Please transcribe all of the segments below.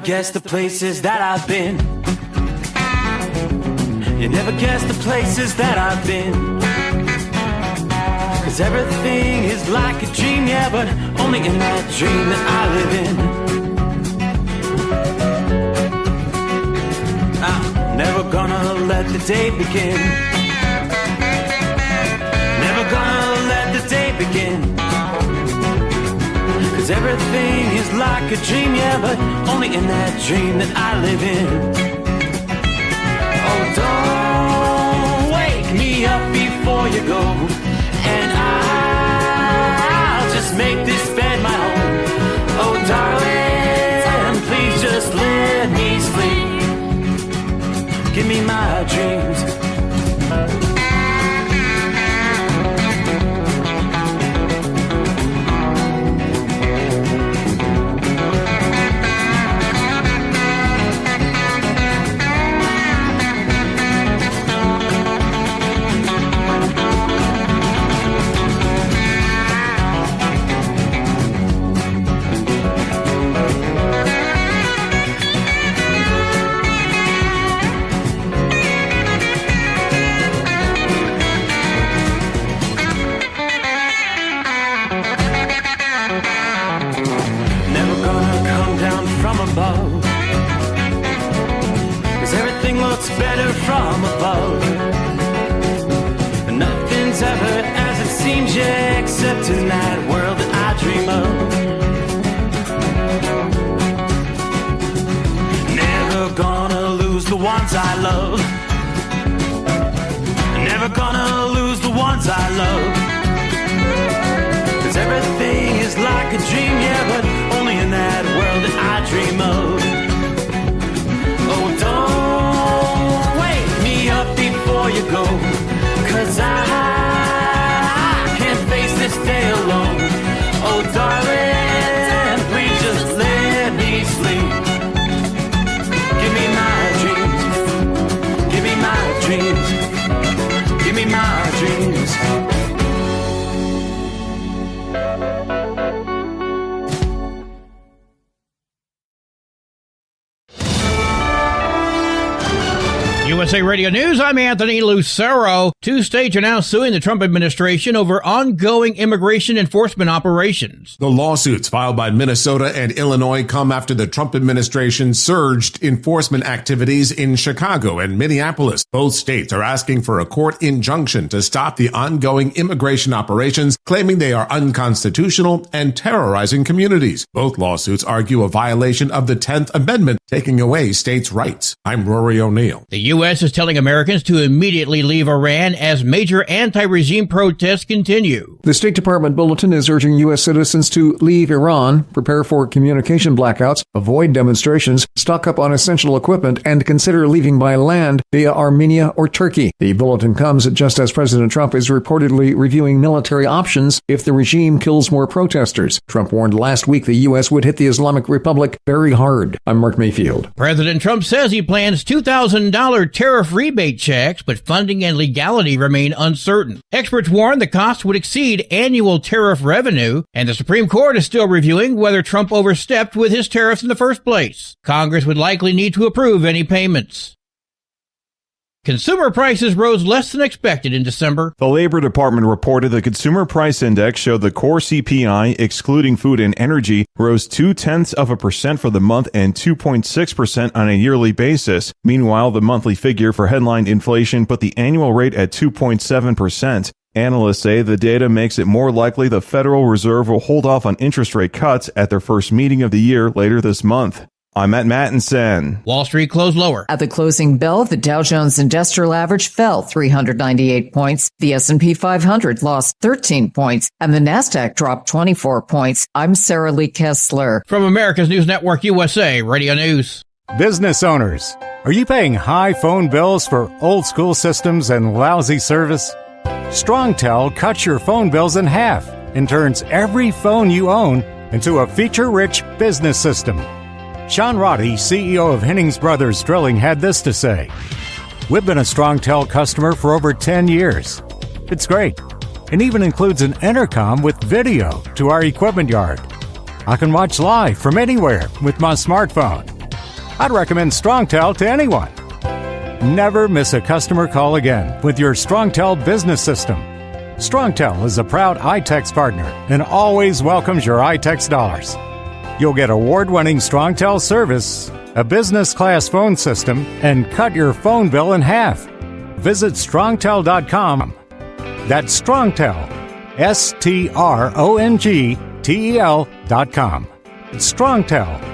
guess the places that I've been. You never guess the places that I've been. 'Cause everything is like a dream, yeah, but only in that dream that I live in. I'm never gonna let the day begin. Never gonna let the day begin. 'Cause everything is like a dream, yeah, but only in that dream that I live in. Oh, don't wake me up before you go, and I'll just make this bed my home. Oh, darling, please just let me sleep. Give me my dreams. Better from above. Nothing's ever as it seems, yeah, except in that world that I dream of. Never gonna lose the ones I love. Never gonna lose the ones I love. 'Cause everything is like a dream, yeah, but only in that world that I dream of. Oh, don't wake me up before you go, 'cause I can't face this day alone. Oh, darling, please just let me sleep. Give me my dreams. Give me my dreams. Give me my dreams. USA Radio News, I'm Anthony Lucero. Two states are now suing the Trump administration over ongoing immigration enforcement operations. The lawsuits filed by Minnesota and Illinois come after the Trump administration surged enforcement activities in Chicago and Minneapolis. Both states are asking for a court injunction to stop the ongoing immigration operations, claiming they are unconstitutional and terrorizing communities. Both lawsuits argue a violation of the 10th Amendment, taking away states' rights. I'm Rory O'Neill. The U.S. is telling Americans to immediately leave Iran as major anti-regime protests continue. The State Department bulletin is urging U.S. citizens to leave Iran, prepare for communication blackouts, avoid demonstrations, stock up on essential equipment, and consider leaving by land via Armenia or Turkey. The bulletin comes just as President Trump is reportedly reviewing military options if the regime kills more protesters. Trump warned last week the U.S. would hit the Islamic Republic very hard. I'm Mark Mayfield. President Trump says he plans $2,000 tariff rebate checks, but funding and legality remain uncertain. Experts warn the cost would exceed annual tariff revenue, and the Supreme Court is still reviewing whether Trump overstepped with his tariffs in the first place. Congress would likely need to approve any payments. Consumer prices rose less than expected in December. The Labor Department reported the Consumer Price Index showed the core CPI, excluding food and energy, rose 0.2% for the month and 2.6% on a yearly basis. Meanwhile, the monthly figure for headline inflation put the annual rate at 2.7%. Analysts say the data makes it more likely the Federal Reserve will hold off on interest rate cuts at their first meeting of the year later this month. I'm Matt Mattinson. Wall Street closed lower. At the closing bell, the Dow Jones Industrial Average fell 398 points. The S&P 500 lost 13 points, and the Nasdaq dropped 24 points. I'm Sarah Lee Kessler. From America's News Network USA Radio News. Business owners, are you paying high phone bills for old school systems and lousy service? StrongTel cuts your phone bills in half and turns every phone you own into a feature-rich business system. Sean Roddy, CEO of Hennings Brothers Drilling, had this to say: "We've been a StrongTel customer for over 10 years. It's great. It even includes an intercom with video to our equipment yard. I can watch live from anywhere with my smartphone. I'd recommend StrongTel to anyone. Never miss a customer call again with your StrongTel business system. StrongTel is a proud iTex partner and always welcomes your iTex dollars. You'll get award-winning StrongTel service, a business-class phone system, and cut your phone bill in half. Visit strongtel.com. That's StrongTel, StrongTel.com. It's StrongTel.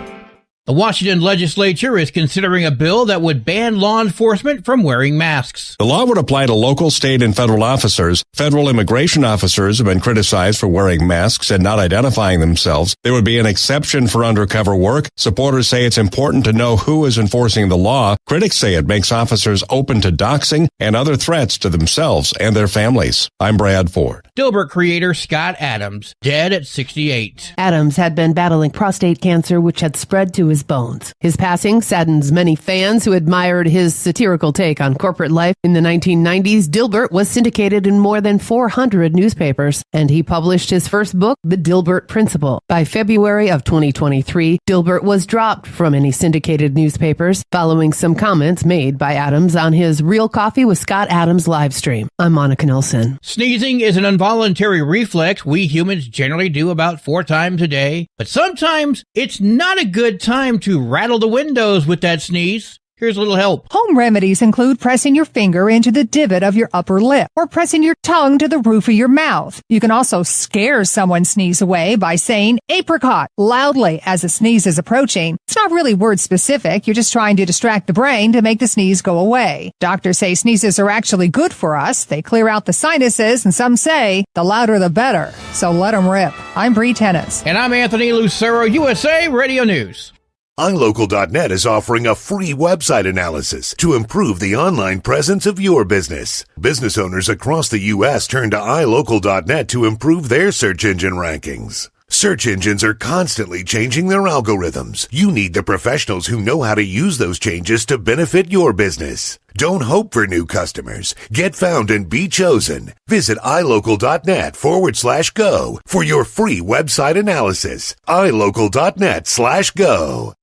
The Washington legislature is considering a bill that would ban law enforcement from wearing masks. The law would apply to local, state, and federal officers. Federal immigration officers have been criticized for wearing masks and not identifying themselves. There would be an exception for undercover work. Supporters say it's important to know who is enforcing the law. Critics say it makes officers open to doxing and other threats to themselves and their families. I'm Brad Ford. Dilbert creator Scott Adams, dead at 68. Adams had been battling prostate cancer, which had spread to his bones. His passing saddens many fans who admired his satirical take on corporate life. In the 1990s, Dilbert was syndicated in more than 400 newspapers, and he published his first book, The Dilbert Principle. By February of 2023, Dilbert was dropped from any syndicated newspapers following some comments made by Adams on his Real Coffee with Scott Adams live stream. I'm Monica Nelson. Sneezing is an involuntary reflex we humans generally do about 4 times a day, but sometimes it's not a good time to rattle the windows with that sneeze. Here's a little help. Home remedies include pressing your finger into the divot of your upper lip or pressing your tongue to the roof of your mouth. You can also scare someone's sneeze away by saying apricot loudly as a sneeze is approaching. It's not really word specific. You're just trying to distract the brain to make the sneeze go away. Doctors say sneezes are actually good for us. They clear out the sinuses, and some say the louder the better. So let them rip. I'm Bree Tennis. And I'm Anthony Lucero, USA Radio News. iLocal.net is offering a free website analysis to improve the online presence of your business. Business owners across the U.S. turn to iLocal.net to improve their search engine rankings. Search engines are constantly changing their algorithms. You need the professionals who know how to use those changes to benefit your business. Don't hope for new customers. Get found and be chosen. Visit iLocal.net/go for your free website analysis. iLocal.net/go.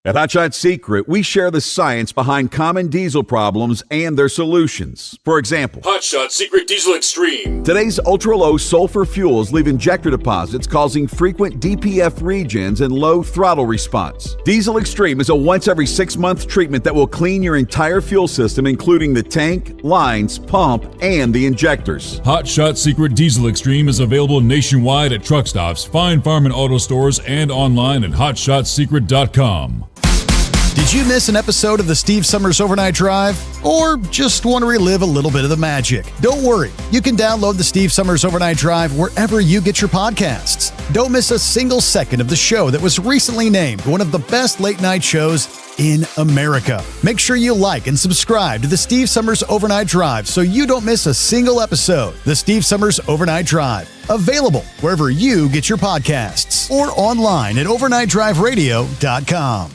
At Hot Shot Secret, we share the science behind common diesel problems and their solutions. For example, Hot Shot Secret Diesel Extreme. Today's ultra-low sulfur fuels leave injector deposits causing frequent DPF regens and low throttle response. Diesel Extreme is a once every 6-month treatment that will clean your entire fuel system, including the tank, lines, pump, and the injectors. Hot Shot Secret Diesel Extreme is available nationwide at truck stops, fine farm and auto stores, and online at hotshotsecret.com. Did you miss an episode of the Steve Sommers Overnight Drive? Or just want to relive a little bit of the magic? Don't worry. You can download the Steve Sommers Overnight Drive wherever you get your podcasts. Don't miss a single second of the show that was recently named one of the best late night shows in America. Make sure you like and subscribe to the Steve Sommers Overnight Drive so you don't miss a single episode. The Steve Sommers Overnight Drive. Available wherever you get your podcasts or online at overnightdriveradio.com.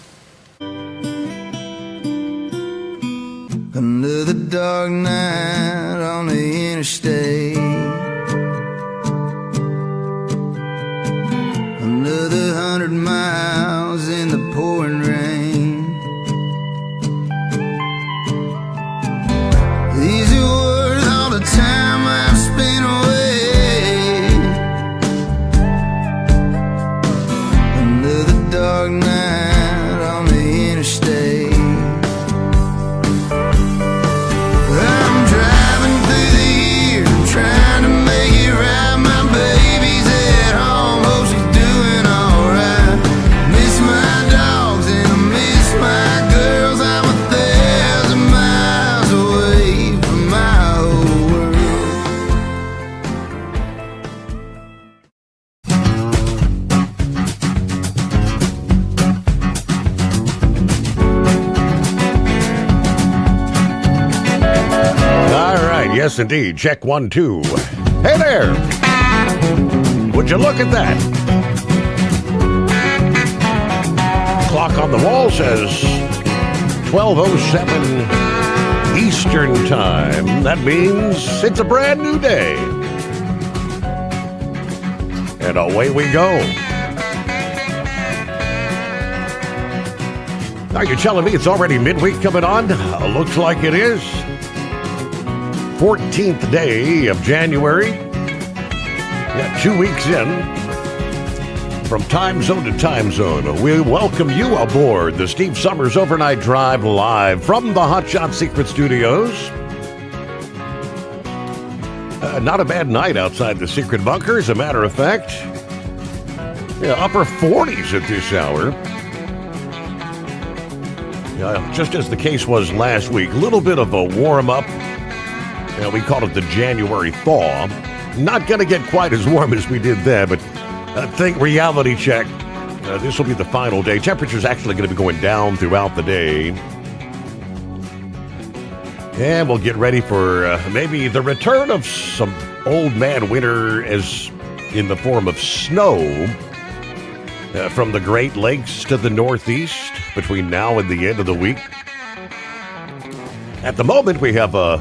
Another dark night on the interstate. Another 100 miles in the pouring rain. These are worth all the time I've spent away. Another dark night on the interstate. Trying to make it right, my baby's at home, hope she's doing alright. Miss my dogs and I miss my girls, I'm 1,000 miles away from my whole world. All right, yes indeed, check 1, 2. Hey there! Would you look at that? Clock on the wall says 12:07 Eastern Time. That means it's a brand new day. And away we go. Are you telling me it's already midweek coming on? Looks like it is. 14th day of January. Yeah, 2 weeks in. From time zone to time zone, we welcome you aboard the Steve Summers Overnight Drive live from the Hot Shot Secret Studios. Not a bad night outside the secret bunker, as a matter of fact. Yeah, upper 40s at this hour. Just as the case was last week, a little bit of a warm-up. We called it the January thaw. Not going to get quite as warm as we did then, but think reality check. This will be the final day. Temperature's actually going to be going down throughout the day. And we'll get ready for maybe the return of some old man winter as in the form of snow from the Great Lakes to the Northeast between now and the end of the week. At the moment, we have a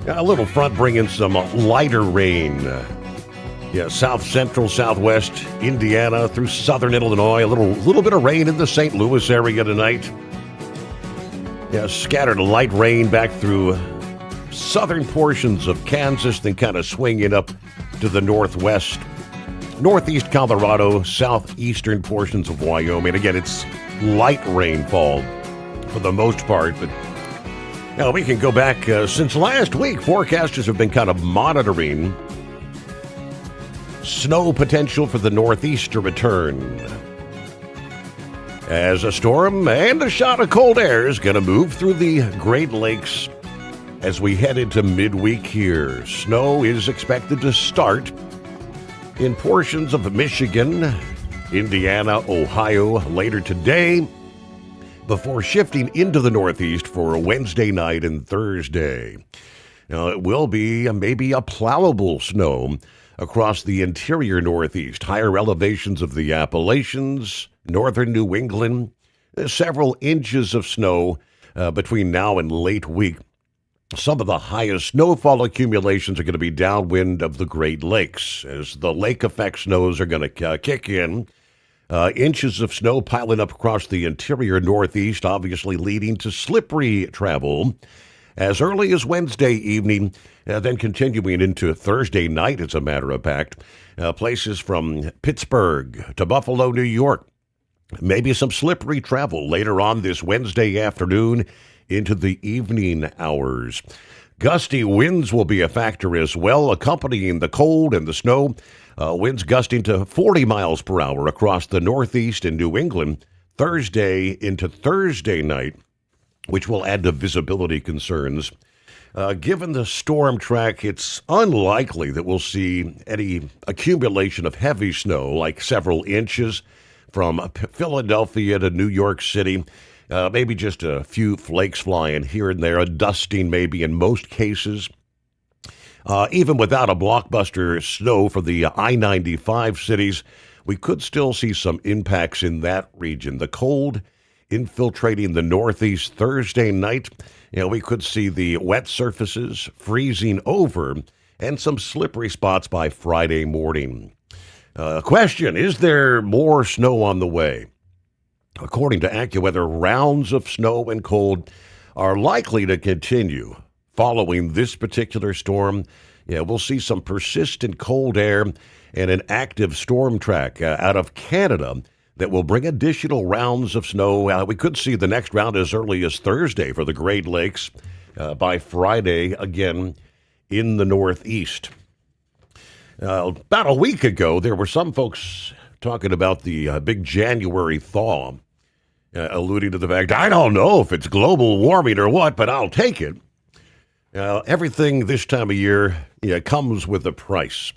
little front bringing some lighter rain. South central, southwest Indiana through southern Illinois. A little bit of rain in the St. Louis area tonight. Scattered light rain back through southern portions of Kansas, then kind of swinging up to the northwest, northeast Colorado, southeastern portions of Wyoming. Again, it's light rainfall for the most part, but now we can go back since last week. Forecasters have been kind of monitoring snow potential for the Northeast to return, as a storm and a shot of cold air is going to move through the Great Lakes as we head into midweek here. Snow is expected to start in portions of Michigan, Indiana, Ohio later today, before shifting into the Northeast for Wednesday night and Thursday. Now, it will be maybe a plowable snow across the interior Northeast, higher elevations of the Appalachians, northern New England, several inches of snow between now and late week. Some of the highest snowfall accumulations are going to be downwind of the Great Lakes, as the lake effect snows are going to kick in. Inches of snow piling up across the interior Northeast, obviously leading to slippery travel as early as Wednesday evening, then continuing into Thursday night, as a matter of fact. Places from Pittsburgh to Buffalo, New York. Maybe some slippery travel later on this Wednesday afternoon into the evening hours. Gusty winds will be a factor as well, accompanying the cold and the snow. Winds gusting to 40 miles per hour across the Northeast and New England Thursday into Thursday night, which will add to visibility concerns. Given the storm track, it's unlikely that we'll see any accumulation of heavy snow, like several inches from Philadelphia to New York City. Maybe just a few flakes flying here and there, a dusting maybe in most cases. Even without a blockbuster snow for the I-95 cities, we could still see some impacts in that region. The cold infiltrating the Northeast Thursday night. We could see the wet surfaces freezing over and some slippery spots by Friday morning. Question, is there more snow on the way? According to AccuWeather, rounds of snow and cold are likely to continue following this particular storm. We'll see some persistent cold air and an active storm track out of Canada that will bring additional rounds of snow. We could see the next round as early as Thursday for the Great Lakes. By Friday, again, in the Northeast. About a week ago, there were some folks talking about the big January thaw, alluding to the fact, I don't know if it's global warming or what, but I'll take it. Everything this time of year comes with a price.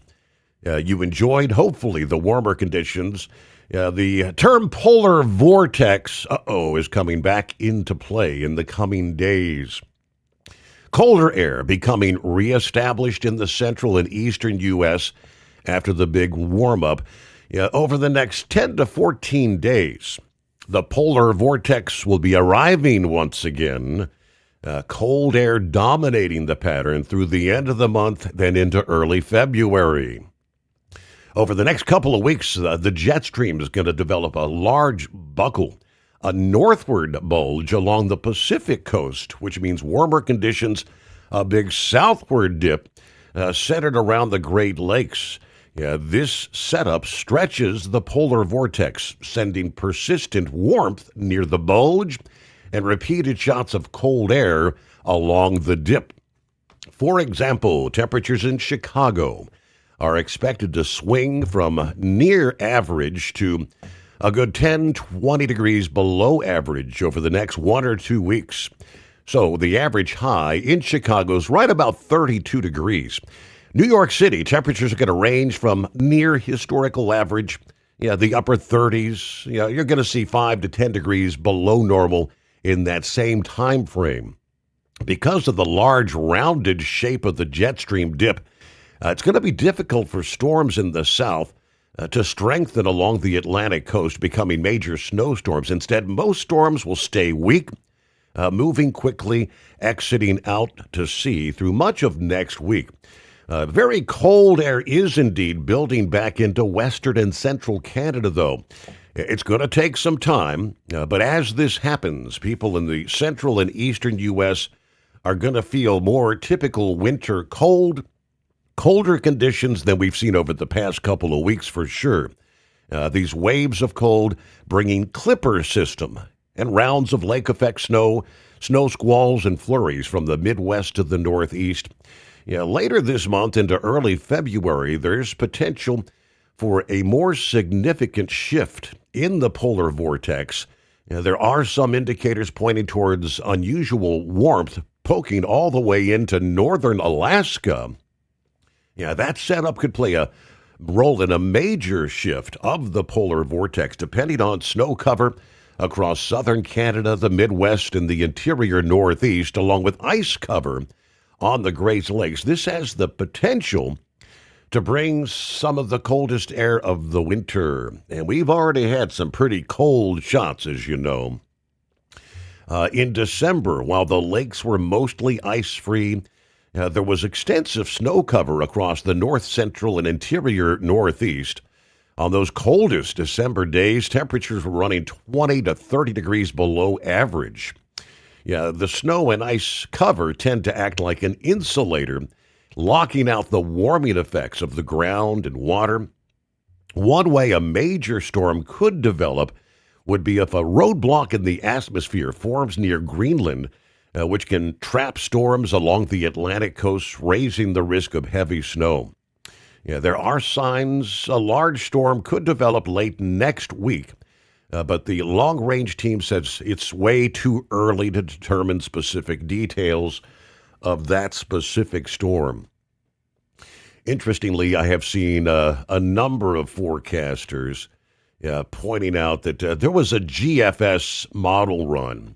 You enjoyed, hopefully, the warmer conditions. The term polar vortex, is coming back into play in the coming days. Colder air becoming reestablished in the central and eastern U.S. after the big warm-up. Over the next 10 to 14 days, the polar vortex will be arriving once again. Cold air dominating the pattern through the end of the month, then into early February. Over the next couple of weeks, the jet stream is going to develop a large buckle a northward bulge along the Pacific coast, which means warmer conditions, a big southward dip centered around the Great Lakes. This setup stretches the polar vortex, sending persistent warmth near the bulge and repeated shots of cold air along the dip. For example, temperatures in Chicago are expected to swing from near average to a good 10-20 degrees below average over the next 1 or 2 weeks. So the average high in Chicago is right about 32 degrees. New York City, temperatures are going to range from near historical average, the upper 30s. You're going to see 5 to 10 degrees below normal in that same time frame. Because of the large rounded shape of the jet stream dip, it's going to be difficult for storms in the south to strengthen along the Atlantic coast, becoming major snowstorms. Instead, most storms will stay weak, moving quickly, exiting out to sea through much of next week. Very cold air is indeed building back into western and central Canada, though. It's going to take some time, but as this happens, people in the central and eastern U.S. are going to feel more typical winter colder conditions than we've seen over the past couple of weeks for sure. These waves of cold bringing clipper system and rounds of lake effect snow squalls and flurries from the Midwest to the Northeast. Later this month into early February, there's potential for a more significant shift in the polar vortex. There are some indicators pointing towards unusual warmth poking all the way into northern Alaska. That setup could play a role in a major shift of the polar vortex, depending on snow cover across southern Canada, the Midwest, and the interior Northeast, along with ice cover on the Great Lakes. This has the potential to bring some of the coldest air of the winter. And we've already had some pretty cold shots, as you know. In December, while the lakes were mostly ice-free, there was extensive snow cover across the north central and interior Northeast. On those coldest December days, temperatures were running 20 to 30 degrees below average. The snow and ice cover tend to act like an insulator, locking out the warming effects of the ground and water. One way a major storm could develop would be if a roadblock in the atmosphere forms near Greenland, which can trap storms along the Atlantic coast, raising the risk of heavy snow. There are signs a large storm could develop late next week, but the long-range team says it's way too early to determine specific details of that specific storm. Interestingly, I have seen a number of forecasters pointing out that there was a GFS model run,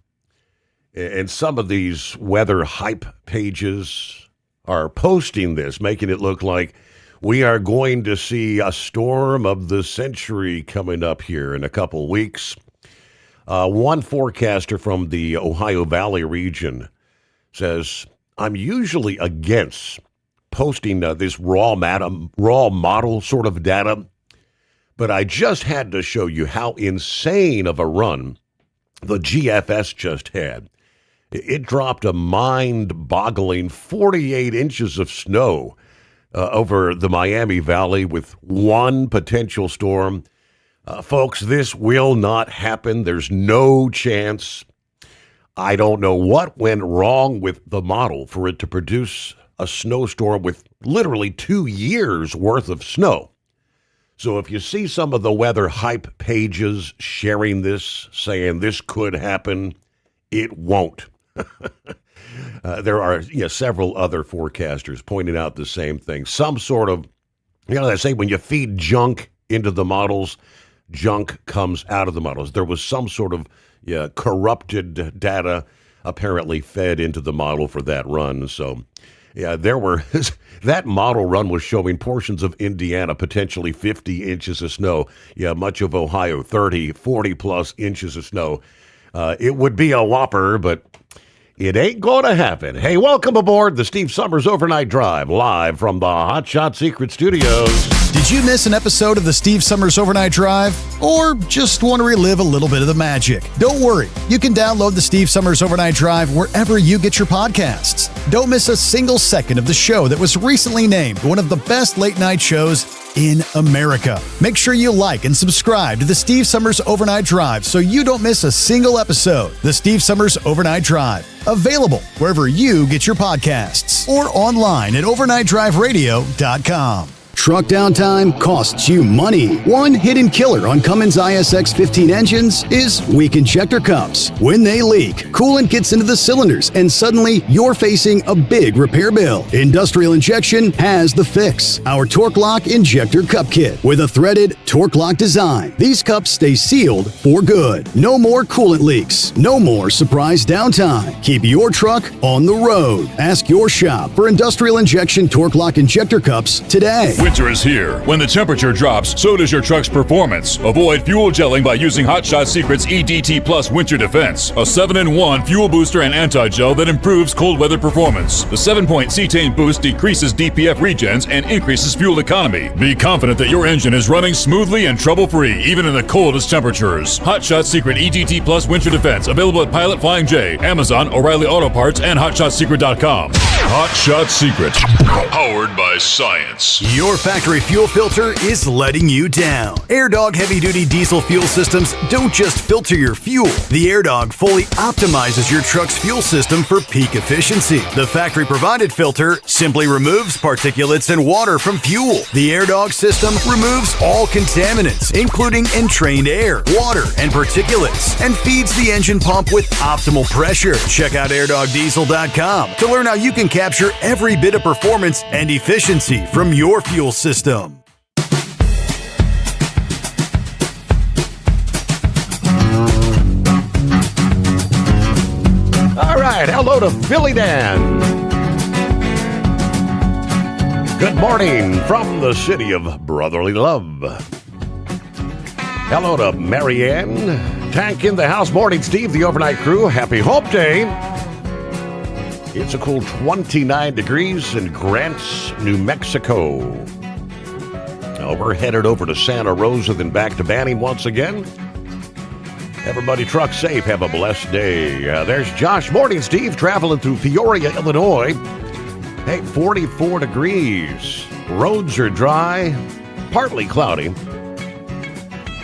and some of these weather hype pages are posting this, making it look like we are going to see a storm of the century coming up here in a couple weeks. One forecaster from the Ohio Valley region says, I'm usually against posting this raw model sort of data, but I just had to show you how insane of a run the GFS just had. It dropped a mind-boggling 48 inches of snow over the Miami Valley with one potential storm. Folks, this will not happen. There's no chance. I don't know what went wrong with the model for it to produce a snowstorm with literally 2 years worth of snow. So if you see some of the weather hype pages sharing this, saying this could happen, it won't. There are several other forecasters pointing out the same thing. Some sort of, they say when you feed junk into the models, junk comes out of the models. There was some sort of corrupted data apparently fed into the model for that run. So, there were that model run was showing portions of Indiana potentially 50 inches of snow. Much of Ohio 30, 40 plus inches of snow. It would be a whopper, but It ain't gonna happen. Hey, welcome aboard the Steve Summers Overnight Drive, live from the Hot Shot Secret Studios. Did you miss an episode of the Steve Summers Overnight Drive? Or just want to relive a little bit of the magic? Don't worry. You can download the Steve Summers Overnight Drive wherever you get your podcasts. Don't miss a single second of the show that was recently named one of the best late night shows in America. Make sure you like and subscribe to the Steve Summers Overnight Drive so you don't miss a single episode. The Steve Summers Overnight Drive, available wherever you get your podcasts or online at overnightdriveradio.com. Truck downtime costs you money. One hidden killer on Cummins ISX 15 engines is weak injector cups. When they leak, coolant gets into the cylinders and suddenly you're facing a big repair bill. Industrial Injection has the fix. Our Torque Lock Injector Cup Kit with a threaded Torque Lock design. These cups stay sealed for good. No more coolant leaks. No more surprise downtime. Keep your truck on the road. Ask your shop for Industrial Injection Torque Lock Injector Cups today. Winter is here. When the temperature drops, so does your truck's performance. Avoid fuel gelling by using Hot Shot Secret's EDT Plus Winter Defense, a 7-in-1 fuel booster and anti-gel that improves cold weather performance. The 7-point cetane boost decreases DPF regens and increases fuel economy. Be confident that your engine is running smoothly and trouble-free, even in the coldest temperatures. Hot Shot Secret EDT Plus Winter Defense, available at Pilot Flying J, Amazon, O'Reilly Auto Parts, and HotShotSecret.com. Hot Shot Secret, powered by science. Your factory fuel filter is letting you down. AirDog heavy-duty diesel fuel systems don't just filter your fuel. The AirDog fully optimizes your truck's fuel system for peak efficiency. The factory-provided filter simply removes particulates and water from fuel. The AirDog system removes all contaminants, including entrained air, water, and particulates, and feeds the engine pump with optimal pressure. Check out airdogdiesel.com to learn how you can capture every bit of performance and efficiency from your fuel system. All right, hello to Philly Dan. Good morning from the city of brotherly love. Hello to Marianne. Tank in the house. Morning, Steve, the overnight crew. Happy Hope Day. It's a cool 29 degrees in Grants, New Mexico. Now we're headed over to Santa Rosa, then back to Banning once again. Everybody truck safe. Have a blessed day. There's Josh. Morning, Steve. Traveling through Peoria, Illinois. Hey, 44 degrees. Roads are dry, partly cloudy.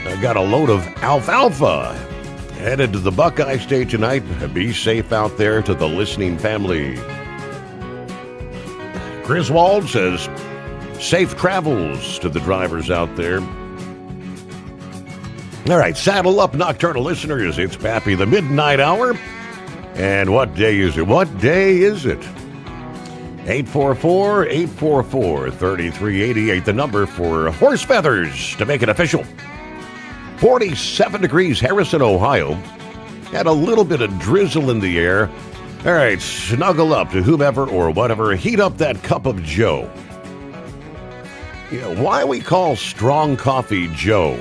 I got a load of alfalfa. Headed to the Buckeye State tonight. Be safe out there to the listening family. Griswold says, safe travels to the drivers out there. All right, saddle up, nocturnal listeners. It's Pappy, the midnight hour. And what day is it? What day is it? 844-844-3388, the number for Horse Feathers to make it official. 47 degrees, Harrison, Ohio. Had a little bit of drizzle in the air. All right, snuggle up to whomever or whatever. Heat up that cup of Joe. You know, why we call strong coffee Joe?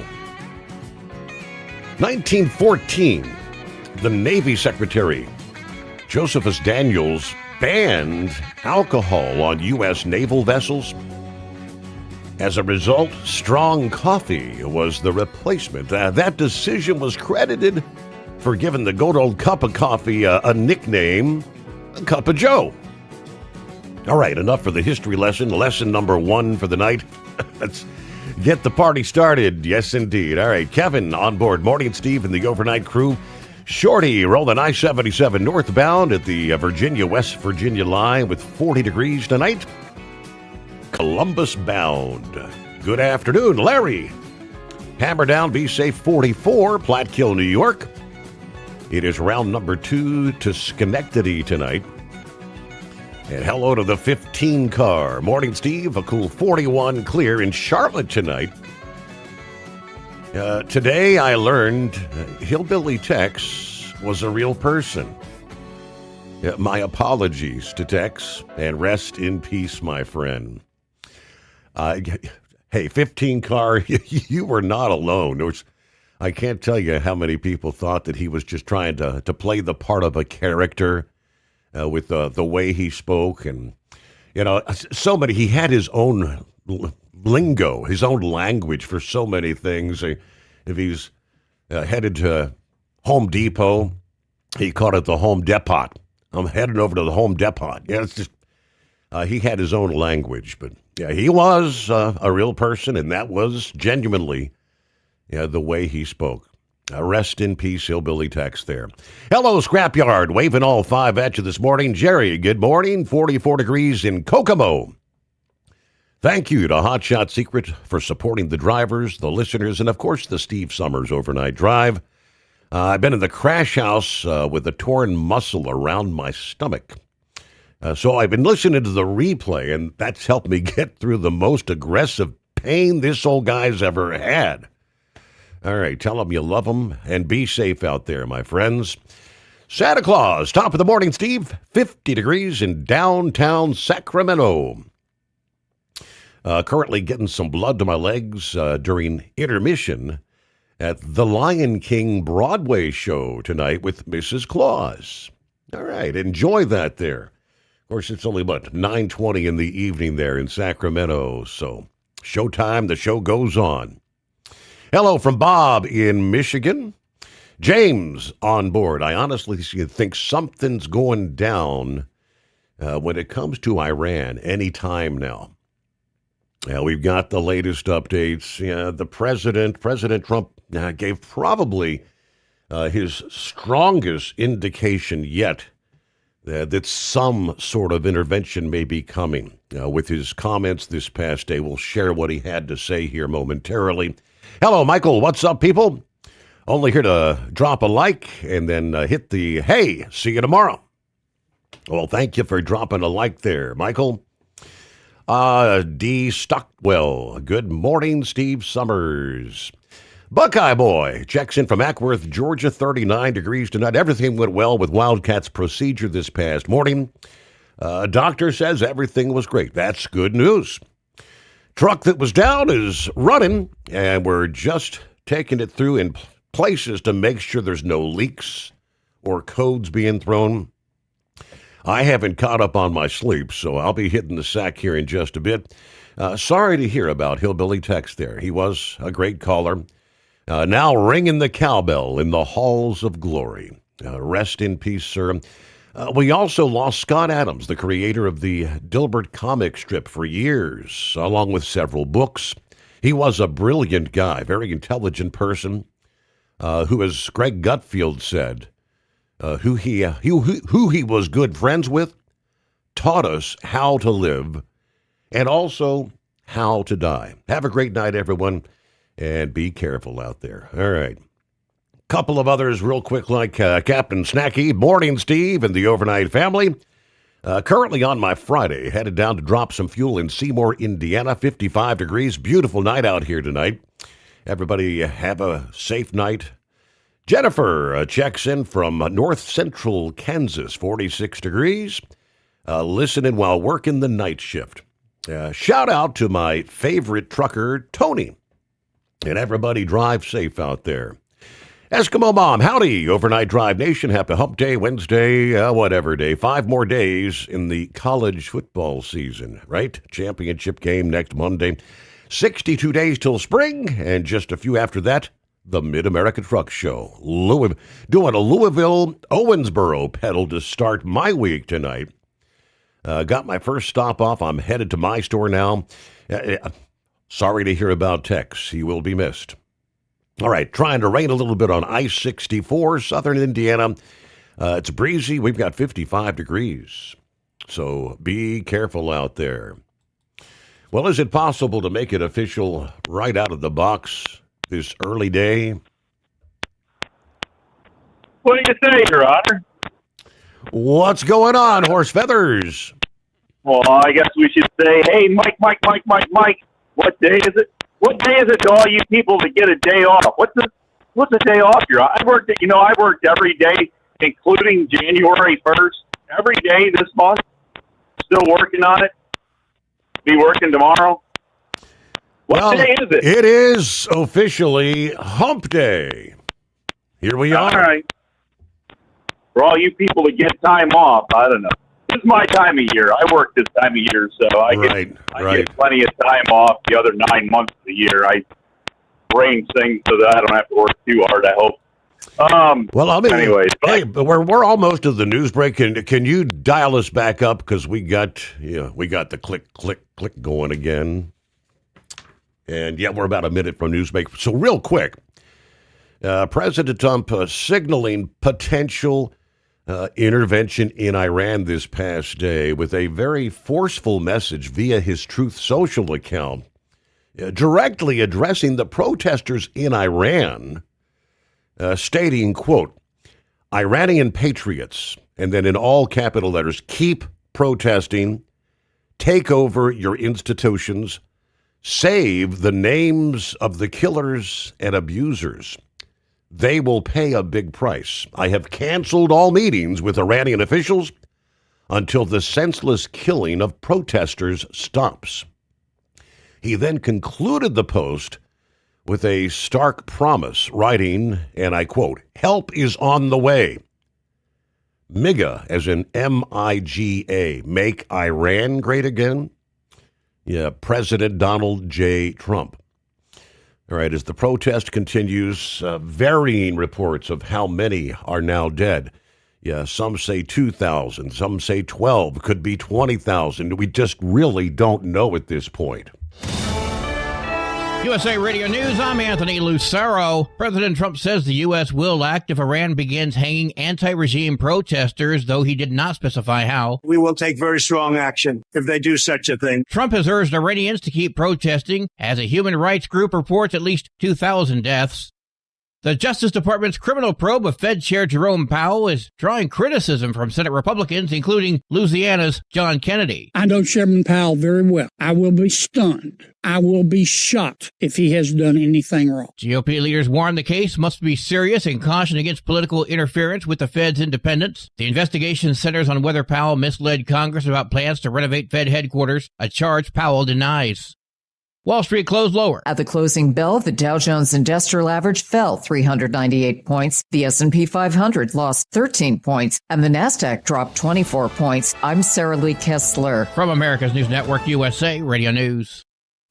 1914, the Navy Secretary, Josephus Daniels, banned alcohol on U.S. naval vessels. As a result, strong coffee was the replacement. That decision was credited for giving the good old cup of coffee a nickname, a Cup of Joe. All right, enough for the history lesson. Lesson number 1 for the night. Let's get the party started. Yes, indeed. All right, Kevin on board. Morning, Steve, and the overnight crew. Shorty rolling I-77 northbound at the Virginia-West Virginia line with 40 degrees tonight. Columbus bound. Good afternoon, Larry. Hammer down, be safe 44, Platkill, New York. It is round number 2 to Schenectady tonight. And hello to the 15 car. Morning, Steve. A cool 41 clear in Charlotte tonight. Today I learned Hillbilly Tex was a real person. My apologies to Tex, and rest in peace, my friend. Hey, 15 car, you were not alone. I can't tell you how many people thought that he was just trying to play the part of a character with the way he spoke, and so many. He had his own lingo, his own language for so many things. If he's headed to Home Depot, he called it the Home Depot. I'm heading over to the Home Depot. Yeah, it's just he had his own language, but yeah, he was a real person, and that was genuinely the way he spoke. Rest in peace, Hillbilly Tex there. Hello, Scrapyard. Waving all five at you this morning. Jerry, good morning. 44 degrees in Kokomo. Thank you to Hot Shot Secret for supporting the drivers, the listeners, and, of course, the Steve Summers Overnight Drive. I've been in the crash house with a torn muscle around my stomach. So I've been listening to the replay, and that's helped me get through the most aggressive pain this old guy's ever had. All right, tell them you love them and be safe out there, my friends. Santa Claus, top of the morning, Steve. 50 degrees in downtown Sacramento. Currently getting some blood to my legs during intermission at the Lion King Broadway show tonight with Mrs. Claus. All right, enjoy that there. Of course, it's only, 9:20 in the evening there in Sacramento, so showtime, the show goes on. Hello from Bob in Michigan. James on board. I honestly think something's going down when it comes to Iran any time now. We've got the latest updates. The President Trump, gave probably his strongest indication yet that some sort of intervention may be coming. With his comments this past day, we'll share what he had to say here momentarily. Hello, Michael. What's up, people? Only here to drop a like and then hit the, hey, see you tomorrow. Well, thank you for dropping a like there, Michael. D. Stockwell. Good morning, Steve Summers. Buckeye Boy checks in from Ackworth, Georgia, 39 degrees tonight. Everything went well with Wildcat's procedure this past morning. Doctor says everything was great. That's good news. Truck that was down is running, and we're just taking it through in places to make sure there's no leaks or codes being thrown. I haven't caught up on my sleep, so I'll be hitting the sack here in just a bit. Sorry to hear about Hillbilly Tex there. He was a great caller. Now ringing the cowbell in the halls of glory. Rest in peace, sir. We also lost Scott Adams, the creator of the Dilbert comic strip for years, along with several books. He was a brilliant guy, very intelligent person, who, as Greg Gutfield said, who he was good friends with, taught us how to live and also how to die. Have a great night, everyone, and be careful out there. All right. Couple of others real quick, like Captain Snacky. Morning, Steve, and the overnight family. Currently on my Friday, headed down to drop some fuel in Seymour, Indiana. 55 degrees. Beautiful night out here tonight. Everybody have a safe night. Jennifer checks in from north central Kansas. 46 degrees. Listening while working the night shift. Shout out to my favorite trucker, Tony. And everybody drive safe out there. Eskimo Mom, howdy, Overnight Drive Nation. Happy Hump Day, Wednesday, whatever day. 5 more days in the college football season, right? Championship game next Monday. 62 days till spring, and just a few after that, the Mid-America Truck Show. Doing a Louisville, Owensboro pedal to start my week tonight. Got my first stop off. I'm headed to my store now. Sorry to hear about Tex. He will be missed. All right, trying to rain a little bit on I-64, southern Indiana. It's breezy. We've got 55 degrees. So be careful out there. Well, is it possible to make it official right out of the box this early day? What do you say, Your Honor? What's going on, Horse Feathers? Well, I guess we should say, hey, Mike, what day is it? What day is it to all you people that get a day off? What's a day off here? I worked every day, including January 1st, every day this month. Still working on it. Be working tomorrow. What day is it? It is officially Hump Day. Here we are. All right. for all you people to get time off. I don't know. This is my time of year. I work this time of year, so I get plenty of time off the other 9 months of the year. I arrange things so that I don't have to work too hard, I hope. Anyways, hey, but we're almost to the news break. Can you dial us back up, because we got the click going again, and we're about a minute from news break. So real quick, President Trump signaling potential intervention in Iran this past day with a very forceful message via his Truth Social account, directly addressing the protesters in Iran. Stating, quote, Iranian patriots, and then in all capital letters, keep protesting, take over your institutions, save the names of the killers and abusers. They will pay a big price. I have canceled all meetings with Iranian officials until the senseless killing of protesters stops. He then concluded the post with a stark promise, writing, and I quote, help is on the way. MIGA, as in M-I-G-A, make Iran great again? Yeah, President Donald J. Trump. All right, as the protest continues, varying reports of how many are now dead. Yeah, some say 2,000, some say 12, could be 20,000. We just really don't know at this point. USA Radio News, I'm Anthony Lucero. President Trump says the U.S. will act if Iran begins hanging anti-regime protesters, though he did not specify how. We will take very strong action if they do such a thing. Trump has urged Iranians to keep protesting, as a human rights group reports at least 2,000 deaths. The Justice Department's criminal probe of Fed Chair Jerome Powell is drawing criticism from Senate Republicans, including Louisiana's John Kennedy. I know Chairman Powell very well. I will be stunned. I will be shocked if he has done anything wrong. GOP leaders warn the case must be serious and caution against political interference with the Fed's independence. The investigation centers on whether Powell misled Congress about plans to renovate Fed headquarters, a charge Powell denies. Wall Street closed lower. At the closing bell, the Dow Jones Industrial Average fell 398 points. The S&P 500 lost 13 points, and the Nasdaq dropped 24 points. I'm Sarah Lee Kessler. From America's News Network, USA Radio News.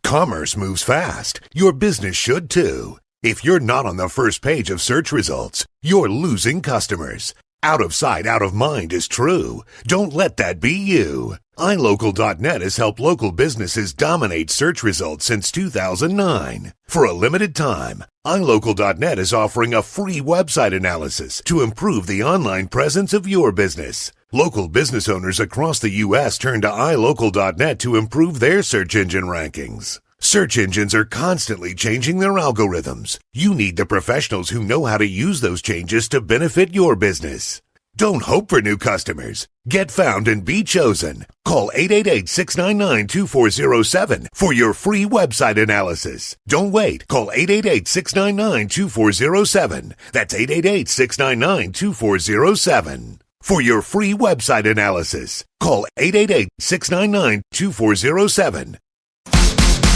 Commerce moves fast. Your business should too. If you're not on the first page of search results, you're losing customers. Out of sight, out of mind is true. Don't let that be you. iLocal.net has helped local businesses dominate search results since 2009. For a limited time, iLocal.net is offering a free website analysis to improve the online presence of your business. Local business owners across the U.S. turn to iLocal.net to improve their search engine rankings. Search engines are constantly changing their algorithms. You need the professionals who know how to use those changes to benefit your business. Don't hope for new customers. Get found and be chosen. Call 888-699-2407 for your free website analysis. Don't wait. Call 888-699-2407. That's 888-699-2407. For your free website analysis, call 888-699-2407.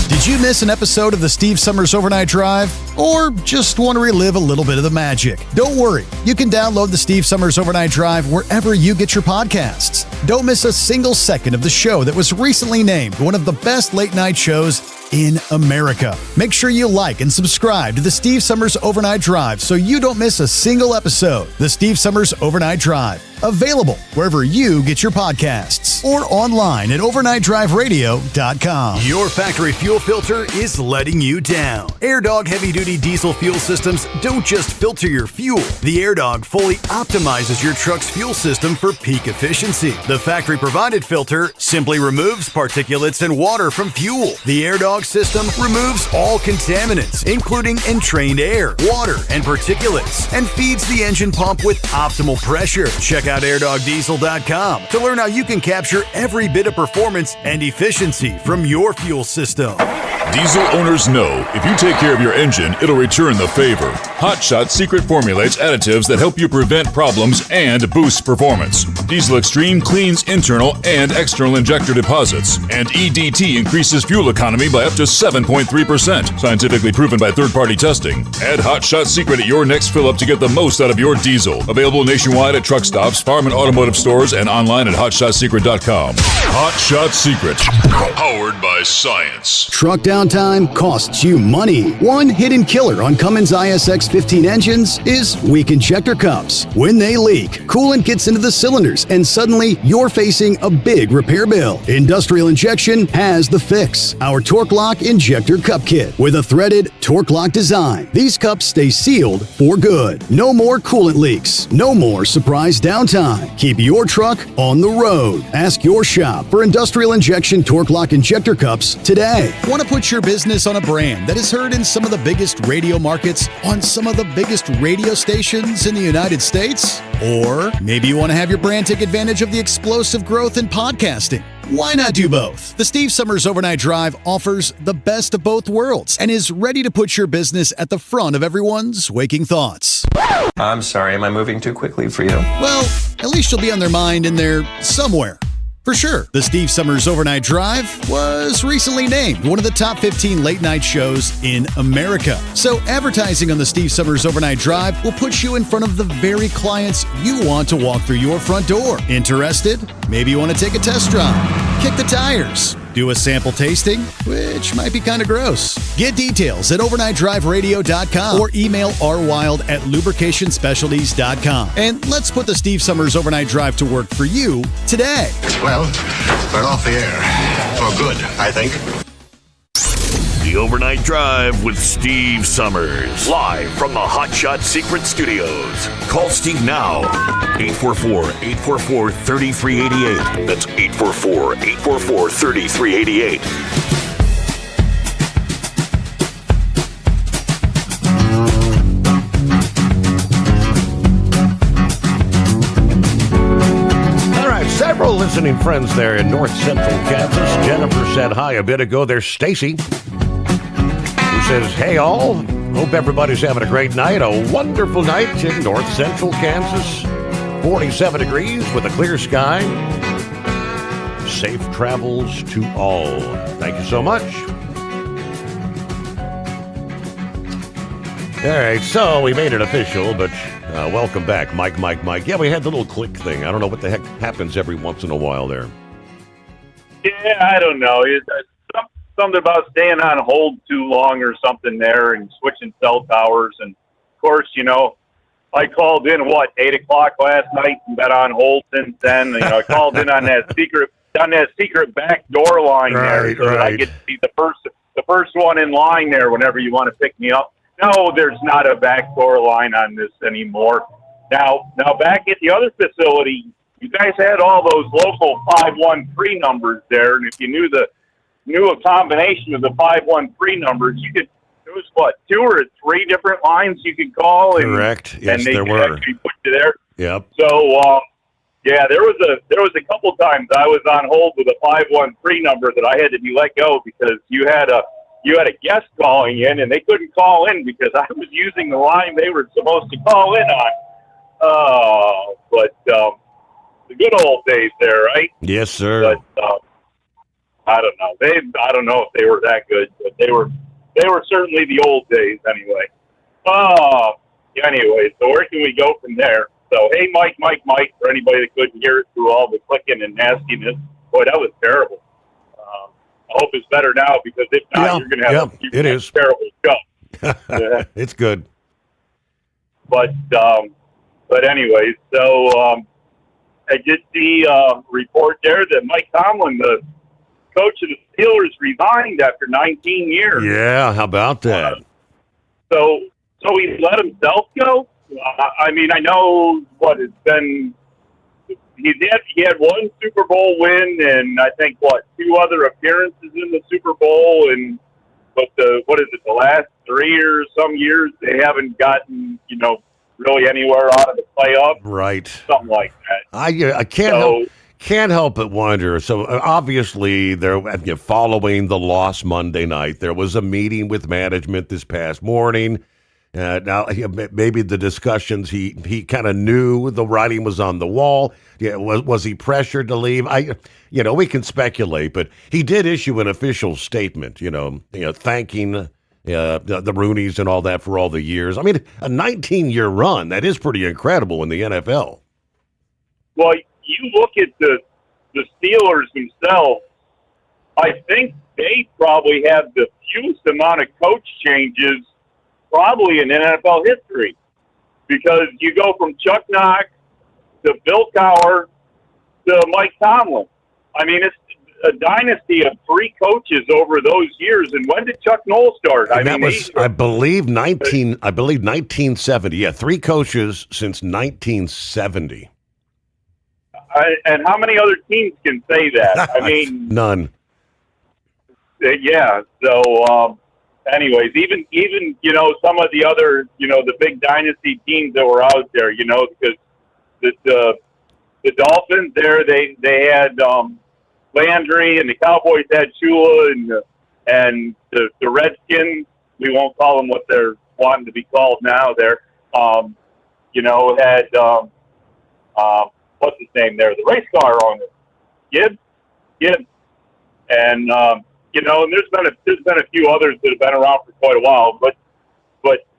Did you miss an episode of the Steve Summers Overnight Drive? Or just want to relive a little bit of the magic? Don't worry. You can download the Steve Summers Overnight Drive wherever you get your podcasts. Don't miss a single second of the show that was recently named one of the best late-night shows in America. Make sure you like and subscribe to the Steve Summers Overnight Drive so you don't miss a single episode. The Steve Summers Overnight Drive. Available wherever you get your podcasts or online at overnightdriveradio.com. Your factory fuel filter is letting you down. AirDog heavy-duty diesel fuel systems don't just filter your fuel. The AirDog fully optimizes your truck's fuel system for peak efficiency. The factory-provided filter simply removes particulates and water from fuel. The AirDog system removes all contaminants, including entrained air, water, and particulates, and feeds the engine pump with optimal pressure. Check out airdogdiesel.com to learn how you can capture every bit of performance and efficiency from your fuel system. Diesel owners know if you take care of your engine, it'll return the favor. Hot Shot secret formulates additives that help you prevent problems and boost performance. Diesel Extreme cleans internal and external injector deposits, and EDT increases fuel economy by up to 7.3%, scientifically proven by third-party testing. Add Hot Shot Secret at your next fill-up to get the most out of your diesel. Available nationwide at truck stops, farm and automotive stores, and online at hotshotsecret.com. Hot Shot Secret, powered by science. Truck downtime costs you money. One hidden killer on Cummins ISX 15 engines is weak injector cups. When they leak, coolant gets into the cylinders and suddenly you're facing a big repair bill. Industrial Injection has the fix. Our Torque Lock Injector Cup Kit with a threaded Torque Lock design. These cups stay sealed for good. No more coolant leaks. No more surprise downtime. Keep your truck on the road. Ask your shop for Industrial Injection Torque Lock Injector Cups today. Want to put your business on a brand that is heard in some of the biggest radio markets, on some of the biggest radio stations in the United States? Or maybe you want to have your brand take advantage of the explosive growth in podcasting. Why not do both? The Steve Summers Overnight Drive offers the best of both worlds and is ready to put your business at the front of everyone's waking thoughts. I'm sorry, am I moving too quickly for you? Well, at least you'll be on their mind in there somewhere. For sure, the Steve Summers Overnight Drive was recently named one of the top 15 late-night shows in America. So advertising on the Steve Summers Overnight Drive will put you in front of the very clients you want to walk through your front door. Interested? Maybe you want to take a test drive, kick the tires, do a sample tasting, which might be kind of gross. Get details at overnightdriveradio.com or email rwild@lubricationspecialties.com. And let's put the Steve Summers Overnight Drive to work for you today. Well, we're off the air. For good, I think. The Overnight Drive with Steve Summers. Live from the Hot Shot Secret Studios. Call Steve now. 844-844-3388. That's 844-844-3388. Several listening friends there in north central Kansas. Jennifer said hi a bit ago. There's Stacy, who says, hey all, hope everybody's having a great night. A wonderful night in north central Kansas. 47 degrees with a clear sky. Safe travels to all. Thank you so much. All right, so we made it official, but welcome back, Mike. Yeah, we had the little click thing. I don't know what the heck happens every once in a while there. Yeah, I don't know. It's something about staying on hold too long or something there and switching cell towers. And, of course, you know, I called in, 8 o'clock last night and been on hold since then. You know, I called in on that secret back door line there so that I get to see the first one in line there whenever you want to pick me up. No, there's not a backdoor line on this anymore. Now back at the other facility, you guys had all those local 513 numbers there, and if you knew a combination of the 513 numbers, you could. There was 2 or 3 different lines you could call. Correct. Yes, and they there could were. actually put you there. Yep. So yeah, there was a couple times I was on hold with a 513 number that I had to be let go because you had a guest calling in, and they couldn't call in because I was using the line they were supposed to call in on. But the good old days there, right? Yes, sir. But I don't know. I don't know if they were that good, but they were certainly the old days anyway. Anyway, so where can we go from there? So, hey, Mike, for anybody that couldn't hear it through all the clicking and nastiness, boy, that was terrible. I hope it's better now because if not, you're going to have a terrible show. It's good. But anyway, so I did see a report there that Mike Tomlin, the coach of the Steelers, resigned after 19 years. Yeah, how about that? So he let himself go? I mean, I know it's been. He had 1 Super Bowl win and I think 2 other appearances in the Super Bowl, but the last 3 or some years they haven't gotten really anywhere out of the playoffs. Right. Something like that. I can't can't help but wonder. So obviously, following the loss Monday night, there was a meeting with management this past morning. Now, maybe the discussions, he kind of knew the writing was on the wall. Yeah, was he pressured to leave? We can speculate, but he did issue an official statement, thanking the Rooneys and all that for all the years. I mean, a 19-year run, that is pretty incredible in the NFL. Well, you look at the Steelers themselves, I think they probably have the fewest amount of coach changes probably in NFL history, because you go from Chuck Knox to Bill Cowher to Mike Tomlin. I mean, it's a dynasty of 3 coaches over those years. And when did Chuck Noll start? I believe 1970. Yeah, 3 coaches since 1970. And how many other teams can say that? I mean, none. Yeah. So, anyways, even some of the other the big dynasty teams that were out there, because the Dolphins there they had Landry, and the Cowboys had Shula, and the Redskins, we won't call them what they're wanting to be called now. There, had what's his name there, the race car owner, Gibbs, and and there's been a few others that have been around for quite a while, but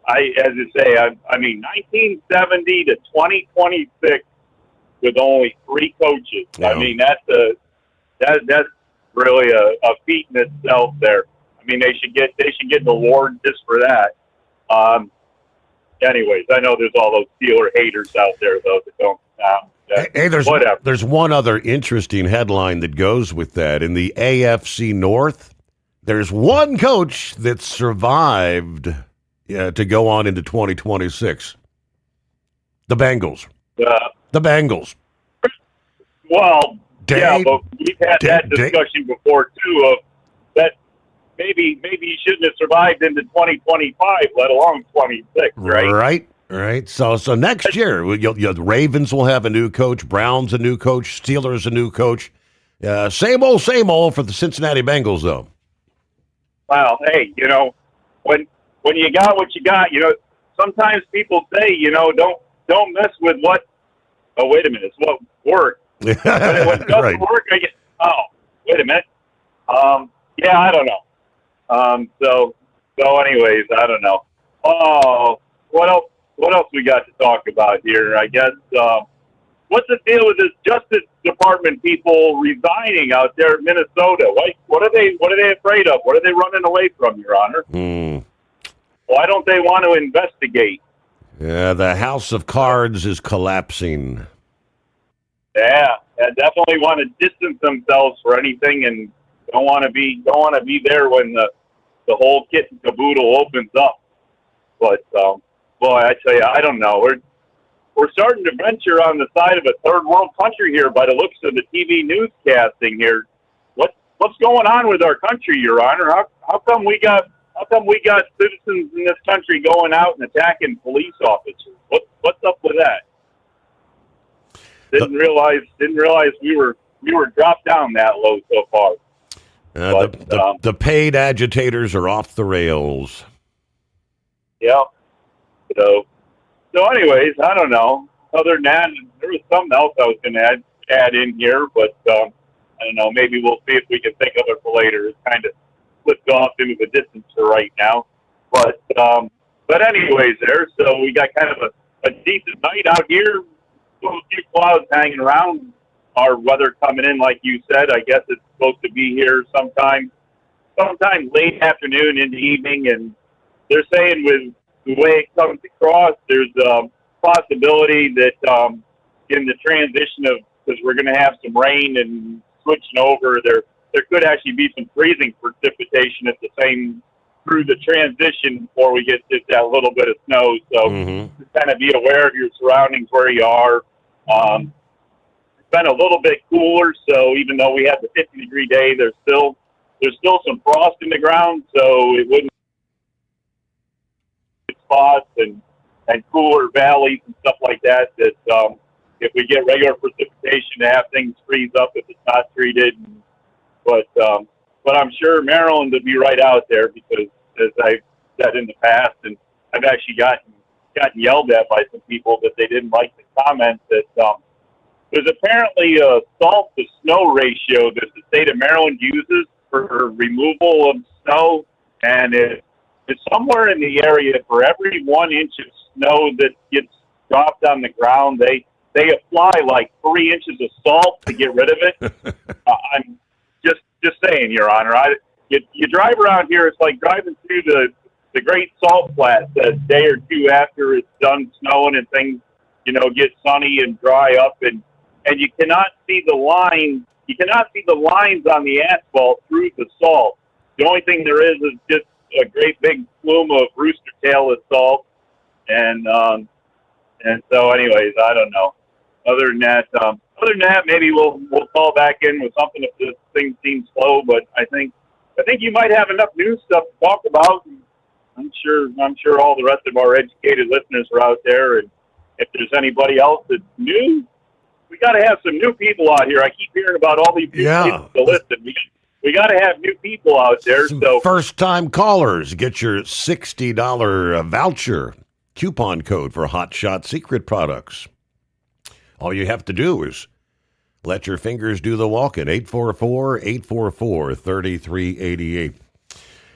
as you say, I mean, 1970 to 2026 with only 3 coaches. Yeah. I mean, that's really a feat in itself. There, I mean, they should get an award just for that. Anyways, I know there's all those Steeler haters out there though that don't. Hey, there's one other interesting headline that goes with that. In the AFC North, there's one coach that survived to go on into 2026. The Bengals. The Bengals. Well, yeah, but we've had that discussion before, too, of that maybe he shouldn't have survived into 2025, let alone 26, right? Right. So next year, the Ravens will have a new coach, Browns a new coach, Steelers a new coach. Same old for the Cincinnati Bengals, though. Well, hey, when you got what you got, sometimes people say, don't mess with what. Oh, wait a minute, it's what worked. But when it doesn't work, I get. Oh, wait a minute. Yeah, I don't know. So anyways, I don't know. Oh, what else we got to talk about here? I guess. What's the deal with this Justice Department people resigning out there in Minnesota? What are they afraid of? What are they running away from, Your Honor? Why don't they want to investigate? Yeah, the House of Cards is collapsing. Yeah, they definitely want to distance themselves for anything, and don't want to be there when the whole kit and caboodle opens up. But boy, I tell you, I don't know. We're starting to venture on the side of a third world country here by the looks of the TV newscasting here. What's going on with our country, Your Honor? How come we got citizens in this country going out and attacking police officers? What's up with that? Didn't realize we were dropped down that low so far. The paid agitators are off the rails. Yeah. So anyways, I don't know. Other than that, there was something else I was going to add in here, but I don't know. Maybe we'll see if we can think of it for later. It's kind of slipped off into the distance for right now. But anyways, there. So we got kind of a decent night out here. A few clouds hanging around. Our weather coming in, like you said. I guess it's supposed to be here sometime late afternoon into evening, and they're saying with the way it comes across, there's a possibility that in the transition of, because we're going to have some rain and switching over, there could actually be some freezing precipitation at the same through the transition before we get just that little bit of snow. So just kind of be aware of your surroundings where you are. It's been a little bit cooler, so even though we had the 50-degree day, there's still some frost in the ground, so it wouldn't spots and cooler valleys and stuff like that if we get regular precipitation to have things freeze up if it's not treated. But I'm sure Maryland will be right out there because, as I've said in the past, and I've actually gotten yelled at by some people that they didn't like the comment that there's apparently a salt to snow ratio that the state of Maryland uses for removal of snow, and it's somewhere in the area for every 1 inch of snow that gets dropped on the ground, they apply like 3 inches of salt to get rid of it. I'm just saying, Your Honor. You drive around here, it's like driving through the Great Salt Flats a day or two after it's done snowing and things, get sunny and dry up, and you cannot see the line. You cannot see the lines on the asphalt through the salt. The only thing there is just a great big plume of rooster tail of salt, and so, anyways, I don't know. Other than that, maybe we'll call back in with something if this thing seems slow. But I think you might have enough news stuff to talk about. I'm sure all the rest of our educated listeners are out there, and if there's anybody else that's new, we got to have some new people out here. I keep hearing about all these new people to listen. We got to have new people out there. So first-time callers get your $60 voucher coupon code for Hot Shot Secret products. All you have to do is let your fingers do the walking. 844-844-3388.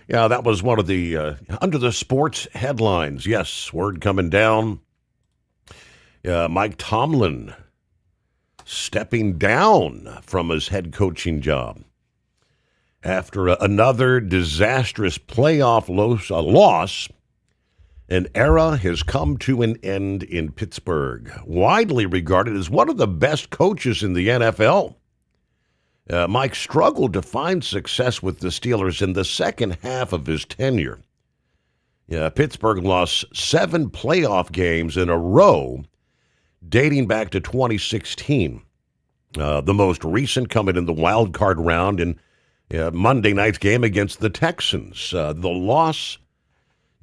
Yeah, that was one of the under the sports headlines. Yes, word coming down. Mike Tomlin stepping down from his head coaching job after another disastrous playoff loss. An era has come to an end in Pittsburgh, widely regarded as one of the best coaches in the NFL. Mike struggled to find success with the Steelers in the second half of his tenure. Pittsburgh lost 7 playoff games in a row, dating back to 2016. The most recent coming in the wild card round in Monday night's game against the Texans. The loss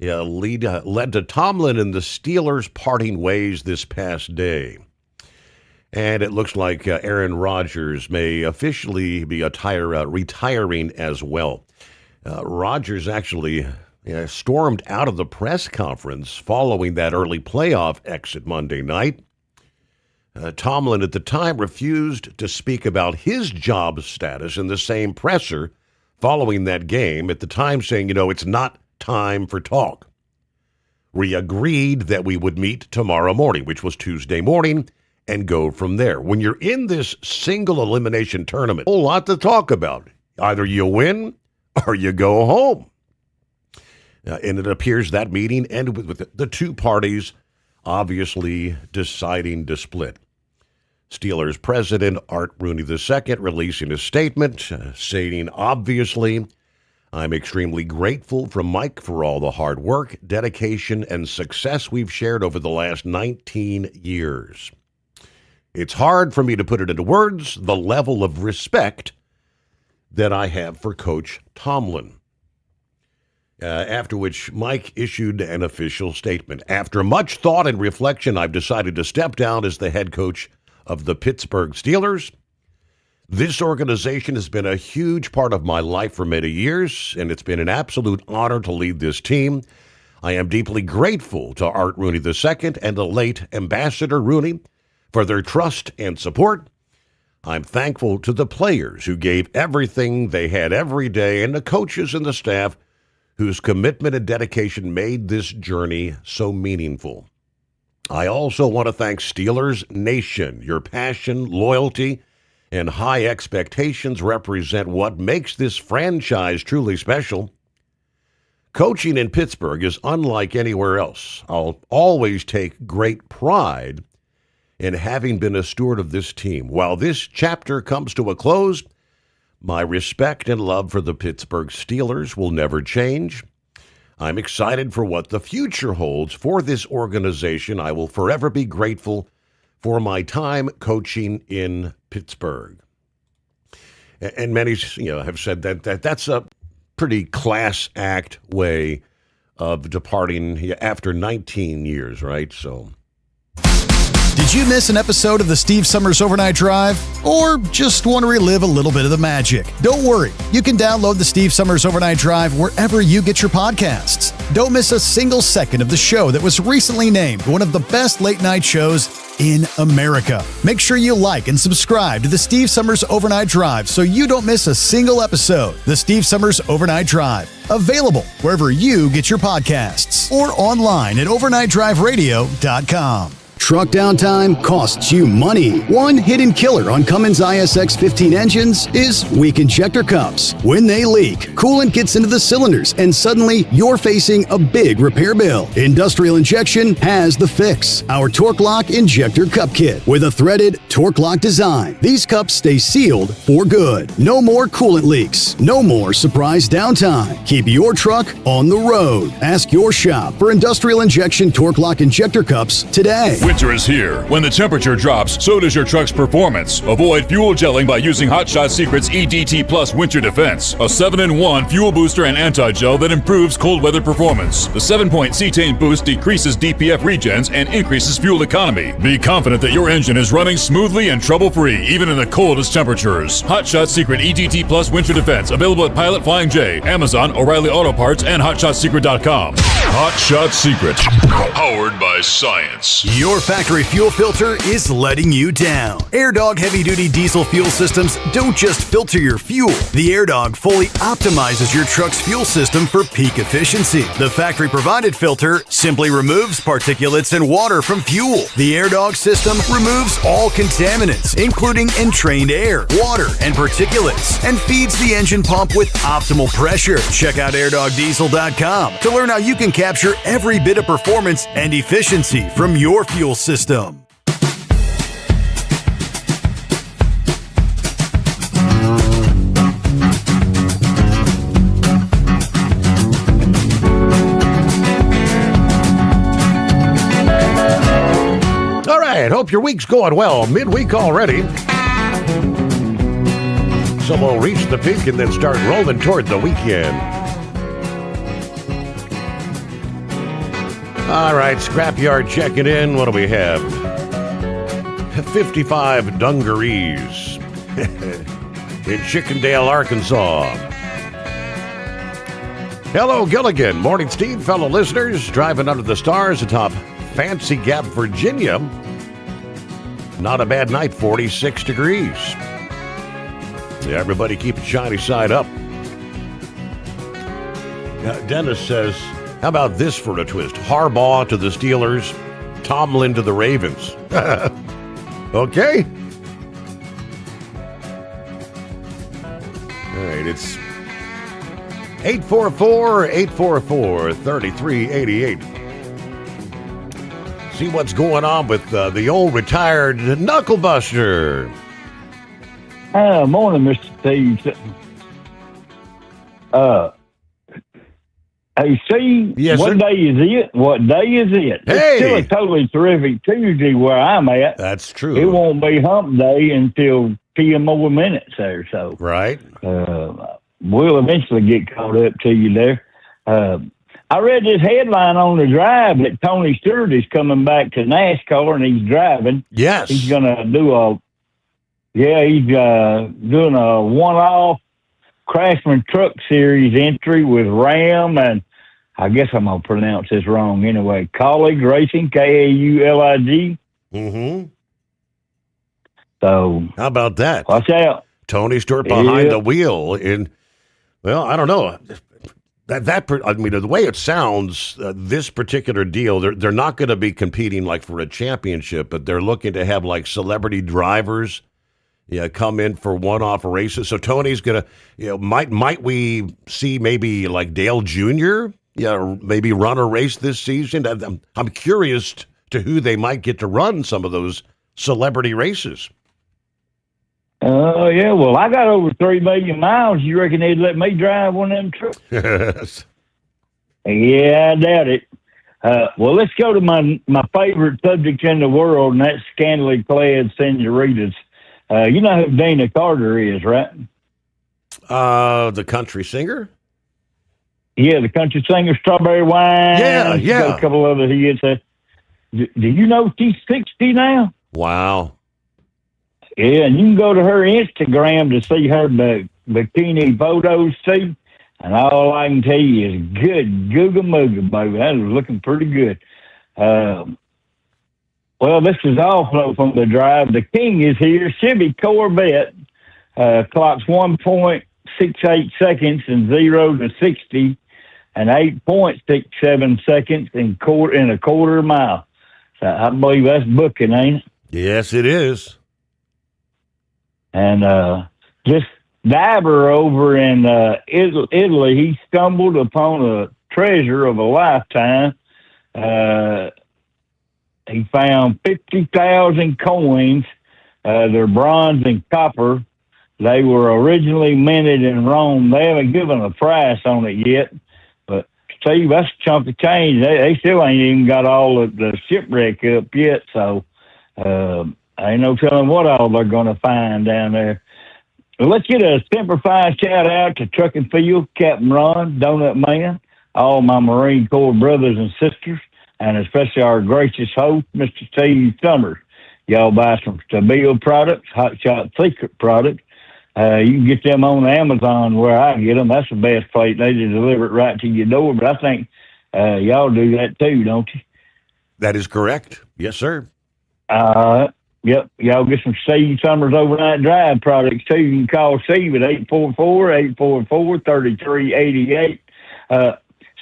led to Tomlin and the Steelers parting ways this past day. And it looks like Aaron Rodgers may officially be retiring as well. Rodgers actually stormed out of the press conference following that early playoff exit Monday night. Tomlin at the time refused to speak about his job status in the same presser following that game, at the time saying, it's not time for talk. We agreed that we would meet tomorrow morning, which was Tuesday morning, and go from there. When you're in this single elimination tournament, a whole lot to talk about. Either you win or you go home. And it appears that meeting ended with the two parties obviously deciding to split. Steelers president Art Rooney II releasing a statement saying, obviously, I'm extremely grateful from Mike for all the hard work, dedication, and success we've shared over the last 19 years. It's hard for me to put it into words, the level of respect that I have for Coach Tomlin. After which Mike issued an official statement. After much thought and reflection, I've decided to step down as the head coach of the Pittsburgh Steelers. This organization has been a huge part of my life for many years, and it's been an absolute honor to lead this team. I am deeply grateful to Art Rooney II and the late Ambassador Rooney for their trust and support. I'm thankful to the players who gave everything they had every day and the coaches and the staff whose commitment and dedication made this journey so meaningful. I also want to thank Steelers Nation. Your passion, loyalty, and high expectations represent what makes this franchise truly special. Coaching in Pittsburgh is unlike anywhere else. I'll always take great pride in having been a steward of this team. While this chapter comes to a close, my respect and love for the Pittsburgh Steelers will never change. I'm excited for what the future holds for this organization. I will forever be grateful for my time coaching in Pittsburgh. And many, have said that that's a pretty class act way of departing after 19 years, right? So. Did Did you miss an episode of the Steve Summers Overnight Drive? Or just want to relive a little bit of the magic? Don't worry. You can download the Steve Summers Overnight Drive wherever you get your podcasts. Don't miss a single second of the show that was recently named one of the best late night shows in America. Make sure you like and subscribe to the Steve Summers Overnight Drive so you don't miss a single episode. The Steve Summers Overnight Drive. Available wherever you get your podcasts or online at overnightdriveradio.com. Truck downtime costs you money. One hidden killer on Cummins ISX 15 engines is weak injector cups. When they leak, coolant gets into the cylinders and suddenly you're facing a big repair bill. Industrial Injection has the fix. Our Torque Lock Injector Cup Kit with a threaded Torque Lock design. These cups stay sealed for good. No more coolant leaks. No more surprise downtime. Keep your truck on the road. Ask your shop for Industrial Injection Torque Lock Injector Cups today. Winter is here. When the temperature drops, so does your truck's performance. Avoid fuel gelling by using Hot Shot Secret's EDT Plus Winter Defense, a 7-in-1 fuel booster and anti-gel that improves cold weather performance. The 7-point cetane boost decreases DPF regens and increases fuel economy. Be confident that your engine is running smoothly and trouble-free, even in the coldest temperatures. Hot Shot Secret EDT Plus Winter Defense, available at Pilot Flying J, Amazon, O'Reilly Auto Parts, and HotShotSecret.com. Hot Shot Secret, powered by science. Your factory fuel filter is letting you down. AirDog heavy-duty diesel fuel systems don't just filter your fuel. The AirDog fully optimizes your truck's fuel system for peak efficiency. The factory-provided filter simply removes particulates and water from fuel. The AirDog system removes all contaminants, including entrained air, water, and particulates, and feeds the engine pump with optimal pressure. Check out airdogdiesel.com to learn how you can capture every bit of performance and efficiency from your fuel system. All right, hope your week's going well. Midweek already. So we'll reach the peak and then start rolling toward the weekend. All right, Scrapyard checking in. What do we have? 55 dungarees in Chickendale, Arkansas. Hello, Gilligan. Morning, Steve. Fellow listeners, driving under the stars atop Fancy Gap, Virginia. Not a bad night, 46 degrees. Yeah, everybody keep a shiny side up. Dennis says, how about this for a twist? Harbaugh to the Steelers, Tomlin to the Ravens. Okay. All right, it's 844-844-3388. See what's going on with the old retired Knucklebuster. Morning, Mr. Steve. Hey, Steve, yes, what sir? day is it? What day is it? Hey! It's still a totally terrific Tuesday where I'm at. That's true. It won't be hump day until 10 more minutes or so. Right. We'll eventually get caught up to you there. I read this headline on the drive that Tony Stewart is coming back to NASCAR and he's driving. Yes. He's going to do he's doing a one-off Craftsman Truck Series entry with Ram and I guess I'm going to pronounce this wrong anyway. Kaulig Racing, Kaulig. Mm-hmm. So how about that? Watch out. Tony Stewart behind the wheel in, well, I don't know. I mean, the way it sounds, this particular deal, they're not going to be competing like for a championship, but they're looking to have like celebrity drivers, come in for one-off races. So Tony's going to, might we see maybe like Dale Jr., maybe run a race this season? I'm curious to who they might get to run some of those celebrity races. Yeah, well, I got over 3 million miles. You reckon they'd let me drive one of them trucks? Yes. Yeah, I doubt it. Well, let's go to my favorite subject in the world, and that's scantily clad senoritas. You know who Dana Carter is, right? The country singer? Yeah, the country singer, Strawberry Wine. Yeah. A couple other hits. Do you know she's 60 now? Wow. Yeah, and you can go to her Instagram to see her bikini photos too. And all I can tell you is good Googa Mooga, baby. That was looking pretty good. Well, this is also from the drive. The King is here. Chevy Corvette clocks 1.68 seconds in 0 to 60 and 8.67 seconds in a quarter mile. So I believe that's booking, ain't it? Yes, it is. And this diver over in Italy, he stumbled upon a treasure of a lifetime. He found 50,000 coins. They're bronze and copper. They were originally minted in Rome. They haven't given a price on it yet. But, Steve, that's a chunk of change. They still ain't even got all of the shipwreck up yet. So, ain't no telling what all they're going to find down there. Well, let's get a simplified shout out to Truck and Field, Captain Ron, Donut Man, all my Marine Corps brothers and sisters, and especially our gracious host, Mr. Steve Sommers. Y'all buy some Stabile products, Hot Shot Secret products. You can get them on Amazon where I get them. That's the best place. They just deliver it right to your door. But I think y'all do that too, don't you? That is correct. Yes, sir. Yep. Y'all get some Steve Sommers Overnight Drive products too. You can call Steve at 844-844-3388.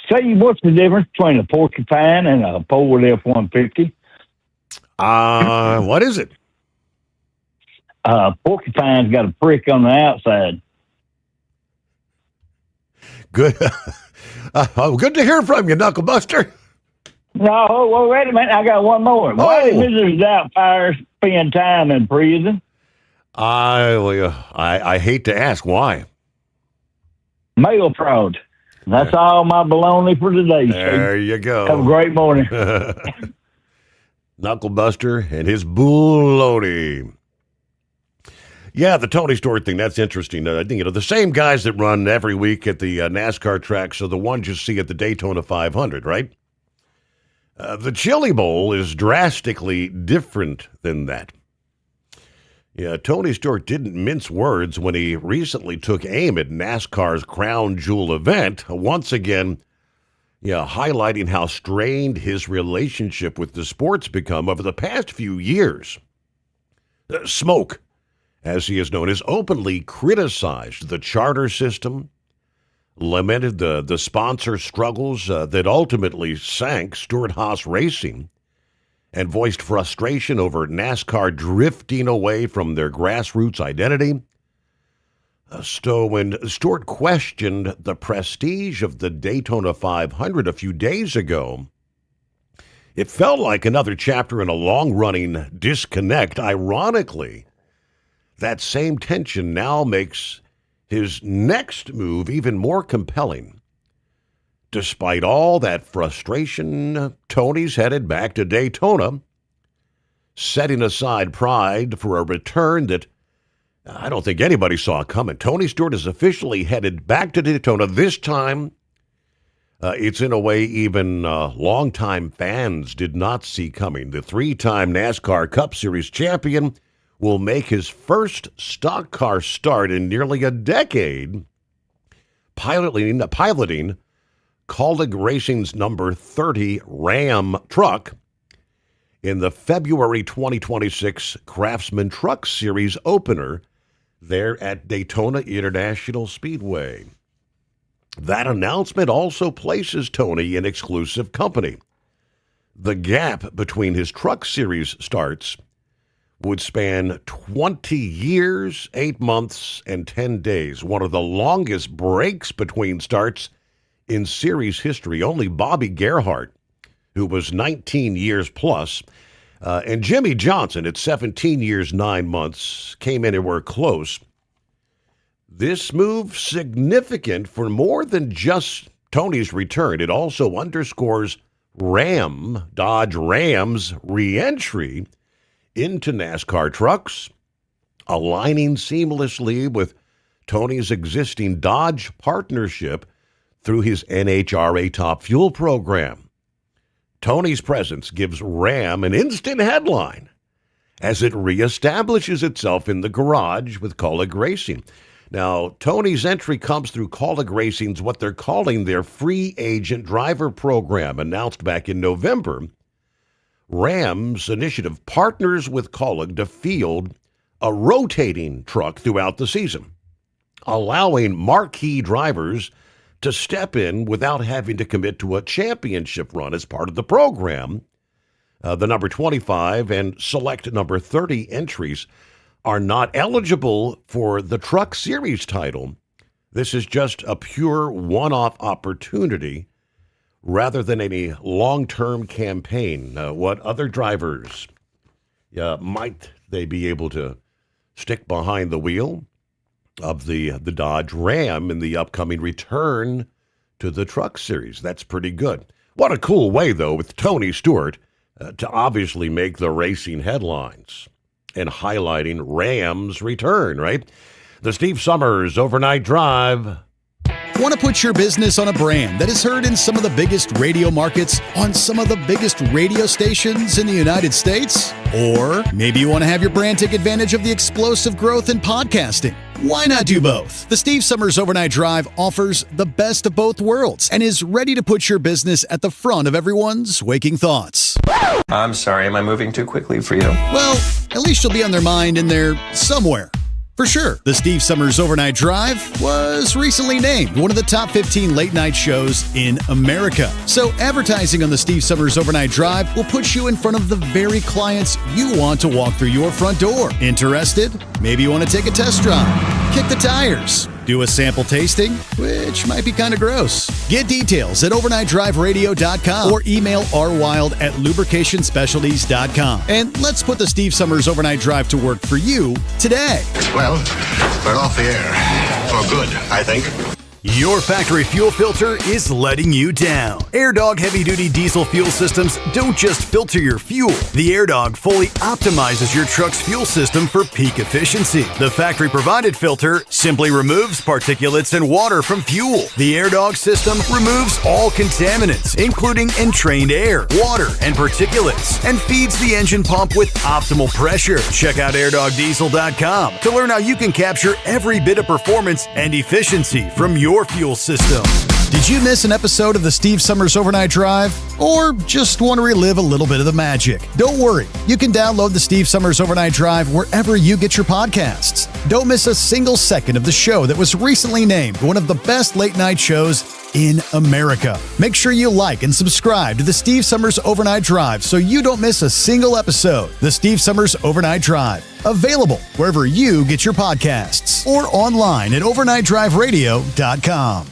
Steve, what's the difference between a Porcupine and a Ford F-150? What is it? Porcupine's got a prick on the outside. Good. Good to hear from you, Knucklebuster. No, well, wait a minute. I got one more. Why did Mrs. Doubtfire spend time in prison? I hate to ask why. Mail fraud. That's all my baloney for today. There you go. Have a great morning. Knucklebuster and his baloney. Yeah, the Tony Stewart thing, that's interesting. I think, the same guys that run every week at the NASCAR tracks are the ones you see at the Daytona 500, right? The Chili Bowl is drastically different than that. Yeah, Tony Stewart didn't mince words when he recently took aim at NASCAR's Crown Jewel event, once again, highlighting how strained his relationship with the sport's become over the past few years. Smoke, as he is known, has openly criticized the charter system, lamented the sponsor struggles that ultimately sank Stewart-Haas Racing, and voiced frustration over NASCAR drifting away from their grassroots identity. So when Stewart questioned the prestige of the Daytona 500 a few days ago, it felt like another chapter in a long-running disconnect. Ironically, that same tension now makes his next move even more compelling. Despite all that frustration, Tony's headed back to Daytona, setting aside pride for a return that I don't think anybody saw coming. Tony Stewart is officially headed back to Daytona. This time, it's in a way even longtime fans did not see coming. The three-time NASCAR Cup Series champion will make his first stock car start in nearly a decade, piloting Kaulig Racing's number 30 Ram truck in the February 2026 Craftsman Truck Series opener there at Daytona International Speedway. That announcement also places Tony in exclusive company. The gap between his Truck Series starts would span 20 years, 8 months, and 10 days, one of the longest breaks between starts in series history. Only Bobby Gerhart, who was 19 years plus, and Jimmy Johnson at 17 years, 9 months, came anywhere close. This move significant for more than just Tony's return. It also underscores Dodge Ram's re-entry into NASCAR trucks, aligning seamlessly with Tony's existing Dodge partnership through his NHRA Top Fuel program. Tony's presence gives Ram an instant headline as it reestablishes itself in the garage with Kaulig Racing. Now, Tony's entry comes through Kaulig Racing's what they're calling their free agent driver program, announced back in November. Ram's initiative partners with Kaulig to field a rotating truck throughout the season, allowing marquee drivers to step in without having to commit to a championship run as part of the program. The number 25 and select number 30 entries are not eligible for the Truck Series title. This is just a pure one-off opportunity rather than any long-term campaign. What other drivers might they be able to stick behind the wheel of the Dodge Ram in the upcoming return to the Truck Series? That's pretty good. What a cool way, though, with Tony Stewart to obviously make the racing headlines and highlighting Ram's return, right? The Steve Sommers Overnight Drive. Want to put your business on a brand that is heard in some of the biggest radio markets on some of the biggest radio stations in the United States? Or maybe you want to have your brand take advantage of the explosive growth in podcasting. Why not do both? The Steve Sommers Overnight Drive offers the best of both worlds and is ready to put your business at the front of everyone's waking thoughts. I'm sorry, am I moving too quickly for you? Well, at least you'll be on their mind in there somewhere. For sure, the Steve Sommers Overnight Drive was recently named one of the top 15 late-night shows in America. So advertising on the Steve Sommers Overnight Drive will put you in front of the very clients you want to walk through your front door. Interested? Maybe you want to take a test drive, kick the tires, do a sample tasting, which might be kind of gross. Get details at overnightdriveradio.com or email rwild@lubricationspecialties.com. And let's put the Steve Sommers Overnight Drive to work for you today. Well, we're off the air. For good, I think. Your factory fuel filter is letting you down. AirDog heavy-duty diesel fuel systems don't just filter your fuel. The AirDog fully optimizes your truck's fuel system for peak efficiency. The factory-provided filter simply removes particulates and water from fuel. The AirDog system removes all contaminants, including entrained air, water, and particulates, and feeds the engine pump with optimal pressure. Check out airdogdiesel.com to learn how you can capture every bit of performance and efficiency from your fuel system. Did you miss an episode of the Steve Sommers Overnight Drive? Or just want to relive a little bit of the magic? Don't worry. You can download the Steve Sommers Overnight Drive wherever you get your podcasts. Don't miss a single second of the show that was recently named one of the best late-night shows in America. Make sure you like and subscribe to the Steve Sommers Overnight Drive so you don't miss a single episode. The Steve Sommers Overnight Drive. Available wherever you get your podcasts or online at overnightdriveradio.com.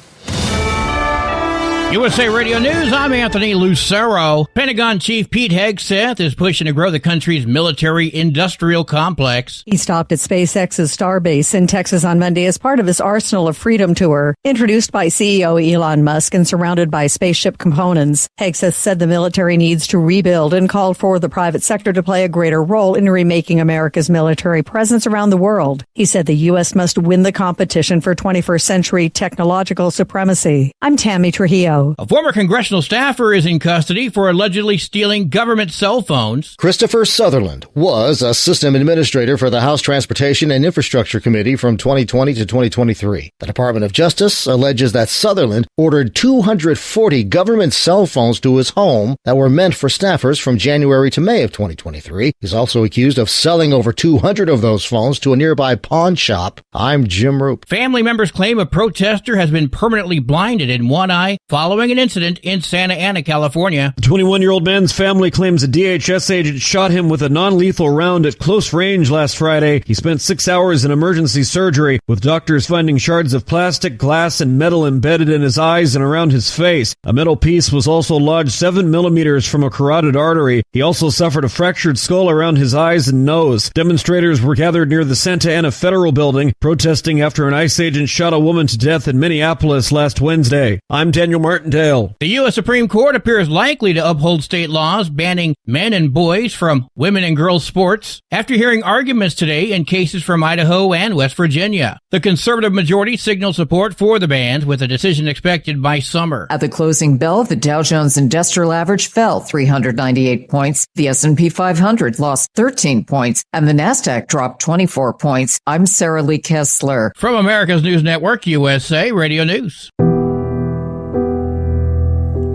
USA Radio News, I'm Anthony Lucero. Pentagon Chief Pete Hegseth is pushing to grow the country's military-industrial complex. He stopped at SpaceX's Starbase in Texas on Monday as part of his Arsenal of Freedom tour, introduced by CEO Elon Musk and surrounded by spaceship components. Hegseth said the military needs to rebuild and called for the private sector to play a greater role in remaking America's military presence around the world. He said the U.S. must win the competition for 21st century technological supremacy. I'm Tammy Trujillo. A former congressional staffer is in custody for allegedly stealing government cell phones. Christopher Sutherland was a system administrator for the House Transportation and Infrastructure Committee from 2020 to 2023. The Department of Justice alleges that Sutherland ordered 240 government cell phones to his home that were meant for staffers from January to May of 2023. He's also accused of selling over 200 of those phones to a nearby pawn shop. I'm Jim Roop. Family members claim a protester has been permanently blinded in one eye following an incident in Santa Ana, California. The 21-year-old man's family claims a DHS agent shot him with a non-lethal round at close range last Friday. He spent 6 hours in emergency surgery, with doctors finding shards of plastic, glass, and metal embedded in his eyes and around his face. A metal piece was also lodged 7 millimeters from a carotid artery. He also suffered a fractured skull around his eyes and nose. Demonstrators were gathered near the Santa Ana Federal Building, protesting after an ICE agent shot a woman to death in Minneapolis last Wednesday. I'm Daniel Martin. Martindale. The U.S. Supreme Court appears likely to uphold state laws banning men and boys from women and girls sports after hearing arguments today in cases from Idaho and West Virginia. The conservative majority signaled support for the bans with a decision expected by summer. At the closing bell, the Dow Jones Industrial Average fell 398 points. The S&P 500 lost 13 points, and the Nasdaq dropped 24 points. I'm Sarah Lee Kessler. From America's News Network, USA Radio News.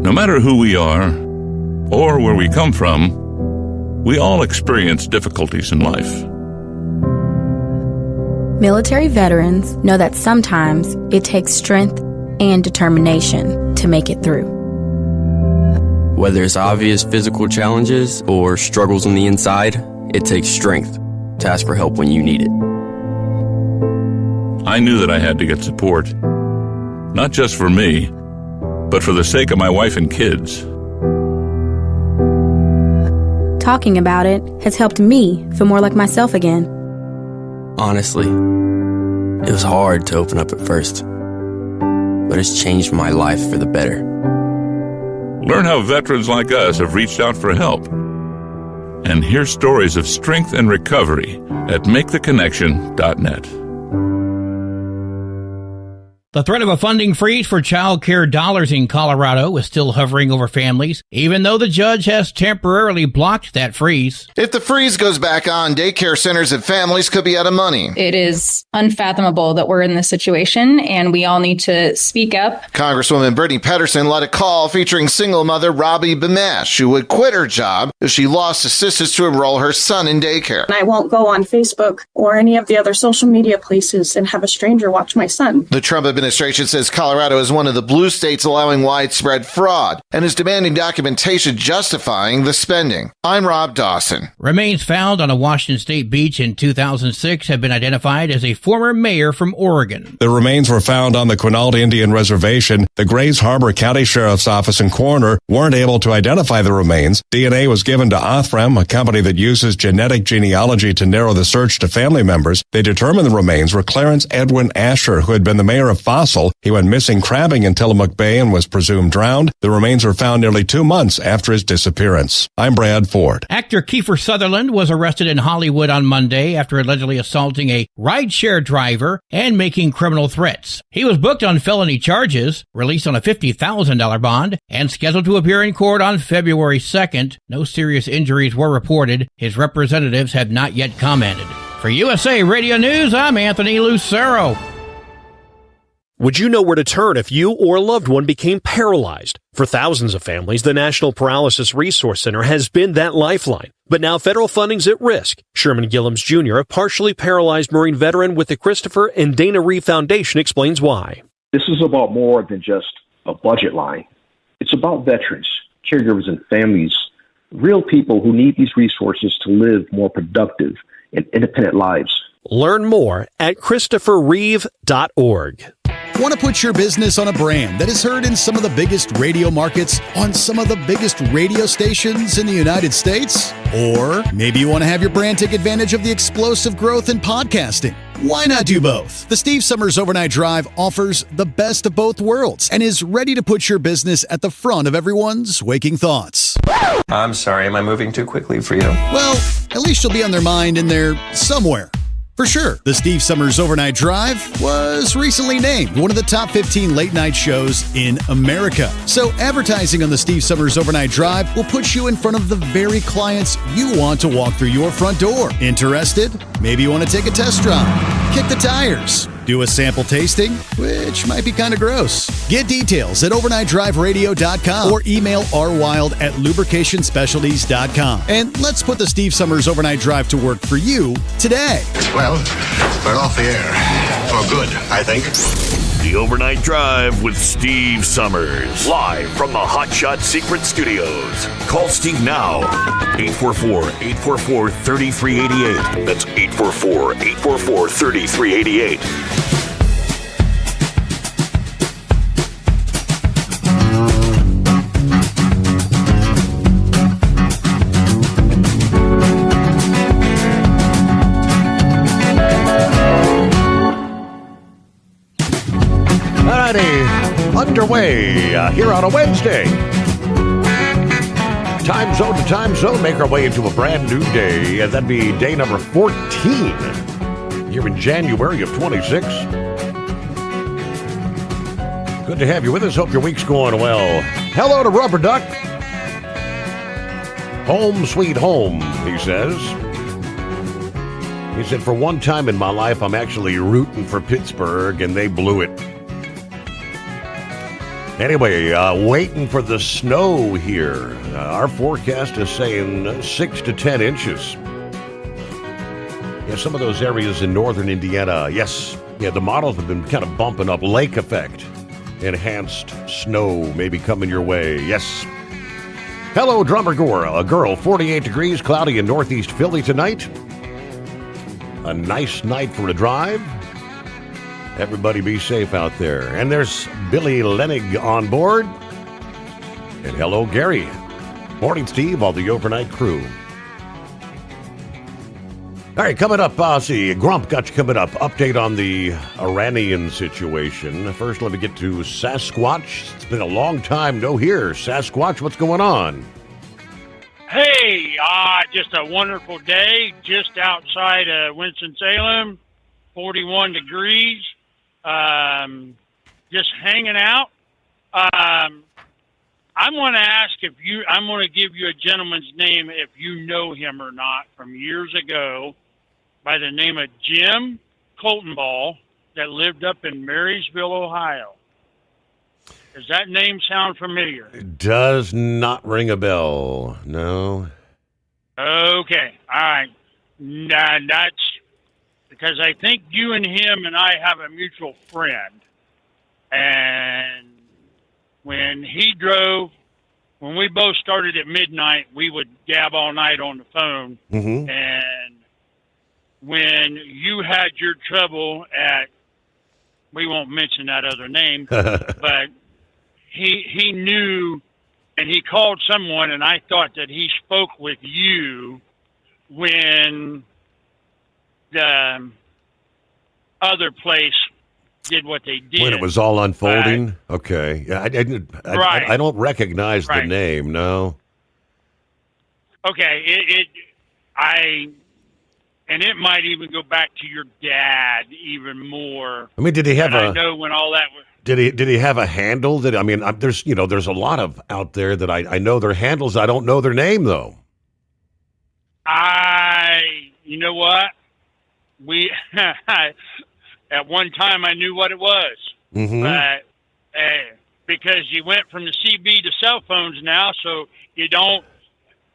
No matter who we are or where we come from, we all experience difficulties in life. Military veterans know that sometimes it takes strength and determination to make it through. Whether it's obvious physical challenges or struggles on the inside, it takes strength to ask for help when you need it. I knew that I had to get support, not just for me, but for the sake of my wife and kids. Talking about it has helped me feel more like myself again. Honestly, it was hard to open up at first, but it's changed my life for the better. Learn how veterans like us have reached out for help. And hear stories of strength and recovery at MakeTheConnection.net. The threat of a funding freeze for child care dollars in Colorado is still hovering over families, even though the judge has temporarily blocked that freeze. If the freeze goes back on, daycare centers and families could be out of money. It is unfathomable that we're in this situation, and we all need to speak up. Congresswoman Brittany Pedersen led a call featuring single mother Robbie Bemesh, who would quit her job if she lost assistance to enroll her son in daycare. I won't go on Facebook or any of the other social media places and have a stranger watch my son. The Trump administration says Colorado is one of the blue states allowing widespread fraud and is demanding documentation justifying the spending. I'm Rob Dawson. Remains found on a Washington State beach in 2006 have been identified as a former mayor from Oregon. The remains were found on the Quinault Indian Reservation. The Grays Harbor County Sheriff's Office and coroner weren't able to identify the remains. DNA was given to Othram, a company that uses genetic genealogy to narrow the search to family members. They determined the remains were Clarence Edwin Asher, who had been the mayor of Fossil. He went missing crabbing in Tillamook Bay and was presumed drowned. The remains were found nearly 2 months after his disappearance. I'm Brad Ford. Actor Kiefer Sutherland was arrested in Hollywood on Monday after allegedly assaulting a rideshare driver and making criminal threats. He was booked on felony charges, released on a $50,000 bond, and scheduled to appear in court on February 2nd. No serious injuries were reported. His representatives have not yet commented. For USA Radio News, I'm Anthony Lucero. Would you know where to turn if you or a loved one became paralyzed? For thousands of families, the National Paralysis Resource Center has been that lifeline. But now federal funding's at risk. Sherman Gillums Jr., a partially paralyzed Marine veteran with the Christopher and Dana Reeve Foundation, explains why. This is about more than just a budget line. It's about veterans, caregivers, and families, real people who need these resources to live more productive and independent lives. Learn more at ChristopherReeve.org. Want to put your business on a brand that is heard in some of the biggest radio markets on some of the biggest radio stations in the United States? Or maybe you want to have your brand take advantage of the explosive growth in podcasting. Why not do both? The Steve Summers Overnight Drive offers the best of both worlds and is ready to put your business at the front of everyone's waking thoughts. I'm sorry, am I moving too quickly for you? Well, at least you'll be on their mind in there somewhere. For sure, the Steve Summers Overnight Drive was recently named one of the top 15 late-night shows in America. So advertising on the Steve Summers Overnight Drive will put you in front of the very clients you want to walk through your front door. Interested? Maybe you want to take a test drive, kick the tires, do a sample tasting, which might be kind of gross. Get details at overnightdriveradio.com or email rwild@lubricationspecialties.com. And let's put the Steve Summers Overnight Drive to work for you today. Well, we're off the air. For good, I think. The Overnight Drive with Steve Summers. Live from the Hot Shot Secret Studios. Call Steve now. 844-844-3388. That's 844-844-3388. underway here on a Wednesday. Time zone to time zone, make our way into a brand new day, and that'd be day number 14 here in January of 26. Good to have you with us. Hope your week's going well. Hello to Rubber Duck. Home sweet home, he says. He said, for one time in my life, I'm actually rooting for Pittsburgh, and they blew it. Anyway, waiting for the snow here. Our forecast is saying 6 to 10 inches. Yeah, some of those areas in northern Indiana, yes. Yeah, the models have been kind of bumping up. Lake effect. Enhanced snow maybe coming your way. Yes. Hello, Drummer Gore. A girl, 48 degrees, cloudy in northeast Philly tonight. A nice night for a drive. Everybody be safe out there. And there's Billy Lenig on board. And hello, Gary. Morning, Steve, all the overnight crew. All right, coming up, see, Grump got you coming up. Update on the Iranian situation. First, let me get to Sasquatch. It's been a long time no hear. Sasquatch, what's going on? Hey, just a wonderful day just outside of Winston-Salem, 41 degrees, just hanging out. I'm going to ask I'm going to give you a gentleman's name if you know him or not from years ago by the name of Jim Coltonball that lived up in Marysville, Ohio. Does that name sound familiar? It does not ring a bell. No. Okay. All right. Nah, that's because I think you and him and I have a mutual friend. And when he drove, when we both started at midnight, we would gab all night on the phone. Mm-hmm. And when you had your trouble at, we won't mention that other name, but he knew, and he called someone, and I thought that he spoke with you when the other place did what they did. When it was all unfolding? Okay. Yeah, I don't recognize the name, no. Okay. And it might even go back to your dad even more. I mean, did he have I know when all that was. Did he have a handle? There's a lot of out there that I know their handles. I don't know their name though. You know what? We at one time I knew what it was, but because you went from the CB to cell phones now, so you don't.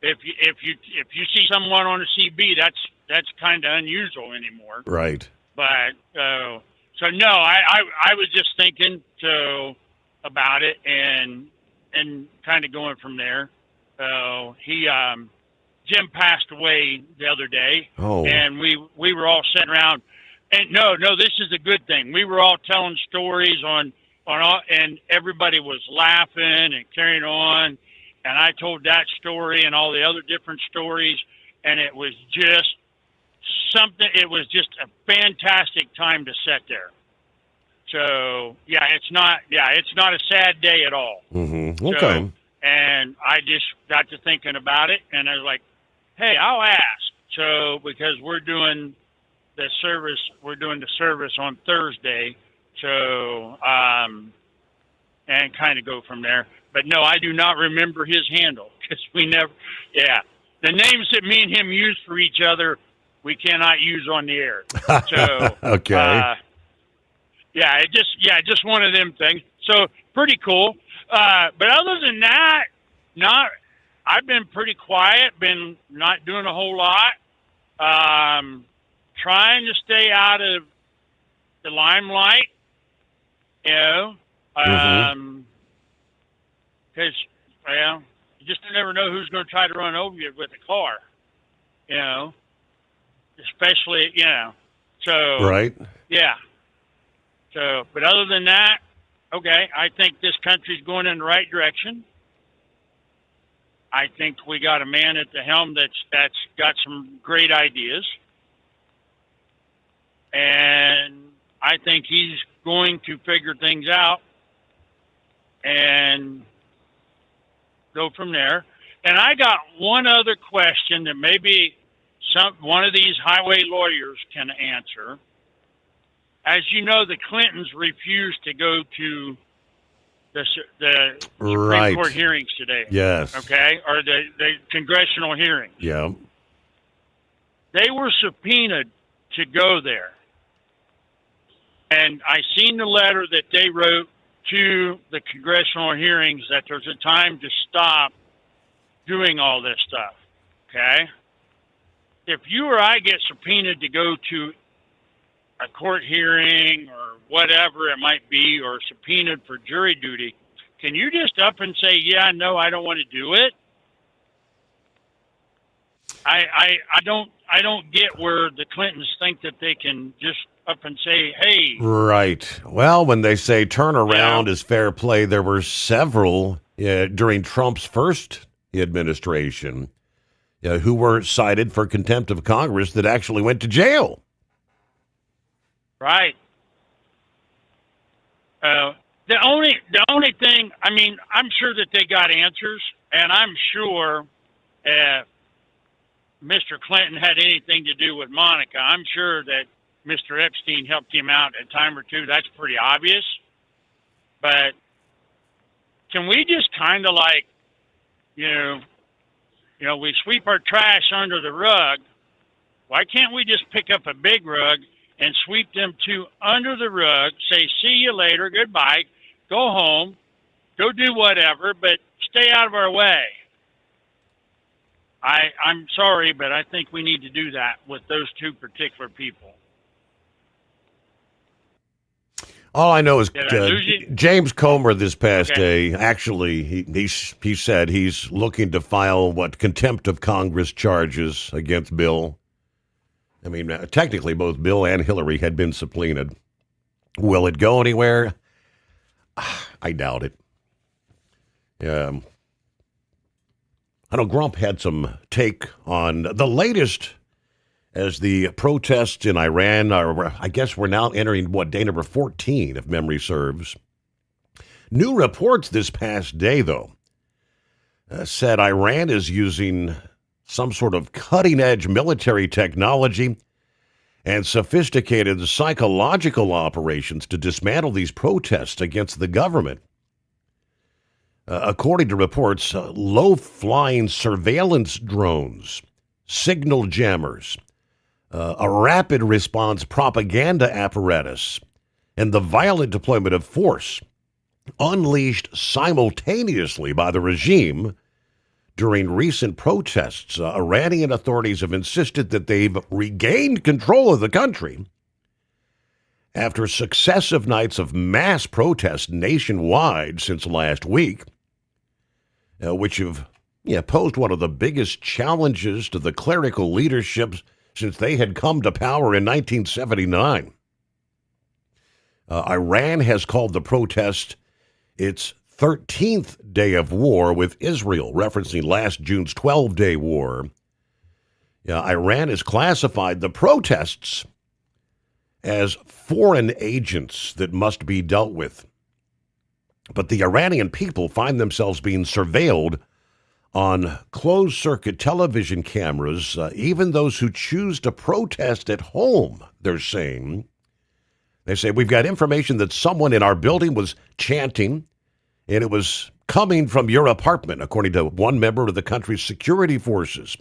If you see someone on a CB, that's kind of unusual anymore. Right. But so no, I was just thinking about it and kind of going from there. Jim passed away the other day, and we were all sitting around. And no, this is a good thing. We were all telling stories on all, and everybody was laughing and carrying on. And I told that story and all the other different stories, and it was just something. It was just a fantastic time to sit there. So it's not a sad day at all. Mm-hmm. Okay. So, and I just got to thinking about it, and I was like, hey, I'll ask. So because we're doing the service on Thursday. So and kind of go from there. But no, I do not remember his handle because we never. Yeah, the names that me and him use for each other, we cannot use on the air. So okay. Just one of them things. So pretty cool. But other than that, I've been pretty quiet. Been not doing a whole lot. Trying to stay out of the limelight. You know. Because, you just never know who's going to try to run over you with a car, you know, especially, so. Right. Yeah. So, but other than that, okay, I think this country's going in the right direction. I think we got a man at the helm that's got some great ideas. And I think he's going to figure things out. and go from there. And I got one other question that maybe one of these highway lawyers can answer. As you know, the Clintons refused to go to the Supreme Court hearings today. Yes. Okay? Or the congressional hearings. Yeah. They were subpoenaed to go there. And I seen the letter that they wrote to the congressional hearings that there's a time to stop doing all this stuff. Okay? If you or I get subpoenaed to go to a court hearing or whatever it might be, or subpoenaed for jury duty, can you just up and say, yeah, no, I don't want to do it? I don't get where the Clintons think that they can just up and say, hey. Right. Well, when they say turnaround is fair play, there were several during Trump's first administration who were cited for contempt of Congress that actually went to jail. Right. The only thing, I mean, I'm sure that they got answers, and I'm sure if Mr. Clinton had anything to do with Monica, I'm sure that Mr. Epstein helped him out a time or two. That's pretty obvious. But can we just kind of like, we sweep our trash under the rug. Why can't we just pick up a big rug and sweep them two under the rug, say, see you later, goodbye, go home, go do whatever, but stay out of our way? I'm sorry, but I think we need to do that with those two particular people. All I know is James Comer this past day, actually, he said he's looking to file contempt of Congress charges against Bill. I mean, technically, both Bill and Hillary had been subpoenaed. Will it go anywhere? I doubt it. I know Grump had some take on the latest as the protests in Iran are, I guess we're now entering, day number 14, if memory serves. New reports this past day, though, said Iran is using some sort of cutting-edge military technology and sophisticated psychological operations to dismantle these protests against the government. According to reports, low-flying surveillance drones, signal jammers, a rapid response propaganda apparatus, and the violent deployment of force unleashed simultaneously by the regime during recent protests. Iranian authorities have insisted that they've regained control of the country after successive nights of mass protests nationwide since last week, which have posed one of the biggest challenges to the clerical leadership since they had come to power in 1979. Iran has called the protest its 13th day of war with Israel, referencing last June's 12-day war. Iran has classified the protests as foreign agents that must be dealt with. But the Iranian people find themselves being surveilled on closed-circuit television cameras, even those who choose to protest at home, they're saying. They say, we've got information that someone in our building was chanting, and it was coming from your apartment, according to one member of the country's security forces,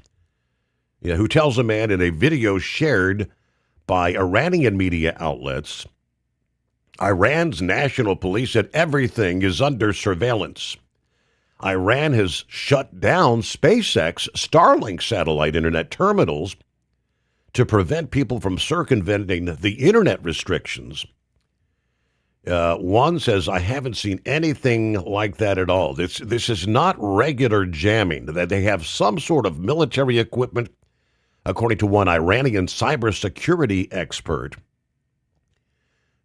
who tells a man in a video shared by Iranian media outlets, Iran's national police said everything is under surveillance. Iran has shut down SpaceX Starlink satellite internet terminals to prevent people from circumventing the internet restrictions. One says, I haven't seen anything like that at all. This is not regular jamming, that they have some sort of military equipment, according to one Iranian cybersecurity expert.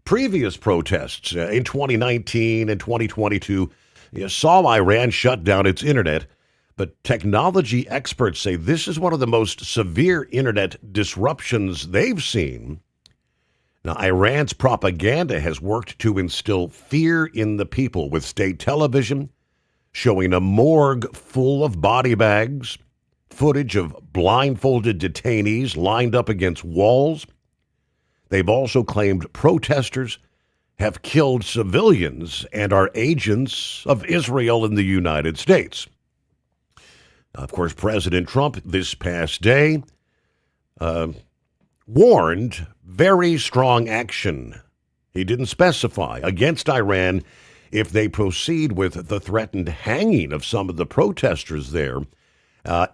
Previous protests in 2019 and 2022 saw Iran shut down its internet, but technology experts say this is one of the most severe internet disruptions they've seen. Now, Iran's propaganda has worked to instill fear in the people, with state television showing a morgue full of body bags, footage of blindfolded detainees lined up against walls. They've also claimed protesters have killed civilians and are agents of Israel in the United States. Of course, President Trump this past day warned very strong action. He didn't specify against Iran if they proceed with the threatened hanging of some of the protesters there.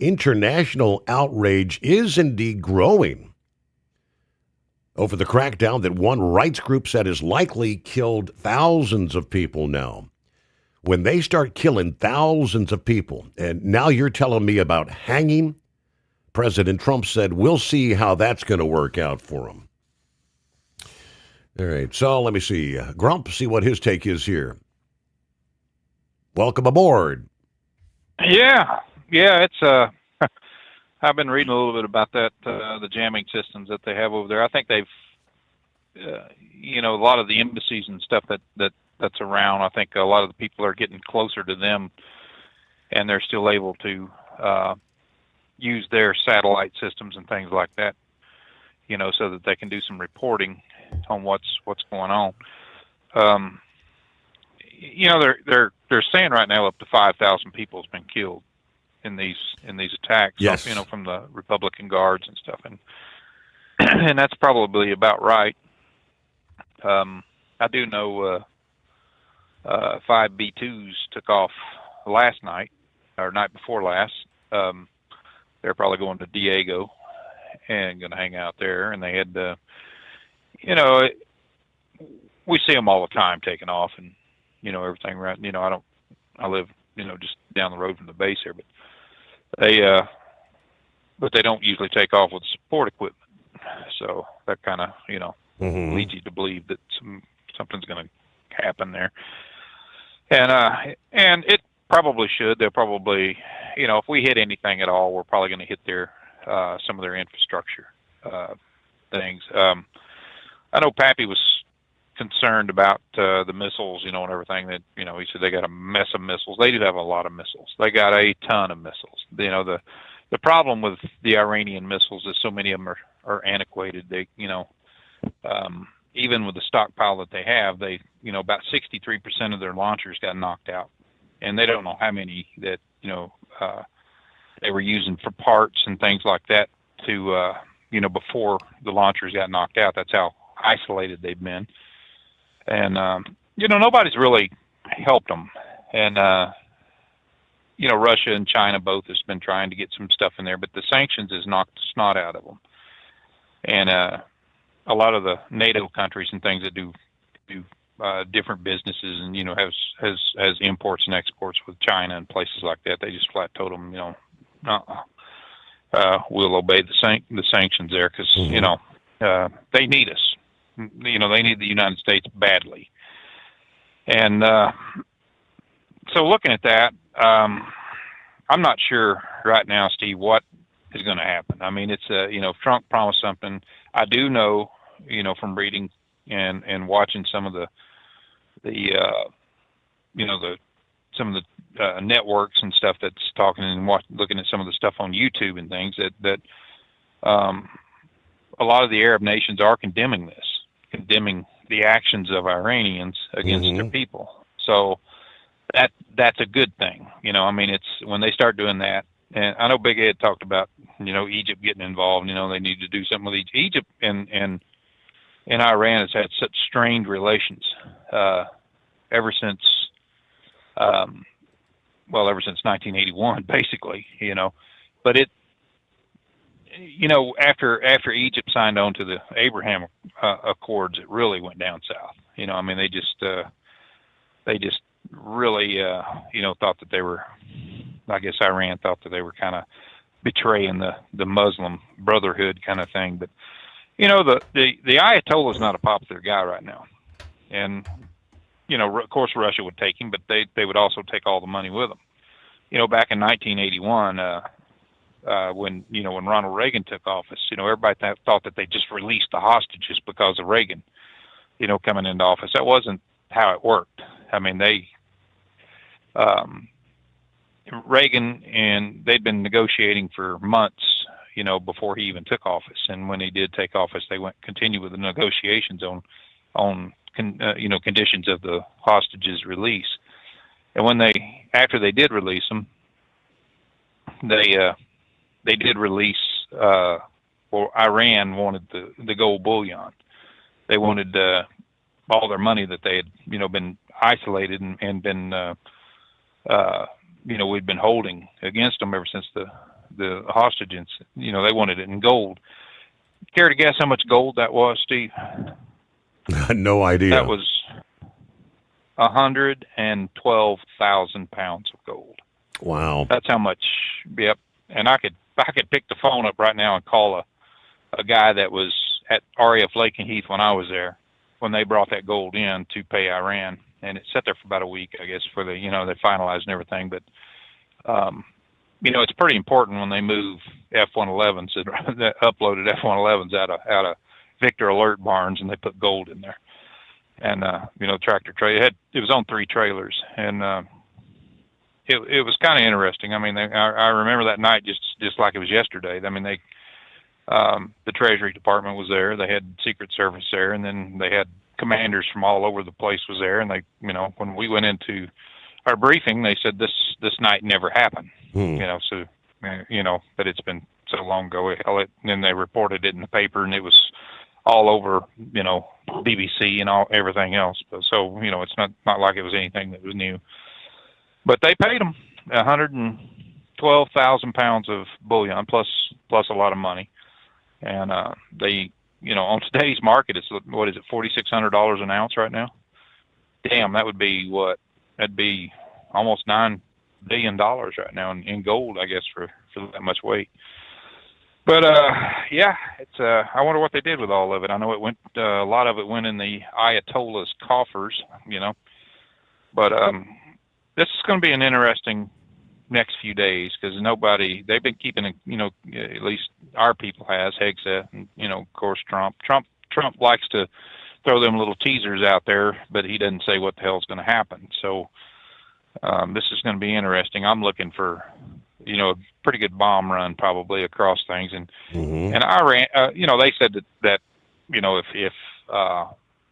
International outrage is indeed growing over the crackdown that one rights group said has likely killed thousands of people now. When they start killing thousands of people, and now you're telling me about hanging, President Trump said, we'll see how that's going to work out for him. All right, so let me see. Grump, see what his take is here. Welcome aboard. Yeah, it's I've been reading a little bit about that, the jamming systems that they have over there. I think they've, a lot of the embassies and stuff that's around, I think a lot of the people are getting closer to them, and they're still able to use their satellite systems and things like that, so that they can do some reporting on what's going on. They're saying right now up to 5,000 people has been killed in these attacks. Yes. From the Republican guards and stuff, and that's probably about right. I do know 5 B-2s took off last night or night before last. They're probably going to Diego and going to hang out there, and they had we see them all the time taking off, and everything right. I live just down the road from the base here, but they don't usually take off with support equipment, so that kind of leads you to believe that something's going to happen there, and it probably should. They'll probably, if we hit anything at all, we're probably going to hit their some of their infrastructure things. I know Pappy was concerned about the missiles, and everything that, he said they got a mess of missiles. They do have a lot of missiles. They got a ton of missiles. The problem with the Iranian missiles is so many of them are antiquated. They, even with the stockpile that they have, they, about 63% of their launchers got knocked out, and they don't know how many that, they were using for parts and things like that to, before the launchers got knocked out. That's how isolated they've been. And, nobody's really helped them. And, Russia and China both has been trying to get some stuff in there, but the sanctions has knocked the snot out of them. And a lot of the NATO countries and things that do different businesses and, has imports and exports with China and places like that, they just flat told them, we'll obey the sanctions there because, they need us. They need the United States badly. And so looking at that, I'm not sure right now, Steve, what is going to happen. I mean, it's, if Trump promised something, I do know, from reading and watching some of the some of the networks and stuff that's talking and looking at some of the stuff on YouTube and things that a lot of the Arab nations are condemning the actions of Iranians against their people. So that's a good thing. It's when they start doing that. And I know Big Ed talked about, Egypt getting involved. They need to do something with Egypt and Iran has had such strained relations ever since 1981, basically. But it, after Egypt signed on to the Abraham Accords, it really went down south. They just really, thought that they were, I guess Iran thought that they were kind of betraying the Muslim Brotherhood kind of thing. But, the Ayatollah is not a popular guy right now. And, of course Russia would take him, but they would also take all the money with him. Back in 1981, when Ronald Reagan took office. Everybody thought that they just released the hostages because of Reagan, coming into office. That wasn't how it worked. I mean, Reagan, and they'd been negotiating for months, before he even took office. And when he did take office, they continued with the negotiations on conditions of the hostages release. And after they did release them, they did release, Iran wanted the gold bullion. They wanted all their money that they had, been isolated and been, we'd been holding against them ever since the hostages. They wanted it in gold. Care to guess how much gold that was, Steve? No idea. That was 112,000 pounds of gold. Wow. That's how much. Yep. And I could pick the phone up right now and call a guy that was at RAF Lakenheath when I was there, when they brought that gold in to pay Iran. And it sat there for about a week, I guess, for they finalized and everything. But, it's pretty important when they move F-111s, that uploaded F-111s out of Victor Alert barns, and they put gold in there. And, tractor trailer. It was on 3 trailers. And, it was kind of interesting. I mean, I remember that night just like it was yesterday. I mean, the Treasury Department was there. They had Secret Service there, and then they had commanders from all over the place was there. And they, when we went into our briefing, they said this night never happened. So but it's been so long ago. And then they reported it in the paper, and it was all over, BBC and everything else. So it's not like it was anything that was new. But they paid them 112,000 pounds of bullion plus a lot of money, and they, on today's market, it's what is it, $4,600 an ounce right now? Damn, that would be what? That'd be almost $9 billion right now in gold, I guess, for that much weight. But it's I wonder what they did with all of it. I know it went a lot of it went in the Ayatollah's coffers, but this is going to be an interesting next few days because they've been keeping at least our people has, Hegseth, and, of course, Trump likes to throw them little teasers out there, but he doesn't say what the hell's going to happen. So this is going to be interesting. I'm looking for, a pretty good bomb run probably across things. And, and Iran, they said that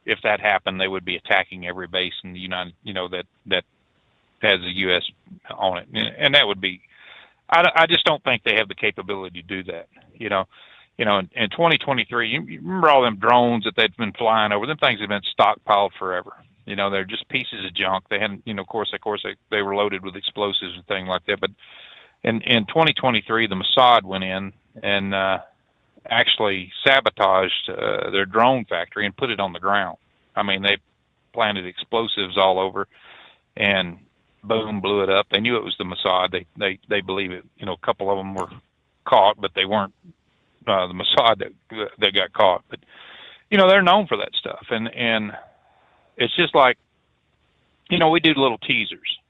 if that happened, they would be attacking every base in the United, that has the U.S. on it, and that would be. I just don't think they have the capability to do that. In 2023, you remember all them drones that they've been flying over? Them things have been stockpiled forever. They're just pieces of junk. They hadn't, of course, they were loaded with explosives and things like that. But in 2023, the Mossad went in and actually sabotaged their drone factory and put it on the ground. I mean, they planted explosives all over, and boom, blew it up. They knew it was the Mossad. They believe it. A couple of them were caught, but they weren't the Mossad that got caught. But they're known for that stuff, and it's just like we do little teasers.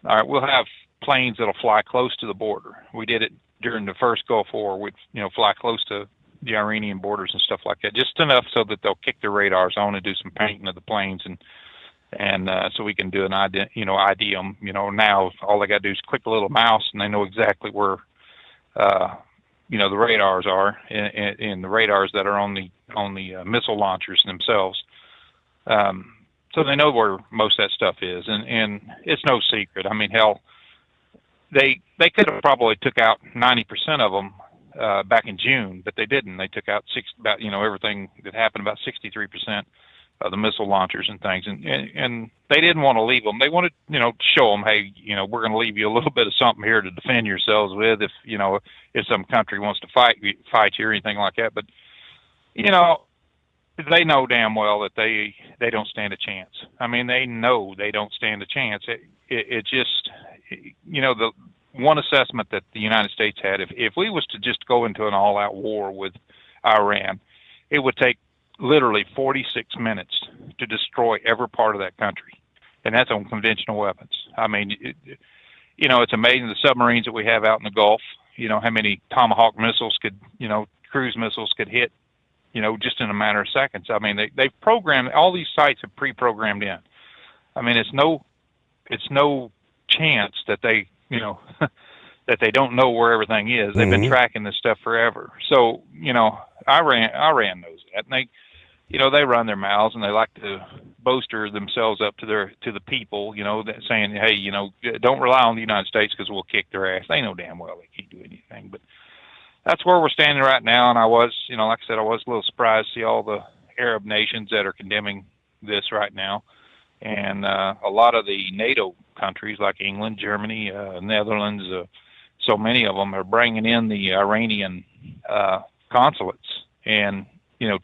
All right, we'll have planes that'll fly close to the border. We did it during the first Gulf War. We'd fly close to the Iranian borders and stuff like that, just enough so that they'll kick their radars on and do some painting of the planes and so we can do an ID, ID them. Now all they got to do is click a little mouse and they know exactly where, the radars are, and the radars that are on the missile launchers themselves. So they know where most of that stuff is, and it's no secret. I mean, hell, they could have probably took out 90% of them back in June, but they didn't. They took out everything that happened, about 63%. The missile launchers and things, and they didn't want to leave them. They wanted, to show them, hey, we're going to leave you a little bit of something here to defend yourselves with if some country wants to fight you or anything like that. But they know damn well that they don't stand a chance. I mean, they know they don't stand a chance. It just, the one assessment that the United States had, if we was to just go into an all-out war with Iran, it would take literally 46 minutes to destroy every part of that country, and that's on conventional weapons. I mean, it's amazing the submarines that we have out in the Gulf. how many Tomahawk missiles cruise missiles could hit, just in a matter of seconds. I mean, they've programmed, all these sites have pre-programmed in. I mean, it's no chance that they, that they don't know where everything is. They've been tracking this stuff forever. So, Iran knows that, and they run their mouths, and they like to bolster themselves up to the people, that saying, hey, don't rely on the United States because we'll kick their ass. They know damn well they can't do anything. But that's where we're standing right now. And I was, like I said, I was a little surprised to see all the Arab nations that are condemning this right now. And a lot of the NATO countries like England, Germany, Netherlands, so many of them are bringing in the Iranian consulates and,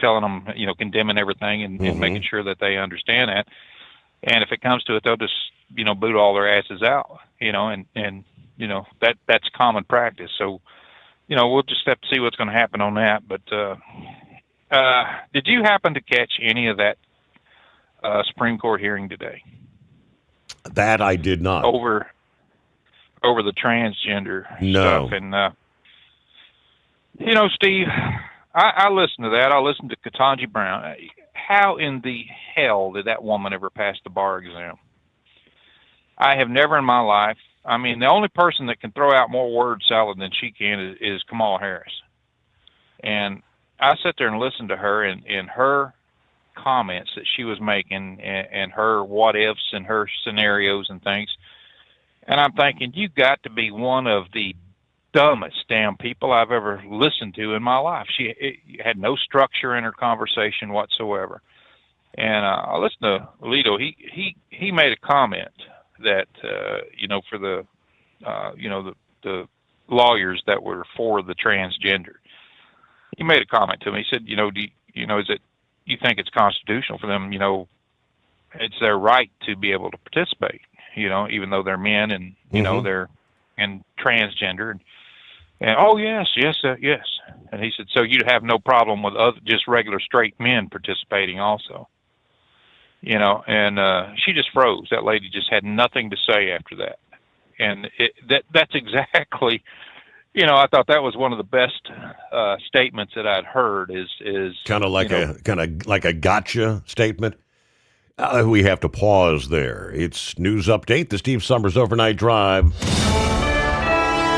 telling them, condemning everything and making sure that they understand that. And if it comes to it, they'll just, boot all their asses out, and that's common practice. So, we'll just have to see what's going to happen on that. But did you happen to catch any of that Supreme Court hearing today? That I did not. Over the transgender stuff. And, Steve, I listened to that. I listened to Ketanji Brown. How in the hell did that woman ever pass the bar exam? I have never in my life. I mean, the only person that can throw out more word salad than she can is Kamala Harris. And I sat there and listened to her and her comments that she was making and her what ifs and her scenarios and things. And I'm thinking, you got to be one of the dumbest damn people I've ever listened to in my life. She had no structure in her conversation whatsoever. And I listened to Alito. He made a comment that for the the lawyers that were for the transgender. He made a comment to me. He said, is it you think it's constitutional for them? It's their right to be able to participate. Even though they're men and they're and transgender. And oh yes. And he said, so you'd have no problem with just regular straight men participating also. And she just froze. That lady just had nothing to say after that. And that's exactly, I thought that was one of the best statements that I'd heard. Is kind of like a gotcha statement. We have to pause there. It's News Update, the Steve Summers Overnight Drive.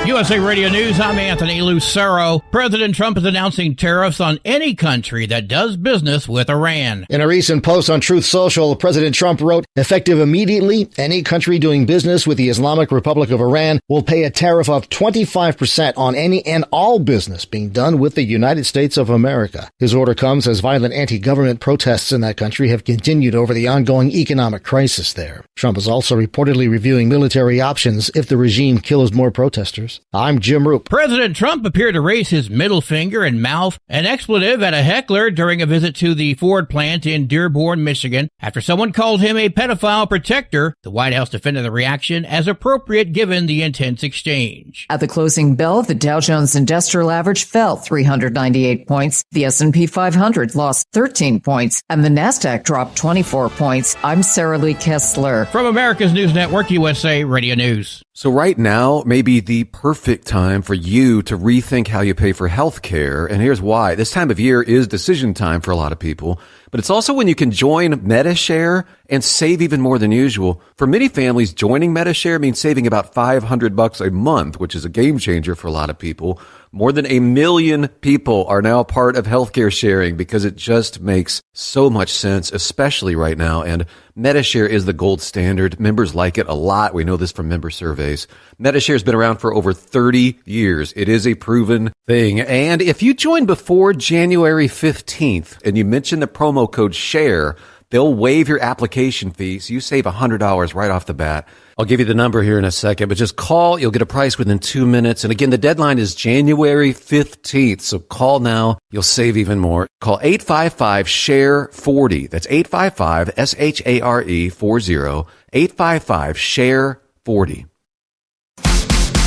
USA Radio News, I'm Anthony Lucero. President Trump is announcing tariffs on any country that does business with Iran. In a recent post on Truth Social, President Trump wrote, effective immediately, any country doing business with the Islamic Republic of Iran will pay a tariff of 25% on any and all business being done with the United States of America. His order comes as violent anti-government protests in that country have continued over the ongoing economic crisis there. Trump is also reportedly reviewing military options if the regime kills more protesters. I'm Jim Roop. President Trump appeared to raise his middle finger and mouth an expletive at a heckler during a visit to the Ford plant in Dearborn, Michigan, after someone called him a pedophile protector. The White House defended the reaction as appropriate given the intense exchange. At the closing bell, the Dow Jones Industrial Average fell 398 points. The S&P 500 lost 13 points, and the Nasdaq dropped 24 points. I'm Sarah Lee Kessler. From America's News Network, USA Radio News. So right now may be the perfect time for you to rethink how you pay for health care. And here's why. This time of year is decision time for a lot of people, but it's also when you can join MediShare and save even more than usual. For many families, joining MediShare means saving about $500 a month, which is a game changer for a lot of people. More than 1 million people are now part of healthcare sharing because it just makes so much sense, especially right now. And MediShare is the gold standard. Members like it a lot. We know this from member surveys. MediShare has been around for over 30 years. It is a proven thing. And if you join before January 15th and you mention the promo code SHARE, they'll waive your application fee, so you save $100 right off the bat. I'll give you the number here in a second, but just call. You'll get a price within 2 minutes. And again, the deadline is January 15th, so call now. You'll save even more. Call 855-SHARE-40. That's 855-SHARE-40. 855-SHARE-40.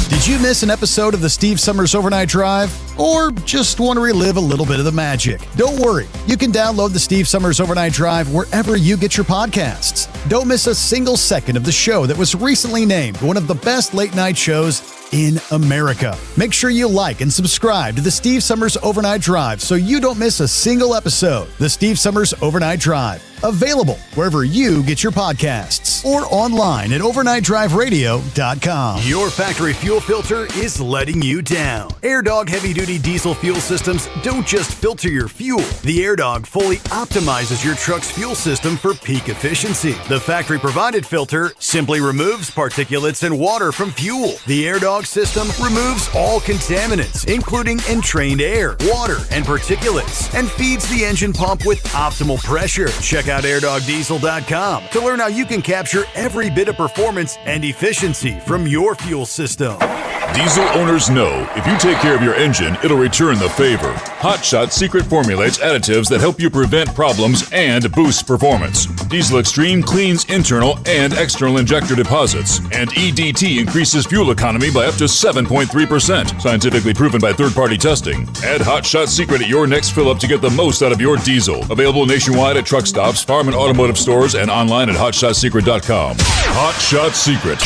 Did you miss an episode of the Steve Summers Overnight Drive? Or just want to relive a little bit of the magic? Don't worry. You can download the Steve Summers Overnight Drive wherever you get your podcasts. Don't miss a single second of the show that was recently named one of the best late night shows in America. Make sure you like and subscribe to the Steve Summers Overnight Drive so you don't miss a single episode. The Steve Summers Overnight Drive. Available wherever you get your podcasts or online at overnightdriveradio.com. Your factory fuel filter is letting you down. AirDog heavy-duty diesel fuel systems don't just filter your fuel. The AirDog fully optimizes your truck's fuel system for peak efficiency. The factory-provided filter simply removes particulates and water from fuel. The AirDog system removes all contaminants, including entrained air, water, and particulates, and feeds the engine pump with optimal pressure. Check out airdogdiesel.com to learn how you can capture every bit of performance and efficiency from your fuel system. Diesel owners know if you take care of your engine, it'll return the favor. Hot Shot secret formulates additives that help you prevent problems and boost performance. Diesel Extreme cleans internal and external injector deposits, and EDT increases fuel economy by up to 7.3%, scientifically proven by third-party testing. Add Hot Shot secret at your next fill-up to get the most out of your diesel. Available nationwide at truck stops, farm and automotive stores, and online at hotshotsecret.com. Hot Shot Secret,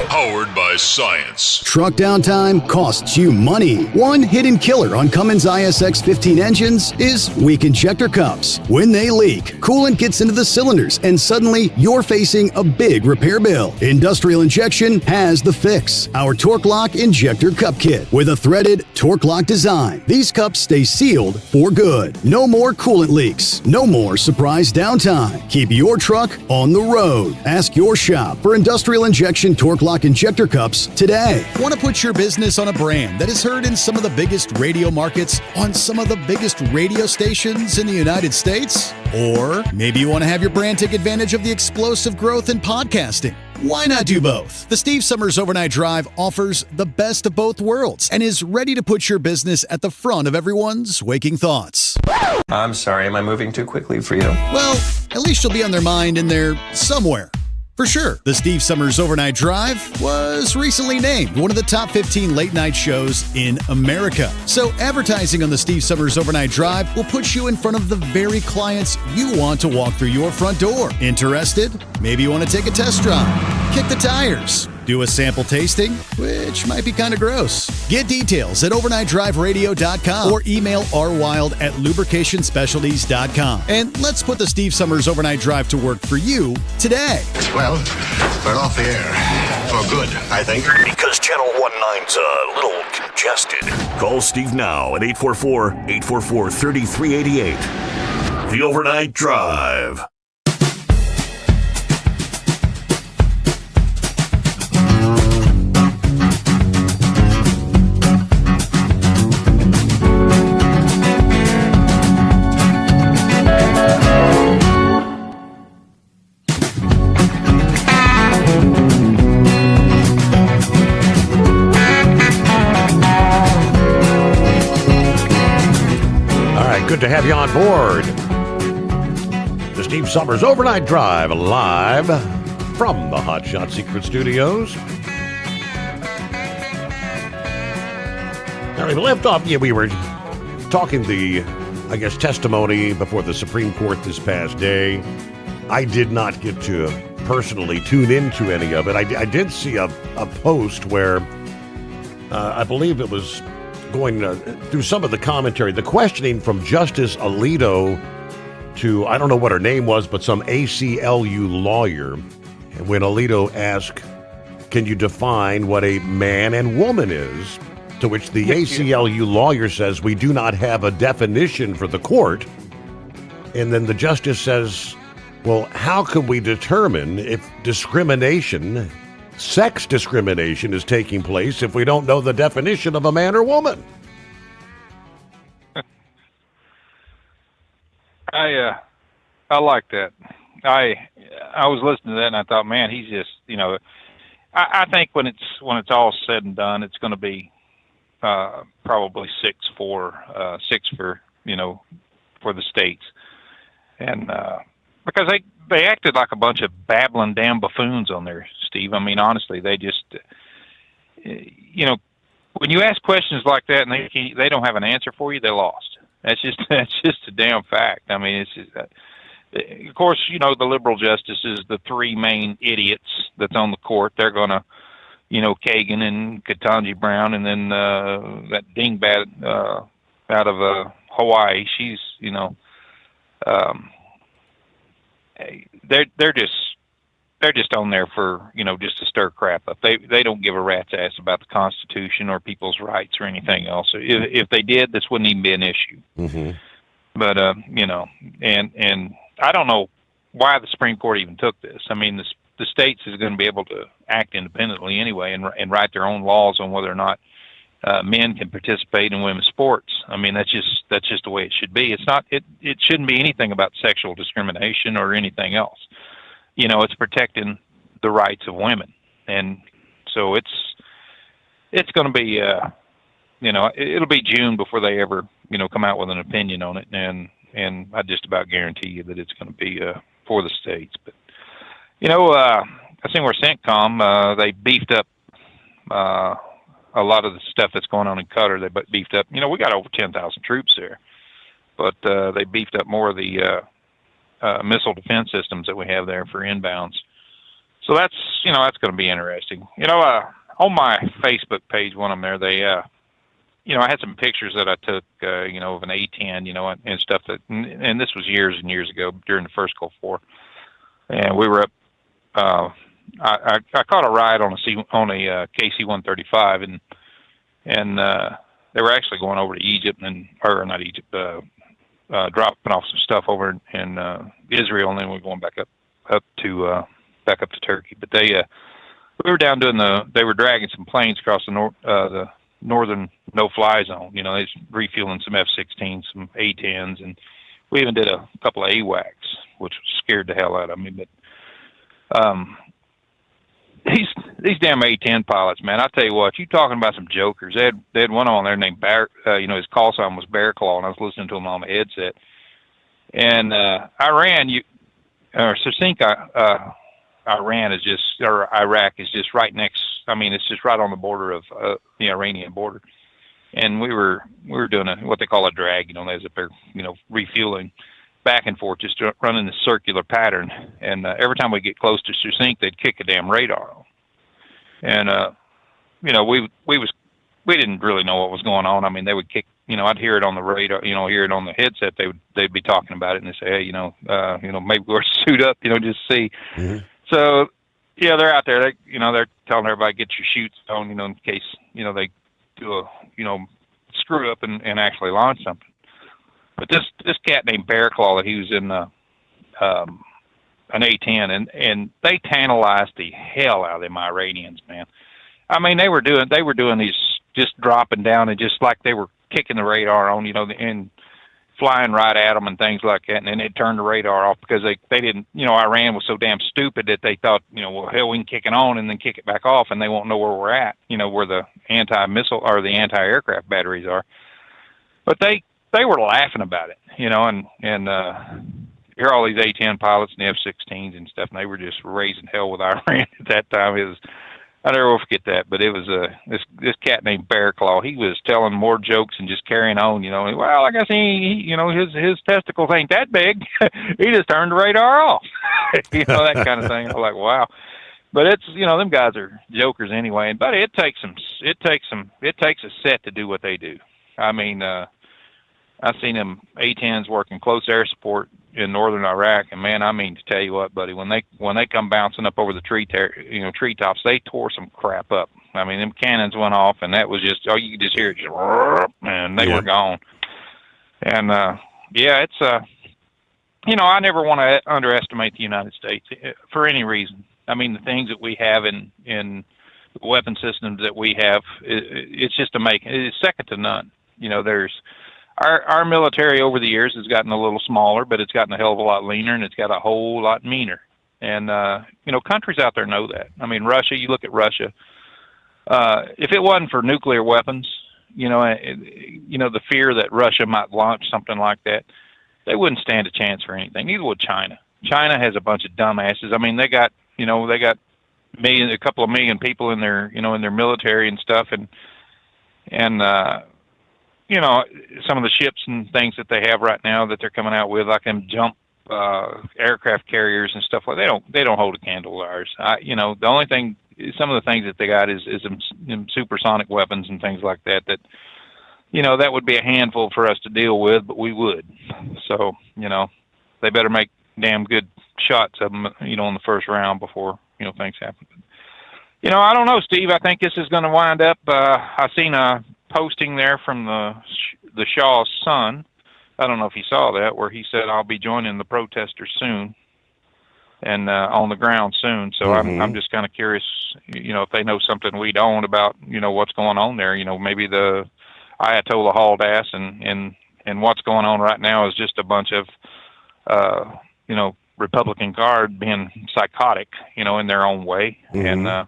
powered by science. Truck downtime costs you money. One hidden killer on Cummins ISX 15 engines is weak injector cups. When they leak, coolant gets into the cylinders and suddenly you're facing a big repair bill. Industrial Injection has the fix. Our Torque Lock Injector Cup Kit with a threaded Torque Lock design. These cups stay sealed for good. No more coolant leaks. No more surprise downtime. Keep your truck on the road. Ask your shop for Industrial Injection Torque Lock Injector Cups today. Want to put your business on a brand that is heard in some of the biggest radio markets, on some of the biggest radio stations in the United States? Or maybe you want to have your brand take advantage of the explosive growth in podcasting. Why not do both? The Steve Summers Overnight Drive offers the best of both worlds and is ready to put your business at the front of everyone's waking thoughts. I'm sorry, am I moving too quickly for you? Well, at least you'll be on their mind in there somewhere. For sure, the Steve Summers Overnight Drive was recently named one of the top 15 late-night shows in America. So advertising on the Steve Summers Overnight Drive will put you in front of the very clients you want to walk through your front door. Interested? Maybe you want to take a test drive, kick the tires, do a sample tasting, which might be kind of gross. Get details at overnightdriveradio.com or email rwild@lubricationspecialties.com. And let's put the Steve Summers Overnight Drive to work for you today. Well, we're off the air. For good, I think. Because Channel 19's a little congested. Call Steve now at 844-844-3388. The Overnight Drive. Good to have you on board. The Steve Summers Overnight Drive, live from the Hot Shot Secret Studios. Now, we left off, we were talking the, testimony before the Supreme Court this past day. I did not get to personally tune into any of it. I did see a post where I believe it was going through some of the commentary, the questioning from Justice Alito to, I don't know what her name was, but some ACLU lawyer. And when Alito asked, can you define what a man and woman is? To which the ACLU lawyer says, we do not have a definition for the court. And then the justice says, well, how can we determine if discrimination, sex discrimination, is taking place if we don't know the definition of a man or woman? I like that. I was listening to that and I thought, man, he's just, I think when it's all said and done, it's going to be probably 6 for the states, and because they acted like a bunch of babbling damn buffoons on there, Steve. I mean, honestly, they just, when you ask questions like that and they don't have an answer for you, they lost. That's just a damn fact. I mean, it's just, of course, the liberal justices, the three main idiots that's on the court, they're going to, Kagan and Ketanji Brown, and then that dingbat out of Hawaii. She's, they're just on there for, just to stir crap up. They don't give a rat's ass about the Constitution or people's rights or anything else. If they did, this wouldn't even be an issue. Mm-hmm. But and I don't know why the Supreme Court even took this. I mean, the states is going to be able to act independently anyway and write their own laws on whether or not men can participate in women's sports. I mean, that's just the way it should be. It's not. It shouldn't be anything about sexual discrimination or anything else. It's protecting the rights of women, and so it's going to be it'll be June before they ever come out with an opinion on it, and I just about guarantee you that it's going to be for the states. But I seen where CENTCOM they beefed up a lot of the stuff that's going on in Qatar. They beefed up. We got over 10,000 troops there, but they beefed up more of the missile defense systems that we have there for inbounds. So that's going to be interesting. On my Facebook page, one of them there, they I had some pictures that I took, of an A-10, and stuff and this was years and years ago during the first Gulf War. And we were up, I caught a ride on a KC-135 and they were actually going over to Egypt or not Egypt, dropping off some stuff over in Israel, and then we're going back up to Turkey. But we were down they were dragging some planes across the northern no-fly zone. They was refueling some F-16s, some A-10s, and we even did a couple of AWACS, which scared the hell out of me. But these damn A-10 pilots, man, I tell you what, you talking about some jokers. They had one on there named Bear, his call sign was Bear Claw, and I was listening to him on my headset. And Iran is just, or Iraq is just right next. I mean, it's just right on the border of the Iranian border. And we were doing what they call a drag. They was up there, refueling back and forth, just running this circular pattern. And every time we get close to Succinct, they'd kick a damn radar on. And we didn't really know what was going on. I mean, they would kick. I'd hear it on the radar. Hear it on the headset. They'd be talking about it, and they say, hey, maybe we'll suit up. Just see. Mm-hmm. So, yeah, they're out there. They're telling everybody get your chutes on, in case they do a screw up and actually launch something. But this cat named Bear Claw, he was in an A-10, and they tantalized the hell out of them Iranians, man. I mean, they were doing these just dropping down and just like they were kicking the radar on, and flying right at them and things like that, and then they turned the radar off because they didn't, Iran was so damn stupid that they thought, well, hell, we can kick it on and then kick it back off, and they won't know where we're at, where the anti-missile or the anti-aircraft batteries are. But they were laughing about it, and hear all these A-10 pilots and the F-16s and stuff, and they were just raising hell with Iran at that time. It was, I never will forget that, but it was this cat named Bear Claw. He was telling more jokes and just carrying on, well, I guess his testicles ain't that big. He just turned the radar off. That kind of thing. I'm like, wow. But it's, them guys are jokers anyway. But it takes a set to do what they do. I mean, I've seen them A-10s working close air support in northern Iraq, and man, I mean to tell you what, buddy, when they come bouncing up over the treetops, they tore some crap up. I mean, them cannons went off, and that was just you could just hear it, and they were gone. And it's I never want to underestimate the United States for any reason. I mean, the things that we have in the weapon systems that we have, it's just it's second to none. There's our military over the years has gotten a little smaller, but it's gotten a hell of a lot leaner, and it's got a whole lot meaner. And, countries out there know that. I mean, Russia, you look at Russia, if it wasn't for nuclear weapons, the fear that Russia might launch something like that, they wouldn't stand a chance for anything. Neither would China. China has a bunch of dumbasses. I mean, they got a couple of million people in their, in their military and stuff, and some of the ships and things that they have right now that they're coming out with, like them jump aircraft carriers and stuff like that. They don't hold a candle to ours. The only thing, some of the things that they got is them supersonic weapons and things like that. That that would be a handful for us to deal with, but we would. So they better make damn good shots of them, in the first round before things happen. I don't know, Steve. I think this is going to wind up. I seen a posting there from the Shaw's son. I don't know if he saw that, where he said, "I'll be joining the protesters soon, and on the ground soon." So I'm just kind of curious, if they know something we don't about, what's going on there. Maybe the Ayatollah hauled ass, and what's going on right now is just a bunch of, Republican Guard being psychotic, in their own way, and.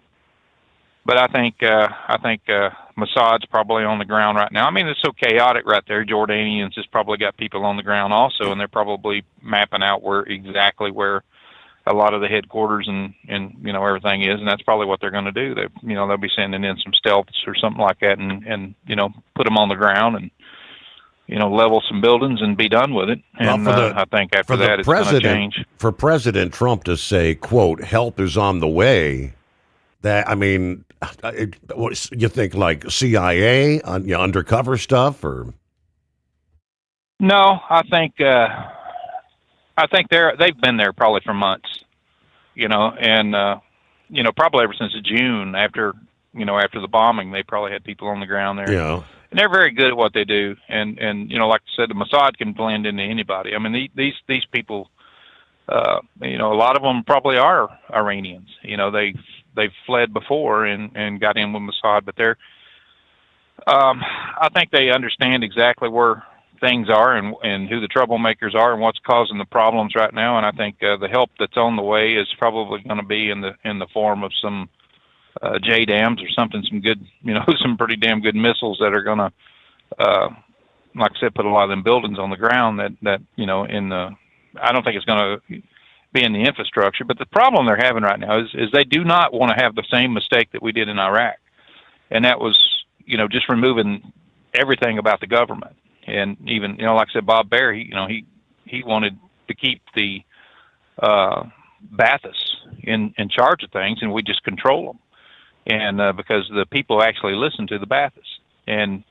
But I think Mossad's probably on the ground right now. I mean, it's so chaotic right there. Jordanians has probably got people on the ground also, and they're probably mapping out exactly where a lot of the headquarters and everything is, and that's probably what they're going to do. They'll be sending in some stealths or something like that, and put them on the ground and level some buildings and be done with it. And I think after that, it's going to change. For President Trump to say, "quote help is on the way." That, I mean, you think like CIA, undercover stuff, or? No, I think they've been there probably for months, and probably ever since June after the bombing, they probably had people on the ground there. Yeah, and they're very good at what they do, and like I said, the Mossad can blend into anybody. I mean, these people, a lot of them probably are Iranians. They've fled before and got in with Mossad, but I think they understand exactly where things are and who the troublemakers are and what's causing the problems right now. And I think the help that's on the way is probably going to be in the form of some JDAMs or something, some good, some pretty damn good missiles that are going to, like I said, put a lot of them buildings on the ground that I don't think it's going to be in the infrastructure. But the problem they're having right now is they do not want to have the same mistake that we did in Iraq. And that was, just removing everything about the government. And even, like I said, Bob Baer, he wanted to keep the Ba'athist in charge of things, and we just control them. And because the people actually listen to the Ba'athists, and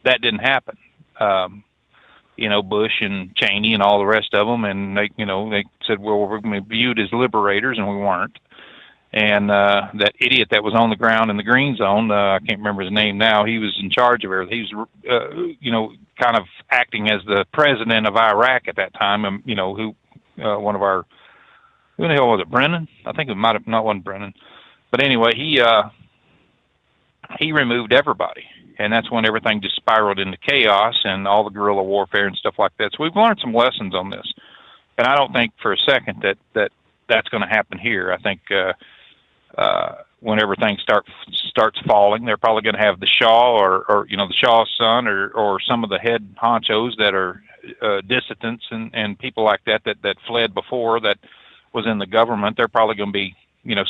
that didn't happen. Bush and Cheney and all the rest of them, and they said, well, we're going to be viewed as liberators, and we weren't. And that idiot that was on the ground in the green zone, I can't remember his name now, he was in charge of everything. He was, kind of acting as the president of Iraq at that time, who one of our, who the hell was it, Brennan? I think it might have, not one Brennan. But anyway, he removed everybody. And that's when everything just spiraled into chaos and all the guerrilla warfare and stuff like that. So we've learned some lessons on this. And I don't think for a second that's going to happen here. I think when everything starts falling, they're probably going to have the Shah or the Shah's son or some of the head honchos that are dissidents and people like that fled before, that was in the government. They're probably going to be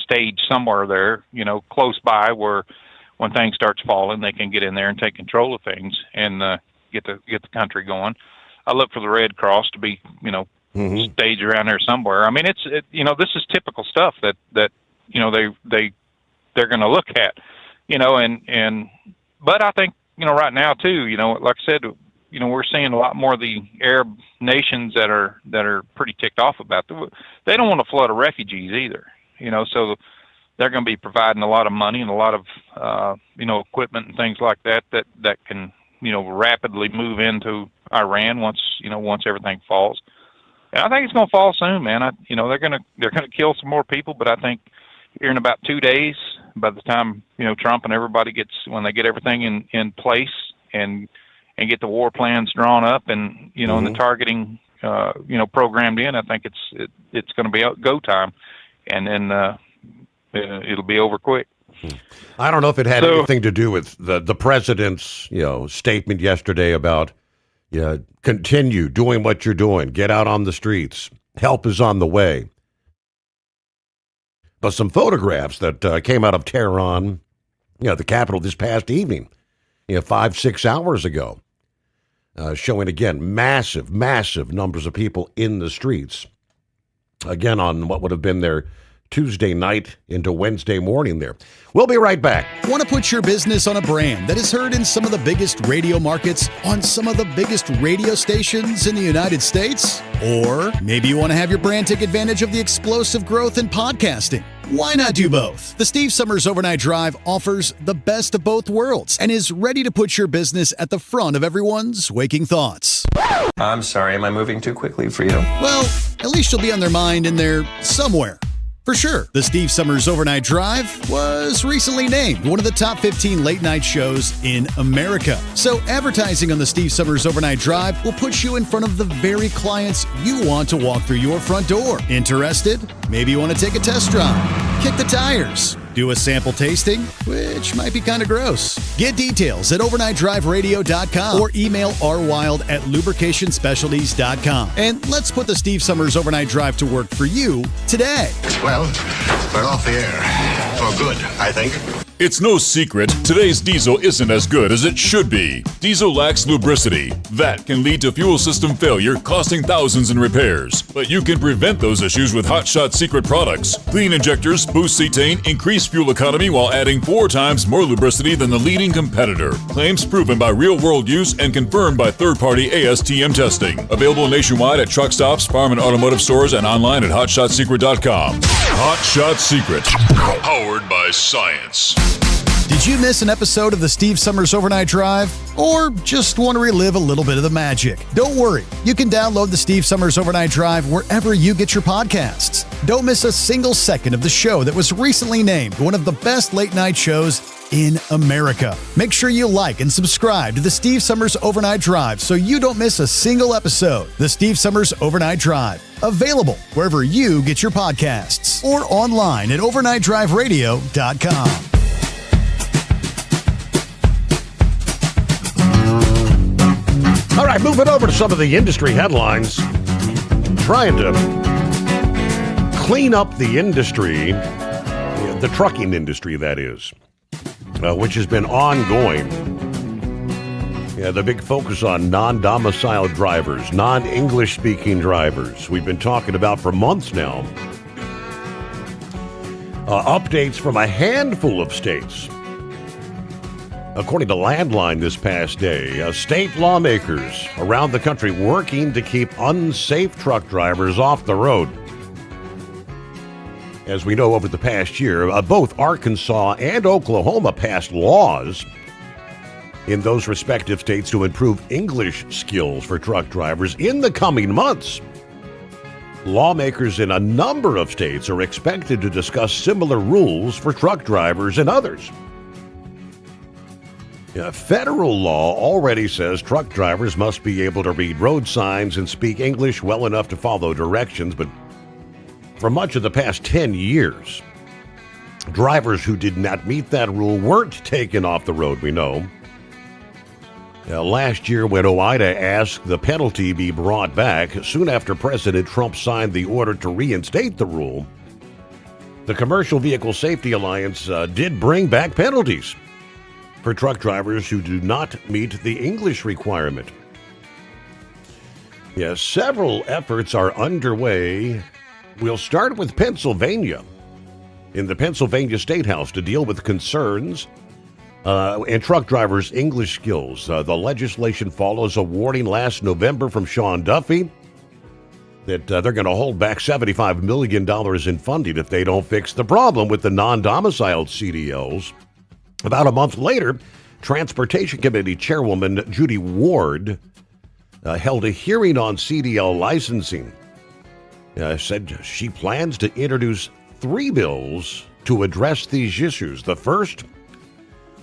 staged somewhere there, close by, where when things starts falling, they can get in there and take control of things and get the country going. I look for the Red Cross to be, staged around there somewhere. I mean, this is typical stuff that they're going to look at, but I think, right now too, like I said, we're seeing a lot more of the Arab nations that are pretty ticked off about it. They don't want a flood of refugees either, so they're going to be providing a lot of money and a lot of, equipment and things like that can, rapidly move into Iran once everything falls. And I think it's going to fall soon, man. They're going to kill some more people, but I think here in about 2 days, by the time, Trump and everybody when they get everything in place and get the war plans drawn up and, and the targeting, programmed in, I think it's going to be go time. And then, it'll be over quick. I don't know if it had anything to do with the president's, statement yesterday about, continue doing what you're doing, get out on the streets, help is on the way. some photographs that came out of Tehran, the capital, this past evening, 5-6 hours ago, showing, again, massive numbers of people in the streets, again, on what would have been their Tuesday night into Wednesday morning there. We'll be right back. Want to put your business on a brand that is heard in some of the biggest radio markets on some of the biggest radio stations in the United States? Or maybe you want to have your brand take advantage of the explosive growth in podcasting. Why not do both? The Steve Summers Overnight Drive offers the best of both worlds and is ready to put your business at the front of everyone's waking thoughts. I'm sorry, am I moving too quickly for you? Well, at least you'll be on their mind in there somewhere. For sure, the Steve Summers Overnight Drive was recently named one of the top 15 late-night shows in America. So advertising on the Steve Summers Overnight Drive will put you in front of the very clients you want to walk through your front door. Interested? Maybe you want to take a test drive, kick the tires, do a sample tasting, which might be kind of gross. Get details at overnightdriveradio.com or email rwild@lubricationspecialties.com. And let's put the Steve Summers Overnight Drive to work for you today. Well, we're off the air. For good, I think. It's no secret, today's diesel isn't as good as it should be. Diesel lacks lubricity. That can lead to fuel system failure, costing thousands in repairs. But you can prevent those issues with Hot Shot Secret products. Clean injectors, boost cetane, increase fuel economy while adding 4 times more lubricity than the leading competitor. Claims proven by real-world use and confirmed by third-party ASTM testing. Available nationwide at truck stops, farm and automotive stores, and online at hotshotsecret.com. Hot Shot Secret. Powered by science. Did you miss an episode of the Steve Summers Overnight Drive? Or just want to relive a little bit of the magic? Don't worry. You can download the Steve Summers Overnight Drive wherever you get your podcasts. Don't miss a single second of the show that was recently named one of the best late-night shows in America. Make sure you like and subscribe to the Steve Summers Overnight Drive so you don't miss a single episode. The Steve Summers Overnight Drive. Available wherever you get your podcasts or online at overnightdriveradio.com. All right, moving over to some of the industry headlines. Trying to clean up the industry, the trucking industry, that is, which has been ongoing. The big focus on non-domiciled drivers, non-English speaking drivers. We've been talking about for months now. Updates from a handful of states. According to Landline this past day, state lawmakers around the country working to keep unsafe truck drivers off the road. As we know, over the past year, both Arkansas and Oklahoma passed laws in those respective states to improve English skills for truck drivers in the coming months. Lawmakers in a number of states are expected to discuss similar rules for truck drivers and others. Federal law already says truck drivers must be able to read road signs and speak English well enough to follow directions, but for much of the past 10 years, drivers who did not meet that rule weren't taken off the road, we know. Last year, when OIDA asked the penalty be brought back, soon after President Trump signed the order to reinstate the rule, the Commercial Vehicle Safety Alliance did bring back penalties for truck drivers who do not meet the English requirement. Several efforts are underway. We'll start with Pennsylvania, in the Pennsylvania State House, to deal with concerns and truck drivers' English skills. The legislation follows a warning last November from Sean Duffy that they're going to hold back $75 million in funding if they don't fix the problem with the non-domiciled CDLs. About a month later, Transportation Committee Chairwoman Judy Ward held a hearing on CDL licensing. Said she plans to introduce 3 bills to address these issues. The first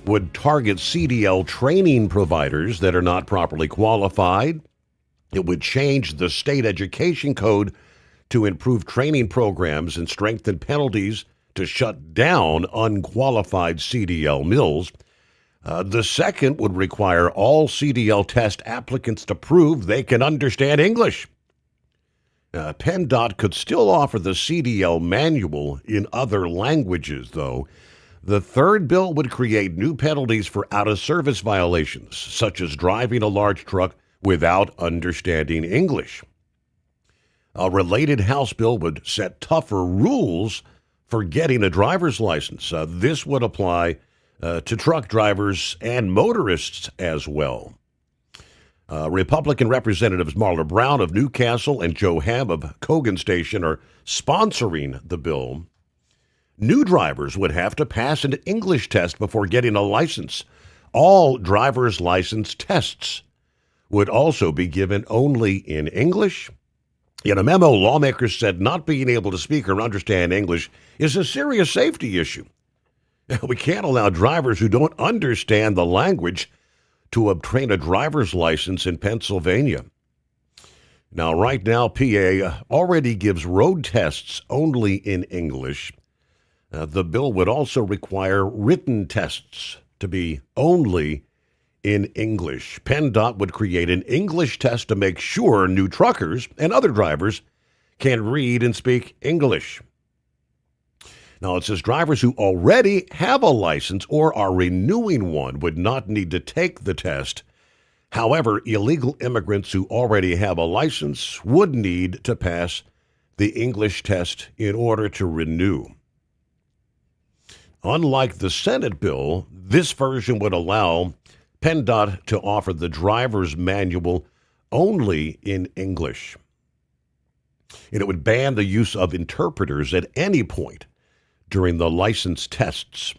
would target CDL training providers that are not properly qualified. It would change the state education code to improve training programs and strengthen penalties to shut down unqualified CDL mills. The second would require all CDL test applicants to prove they can understand English. PennDOT could still offer the CDL manual in other languages, though. The third bill would create new penalties for out-of-service violations, such as driving a large truck without understanding English. A related House bill would set tougher rules for getting a driver's license. This would apply to truck drivers and motorists as well. Republican Representatives Marla Brown of Newcastle and Joe Ham of Cogan Station are sponsoring the bill. New drivers would have to pass an English test before getting a license. All driver's license tests would also be given only in English. In a memo, lawmakers said not being able to speak or understand English is a serious safety issue. We can't allow drivers who don't understand the language to obtain a driver's license in Pennsylvania. Now, right now, PA already gives road tests only in English. The bill would also require written tests to be only in English. PennDOT would create an English test to make sure new truckers and other drivers can read and speak English. Now, it says drivers who already have a license or are renewing one would not need to take the test. However, illegal immigrants who already have a license would need to pass the English test in order to renew. Unlike the Senate bill, this version would allow PennDOT to offer the driver's manual only in English. And it would ban the use of interpreters at any point during the license tests.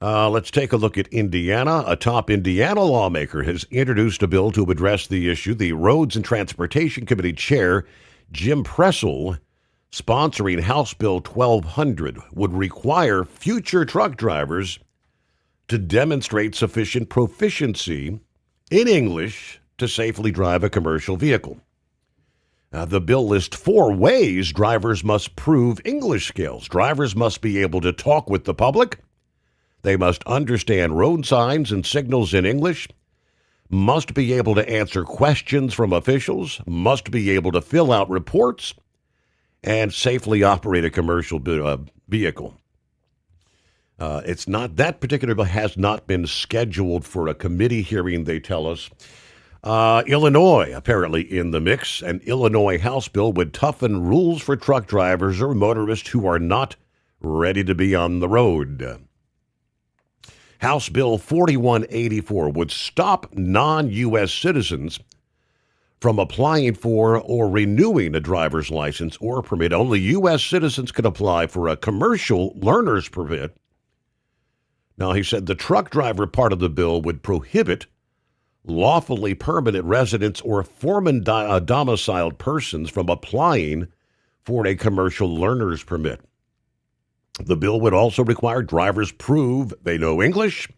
Let's take a look at Indiana. A top Indiana lawmaker has introduced a bill to address the issue. The Roads and Transportation Committee Chair, Jim Pressel, sponsoring House Bill 1200, would require future truck drivers to demonstrate sufficient proficiency in English to safely drive a commercial vehicle. The bill lists 4 ways drivers must prove English skills. Drivers must be able to talk with the public. They must understand road signs and signals in English, must be able to answer questions from officials, must be able to fill out reports, and safely operate a commercial vehicle. It's not, that particular bill has not been scheduled for a committee hearing, they tell us. Illinois, apparently in the mix. An Illinois House bill would toughen rules for truck drivers or motorists who are not ready to be on the road. House Bill 4184 would stop non-U.S. citizens from applying for or renewing a driver's license or permit. Only U.S. citizens could apply for a commercial learner's permit. Now, he said the truck driver part of the bill would prohibit lawfully permanent residents or foreign domiciled persons from applying for a commercial learner's permit. The bill would also require drivers prove they know English.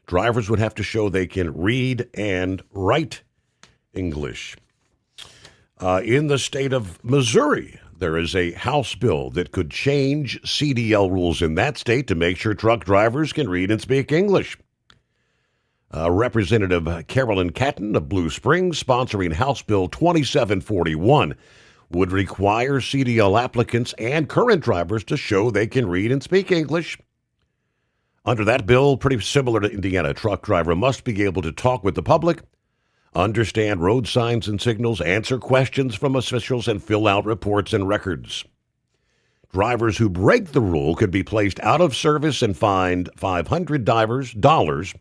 Drivers would have to show they can read and write English. In the state of Missouri, there is a House bill that could change CDL rules in that state to make sure truck drivers can read and speak English. Representative Carolyn Catton of Blue Springs, sponsoring House Bill 2741, would require CDL applicants and current drivers to show they can read and speak English. Under that bill, pretty similar to Indiana, a truck driver must be able to talk with the public, understand road signs and signals, answer questions from officials, and fill out reports and records. Drivers who break the rule could be placed out of service and fined $500.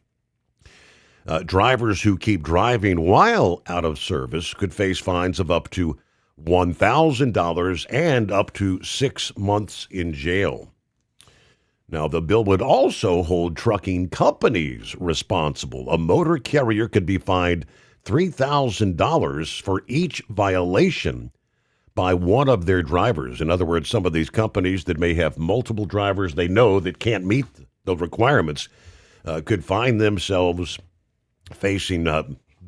Drivers who keep driving while out of service could face fines of up to $1,000 and up to 6 months in jail. Now, the bill would also hold trucking companies responsible. A motor carrier could be fined $3,000 for each violation by one of their drivers. In other words, some of these companies that may have multiple drivers they know that can't meet the requirements could find themselves facing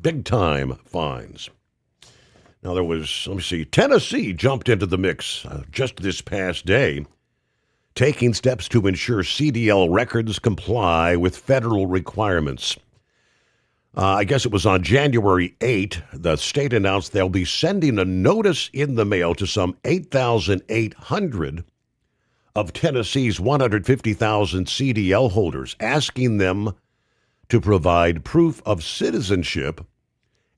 big-time fines. Now, there was, Tennessee jumped into the mix just this past day, taking steps to ensure CDL records comply with federal requirements. I guess it was on January 8, the state announced they'll be sending a notice in the mail to some 8,800 of Tennessee's 150,000 CDL holders, asking them to provide proof of citizenship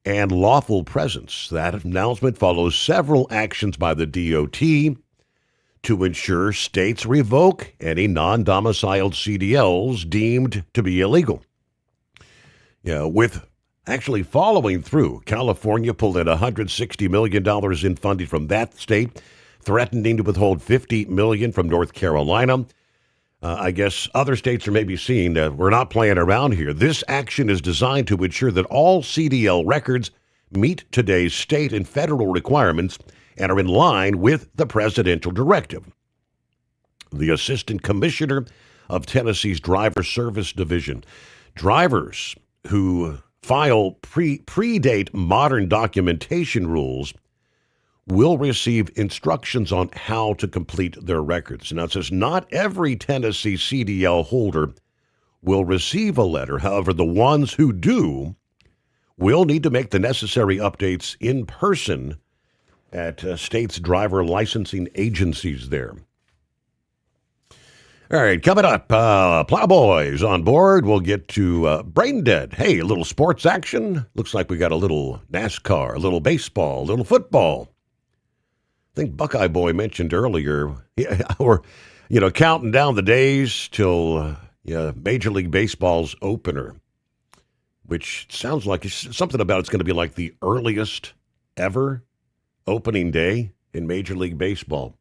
and lawful presence. That announcement follows several actions by the DOT to ensure states revoke any non-domiciled CDLs deemed to be illegal. With actually following through, California pulled in $160 million in funding from that state, threatening to withhold $50 million from North Carolina. I guess other states are maybe seeing that we're not playing around here. This action is designed to ensure that all CDL records meet today's state and federal requirements and are in line with the presidential directive. The Assistant Commissioner of Tennessee's Driver Service Division. Drivers who file predate modern documentation rules will receive instructions on how to complete their records. Now, it says not every Tennessee CDL holder will receive a letter. However, the ones who do will need to make the necessary updates in person at state's driver licensing agencies there. All right, coming up, Plowboys on board. We'll get to Brain Dead. Hey, a little sports action. Looks like we got a little NASCAR, a little baseball, a little football. I think Buckeye Boy mentioned earlier, we're, counting down the days till Major League Baseball's opener, which sounds like something about it's going to be like the earliest ever opening day in Major League Baseball.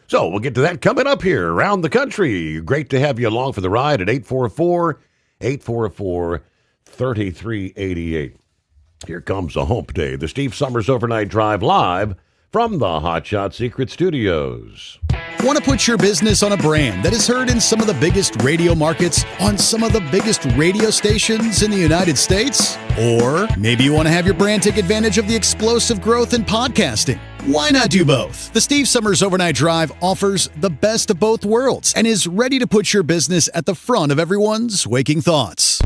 So we'll get to that coming up here around the country. Great to have you along for the ride at 844-3388. Here comes a hump day. The Steve Summers Overnight Drive live from the Hotshot Secret Studios. Want to put your business on a brand that is heard in some of the biggest radio markets on some of the biggest radio stations in the United States? Or maybe you want to have your brand take advantage of the explosive growth in podcasting. Why not do both? The Steve Summers Overnight Drive offers the best of both worlds and is ready to put your business at the front of everyone's waking thoughts.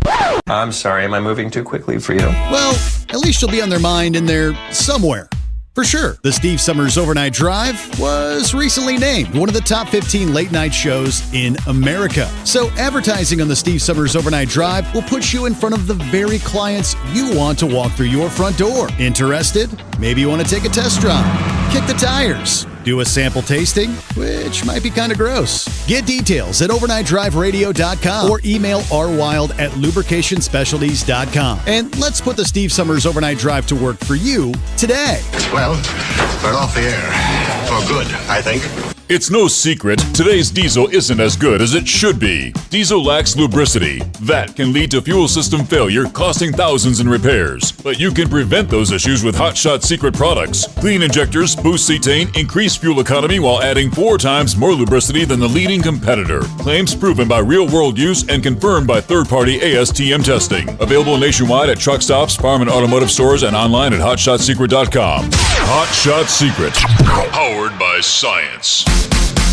I'm sorry, am I moving too quickly for you? Well, at least you'll be on their mind in there somewhere. For sure, the Steve Summers Overnight Drive was recently named one of the top 15 late-night shows in America. So advertising on the Steve Summers Overnight Drive will put you in front of the very clients you want to walk through your front door. Interested? Maybe you want to take a test drive, kick the tires, do a sample tasting, which might be kind of gross. Get details at overnightdriveradio.com or email rwild@lubricationspecialties.com. And let's put the Steve Summers Overnight Drive to work for you today. Well, we're off the air. For good, I think. It's no secret, today's diesel isn't as good as it should be. Diesel lacks lubricity. That can lead to fuel system failure, costing thousands in repairs. But you can prevent those issues with Hotshot Secret products. Clean injectors, boost cetane, increase fuel economy while adding 4 times more lubricity than the leading competitor. Claims proven by real-world use and confirmed by third-party ASTM testing. Available nationwide at truck stops, farm and automotive stores, and online at hotshotsecret.com. Hotshot Secret. Powered by science.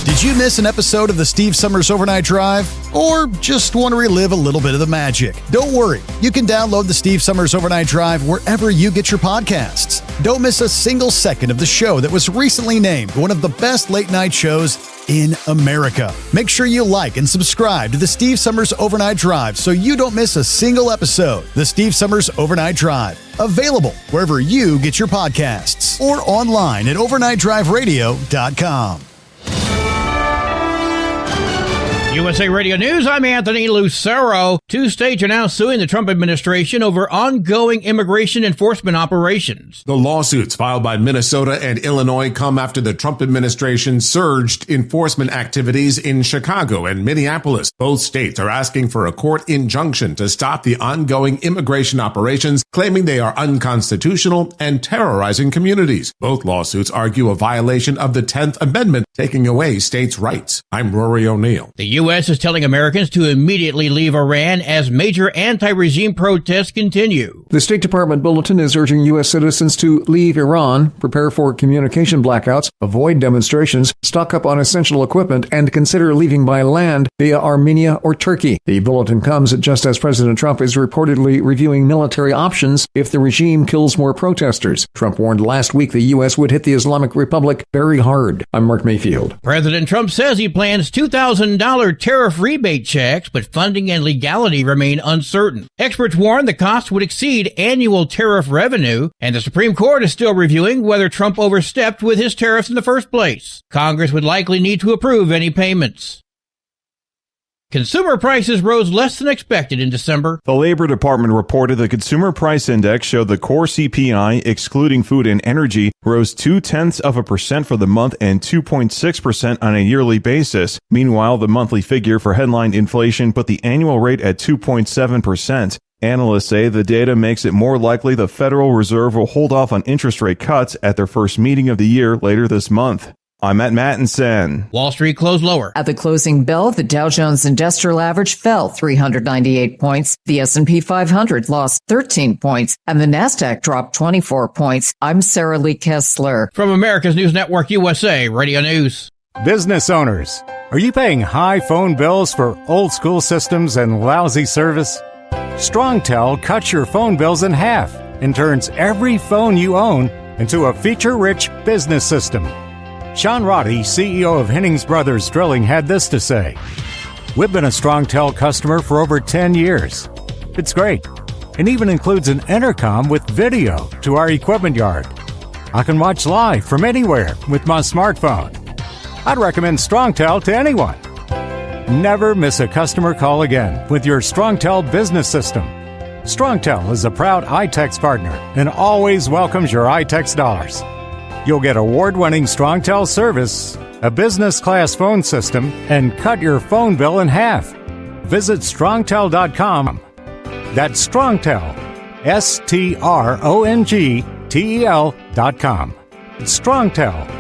Did you miss an episode of the Steve Summers Overnight Drive? Or just want to relive a little bit of the magic? Don't worry. You can download the Steve Summers Overnight Drive wherever you get your podcasts. Don't miss a single second of the show that was recently named one of the best late-night shows in America. Make sure you like and subscribe to the Steve Summers Overnight Drive so you don't miss a single episode. The Steve Summers Overnight Drive. Available wherever you get your podcasts or online at overnightdriveradio.com. USA Radio News, I'm Anthony Lucero. 2 states are now suing the Trump administration over ongoing immigration enforcement operations. The lawsuits filed by Minnesota and Illinois come after the Trump administration surged enforcement activities in Chicago and Minneapolis. Both states are asking for a court injunction to stop the ongoing immigration operations, claiming they are unconstitutional and terrorizing communities. Both lawsuits argue a violation of the 10th Amendment, taking away states' rights. I'm Rory O'Neill. The U.S. is telling Americans to immediately leave Iran as major anti-regime protests continue. The State Department bulletin is urging U.S. citizens to leave Iran, prepare for communication blackouts, avoid demonstrations, stock up on essential equipment, and consider leaving by land via Armenia or Turkey. The bulletin comes just as President Trump is reportedly reviewing military options if the regime kills more protesters. Trump warned last week the U.S. would hit the Islamic Republic very hard. I'm Mark Mayfield. President Trump says he plans $2,000 tariff rebate checks, but funding and legality remain uncertain. Experts warn the cost would exceed annual tariff revenue, and the Supreme Court is still reviewing whether Trump overstepped with his tariffs in the first place. Congress would likely need to approve any payments. Consumer prices rose less than expected in December. The Labor Department reported the Consumer Price Index showed the core CPI, excluding food and energy, rose 0.2% for the month and 2.6% on a yearly basis. Meanwhile, the monthly figure for headline inflation put the annual rate at 2.7%. Analysts say the data makes it more likely the Federal Reserve will hold off on interest rate cuts at their first meeting of the year later this month. I'm Matt Mattinson. Wall Street closed lower. At the closing bell, the Dow Jones Industrial Average fell 398 points. The S&P 500 lost 13 points, and the Nasdaq dropped 24 points. I'm Sarah Lee Kessler. From America's News Network USA, Radio News. Business owners, are you paying high phone bills for old school systems and lousy service? StrongTel cuts your phone bills in half and turns every phone you own into a feature-rich business system. Sean Roddy, CEO of Hennings Brothers Drilling, had this to say: "We've been a StrongTel customer for over 10 years. It's great, and even includes an intercom with video to our equipment yard. I can watch live from anywhere with my smartphone. I'd recommend StrongTel to anyone. Never miss a customer call again with your StrongTel business system. StrongTel is a proud iTex partner and always welcomes your iTex dollars. You'll get award-winning StrongTel service, a business-class phone system, and cut your phone bill in half. Visit strongtel.com. That's StrongTel, StrongTel.com. It's StrongTel.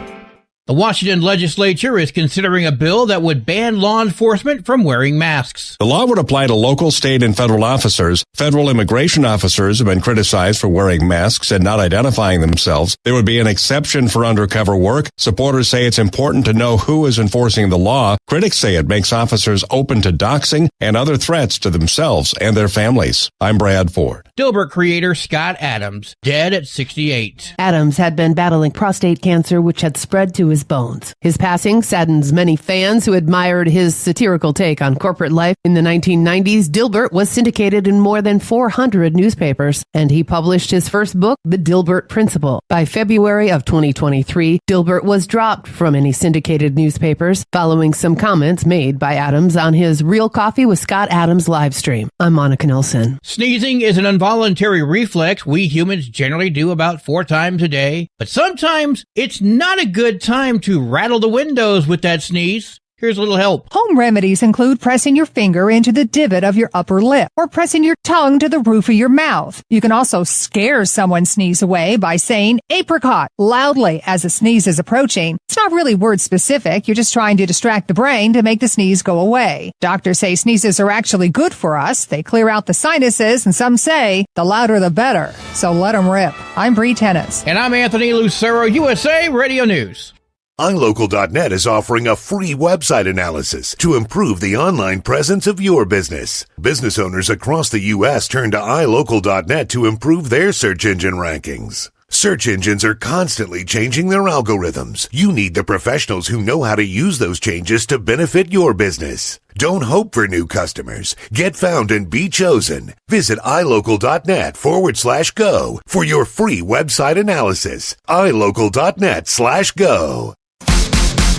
The Washington legislature is considering a bill that would ban law enforcement from wearing masks. The law would apply to local, state, and federal officers. Federal immigration officers have been criticized for wearing masks and not identifying themselves. There would be an exception for undercover work. Supporters say it's important to know who is enforcing the law. Critics say it makes officers open to doxing and other threats to themselves and their families. I'm Brad Ford. Dilbert creator Scott Adams, dead at 68. Adams had been battling prostate cancer, which had spread to his bones. His passing saddens many fans who admired his satirical take on corporate life. In the 1990s, Dilbert was syndicated in more than 400 newspapers, and he published his first book, The Dilbert Principle. By February of 2023, Dilbert was dropped from any syndicated newspapers following some comments made by Adams on his Real Coffee with Scott Adams live stream. I'm Monica Nelson. Sneezing is an involuntary reflex we humans generally do about 4 times a day, but sometimes it's not a good time to rattle the windows with that sneeze. Here's a little help. Home remedies include pressing your finger into the divot of your upper lip or pressing your tongue to the roof of your mouth. You can also scare someone's sneeze away by saying apricot loudly as a sneeze is approaching. It's not really word specific. You're just trying to distract the brain to make the sneeze go away. Doctors say sneezes are actually good for us. They clear out the sinuses, and some say the louder the better. So let them rip. I'm Bree Tennis. And I'm Anthony Lucero, USA Radio News. iLocal.net is offering a free website analysis to improve the online presence of your business. Business owners across the U.S. turn to iLocal.net to improve their search engine rankings. Search engines are constantly changing their algorithms. You need the professionals who know how to use those changes to benefit your business. Don't hope for new customers. Get found and be chosen. Visit iLocal.net/go for your free website analysis. iLocal.net/go.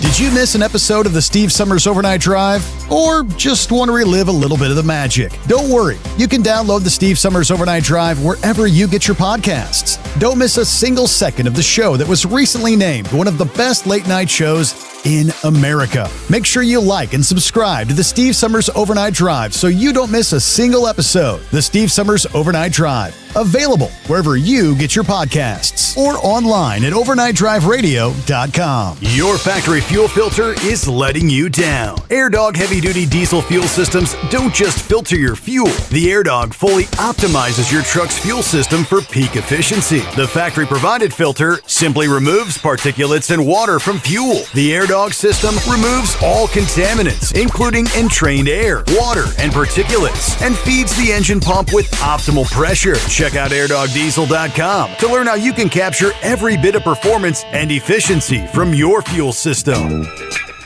Did you miss an episode of the Steve Summers Overnight Drive? Or just want to relive a little bit of the magic? Don't worry. You can download the Steve Summers Overnight Drive wherever you get your podcasts. Don't miss a single second of the show that was recently named one of the best late night shows in America. Make sure you like and subscribe to the Steve Summers Overnight Drive so you don't miss a single episode. The Steve Summers Overnight Drive, available wherever you get your podcasts or online at overnightdriveradio.com. Your factory fuel filter is letting you down. AirDog heavy-duty diesel fuel systems don't just filter your fuel. The AirDog fully optimizes your truck's fuel system for peak efficiency. The factory-provided filter simply removes particulates and water from fuel. The AirDog system removes all contaminants, including entrained air, water, and particulates, and feeds the engine pump with optimal pressure. Check out airdogdiesel.com to learn how you can capture every bit of performance and efficiency from your fuel system.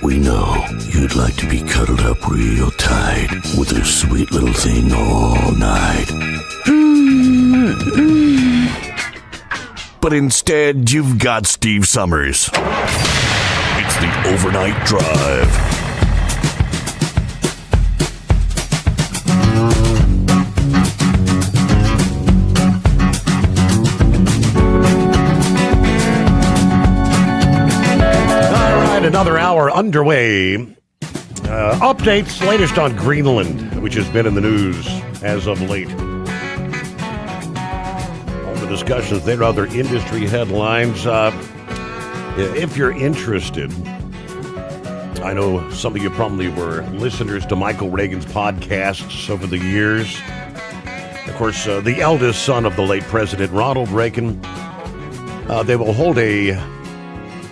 We know you'd like to be cuddled up real tight with a sweet little thing all night. But instead, you've got Steve Summers. It's the Overnight Drive. Another hour underway. Updates, latest on Greenland, which has been in the news as of late. All the discussions there, other industry headlines. If you're interested, I know some of you probably were listeners to Michael Reagan's podcasts over the years. Of course, the eldest son of the late President Ronald Reagan. They will hold a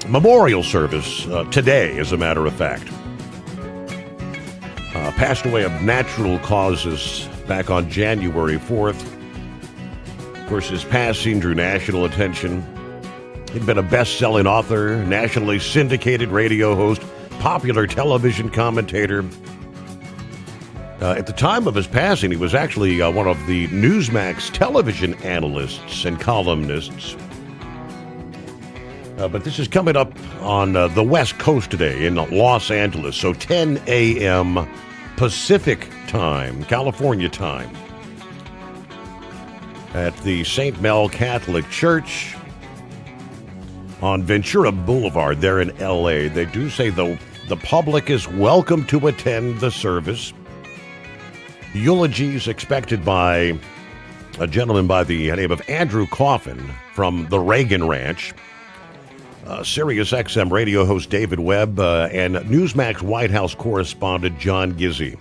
memorial service today, as a matter of fact. Passed away of natural causes back on January 4th. Of course, his passing drew national attention. He'd been a best-selling author, nationally syndicated radio host, popular television commentator. At the time of his passing, he was actually one of the Newsmax television analysts and columnists. But this is coming up on the West Coast today in Los Angeles, so 10 a.m. Pacific time, California time, at the St. Mel Catholic Church on Ventura Boulevard there in L.A. They do say, though, the public is welcome to attend the service. Eulogies expected by a gentleman by the name of Andrew Coffin from the Reagan Ranch, Sirius XM radio host David Webb, and Newsmax White House correspondent John Gizzi.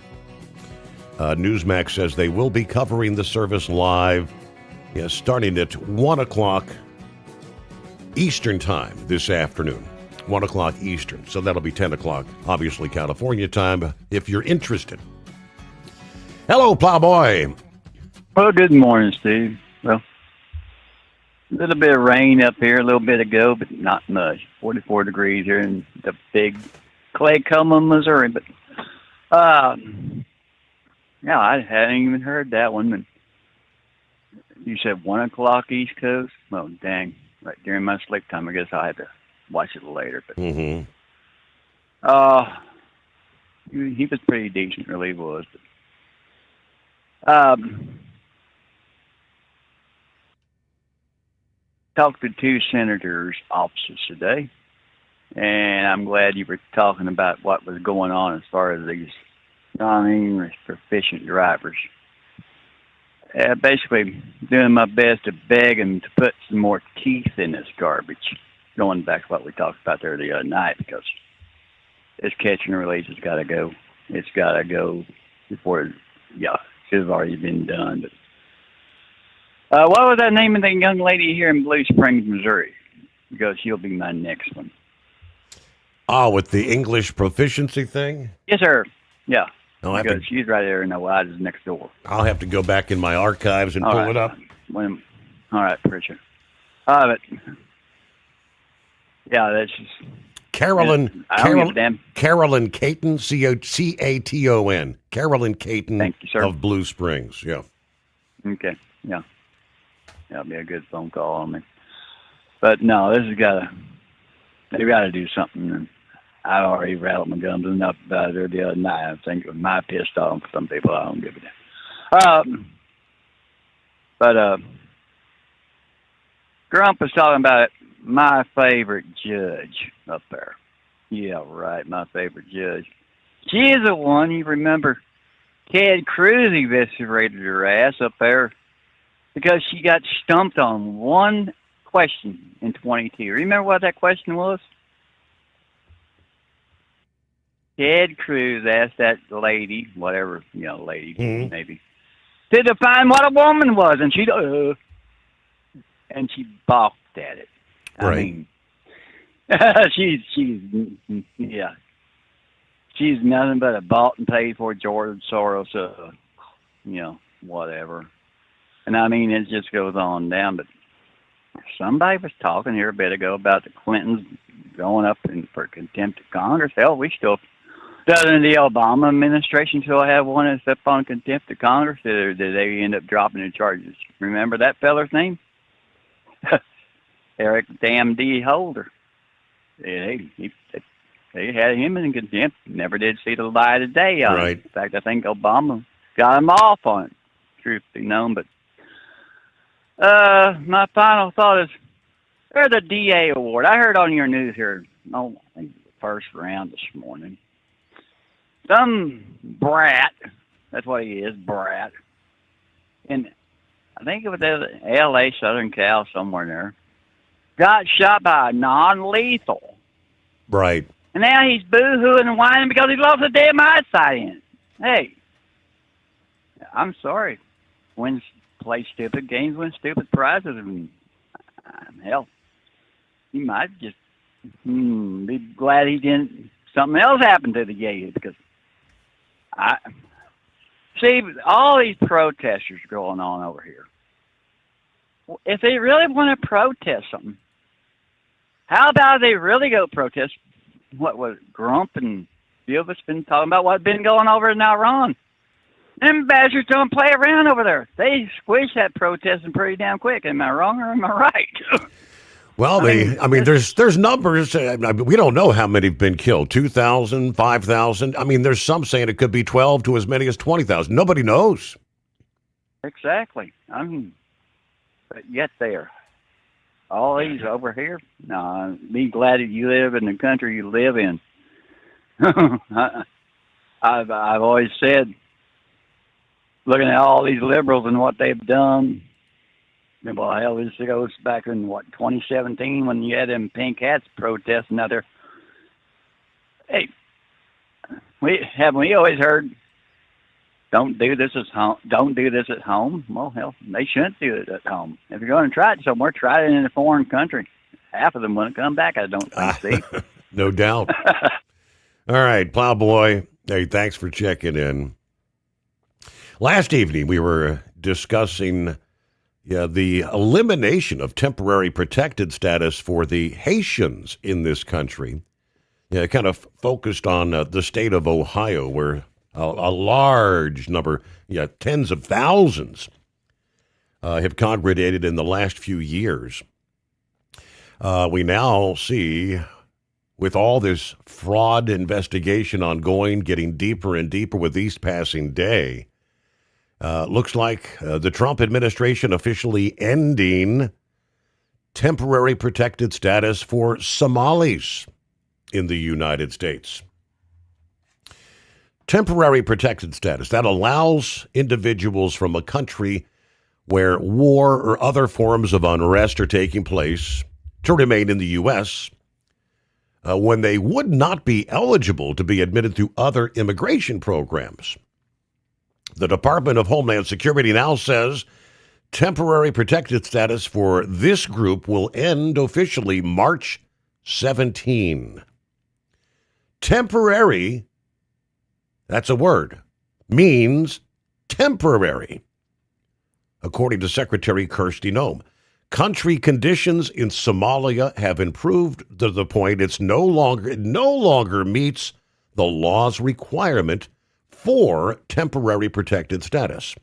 Newsmax says they will be covering the service live, starting at 1 o'clock Eastern time this afternoon. 1 o'clock Eastern, so that'll be 10 o'clock, obviously California time, if you're interested. Hello, Plowboy. Well, good morning, Steve. Well, a little bit of rain up here a little bit ago, but not much. 44 degrees here in the big Claycoma, Missouri. But, yeah, I hadn't even heard that one. But you said 1 o'clock East Coast? Well, dang. Right during my sleep time, I guess I had to watch it later. But, he was pretty decent, really was. But, talked to two senators' offices today, and I'm glad you were talking about what was going on as far as these non-English proficient drivers. Basically, doing my best to beg them to put some more teeth in this garbage, going back to what we talked about there the other night, because this catch and release has got to go. It's got to go before, it should have already been done, but what was that name of the young lady here in Blue Springs, Missouri? Because she'll be my next one. Oh, with the English proficiency thing? Yes, sir. Yeah. No, because she's right there in the Wise next door. I'll have to go back in my archives and pull it up. All right, appreciate it. But, yeah, that's just... Carolyn Caton, C-A-T-O-N. Carolyn Caton. Thank you, sir. Of Blue Springs, yeah. Okay, yeah. That'll be a good phone call on me. But no, they've got to do something. And I already rattled my gums enough about it the other night. I think it was my pissed off. Some people, I don't give a damn. But Grump was talking about my favorite judge up there. Yeah, right. My favorite judge. She's the one, you remember, Ted Cruz eviscerated her ass up there because she got stumped on one question in 22. Remember what that question was? Ted Cruz asked that lady, whatever, lady, maybe, to define what a woman was, and she balked at it. Right. I mean, she's nothing but a bought and paid for George Soros, whatever. And I mean, it just goes on down. But somebody was talking here a bit ago about the Clintons going up for contempt of Congress. Hell, we still, doesn't the Obama administration still have one that's up on contempt of Congress? Or did they end up dropping the charges? Remember that feller's name? Eric Damn D. Holder. They had him in contempt. Never did see the light of day on it. In fact, I think Obama got him off on it, truth be known. But my final thought is, there's the DA award. I heard on your news here, I think the first round this morning, some brat, that's what he is, brat, and I think it was L.A., Southern Cal, somewhere there, got shot by a non-lethal. Right. And now he's boo-hooing and whining because he lost a damn eyesight in it. Hey, I'm sorry. Play stupid games, win stupid prizes. And, hell, he might just be glad he didn't. Something else happened to the guy because see all these protesters going on over here. If they really want to protest something, how about they really go protest what was Grump and Gilbert been talking about what's been going over in Iran? Them bastards don't play around over there. They squish that protesting pretty damn quick. Am I wrong or am I right? Well, there's numbers. We don't know how many have been killed. 2,000, 5,000. I mean, there's some saying it could be 12 to as many as 20,000. Nobody knows. Exactly. I mean, but yet there. All these over here, no, be glad that you live in the country you live in. I've always said, looking at all these liberals and what they've done, well, hell, this goes back in, 2017 when you had them pink hats protesting out there. Hey, we always heard, don't do this at home. Don't do this at home. Well, hell, they shouldn't do it at home. If you're going to try it somewhere, try it in a foreign country. Half of them wouldn't come back, I don't think. See? No doubt. All right, Plowboy. Hey, thanks for checking in. Last evening, we were discussing the elimination of temporary protected status for the Haitians in this country. Kind of focused on the state of Ohio, where a large number, tens of thousands, have congregated in the last few years. We now see, with all this fraud investigation ongoing, getting deeper and deeper with each passing day, looks like the Trump administration officially ending temporary protected status for Somalis in the United States. Temporary protected status, that allows individuals from a country where war or other forms of unrest are taking place to remain in the U.S. When they would not be eligible to be admitted through other immigration programs. The Department of Homeland Security now says temporary protected status for this group will end officially March 17. Temporary, that's a word, means temporary, according to Secretary Kirsty Noem. Country conditions in Somalia have improved to the point it no longer meets the law's requirement for temporary protected status.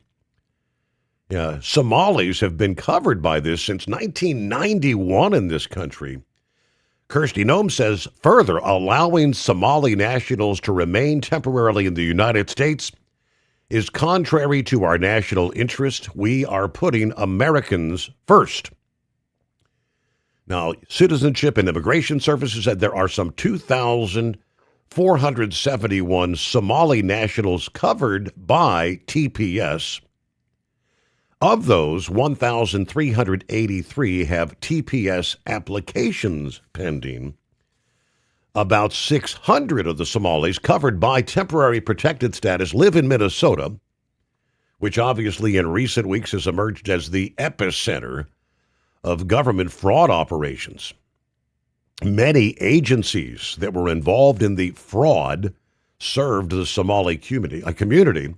Somalis have been covered by this since 1991 in this country. Kirsty Noem says further, allowing Somali nationals to remain temporarily in the United States is contrary to our national interest. We are putting Americans first. Now, Citizenship and Immigration Services said there are some 2,471 Somali nationals covered by TPS. Of those, 1,383 have TPS applications pending. About 600 of the Somalis covered by temporary protected status live in Minnesota, which obviously in recent weeks has emerged as the epicenter of government fraud operations. Many agencies that were involved in the fraud served the Somali community.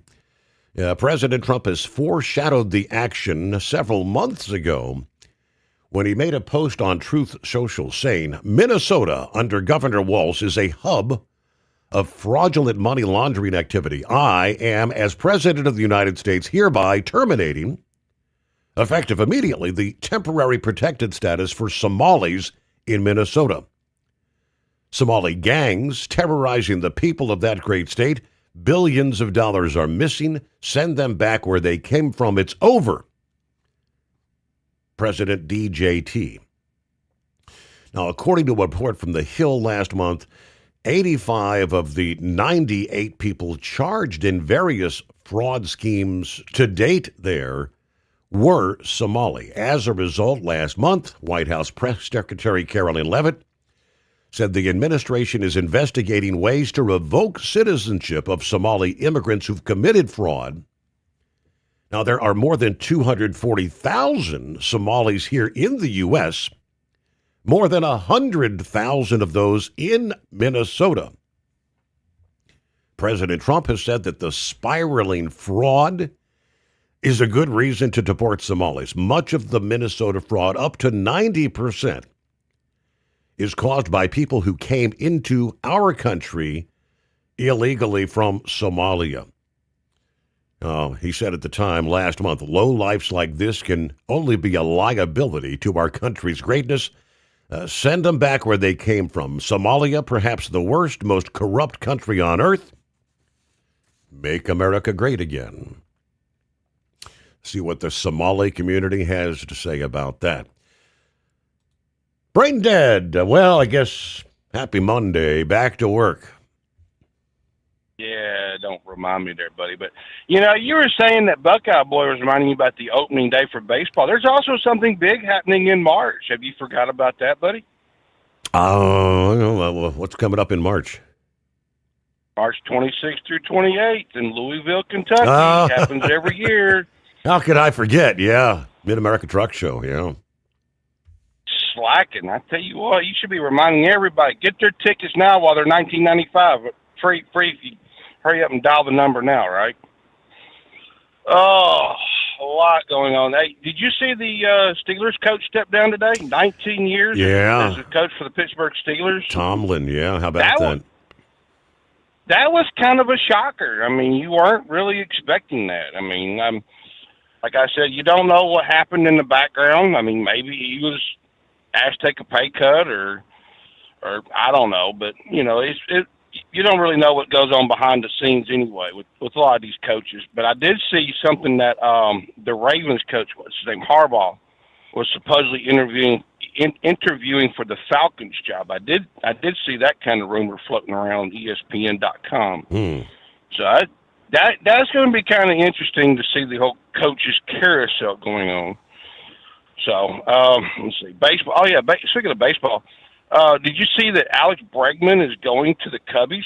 President Trump has foreshadowed the action several months ago when he made a post on Truth Social saying, Minnesota under Governor Walz is a hub of fraudulent money laundering activity. I am, as President of the United States, hereby terminating, effective immediately, the temporary protected status for Somalis in Minnesota. Somali gangs terrorizing the people of that great state. Billions of dollars are missing. Send them back where they came from. It's over. President DJT. Now, according to a report from The Hill last month, 85 of the 98 people charged in various fraud schemes to date there were Somali. As a result, last month, White House Press Secretary Caroline Leavitt said the administration is investigating ways to revoke citizenship of Somali immigrants who've committed fraud. Now, there are more than 240,000 Somalis here in the U.S., more than 100,000 of those in Minnesota. President Trump has said that the spiraling fraud is a good reason to deport Somalis. Much of the Minnesota fraud, up to 90%, is caused by people who came into our country illegally from Somalia. He said at the time last month, lowlifes like this can only be a liability to our country's greatness. Send them back where they came from. Somalia, perhaps the worst, most corrupt country on earth. Make America great again. See what the Somali community has to say about that. Brain dead. Well, I guess happy Monday. Back to work. Yeah, don't remind me there, buddy. But, you know, you were saying that Buckeye Boy was reminding you about the opening day for baseball. There's also something big happening in March. Have you forgot about that, buddy? What's coming up in March? March 26th through 28th in Louisville, Kentucky. Happens every year. How could I forget? Yeah, Mid-America Truck Show, yeah. Slacking. I tell you what, you should be reminding everybody, get their tickets now while they're $19.95. Free if you hurry up and dial the number now, right? Oh, a lot going on. Hey, did you see the Steelers coach step down today? 19 years as a coach for the Pittsburgh Steelers. Tomlin, yeah. How about that? That was kind of a shocker. I mean, you weren't really expecting that. I mean, like I said, you don't know what happened in the background. I mean, maybe he was asked to take a pay cut or I don't know. But, you know, you don't really know what goes on behind the scenes anyway with a lot of these coaches. But I did see something that the Ravens coach, what's his name, Harbaugh, was supposedly interviewing for the Falcons job. I did see that kind of rumor floating around ESPN.com. So that's going to be kind of interesting to see the whole coaches carousel going on. So let's see, baseball. Oh yeah, speaking of baseball. Did you see that Alex Bregman is going to the Cubbies?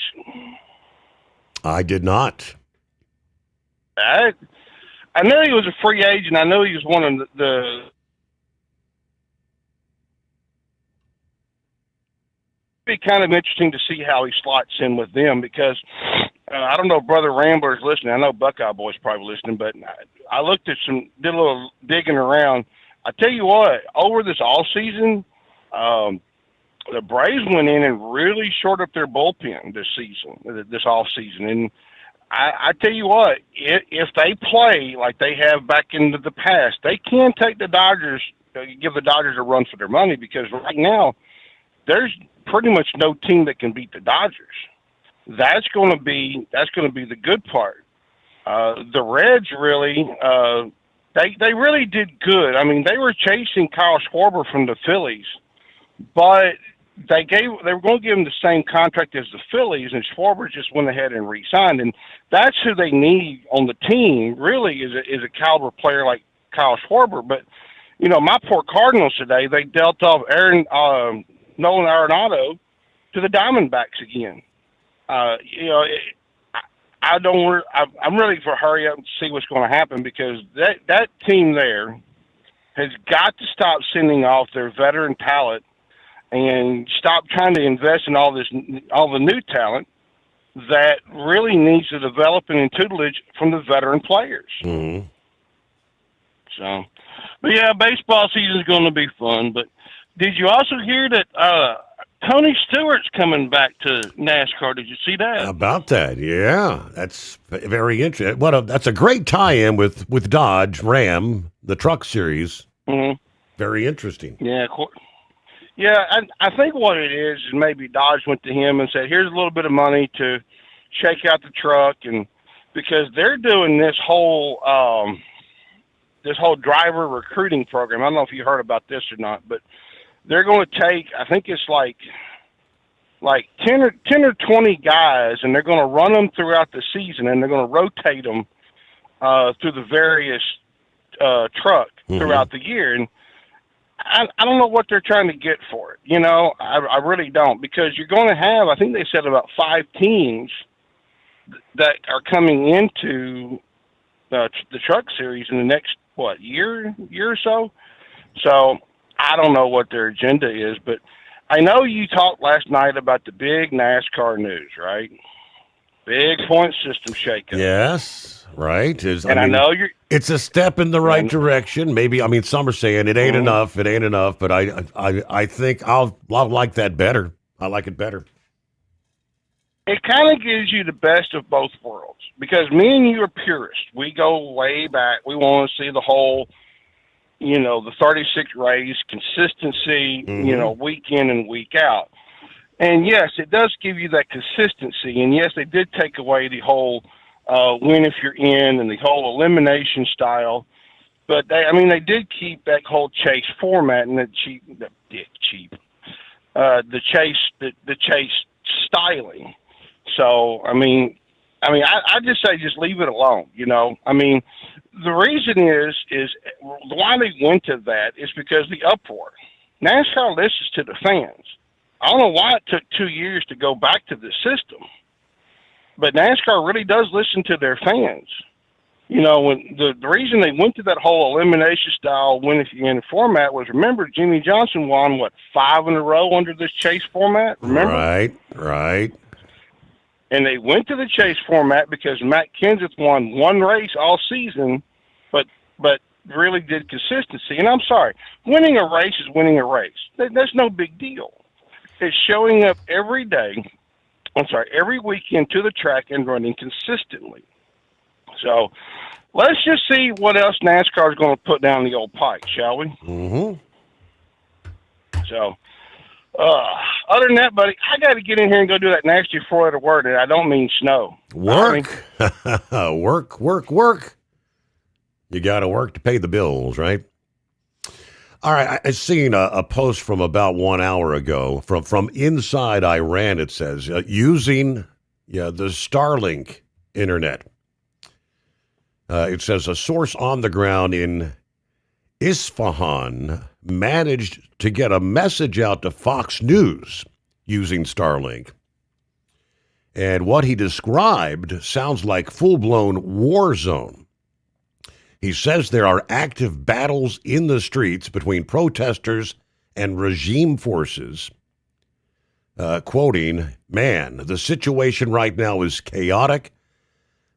I did not. I know he was a free agent. I know he was one of the be kind of interesting to see how he slots in with them because I don't know if Brother Rambler's listening. I know Buckeye Boy's probably listening, but I looked at did a little digging around. I tell you what, over this all season, the Braves went in and really shored up their bullpen this off season. And I tell you what, if they play like they have back into the past, they can take the Dodgers, give the Dodgers a run for their money because right now there's pretty much no team that can beat the Dodgers. That's going to be the good part. The Reds really, they really did good. I mean, they were chasing Kyle Schwarber from the Phillies but they were going to give him the same contract as the Phillies, and Schwarber just went ahead and re-signed. And that's who they need on the team, really, is a caliber player like Kyle Schwarber. But, you know, my poor Cardinals today, they dealt off Nolan Arenado to the Diamondbacks again. You know, I'm ready for hurry up and see what's going to happen, because that team there has got to stop sending off their veteran talent and stop trying to invest in all the new talent that really needs to develop and tutelage from the veteran players. Mm-hmm. So, but yeah, baseball season is going to be fun. But did you also hear that Tony Stewart's coming back to NASCAR? Did you see that? About that, yeah, that's very interesting. That's a great tie-in with Dodge Ram, the Truck Series. Mm-hmm. Very interesting. Yeah, yeah. I think what it is maybe Dodge went to him and said, "Here's a little bit of money to shake out the truck," and because they're doing this whole driver recruiting program. I don't know if you heard about this or not, but they're going to take, I think it's like 10 or 20 guys, and they're going to run them throughout the season, and they're going to rotate them through the various truck throughout the year. And I don't know what they're trying to get for it. You know, I really don't, because you're going to have, I think they said about 5 teams that are coming into the Truck Series in the next, year or so. So I don't know what their agenda is, but I know you talked last night about the big NASCAR news, right? Big point system shakeup. Yes, right. I know it's a step in the right direction. Maybe, some are saying it ain't enough. It ain't enough, but I think I'll like that better. I like it better. It kind of gives you the best of both worlds, because me and you are purists. We go way back. We want to see the whole, the 36 race consistency, week in and week out. And yes, it does give you that consistency. And yes, they did take away the whole win if you're in and the whole elimination style. But they did keep that whole chase format and the chase styling. So, I just say just leave it alone, the reason is why they went to that is because the uproar. NASCAR listens to the fans. I don't know why it took 2 years to go back to the system, but NASCAR really does listen to their fans. When the reason they went to that whole elimination style win if you're in format was, remember, Jimmy Johnson won 5 in a row under this chase format. Remember? Right. And they went to the chase format because Matt Kenseth won one race all season, but really did consistency. And I'm sorry, winning a race is winning a race. That's no big deal. It's showing up every weekend to the track and running consistently. So let's just see what else NASCAR is going to put down the old pike, shall we? Mm-hmm. So, other than that, buddy, I got to get in here and go do that nasty 4-letter word, and I don't mean snow. Work. Work. You got to work to pay the bills, right? All right, I seen a post from about 1 hour ago from inside Iran. It says, using the Starlink internet. It says a source on the ground in Isfahan managed to get a message out to Fox News using Starlink. And what he described sounds like full-blown war zone. He says there are active battles in the streets between protesters and regime forces. Quoting, "Man, the situation right now is chaotic.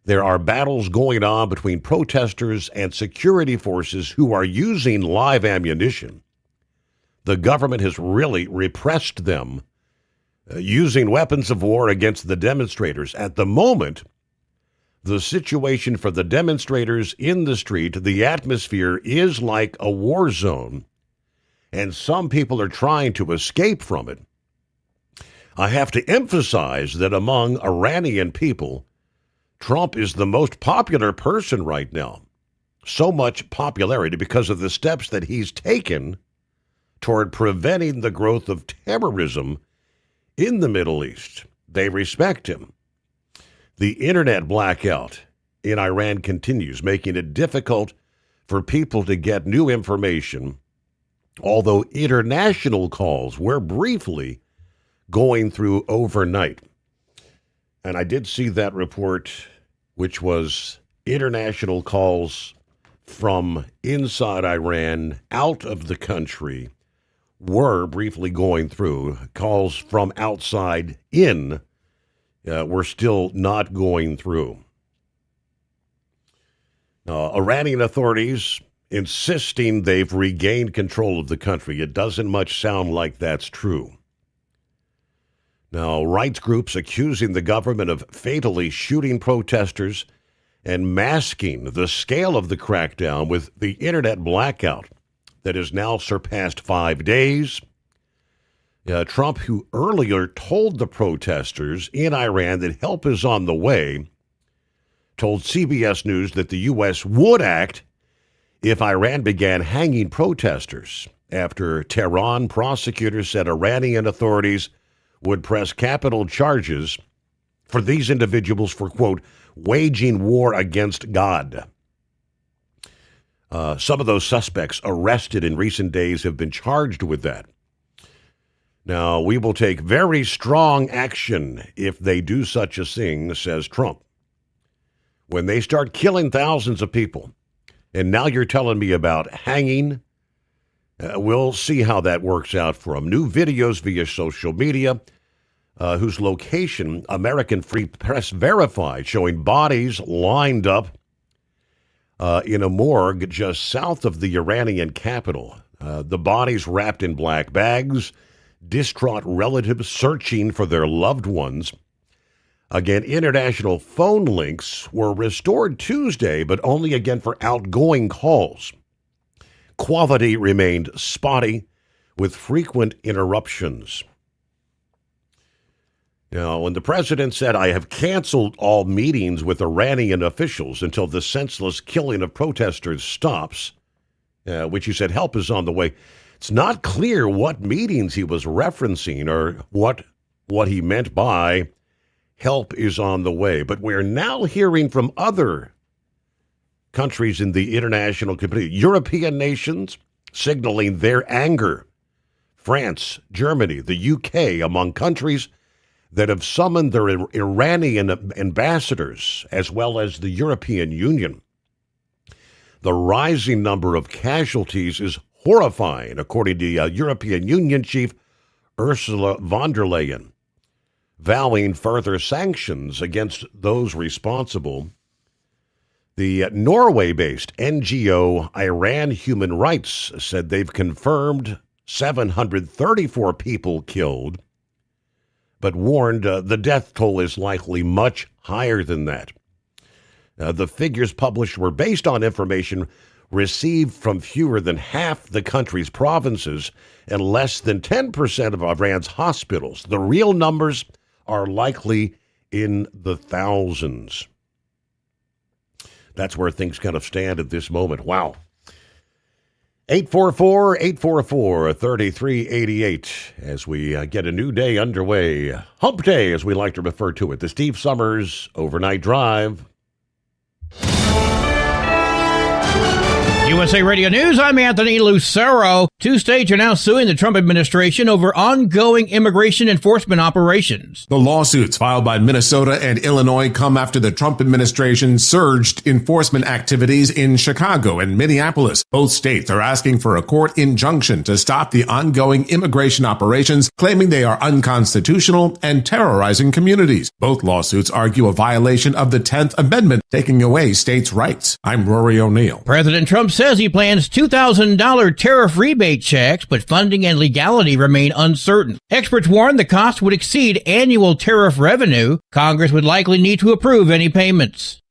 There are battles going on between protesters and security forces who are using live ammunition. The government has really repressed them, using weapons of war against the demonstrators. At the moment, the situation for the demonstrators in the street, the atmosphere is like a war zone, and some people are trying to escape from it. I have to emphasize that among Iranian people, Trump is the most popular person right now. So much popularity because of the steps that he's taken toward preventing the growth of terrorism in the Middle East. They respect him. The internet blackout in Iran continues, making it difficult for people to get new information, although international calls were briefly going through overnight. And I did see that report, which was international calls from inside Iran out of the country were briefly going through. Calls from outside in were still not going through. Iranian authorities insisting they've regained control of the country. It doesn't much sound like that's true. Now, rights groups accusing the government of fatally shooting protesters and masking the scale of the crackdown with the internet blackout that has now surpassed 5 days. Trump, who earlier told the protesters in Iran that help is on the way, told CBS News that the U.S. would act if Iran began hanging protesters after Tehran prosecutors said Iranian authorities would press capital charges for these individuals for, quote, waging war against God. Some of those suspects arrested in recent days have been charged with that. Now, we will take very strong action if they do such a thing, says Trump. When they start killing thousands of people, and now you're telling me about hanging, we'll see how that works out for them. New videos via social media, whose location American Free Press verified, showing bodies lined up in a morgue just south of the Iranian capital. The bodies wrapped in black bags, distraught relatives searching for their loved ones. Again, international phone links were restored Tuesday, but only again for outgoing calls. Quality remained spotty with frequent interruptions. Now, when the president said, I have canceled all meetings with Iranian officials until the senseless killing of protesters stops, which he said help is on the way, it's not clear what meetings he was referencing or what he meant by help is on the way. But we're now hearing from other countries in the international community, European nations signaling their anger. France, Germany, the UK, among countries that have summoned their Iranian ambassadors, as well as the European Union. The rising number of casualties is horrifying, according to European Union chief Ursula von der Leyen, vowing further sanctions against those responsible. The Norway-based NGO Iran Human Rights said they've confirmed 734 people killed, but warned the death toll is likely much higher than that. The figures published were based on information received from fewer than half the country's provinces and less than 10% of Iran's hospitals. The real numbers are likely in the thousands. That's where things kind of stand at this moment. Wow. 844-844-3388 as we get a new day underway. Hump Day, as we like to refer to it. The Steve Sommers Overnight Drive. USA Radio News, I'm Anthony Lucero. Two states are now suing the Trump administration over ongoing immigration enforcement operations. The lawsuits filed by Minnesota and Illinois come after the Trump administration surged enforcement activities in Chicago and Minneapolis. Both states are asking for a court injunction to stop the ongoing immigration operations, claiming they are unconstitutional and terrorizing communities. Both lawsuits argue a violation of the 10th Amendment, taking away states' rights. I'm Rory O'Neill. President Trump says he plans $2,000 tariff rebate checks, but funding and legality remain uncertain. Experts warn the cost would exceed annual tariff revenue. Congress would likely need to approve any payments.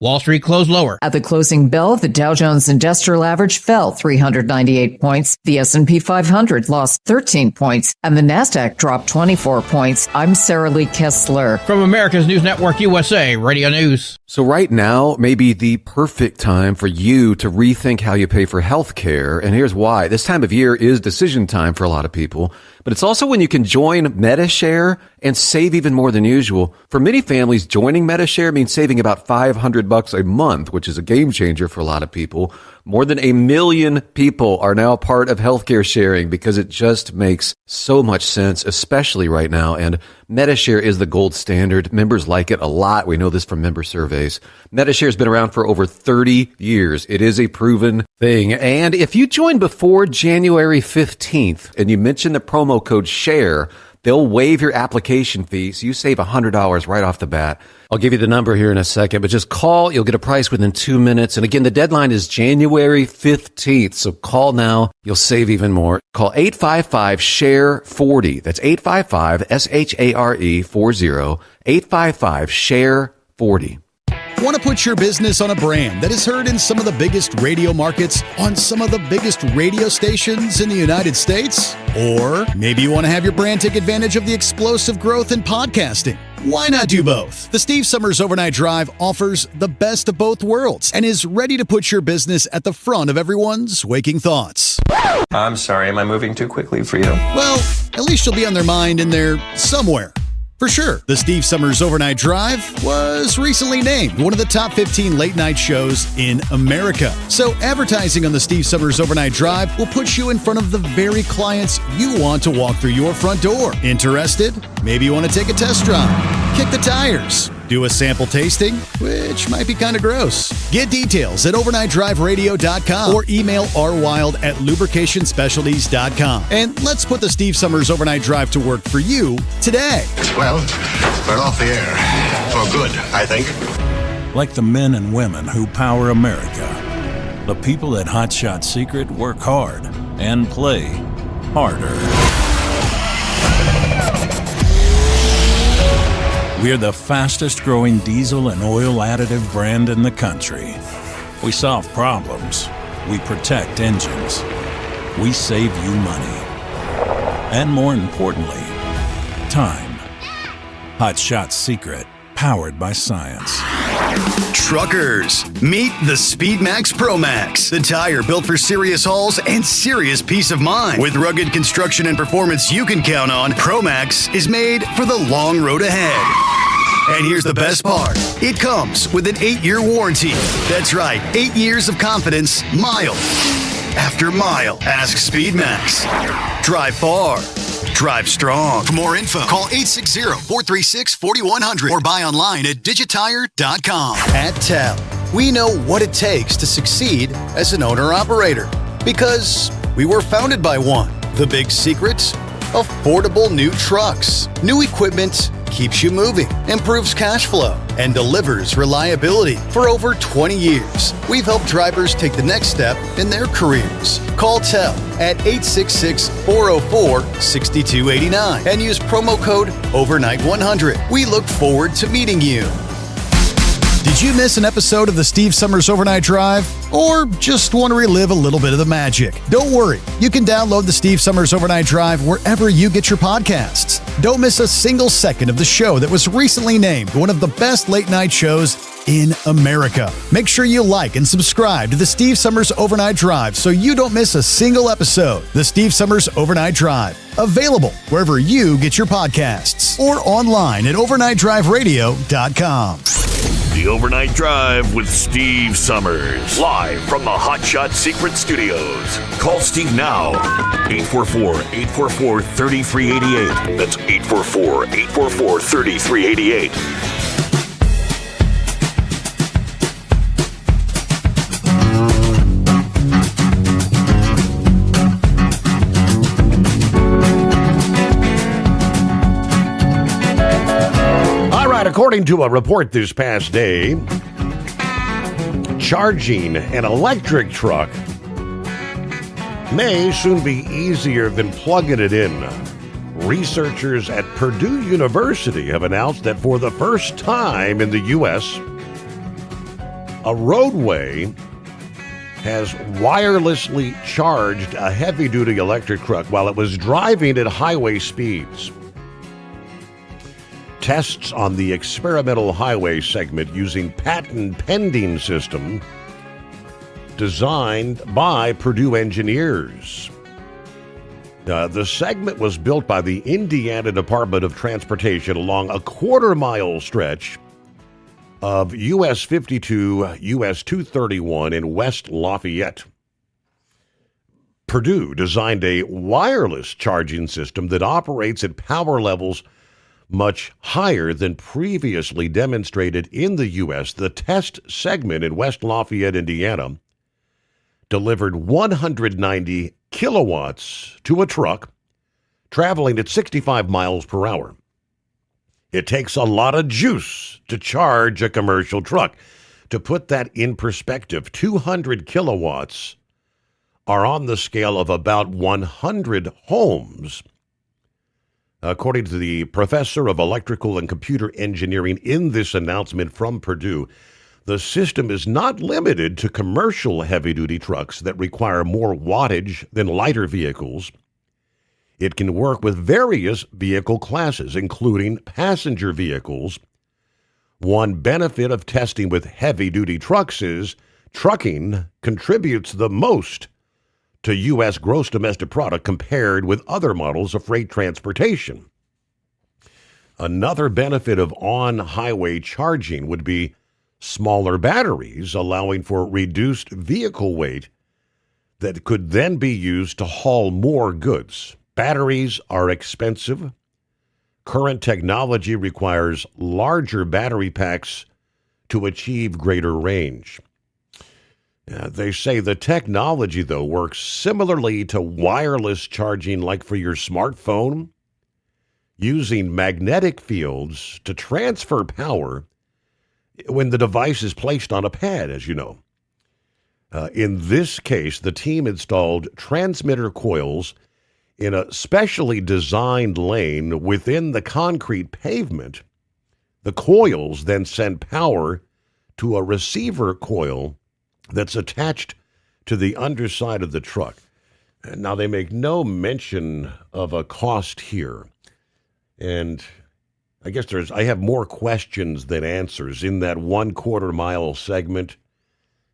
Wall Street closed lower. At the closing bell, the Dow Jones Industrial Average fell 398 points. The S&P 500 lost 13 points, and the Nasdaq dropped 24 points. I'm Sarah Lee Kessler. From America's News Network USA, Radio News. So right now may be the perfect time for you to rethink how you pay for health care. And here's why. This time of year is decision time for a lot of people, but it's also when you can join MediShare and save even more than usual. For many families, joining MediShare means saving about $500 a month, which is a game changer for a lot of people. More than 1 million people are now part of healthcare sharing because it just makes so much sense, especially right now. And MediShare is the gold standard. Members like it a lot. We know this from member surveys. MediShare has been around for over 30 years. It is a proven thing. And if you join before January 15th and you mention the promo code SHARE, they'll waive your application fee, so you save $100 right off the bat. I'll give you the number here in a second, but just call. You'll get a price within 2 minutes. And again, the deadline is January 15th, so call now. You'll save even more. Call 855-SHARE-40. That's 855-SHARE-40. 855-SHARE-40. Want to put your business on a brand that is heard in some of the biggest radio markets on some of the biggest radio stations in the United States? Or maybe you want to have your brand take advantage of the explosive growth in podcasting. Why not do both? The Steve Summers Overnight Drive offers the best of both worlds and is ready to put your business at the front of everyone's waking thoughts. I'm sorry, am I moving too quickly for you? Well, at least you'll be on their mind in there somewhere. For sure, the Steve Summers Overnight Drive was recently named one of the top 15 late-night shows in America. So advertising on the Steve Summers Overnight Drive will put you in front of the very clients you want to walk through your front door. Interested? Maybe you want to take a test drive, kick the tires, do a sample tasting, which might be kind of gross. Get details at overnightdriveradio.com or email rwild@lubricationspecialties.com. And let's put the Steve Summers Overnight Drive to work for you today. Well, we're off the air. For good, I think. Like the men and women who power America, the people at Hot Shot Secret work hard and play harder. We're the fastest growing diesel and oil additive brand in the country. We solve problems. We protect engines. We save you money. And more importantly, time. Hot Shot Secret, powered by science. Truckers, meet the SpeedMax Pro Max, the tire built for serious hauls and serious peace of mind. With rugged construction and performance you can count on, Pro Max is made for the long road ahead. And here's the best part. It comes with an 8-year warranty. That's right, 8 years of confidence, mile after mile. Ask SpeedMax. Drive far. Drive strong. For more info, call 860-436-4100 or buy online at digitire.com. At TEL, we know what it takes to succeed as an owner-operator because we were founded by one. The big secret? Affordable new trucks. New equipment keeps you moving, improves cash flow, and delivers reliability. For over 20 years, we've helped drivers take the next step in their careers. Call TEL at 866-404-6289 and use promo code OVERNIGHT100. We look forward to meeting you. Did you miss an episode of the Steve Summers Overnight Drive? Or just want to relive a little bit of the magic? Don't worry. You can download the Steve Summers Overnight Drive wherever you get your podcasts. Don't miss a single second of the show that was recently named one of the best late-night shows in America. Make sure you like and subscribe to the Steve Summers Overnight Drive so you don't miss a single episode. The Steve Summers Overnight Drive. Available wherever you get your podcasts or online at overnightdriveradio.com. The Overnight Drive with Steve Summers. Live from the Hot Shot Secret Studios. Call Steve now. 844-844-3388. That's 844-844-3388. According to a report this past day, charging an electric truck may soon be easier than plugging it in. Researchers at Purdue University have announced that for the first time in the U.S., A roadway has wirelessly charged a heavy-duty electric truck while it was driving at highway speeds. Tests on the experimental highway segment using patent-pending system designed by Purdue engineers. The segment was built by the Indiana Department of Transportation along a quarter-mile stretch of US 52, US 231 in West Lafayette. Purdue designed a wireless charging system that operates at power levels much higher than previously demonstrated in the U.S. The test segment in West Lafayette, Indiana, delivered 190 kilowatts to a truck traveling at 65 miles per hour. It takes a lot of juice to charge a commercial truck. To put that in perspective, 200 kilowatts are on the scale of about 100 homes. According to the professor of electrical and computer engineering in this announcement from Purdue, the system is not limited to commercial heavy-duty trucks that require more wattage than lighter vehicles. It can work with various vehicle classes, including passenger vehicles. One benefit of testing with heavy-duty trucks is trucking contributes the most to U.S. gross domestic product compared with other models of freight transportation. Another benefit of on-highway charging would be smaller batteries, allowing for reduced vehicle weight that could then be used to haul more goods. Batteries are expensive. Current technology requires larger battery packs to achieve greater range. They say the technology, though, works similarly to wireless charging like for your smartphone, using magnetic fields to transfer power when the device is placed on a pad, as you know. In this case, the team installed transmitter coils in a specially designed lane within the concrete pavement. The coils then send power to a receiver coil that's attached to the underside of the truck. Now, they make no mention of a cost here. And I guess I have more questions than answers in that 1/4 mile segment.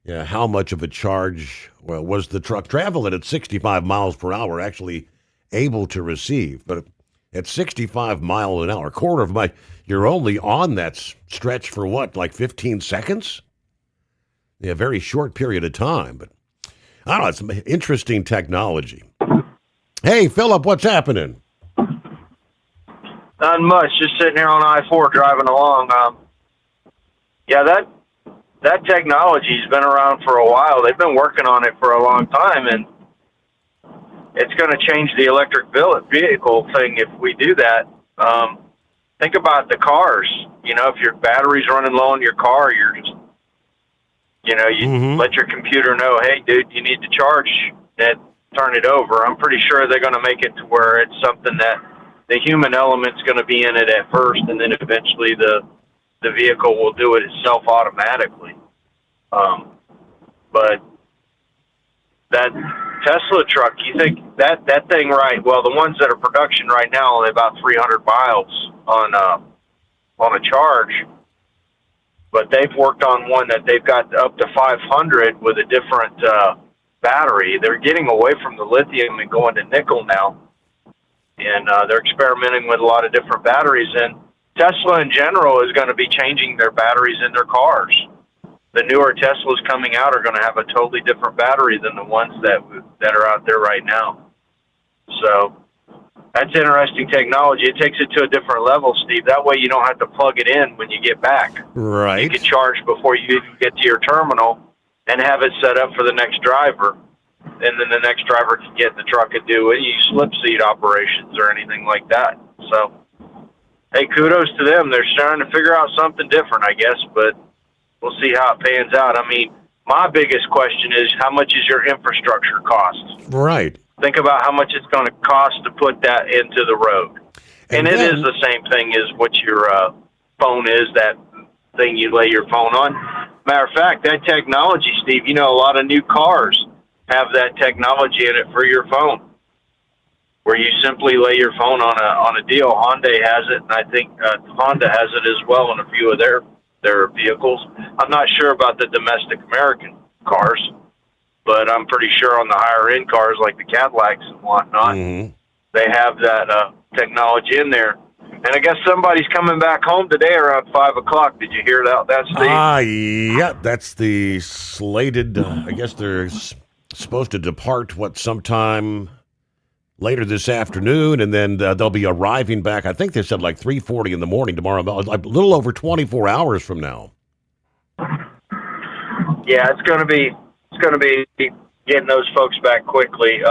How much of a charge was the truck traveling at 65 miles per hour actually able to receive? But at 65 miles an hour, quarter of a mile, you're only on that stretch for what, like 15 seconds? A very short period of time. But I don't know, it's interesting technology. Hey, Philip, what's happening? Not much. Just sitting here on I-4 driving along. That technology's been around for a while. They've been working on it for a long time, and it's going to change the electric vehicle thing if we do that. Think about the cars. If your battery's running low in your car, you're just, let your computer know, hey, dude, you need to charge it, turn it over. I'm pretty sure they're going to make it to where it's something that the human element's going to be in it at first, and then eventually the vehicle will do it itself automatically. But that Tesla truck, you think that thing, right? Well, the ones that are production right now only about 300 miles on a charge, but they've worked on one that they've got up to 500 with a different battery. They're getting away from the lithium and going to nickel now, and they're experimenting with a lot of different batteries. And Tesla in general is going to be changing their batteries in their cars. The newer Teslas coming out are going to have a totally different battery than the ones that are out there right now. So that's interesting technology. It takes it to a different level, Steve. That way you don't have to plug it in when you get back. Right. You can charge before you even get to your terminal and have it set up for the next driver. And then the next driver can get in the truck and do any slip seat operations or anything like that. So, hey, kudos to them. They're starting to figure out something different, I guess, but we'll see how it pans out. I mean, my biggest question is, how much is your infrastructure cost? Right. Think about how much it's going to cost to put that into the road. And it is the same thing as what your phone is, that thing you lay your phone on. Matter of fact, that technology, Steve, a lot of new cars have that technology in it for your phone, where you simply lay your phone on a deal. Hyundai has it, and I think Honda has it as well in a few of their vehicles. I'm not sure about the domestic American cars, but I'm pretty sure on the higher end cars like the Cadillacs and whatnot, they have that technology in there. And I guess somebody's coming back home today around 5 o'clock. Did you hear that, Steve? Yeah, that's the slated. I guess they're supposed to depart sometime later this afternoon, and then they'll be arriving back. I think they said like 3:40 in the morning tomorrow, like a little over 24 hours from now. Yeah, it's going to be getting those folks back quickly.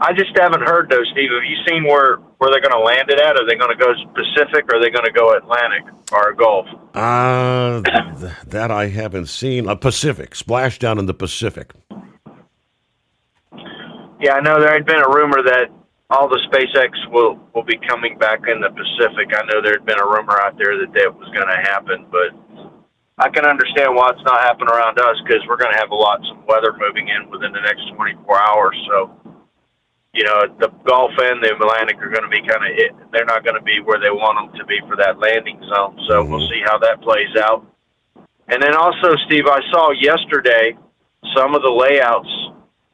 I just haven't heard those, Steve. Have you seen where they're going to land it at? Are they going to go Pacific, or are they going to go Atlantic or Gulf? That I haven't seen. Pacific, splashdown in the Pacific. Yeah, I know there had been a rumor that all the SpaceX will be coming back in the Pacific. I know there had been a rumor out there that was going to happen, but I can understand why it's not happening around us, because we're going to have some weather moving in within the next 24 hours. So, the Gulf and the Atlantic are going to be they're not going to be where they want them to be for that landing zone. So we'll see how that plays out. And then also, Steve, I saw yesterday some of the layouts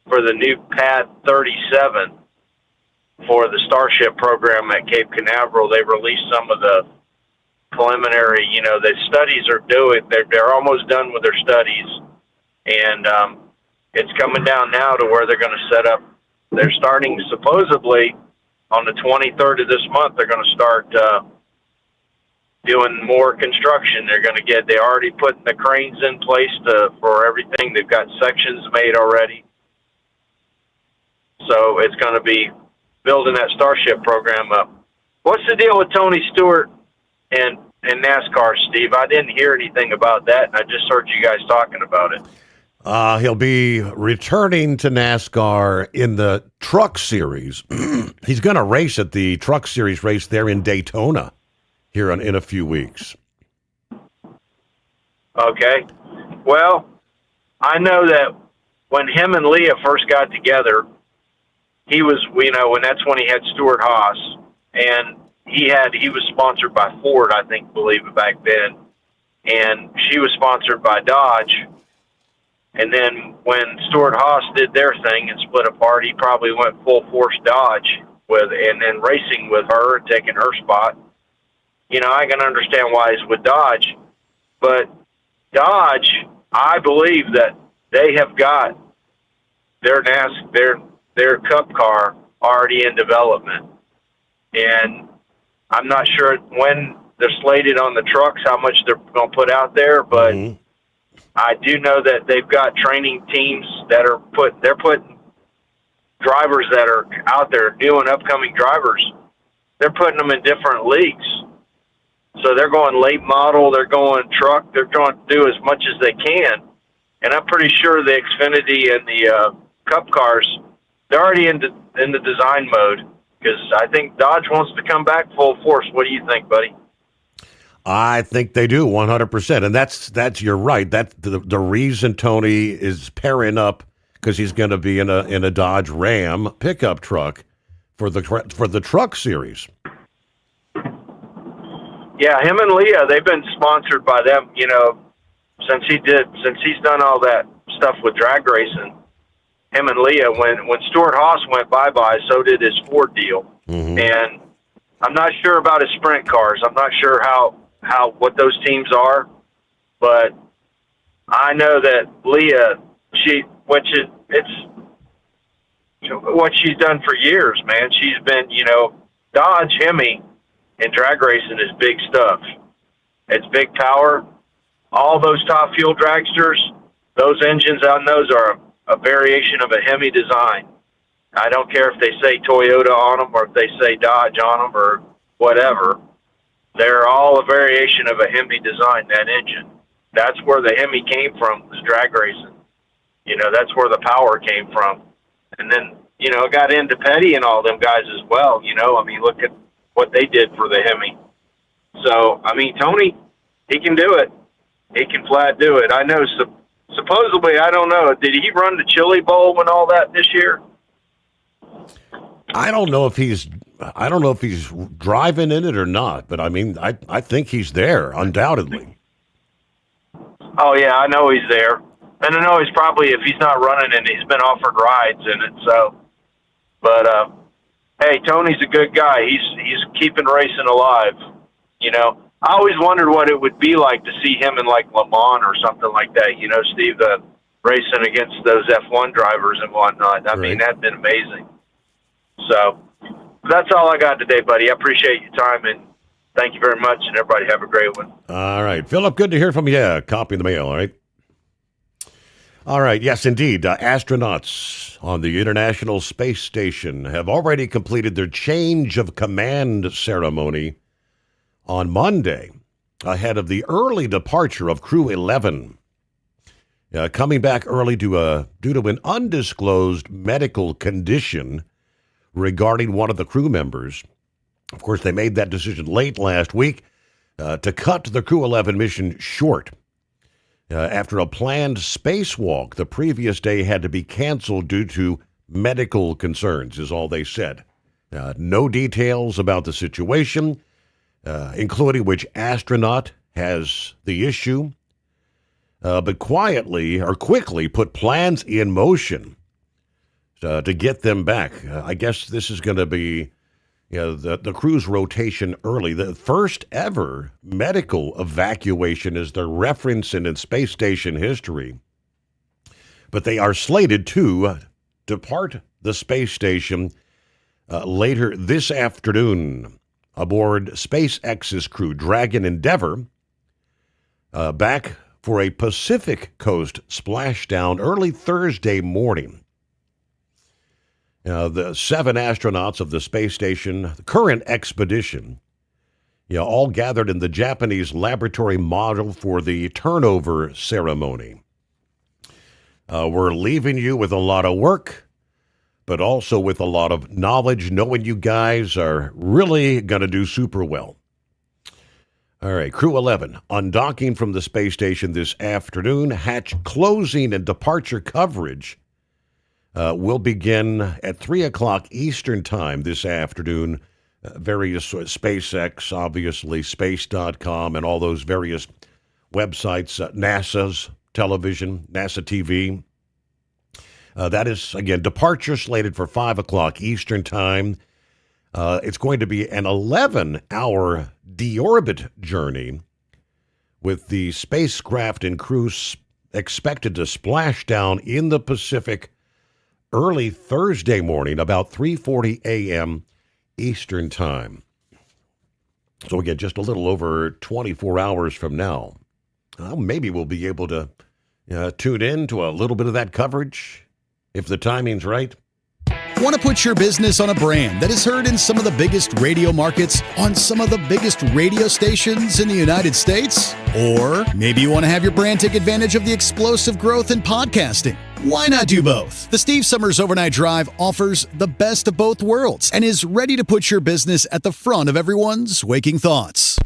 for the new Pad 37 for the Starship program at Cape Canaveral. They released some of the preliminary, the studies are they're almost done with their studies, and it's coming down now to where they're going to set up. They're starting supposedly on the 23rd of this month. They're going to start doing more construction. They already put the cranes in place for everything. They've got sections made already. So it's going to be building that Starship program up. What's the deal with Tony Stewart and NASCAR, Steve? I didn't hear anything about that, and I just heard you guys talking about it. He'll be returning to NASCAR in the Truck Series. He's going to race at the Truck Series race there in Daytona here in a few weeks. Okay. Well, I know that when him and Leah first got together, he was, and that's when he had Stuart Haas, and he was sponsored by Ford, I believe back then, and she was sponsored by Dodge. And then when Stuart Haas did their thing and split apart, he probably went full force Dodge and then racing with her and taking her spot. I can understand why he's with Dodge, but Dodge, I believe that they have got their Cup car already in development, and I'm not sure when they're slated on the trucks how much they're going to put out there, but I do know that they've got training teams that they're putting drivers that are out there, new and upcoming drivers. They're putting them in different leagues. So they're going late model, they're going truck, they're going to do as much as they can. And I'm pretty sure the Xfinity and the Cup cars, they're already in the design mode, because I think Dodge wants to come back full force. What do you think, buddy? I think they do 100%, and that's you're right. That's the reason Tony is pairing up, because he's going to be in a Dodge Ram pickup truck for the Truck Series. Yeah, him and Leah, they've been sponsored by them. Since he's done all that stuff with drag racing. Him and Leah, when Stuart Haas went bye-bye, so did his Ford deal, and I'm not sure about his sprint cars. I'm not sure what those teams are, but I know that Leah, it's what she's done for years, man. She's been, Dodge Hemi and drag racing is big stuff. It's big power. All those top fuel dragsters, those engines on those are a variation of a Hemi design. I don't care if they say Toyota on them or if they say Dodge on them or whatever. They're all a variation of a Hemi design, that engine. That's where the Hemi came from, was drag racing. That's where the power came from. And then, it got into Petty and all them guys as well. Look at what they did for the Hemi. So, Tony, he can do it. he can flat do it. I know. Supposedly, I don't know. Did he run the Chili Bowl and all that this year? I don't know if he's driving in it or not, but I mean, I think he's there, undoubtedly. Oh yeah, I know he's there, and I know he's probably, if he's not running it, he's been offered rides in it. So, but hey, Tony's a good guy. He's keeping racing alive. You know, I always wondered what it would be like to see him in like Le Mans or something like that. You know, Steve, racing against those F1 drivers and whatnot. I mean, that'd been amazing. So that's all I got today, buddy. I appreciate your time, and thank you very much, and everybody have a great one. All right, Philip, good to hear from you. Yeah, copy in the mail, all right? All right, yes, indeed. Astronauts on the International Space Station have already completed their change of command ceremony on Monday ahead of the early departure of Crew 11. Coming back early due to an undisclosed medical condition regarding one of the crew members. Of course, they made that decision late last week to cut the Crew 11 mission short. After a planned spacewalk the previous day had to be canceled due to medical concerns, is all they said. No details about the situation, including which astronaut has the issue, but quickly put plans in motion to get them back. I guess this is going to be the crew's rotation early. The first ever medical evacuation is the reference in space station history. But they are slated to depart the space station later this afternoon aboard SpaceX's Crew Dragon Endeavour, back for a Pacific Coast splashdown early Thursday morning. The 7 astronauts of the space station, the current expedition, all gathered in the Japanese laboratory model for the turnover ceremony. We're leaving you with a lot of work, but also with a lot of knowledge, knowing you guys are really going to do super well. All right, Crew 11 undocking from the space station this afternoon. Hatch closing and departure coverage will begin at 3 o'clock Eastern time this afternoon. Various SpaceX, obviously, space.com, and all those various websites, NASA's television, NASA TV. That is, again, departure slated for 5 o'clock Eastern time. It's going to be an 11-hour deorbit journey with the spacecraft and crew expected to splash down in the Pacific early Thursday morning, about 3:40 a.m. Eastern time. So again, just a little over 24 hours from now. Maybe we'll be able to tune in to a little bit of that coverage if the timing's right. Want to put your business on a brand that is heard in some of the biggest radio markets on some of the biggest radio stations in the United States? Or maybe you want to have your brand take advantage of the explosive growth in podcasting. Why not do both? The Steve Summers Overnight Drive offers the best of both worlds and is ready to put your business at the front of everyone's waking thoughts.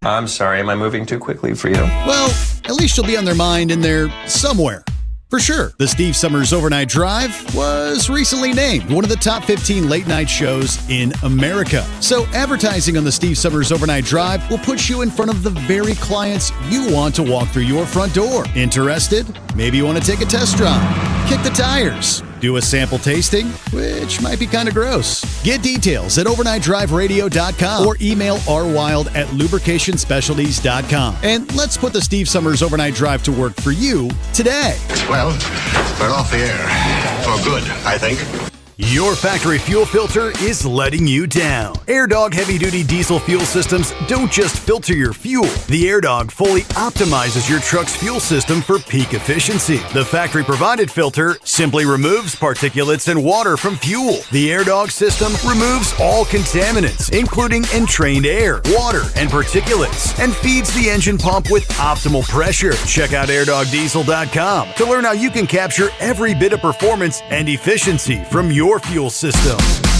I'm sorry, am I moving too quickly for you? Well, at least you'll be on their mind in there somewhere. For sure, the Steve Summers Overnight Drive was recently named one of the top 15 late-night shows in America. So advertising on the Steve Summers Overnight Drive will put you in front of the very clients you want to walk through your front door. Interested? Maybe you want to take a test drive, kick the tires, do a sample tasting, which might be kind of gross. Get details at overnightdriveradio.com or email rwild@lubricationspecialties.com. And let's put the Steve Summers Overnight Drive to work for you today. Well, we're off the air. For good, I think. Your factory fuel filter is letting you down. AirDog heavy-duty diesel fuel systems don't just filter your fuel. The AirDog fully optimizes your truck's fuel system for peak efficiency. The factory-provided filter simply removes particulates and water from fuel. The AirDog system removes all contaminants, including entrained air, water, and particulates, and feeds the engine pump with optimal pressure. Check out airdogdiesel.com to learn how you can capture every bit of performance and efficiency from your fuel system.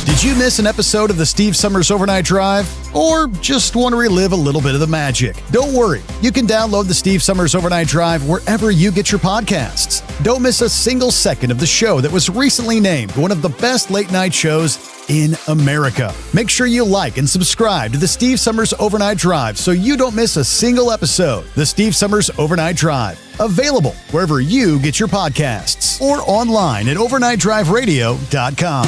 Did you miss an episode of the Steve Summers Overnight Drive? Or just want to relive a little bit of the magic? Don't worry. You can download the Steve Summers Overnight Drive wherever you get your podcasts. Don't miss a single second of the show that was recently named one of the best late night shows in America. Make sure you like and subscribe to the Steve Summers Overnight Drive so you don't miss a single episode. The Steve Summers Overnight Drive. Available wherever you get your podcasts or online at overnightdriveradio.com.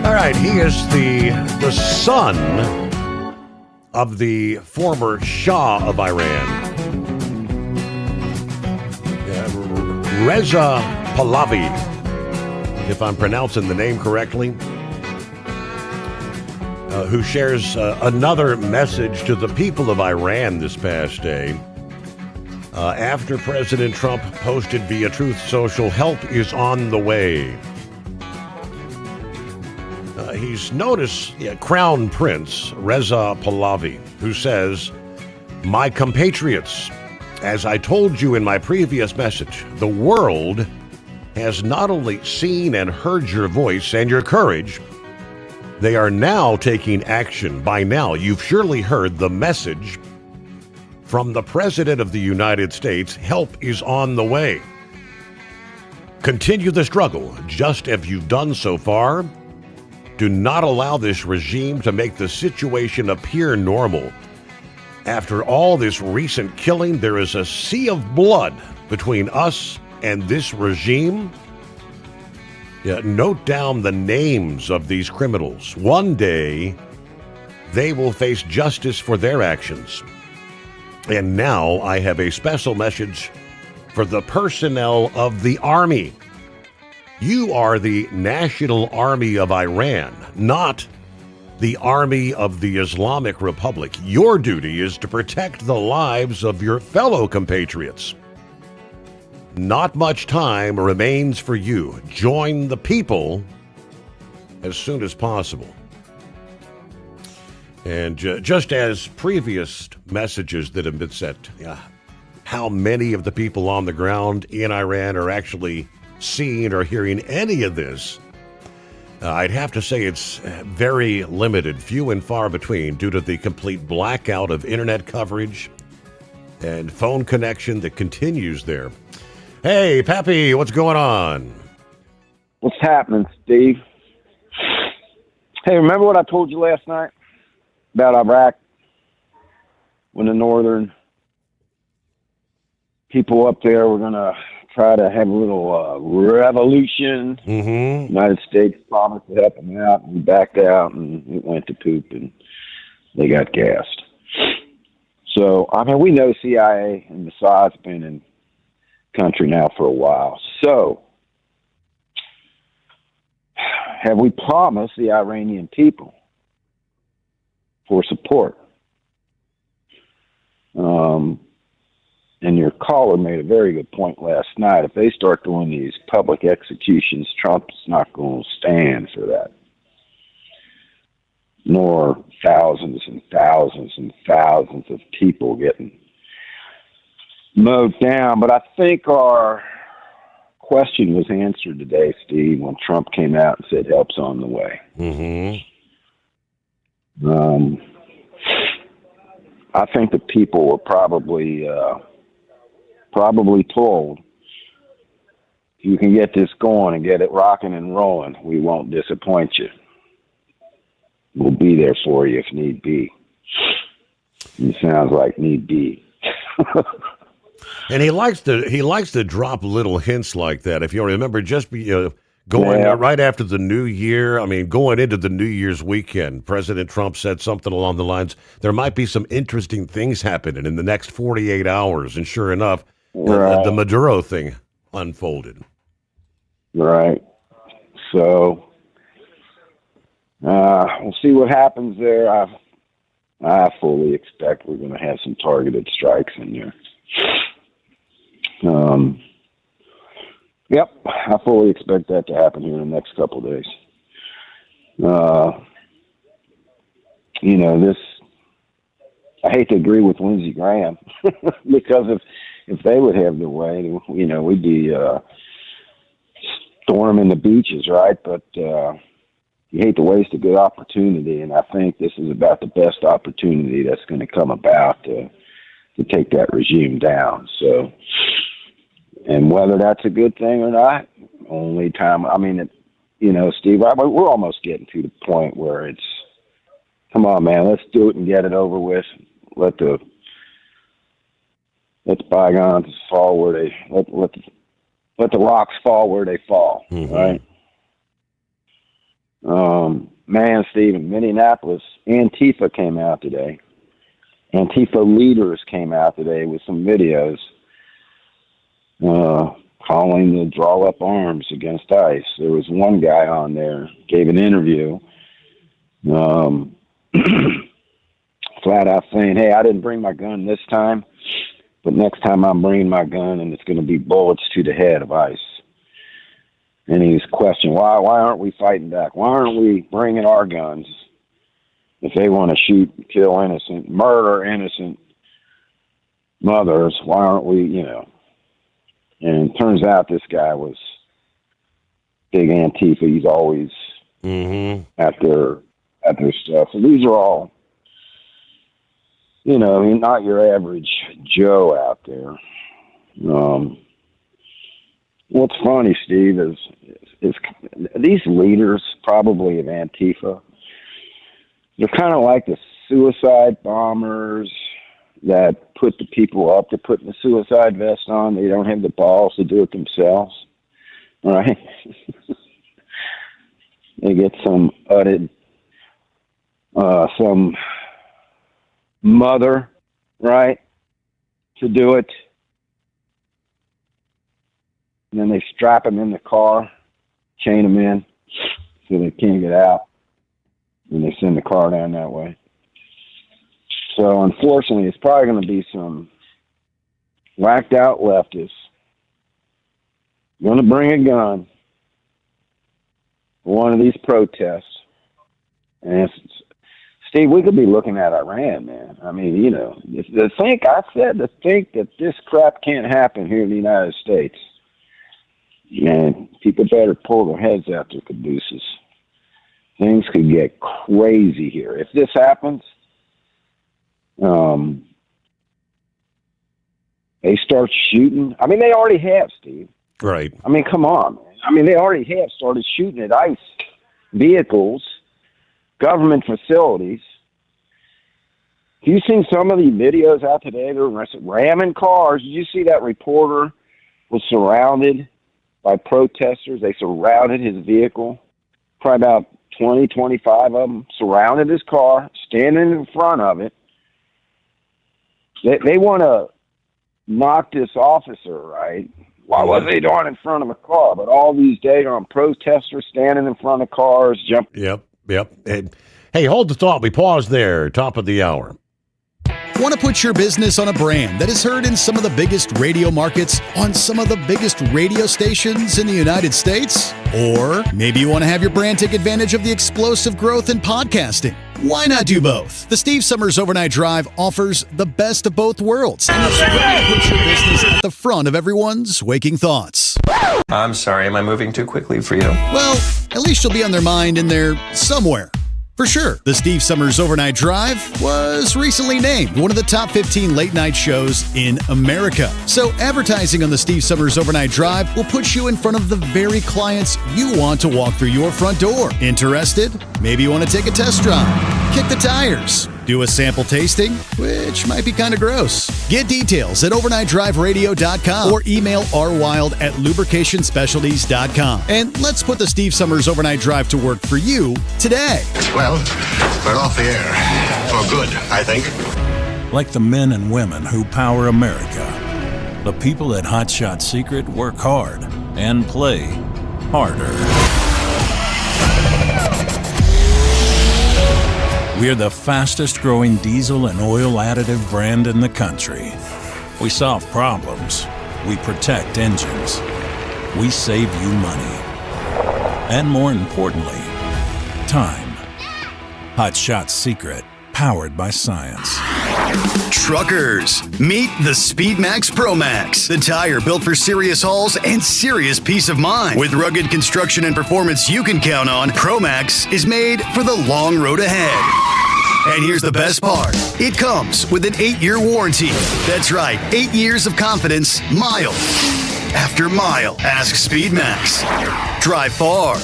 All right, he is the son of the former Shah of Iran, Reza Pahlavi, if I'm pronouncing the name correctly, who shares another message to the people of Iran this past day. After President Trump posted via Truth Social, help is on the way. He's noticed Crown Prince Reza Pahlavi, who says, "My compatriots, as I told you in my previous message, the world has not only seen and heard your voice and your courage, they are now taking action. By now, you've surely heard the message from the President of the United States, help is on the way. Continue the struggle, just as you've done so far. Do not allow this regime to make the situation appear normal. After all this recent killing, there is a sea of blood between us and this regime. Note down the names of these criminals. One day, they will face justice for their actions. And now I have a special message for the personnel of the army. You are the National Army of Iran, not the Army of the Islamic Republic. Your duty is to protect the lives of your fellow compatriots. Not much time remains for you. Join the people as soon as possible." And just as previous messages that have been sent, how many of the people on the ground in Iran are actually seeing or hearing any of this? I'd have to say it's very limited, few and far between, due to the complete blackout of internet coverage and phone connection that continues there. Hey, Pappy, what's going on? What's happening, Steve? Hey, remember what I told you last night about Iraq? When the northern people up there were going to try to have a little revolution. Mm-hmm. United States promised to help them out, and we backed out, and it went to poop, and they got gassed. So, I mean, we know CIA and Mossad's been in country now for a while. So, have we promised the Iranian people for support? And your caller made a very good point last night. If they start doing these public executions, Trump's not going to stand for that. Nor thousands and thousands and thousands of people getting mowed down. But I think our question was answered today, Steve, when Trump came out and said help's on the way. Mm-hmm. I think the people were probably told, you can get this going and get it rocking and rolling. We won't disappoint you. We'll be there for you if need be. It sounds like need be. And he likes to drop little hints like that. If you remember, just going right after the New Year, I mean, going into the New Year's weekend, President Trump said something along the lines, there might be some interesting things happening in the next 48 hours. And sure enough, the Maduro thing unfolded. Right. So, we'll see what happens there. I fully expect we're going to have some targeted strikes in there. Yep, I fully expect that to happen here in the next couple of days. I hate to agree with Lindsey Graham because if they would have their way, you know, we'd be storming the beaches, right? But you hate to waste a good opportunity, and I think this is about the best opportunity that's going to come about to take that regime down. So, and whether that's a good thing or not, only time. I mean, you know, Steve, we're almost getting to the point where it's, come on, man, let's do it and get it over with. Let bygones fall where they let the rocks fall where they fall, right? Man, Steve, in Minneapolis, Antifa came out today. Antifa leaders came out today with some videos calling to draw up arms against ICE. There was one guy on there, gave an interview, flat out saying, hey, I didn't bring my gun this time, but next time I'm bringing my gun, and it's going to be bullets to the head of ICE. And he's questioning, why aren't we fighting back? Why aren't we bringing our guns if they want to shoot, kill innocent, murder innocent mothers? Why aren't we, you know? And it turns out this guy was big Antifa. He's always at their stuff. So these are all, you know, I mean, not your average Joe out there. What's funny, Steve, is these leaders, probably of Antifa, they're kind of like the suicide bombers that put the people up to putting the suicide vest on. They don't have the balls to do it themselves, right? They get some some mother, right, to do it. And then they strap them in the car, chain them in so they can't get out. And they send the car down that way. So unfortunately, it's probably going to be some whacked out leftists going to bring a gun for one of these protests. And Steve, we could be looking at Iran, man. I mean, you know, to think that this crap can't happen here in the United States. Man, people better pull their heads out their cabooses. Things could get crazy here. If this happens, they start shooting. I mean, they already have, Steve. Right. I mean, come on, man. I mean, they already have started shooting at ICE vehicles, government facilities. Have you seen some of the videos out today? They're ramming cars. Did you see that reporter was surrounded by protesters? They surrounded his vehicle. Probably about 20, 25 of them surrounded his car, standing in front of it. They want to knock this officer, right? Why was they doing in front of a car? But all these daggone protesters standing in front of cars, jumping. Yep. Hey, hold the thought. We pause there. Top of the hour. Want to put your business on a brand that is heard in some of the biggest radio markets on some of the biggest radio stations in the United States? Or maybe you want to have your brand take advantage of the explosive growth in podcasting. Why not do both? The Steve Summers Overnight Drive offers the best of both worlds and is ready to put your business at the front of everyone's waking thoughts. I'm sorry, am I moving too quickly for you? Well, at least you'll be on their mind in there somewhere. For sure, the Steve Summers Overnight Drive was recently named one of the top 15 late-night shows in America. So advertising on the Steve Summers Overnight Drive will put you in front of the very clients you want to walk through your front door. Interested? Maybe you want to take a test drive, kick the tires, do a sample tasting, which might be kind of gross. Get details at overnightdriveradio.com or email rwild@lubricationspecialties.com. And let's put the Steve Summers Overnight Drive to work for you today. Well, we're off the air. For good, I think. Like the men and women who power America, the people at Hot Shot Secret work hard and play harder. We're the fastest growing diesel and oil additive brand in the country. We solve problems. We protect engines. We save you money. And more importantly, time. Hot Shot Secret, powered by science. Truckers, meet the SpeedMax Pro Max, the tire built for serious hauls and serious peace of mind. With rugged construction and performance you can count on, Pro Max is made for the long road ahead. And here's the best part. It comes with an 8-year warranty. That's right, 8 years of confidence, mile after mile. Ask SpeedMax. Drive far.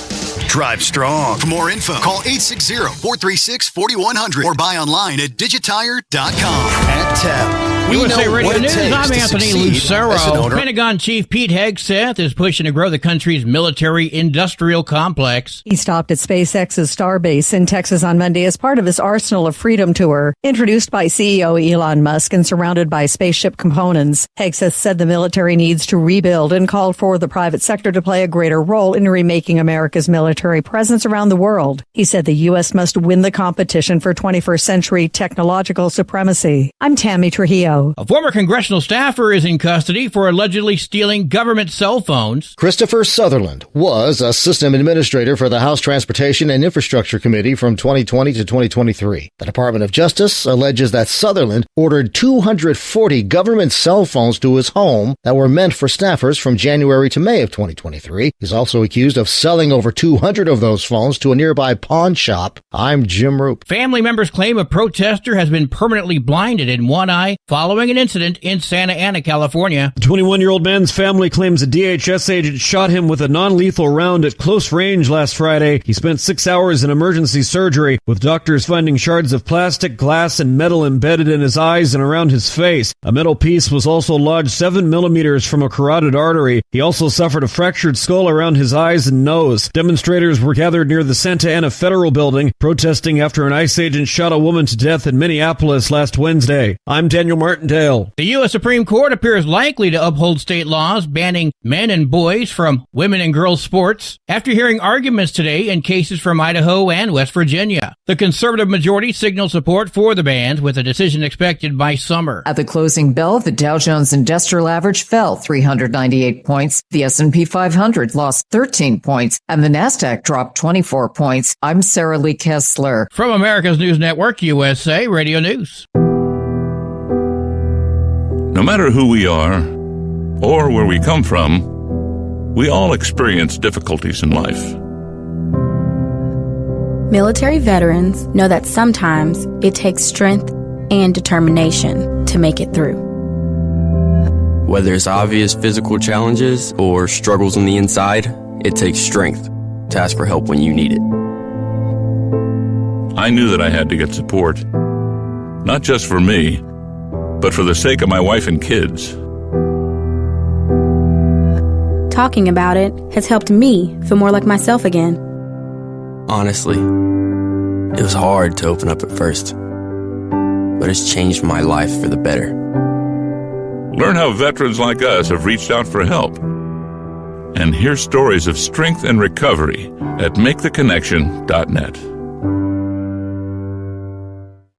Drive strong. For more info, call 860-436-4100 or buy online at digitire.com. At TAP. USA Radio News, I'm Anthony Lucero. Pentagon Chief Pete Hegseth is pushing to grow the country's military-industrial complex. He stopped at SpaceX's Starbase in Texas on Monday as part of his Arsenal of Freedom tour. Introduced by CEO Elon Musk and surrounded by spaceship components, Hegseth said the military needs to rebuild and called for the private sector to play a greater role in remaking America's military presence around the world. He said the U.S. must win the competition for 21st century technological supremacy. I'm Tammy Trujillo. A former congressional staffer is in custody for allegedly stealing government cell phones. Christopher Sutherland was a system administrator for the House Transportation and Infrastructure Committee from 2020 to 2023. The Department of Justice alleges that Sutherland ordered 240 government cell phones to his home that were meant for staffers from January to May of 2023. He's also accused of selling over 200 of those phones to a nearby pawn shop. I'm Jim Roop. Family members claim a protester has been permanently blinded in one eye following an incident in Santa Ana, California. The 21-year-old man's family claims a DHS agent shot him with a non-lethal round at close range last Friday. He spent 6 hours in emergency surgery, with doctors finding shards of plastic, glass, and metal embedded in his eyes and around his face. A metal piece was also lodged 7 millimeters from a carotid artery. He also suffered a fractured skull around his eyes and nose. Demonstrators were gathered near the Santa Ana Federal Building, protesting after an ICE agent shot a woman to death in Minneapolis last Wednesday. I'm Daniel Martindale. The U.S. Supreme Court appears likely to uphold state laws banning men and boys from women and girls sports after hearing arguments today in cases from Idaho and West Virginia. The conservative majority signaled support for the bans, with a decision expected by summer. At the closing bell, the Dow Jones Industrial Average fell 398 points. The S&P 500 lost 13 points, and the Nasdaq dropped 24 points. I'm Sarah Lee Kessler. From America's News Network, USA Radio News. No matter who we are or where we come from, we all experience difficulties in life. Military veterans know that sometimes it takes strength and determination to make it through. Whether it's obvious physical challenges or struggles on the inside, it takes strength to ask for help when you need it. I knew that I had to get support, not just for me, but for the sake of my wife and kids. Talking about it has helped me feel more like myself again. Honestly, it was hard to open up at first, but it's changed my life for the better. Learn how veterans like us have reached out for help, and hear stories of strength and recovery at MakeTheConnection.net.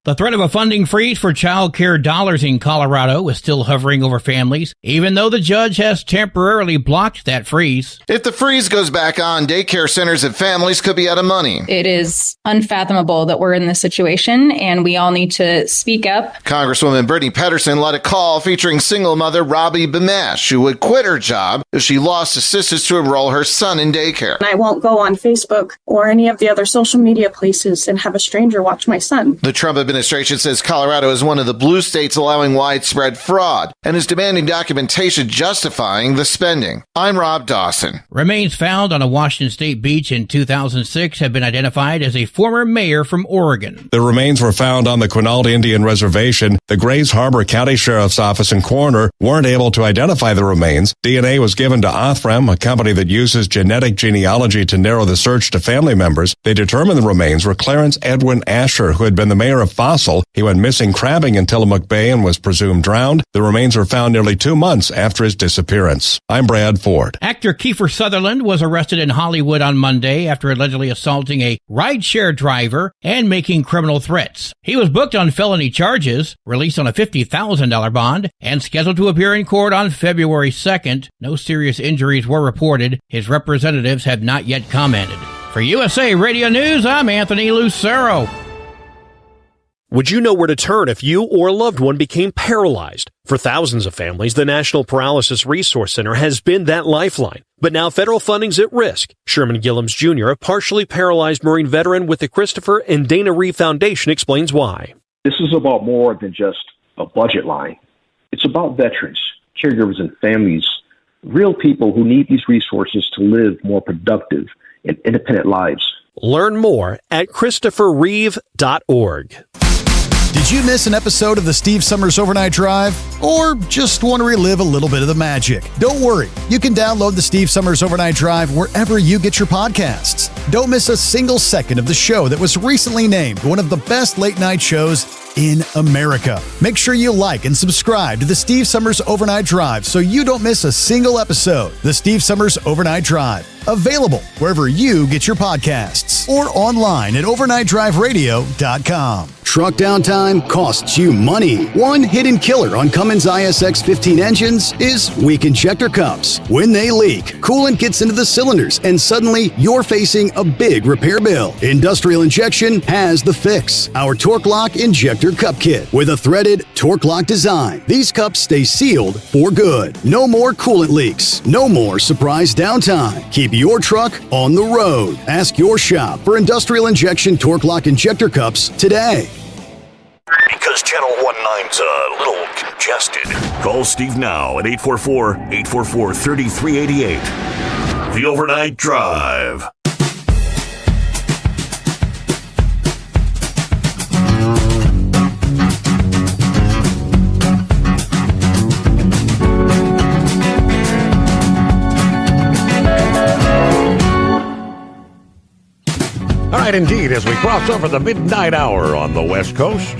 The threat of a funding freeze for child care dollars in Colorado is still hovering over families, even though the judge has temporarily blocked that freeze. If the freeze goes back on, daycare centers and families could be out of money. It is unfathomable that we're in this situation, and we all need to speak up. Congresswoman Brittany Pedersen led a call featuring single mother Robbie Bemesh, who would quit her job if she lost assistance to enroll her son in daycare. I won't go on Facebook or any of the other social media places and have a stranger watch my son. The Trump administration says Colorado is one of the blue states allowing widespread fraud and is demanding documentation justifying the spending. I'm Rob Dawson. Remains found on a Washington State beach in 2006 have been identified as a former mayor from Oregon. The remains were found on the Quinault Indian Reservation. The Grays Harbor County Sheriff's Office and coroner weren't able to identify the remains. DNA was given to Othrem, a company that uses genetic genealogy to narrow the search to family members. They determined the remains were Clarence Edwin Asher, who had been the mayor of Fossil. He went missing crabbing in Tillamook Bay and was presumed drowned. The remains were found nearly 2 months after his disappearance. I'm Brad Ford. Actor Kiefer Sutherland was arrested in Hollywood on Monday after allegedly assaulting a rideshare driver and making criminal threats. He was booked on felony charges, released on a $50,000 bond, and scheduled to appear in court on February 2nd. No serious injuries were reported. His representatives have not yet commented. For USA Radio News, I'm Anthony Lucero. Would you know where to turn if you or a loved one became paralyzed? For thousands of families, the National Paralysis Resource Center has been that lifeline. But now federal funding's at risk. Sherman Gillums Jr., a partially paralyzed Marine veteran with the Christopher and Dana Reeve Foundation, explains why. This is about more than just a budget line. It's about veterans, caregivers, and families, real people who need these resources to live more productive and independent lives. Learn more at ChristopherReeve.org. Did you miss an episode of the Steve Summers Overnight Drive? Or just want to relive a little bit of the magic? Don't worry. You can download the Steve Summers Overnight Drive wherever you get your podcasts. Don't miss a single second of the show that was recently named one of the best late night shows in America. Make sure you like and subscribe to the Steve Summers Overnight Drive so you don't miss a single episode. The Steve Summers Overnight Drive. Available wherever you get your podcasts or online at overnightdriveradio.com. Truck downtime costs you money. One hidden killer on Cummins ISX 15 engines is weak injector cups. When they leak, coolant gets into the cylinders and suddenly you're facing a big repair bill. Industrial Injection has the fix. Our Torque Lock Injector Cup Kit with a threaded Torque Lock design. These cups stay sealed for good. No more coolant leaks. No more surprise downtime. Keep your truck on the road. Ask your shop for Industrial Injection Torque Lock Injector Cups today. Because Channel 19's a little congested. Call Steve now at 844-844-3388. The Overnight Drive. All right, indeed, as we cross over the midnight hour on the West Coast.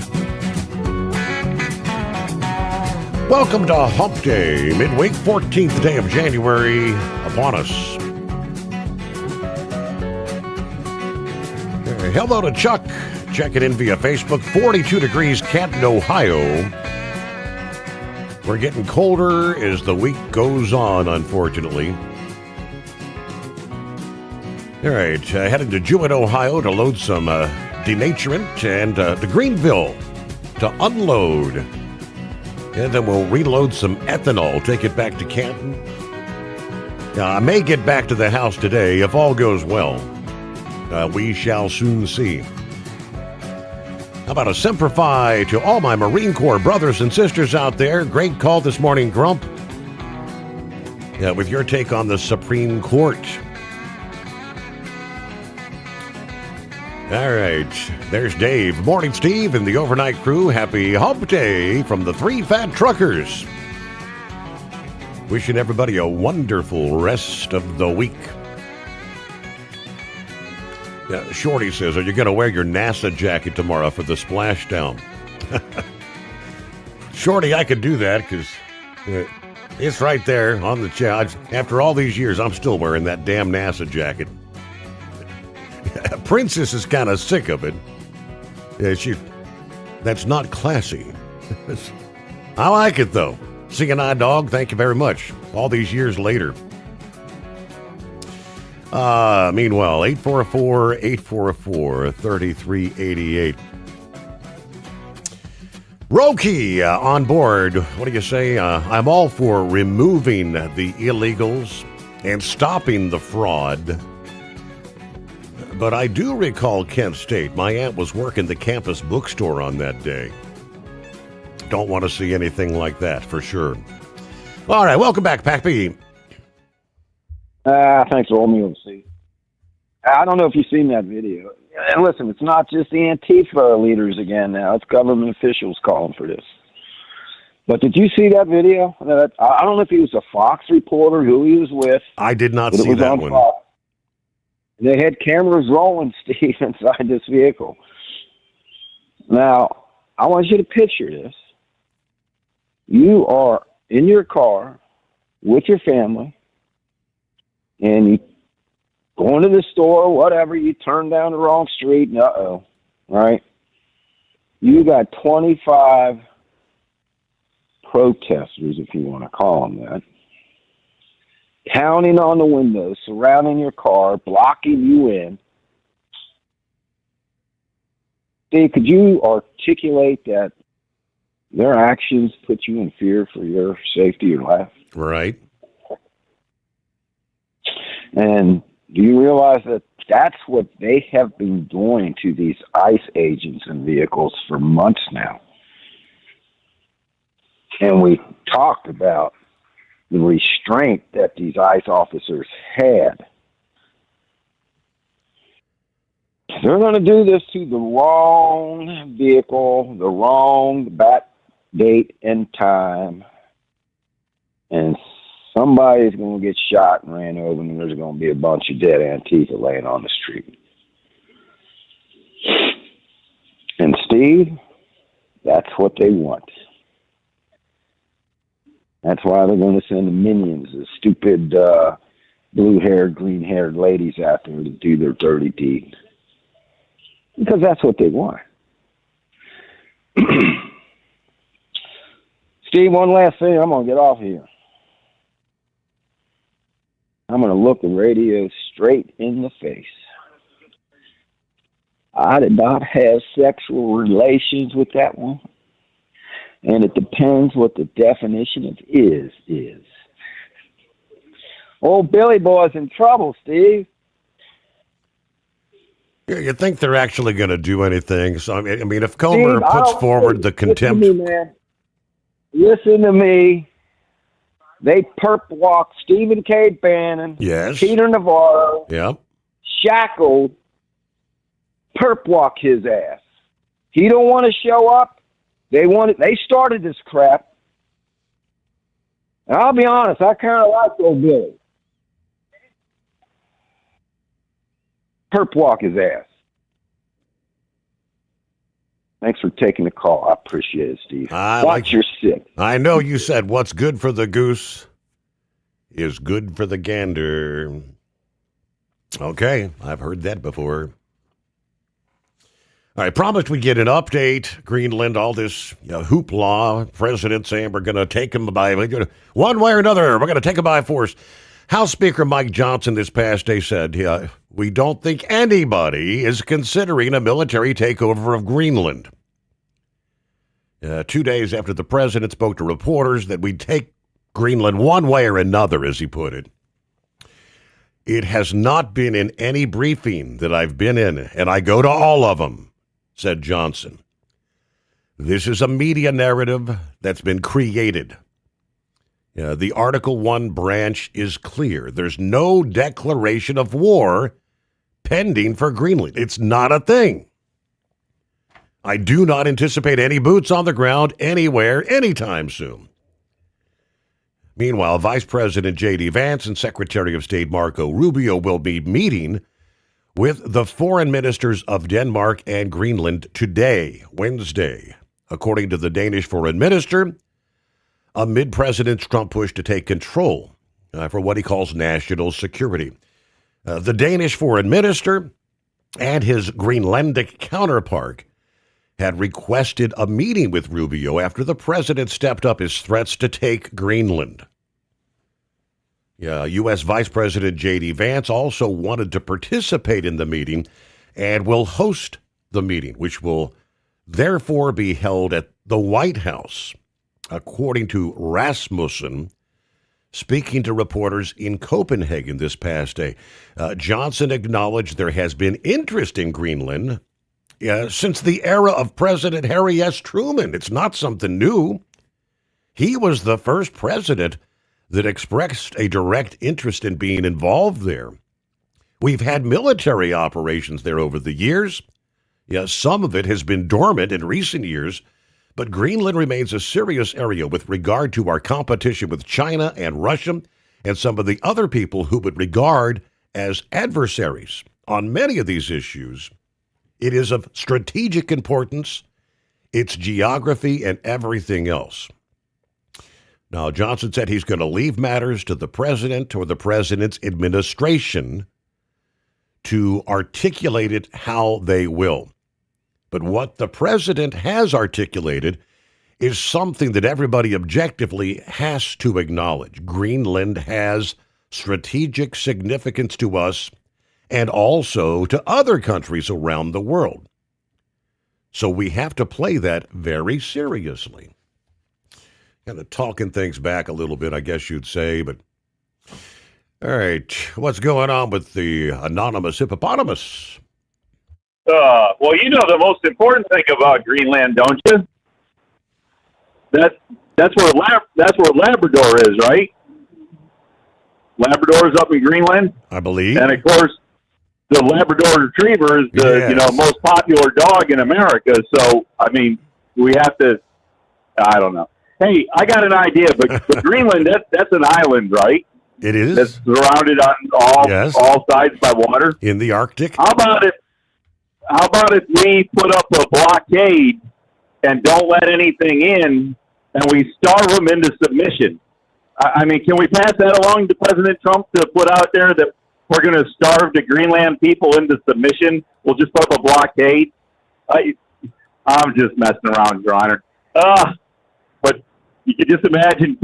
Welcome to Hump Day, midweek, 14th day of January upon us. Hello to Chuck. Check it in via Facebook. 42 degrees, Canton, Ohio. We're getting colder as the week goes on, unfortunately. All right, heading to Jewett, Ohio to load some denaturant and to Greenville to unload. And then we'll reload some ethanol, take it back to Canton. I may get back to the house today if all goes well. We shall soon see. How about a Semper Fi to all my Marine Corps brothers and sisters out there? Great call this morning, Grump. With your take on the Supreme Court. All right, there's Dave. Morning, Steve, and the overnight crew. Happy Hump Day from the Three Fat Truckers. Wishing everybody a wonderful rest of the week. Shorty says, are you going to wear your NASA jacket tomorrow for the splashdown? Shorty, I could do that because it's right there on the chair. After all these years, I'm still wearing that damn NASA jacket. Princess is kind of sick of it. That's not classy. I like it, though. Seeing eye dog, thank you very much. All these years later. Meanwhile, 844-844-3388. Roki on board. What do you say? I'm all for removing the illegals and stopping the fraud. But I do recall Kent State. My aunt was working the campus bookstore on that day. Don't want to see anything like that, for sure. All right, welcome back, Pac B. Thanks, Romeo. See, I don't know if you've seen that video. And listen, it's not just the Antifa leaders again now. It's government officials calling for this. But did you see that video? I don't know if he was a Fox reporter, who he was with. I did not see that one. Fox. They had cameras rolling, Steve, inside this vehicle. Now, I want you to picture this. You are in your car with your family, and you go into the store, whatever, you turn down the wrong street, and right? You got 25 protesters, if you want to call them that, pounding on the windows, surrounding your car, blocking you in. Steve, could you articulate that their actions put you in fear for your safety or life? Right. And do you realize that that's what they have been doing to these ICE agents and vehicles for months now? And we talked about the restraint that these ICE officers had. They're going to do this to the wrong vehicle, the wrong bat date and time, and somebody's going to get shot and ran over, and there's going to be a bunch of dead Antifa laying on the street. And Steve, that's what they want. That's why they're going to send the minions, the stupid blue-haired, green-haired ladies out there to do their dirty deed. Because that's what they want. Steve, one last thing. I'm going to get off here. I'm going to look the radio straight in the face. I did not have sexual relations with that one. And it depends what the definition of is. Old Billy Boy's in trouble, Steve. You think they're actually going to do anything? So I mean, if Comer puts forward the contempt, Listen to me. They perp walked Stephen K. Bannon, yes, Peter Navarro, yep, shackled, perp walk his ass. He don't want to show up. They started this crap. And I'll be honest, I kind of like old Billy. Perp walk his ass. Thanks for taking the call. I appreciate it, Steve. Watch your six. I know you said what's good for the goose is good for the gander. Okay, I've heard that before. I promised we'd get an update. Greenland, all this hoopla. President saying we're going to take them by one way or another. We're going to take them by force. House Speaker Mike Johnson this past day said, we don't think anybody is considering a military takeover of Greenland. 2 days after the president spoke to reporters that we'd take Greenland one way or another, as he put it. It has not been in any briefing that I've been in, and I go to all of them, said Johnson. This is a media narrative that's been created. The Article 1 branch is clear. There's no declaration of war pending for Greenland. It's not a thing. I do not anticipate any boots on the ground anywhere anytime soon. Meanwhile, Vice President J.D. Vance and Secretary of State Marco Rubio will be meeting with the foreign ministers of Denmark and Greenland today, Wednesday, according to the Danish foreign minister, amid President Trump push to take control for what he calls national security. The Danish foreign minister and his Greenlandic counterpart had requested a meeting with Rubio after the president stepped up his threats to take Greenland. U.S. Vice President J.D. Vance also wanted to participate in the meeting and will host the meeting, which will therefore be held at the White House. According to Rasmussen, speaking to reporters in Copenhagen this past day, Johnson acknowledged there has been interest in Greenland since the era of President Harry S. Truman. It's not something new. He was the first president that expressed a direct interest in being involved there. We've had military operations there over the years. Some of it has been dormant in recent years, but Greenland remains a serious area with regard to our competition with China and Russia and some of the other people who would regard as adversaries on many of these issues. It is of strategic importance, its geography, and everything else. Now, Johnson said he's going to leave matters to the president or the president's administration to articulate it how they will. But what the president has articulated is something that everybody objectively has to acknowledge. Greenland has strategic significance to us and also to other countries around the world. So we have to play that very seriously. Kind of talking things back a little bit, I guess you'd say, but all right, what's going on with the anonymous hippopotamus? Well, you know the most important thing about Greenland, don't you? That's where Labrador is, right? Labrador is up in Greenland, I believe. And of course, the Labrador Retriever is the most popular dog in America. So I mean, we have to. I don't know. Hey, I got an idea, but Greenland that's an island, right? It is. It's surrounded on all sides by water. In the Arctic. How about if we put up a blockade and don't let anything in, and we starve them into submission? I mean, can we pass that along to President Trump to put out there that we're going to starve the Greenland people into submission? We'll just put up a blockade. I'm just messing around, Your Honor. But you can just imagine.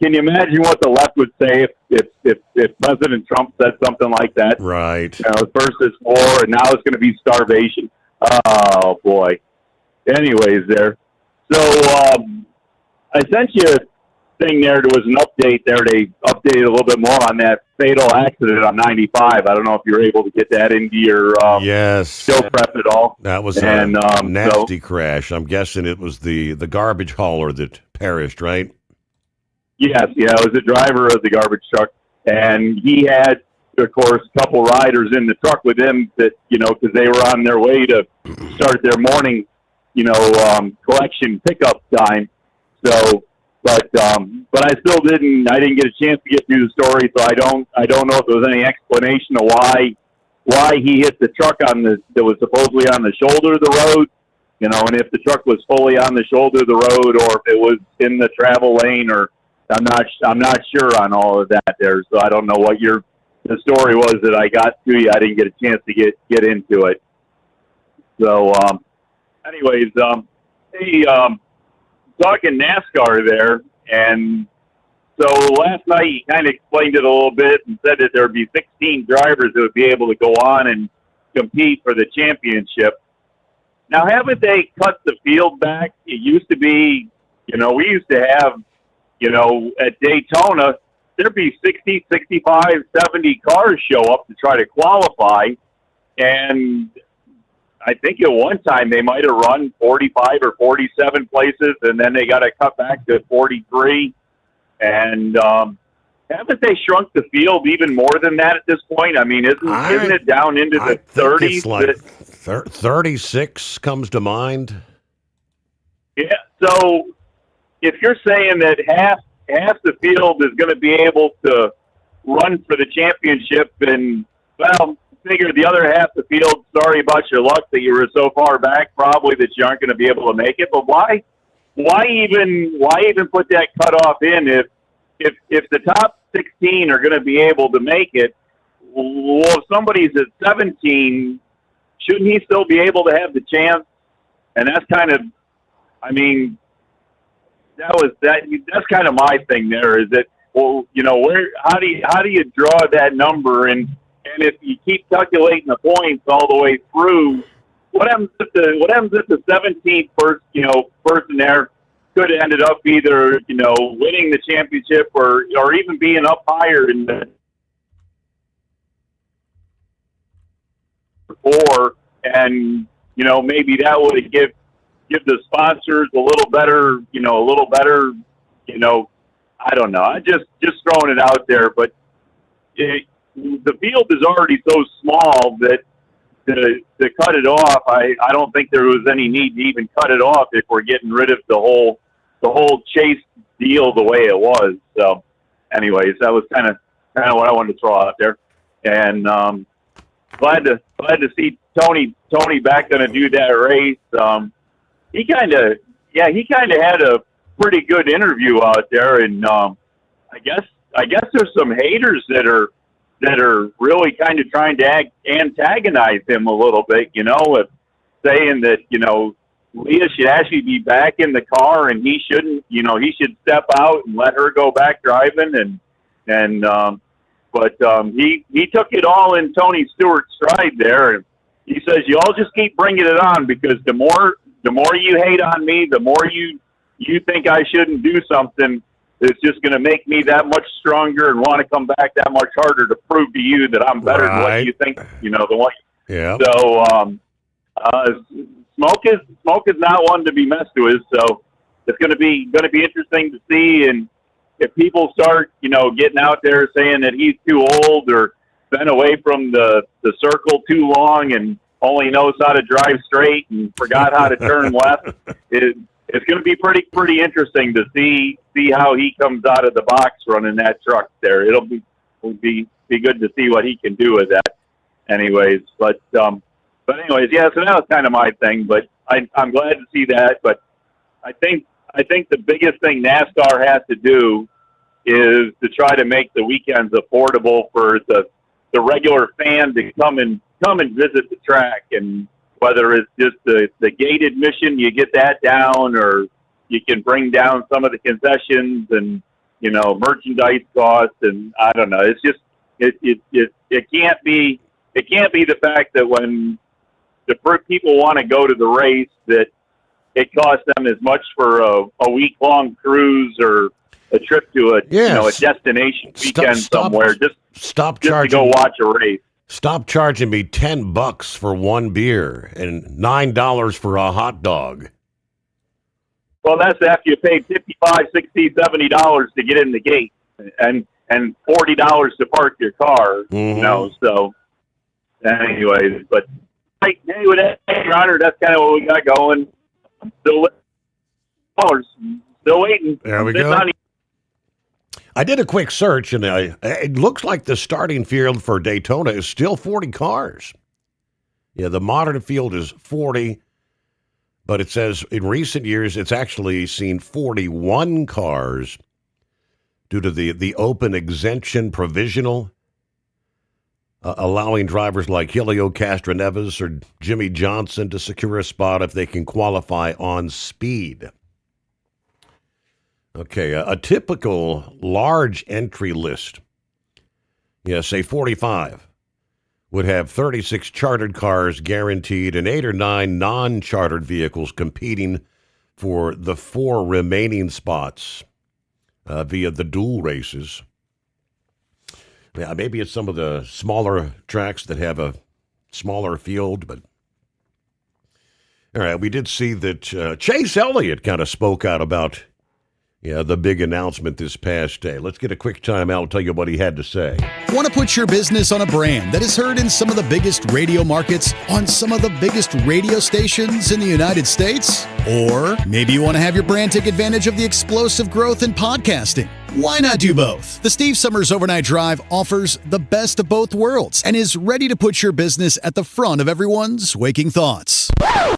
Can you imagine what the left would say if President Trump said something like that? Right. You know, first it's war, and now it's going to be starvation. Oh boy. Anyways, there. So I sent you a thing there. There was an update there. They updated a little bit more on that fatal accident on 95. I don't know if you were able to get that into your show prep at all. That was a nasty crash. I'm guessing it was the garbage hauler that perished, right? Yes, yeah, it was the driver of the garbage truck, and he had, of course, a couple riders in the truck with him that, you know, because they were on their way to start their morning, collection pickup time. So, but I still didn't get a chance to get through the story, so I don't know if there was any explanation of why he hit the truck that was supposedly on the shoulder of the road, and if the truck was fully on the shoulder of the road or if it was in the travel lane, or I'm not sure on all of that there. So I don't know what the story was that I got to you. I didn't get a chance to get into it. So, anyways, talking NASCAR there, and so last night he kind of explained it a little bit and said that there would be 16 drivers that would be able to go on and compete for the championship. Now, haven't they cut the field back? It used to be, we used to have, at Daytona, there'd be 60, 65, 70 cars show up to try to qualify. And I think at one time they might have run 45 or 47 places, and then they got to cut back to 43. And haven't they shrunk the field even more than that at this point? I mean, isn't it down into the 30s? It's like 36 comes to mind. Yeah, so if you're saying that half the field is going to be able to run for the championship, and, well, figure the other half of the field, sorry about your luck that you were so far back, probably that you aren't going to be able to make it. But why even put that cutoff in if the top 16 are going to be able to make it? Well, if somebody's at 17, shouldn't he still be able to have the chance? And that's kind of, I mean, that's kind of my thing there, is that, well, how do you draw that number? And if you keep calculating the points all the way through, what happens if the 17th person there could have ended up either, winning the championship or even being up higher in the four, and maybe that would give the sponsors a little better, I don't know. I just throwing it out there, but the field is already so small that to cut it off, I don't think there was any need to even cut it off if we're getting rid of the whole chase deal the way it was. So, anyways, that was kind of what I wanted to throw out there, and glad to see Tony back going to do that race. He kind of had a pretty good interview out there, and I guess there's some haters that are really kind of trying to antagonize him a little bit, saying that Leah should actually be back in the car and he shouldn't, he should step out and let her go back driving, but he took it all in Tony Stewart's stride there, he says, you all just keep bringing it on, because the more you hate on me, the more you think I shouldn't do something, it's just going to make me that much stronger and want to come back that much harder to prove to you that I'm better than what you think, the one. Yeah. So, smoke is not one to be messed with. So it's going to be interesting to see. And if people start, getting out there saying that he's too old or been away from the circle too long and only knows how to drive straight and forgot how to turn left, it's going to be pretty interesting to see how he comes out of the box running that truck there. It'll be good to see what he can do with that. Anyways, but anyways, yeah. So that was kind of my thing. But I'm glad to see that. But I think the biggest thing NASCAR has to do is to try to make the weekends affordable for the regular fan to come and visit the track. And whether it's just the gate admission, you get that down, or you can bring down some of the concessions and, merchandise costs. And I don't know, it's just, it can't be the fact that when the people want to go to the race, that it costs them as much for a week-long cruise or a trip to a destination weekend somewhere. Just to go watch a race. Stop charging me $10 for one beer and $9 for a hot dog. Well, that's after you pay $55, $60, $70 to get in the gate, and $40 to park your car. Mm-hmm. So anyways, but anyway, Your Honor, that's kind of what we got going. Still waiting. There we go. I did a quick search, and it looks like the starting field for Daytona is still 40 cars. Yeah, the modern field is 40, but it says in recent years it's actually seen 41 cars due to the open exemption provisional, allowing drivers like Helio Castroneves or Jimmy Johnson to secure a spot if they can qualify on speed. Okay, a typical large entry list, say 45, would have 36 chartered cars guaranteed and 8 or 9 non-chartered vehicles competing for the 4 remaining spots via the dual races. Yeah, maybe it's some of the smaller tracks that have a smaller field, but all right, we did see that Chase Elliott kind of spoke out about the big announcement this past day. Let's get a quick time out and tell you what he had to say. Want to put your business on a brand that is heard in some of the biggest radio markets on some of the biggest radio stations in the United States? Or maybe you want to have your brand take advantage of the explosive growth in podcasting. Why not do both? The Steve Summers Overnight Drive offers the best of both worlds and is ready to put your business at the front of everyone's waking thoughts.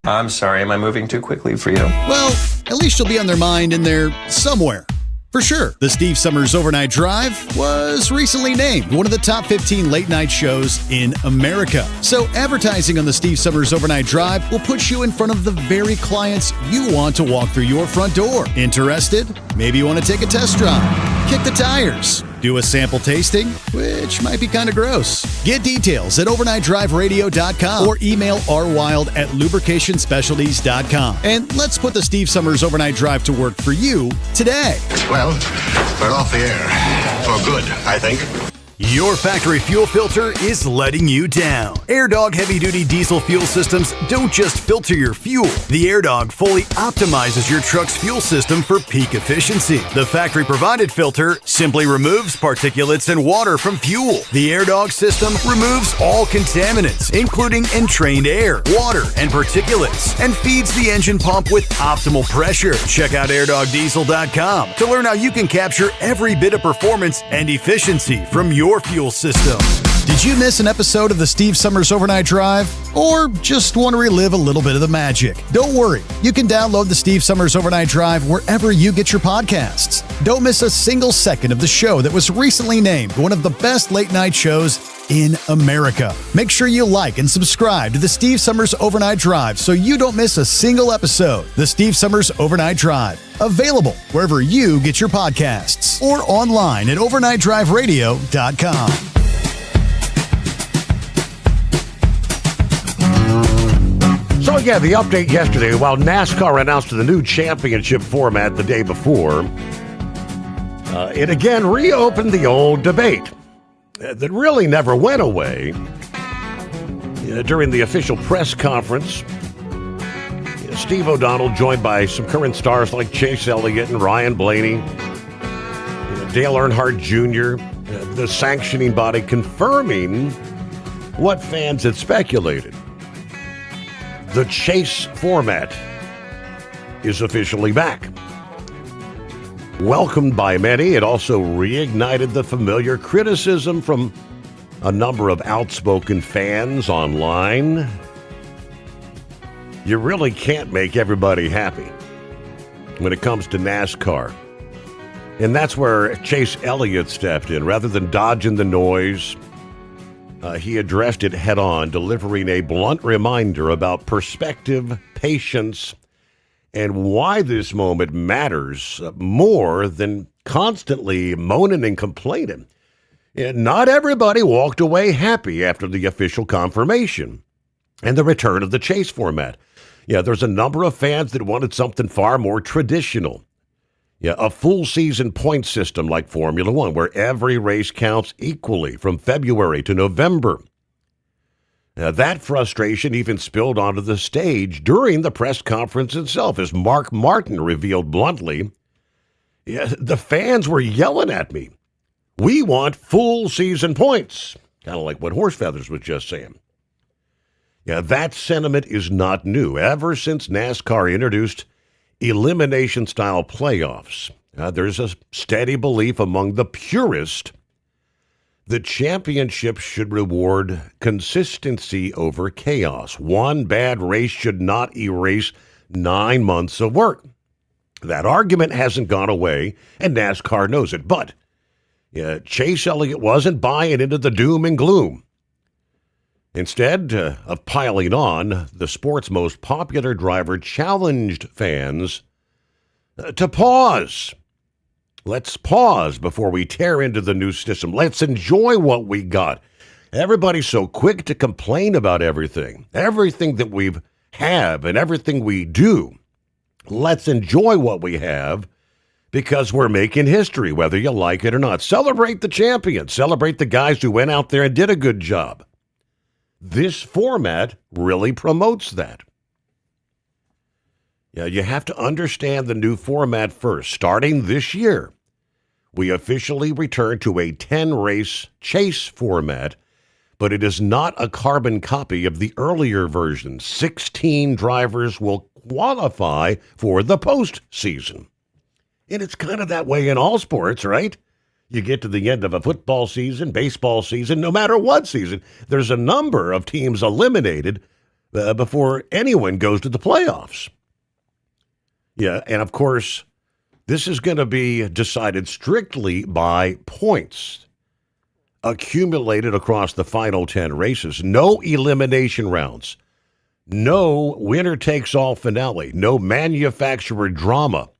I'm sorry, am I moving too quickly for you? Well, at least you'll be on their mind in there somewhere. For sure, the Steve Summers Overnight Drive was recently named one of the top 15 late-night shows in America. So advertising on the Steve Summers Overnight Drive will put you in front of the very clients you want to walk through your front door. Interested? Maybe you want to take a test drive, kick the tires, do a sample tasting, which might be kind of gross. Get details at overnightdriveradio.com or email rwild@lubricationspecialties.com. And let's put the Steve Summers Overnight Drive to work for you today. Well, we're off the air. For good, I think. Your factory fuel filter is letting you down. AirDog heavy-duty diesel fuel systems don't just filter your fuel. The AirDog fully optimizes your truck's fuel system for peak efficiency. The factory-provided filter simply removes particulates and water from fuel. The AirDog system removes all contaminants, including entrained air, water, and particulates, and feeds the engine pump with optimal pressure. Check out airdogdiesel.com to learn how you can capture every bit of performance and efficiency from your fuel system. Did you miss an episode of the Steve Summers Overnight Drive? Or just want to relive a little bit of the magic? Don't worry. You can download the Steve Summers Overnight Drive wherever you get your podcasts. Don't miss a single second of the show that was recently named one of the best late-night shows in America. Make sure you like and subscribe to the Steve Summers Overnight Drive so you don't miss a single episode. The Steve Summers Overnight Drive. Available wherever you get your podcasts or online at overnightdriveradio.com. So again, the update yesterday, while NASCAR announced the new championship format the day before, it again reopened the old debate that really never went away. During the official press conference, Steve O'Donnell, joined by some current stars like Chase Elliott and Ryan Blaney, Dale Earnhardt Jr., the sanctioning body confirming what fans had speculated. The chase format is officially back. Welcomed by many, it also reignited the familiar criticism from a number of outspoken fans online. You really can't make everybody happy when it comes to NASCAR. And that's where Chase Elliott stepped in. Rather than dodging the noise, he addressed it head on, delivering a blunt reminder about perspective, patience, and why this moment matters more than constantly moaning and complaining. And not everybody walked away happy after the official confirmation and the return of the chase format. Yeah, there's a number of fans that wanted something far more traditional. Yeah, a full season point system like Formula One, where every race counts equally from February to November. Now, that frustration even spilled onto the stage during the press conference itself, as Mark Martin revealed bluntly, the fans were yelling at me. We want full season points. Kind of like what Horse Feathers was just saying. Yeah, that sentiment is not new. Ever since NASCAR introduced elimination-style playoffs, there's a steady belief among the purist that championships should reward consistency over chaos. One bad race should not erase 9 months of work. That argument hasn't gone away, and NASCAR knows it. But Chase Elliott wasn't buying into the doom and gloom. Instead of piling on, the sport's most popular driver challenged fans to pause. Let's pause before we tear into the new system. Let's enjoy what we got. Everybody's so quick to complain about everything that we have and everything we do. Let's enjoy what we have because we're making history, whether you like it or not. Celebrate the champions. Celebrate the guys who went out there and did a good job. This format really promotes that. Yeah, you have to understand the new format first. Starting this year, we officially return to a 10-race chase format, but it is not a carbon copy of the earlier version. 16 drivers will qualify for the postseason. And it's kind of that way in all sports, right? You get to the end of a football season, baseball season, no matter what season, there's a number of teams eliminated before anyone goes to the playoffs. Yeah, and of course, this is going to be decided strictly by points accumulated across the final 10 races. No elimination rounds. No winner-takes-all finale. No manufacturer drama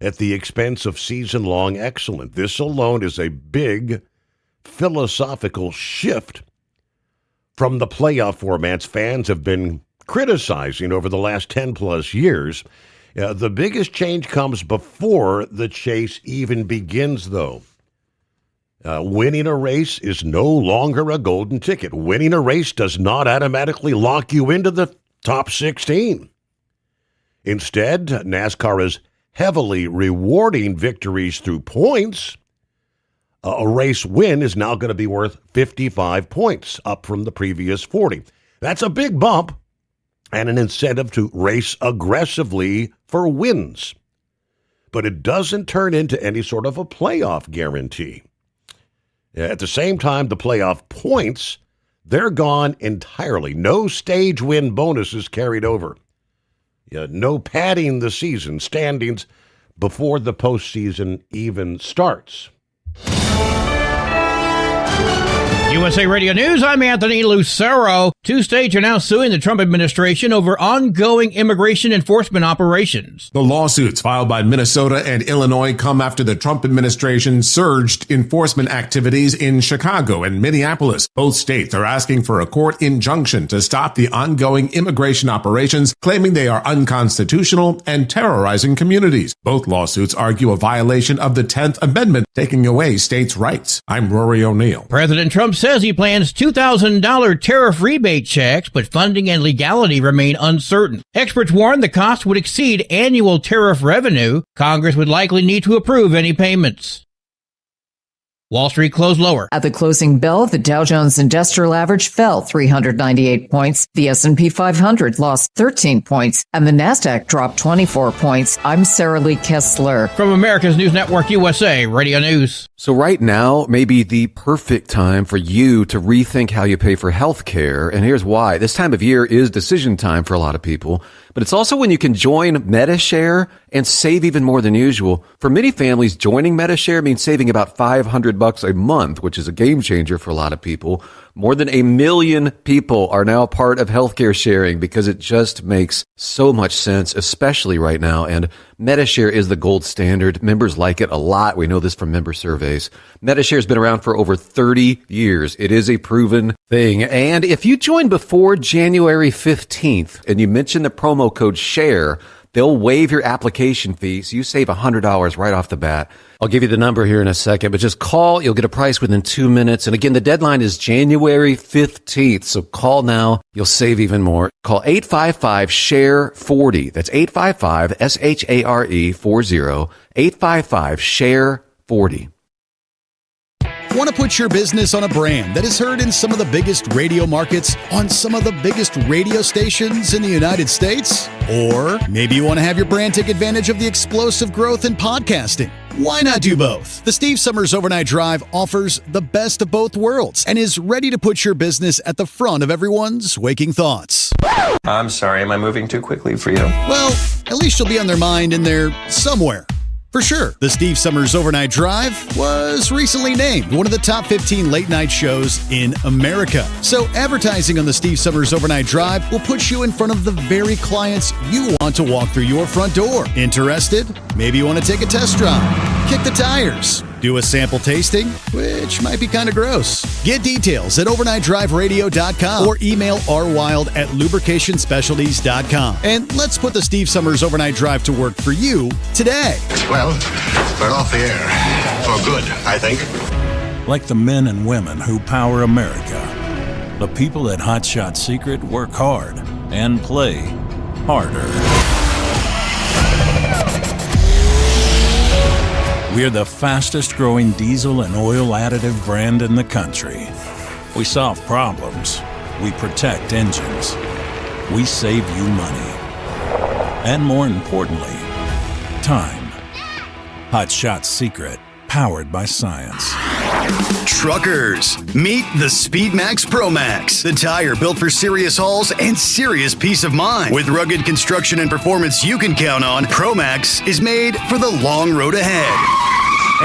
at the expense of season-long excellence. This alone is a big philosophical shift from the playoff formats fans have been criticizing over the last 10-plus years. The biggest change comes before the chase even begins, though. Winning a race is no longer a golden ticket. Winning a race does not automatically lock you into the top 16. Instead, NASCAR is heavily rewarding victories through points. A race win is now going to be worth 55 points, up from the previous 40. That's a big bump and an incentive to race aggressively for wins. But it doesn't turn into any sort of a playoff guarantee. At the same time, the playoff points, they're gone entirely. No stage win bonuses carried over. No padding the season standings before the postseason even starts. USA Radio News, I'm Anthony Lucero. 2 states are now suing the Trump administration over ongoing immigration enforcement operations. The lawsuits filed by Minnesota and Illinois come after the Trump administration surged enforcement activities in Chicago and Minneapolis. Both states are asking for a court injunction to stop the ongoing immigration operations, claiming they are unconstitutional and terrorizing communities. Both lawsuits argue a violation of the 10th Amendment, taking away states' rights. I'm Rory O'Neill. President Trump says he plans $2,000 tariff rebate checks, but funding and legality remain uncertain. Experts warn the cost would exceed annual tariff revenue. Congress would likely need to approve any payments. Wall Street closed lower. At the closing bell, the Dow Jones Industrial Average fell 398 points. The S&P 500 lost 13 points, and the Nasdaq dropped 24 points. I'm Sarah Lee Kessler. From America's News Network USA Radio News. So right now may be the perfect time for you to rethink how you pay for health care. And here's why. This time of year is decision time for a lot of people, but it's also when you can join MediShare and save even more than usual. For many families, joining MediShare means saving about $500 a month, which is a game changer for a lot of people. More than 1 million people are now part of healthcare sharing because it just makes so much sense, especially right now. And MediShare is the gold standard. Members like it a lot. We know this from member surveys. MediShare has been around for over 30 years. It is a proven thing. And if you join before January 15th and you mention the promo code SHARE, they'll waive your application fee, so you save $100 right off the bat. I'll give you the number here in a second, but just call. You'll get a price within 2 minutes. And again, the deadline is January 15th, so call now. You'll save even more. Call 855-SHARE-40. That's 855-SHARE-40. 855-SHARE-40. Want to put your business on a brand that is heard in some of the biggest radio markets on some of the biggest radio stations in the United States? Or maybe you want to have your brand take advantage of the explosive growth in podcasting. Why not do both? The Steve Summers Overnight Drive offers the best of both worlds and is ready to put your business at the front of everyone's waking thoughts. I'm sorry, am I moving too quickly for you? Well, at least you'll be on their mind in there somewhere. For sure, the Steve Summers Overnight Drive was recently named one of the top 15 late-night shows in America. So advertising on the Steve Summers Overnight Drive will put you in front of the very clients you want to walk through your front door. Interested? Maybe you want to take a test drive, kick the tires, do a sample tasting, which might be kind of gross. Get details at overnightdriveradio.com or email rwild@lubricationspecialties.com. And let's put the Steve Summers Overnight Drive to work for you today. Well, we're off the air. For good, I think. Like the men and women who power America, the people at Hot Shot Secret work hard and play harder. We're the fastest growing diesel and oil additive brand in the country. We solve problems. We protect engines. We save you money. And more importantly, time. Hot Shot Secret, powered by science. Truckers, meet the Speedmax Pro Max, the tire built for serious hauls and serious peace of mind. With rugged construction and performance you can count on, Pro Max is made for the long road ahead.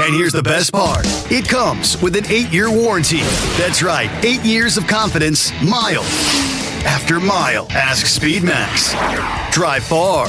And here's the best part. It comes with an 8-year warranty. That's right, 8 years of confidence, mile after mile. Ask Speedmax. Drive far.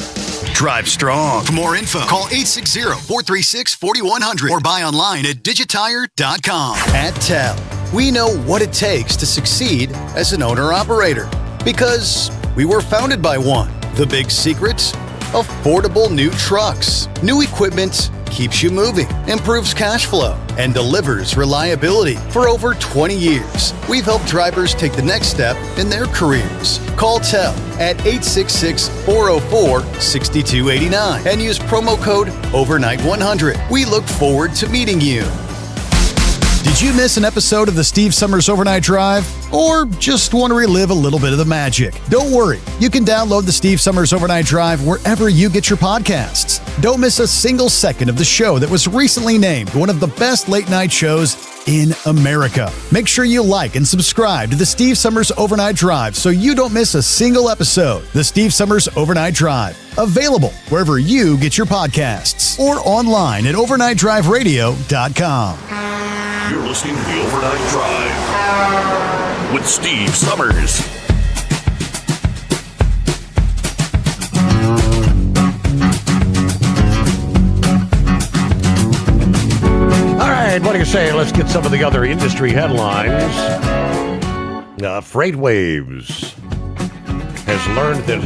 Drive strong. For more info, call 860-436-4100 or buy online at digitire.com. At TEL, we know what it takes to succeed as an owner-operator because we were founded by one. The big secret? Affordable new trucks. New equipment keeps you moving, improves cash flow, and delivers reliability. For over 20 years, we've helped drivers take the next step in their careers. Call TEL at 866-404-6289 and use promo code OVERNIGHT100. We look forward to meeting you. Did you miss an episode of the Steve Summers Overnight Drive? Or just want to relive a little bit of the magic? Don't worry. You can download the Steve Summers Overnight Drive wherever you get your podcasts. Don't miss a single second of the show that was recently named one of the best late-night shows in America. Make sure you like and subscribe to the Steve Summers Overnight Drive so you don't miss a single episode. The Steve Summers Overnight Drive. Available wherever you get your podcasts or online at overnightdriveradio.com. You're listening to the Overnight Drive with Steve Summers. All right, what do you say? Let's get some of the other industry headlines. FreightWaves has learned that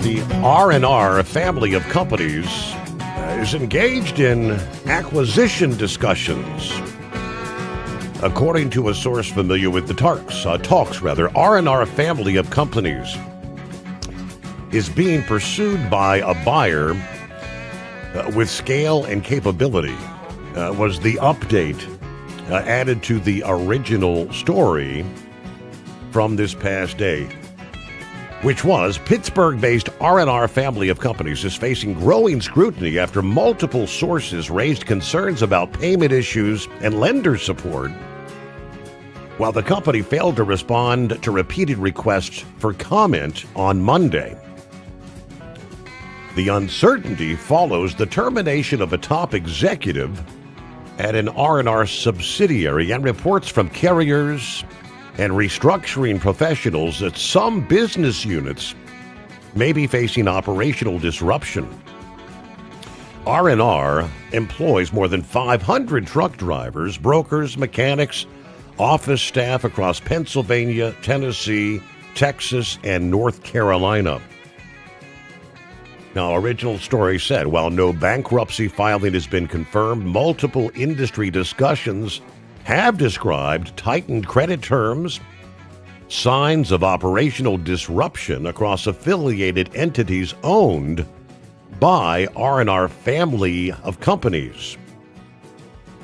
the R&R family of companies is engaged in acquisition discussions. According to a source familiar with the talks, R&R family of companies is being pursued by a buyer with scale and capability, was the update added to the original story from this past day, which was Pittsburgh-based R&R family of companies is facing growing scrutiny after multiple sources raised concerns about payment issues and lender support, while the company failed to respond to repeated requests for comment on Monday. The uncertainty follows the termination of a top executive at an R&R subsidiary and reports from carriers and restructuring professionals that some business units may be facing operational disruption. R&R employs more than 500 truck drivers, brokers, mechanics, office staff across Pennsylvania, Tennessee, Texas, and North Carolina. Now, original story said, while no bankruptcy filing has been confirmed, multiple industry discussions have described tightened credit terms, signs of operational disruption across affiliated entities owned by R&R family of companies,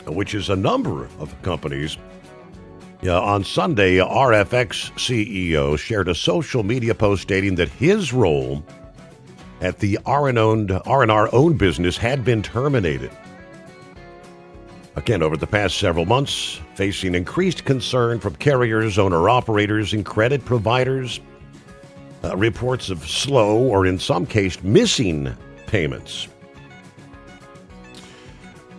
which is a number of companies. On Sunday, RFX CEO shared a social media post stating that his role at the R&R owned business had been terminated. Again, over the past several months, facing increased concern from carriers, owner-operators, and credit providers, reports of slow or in some case missing payments.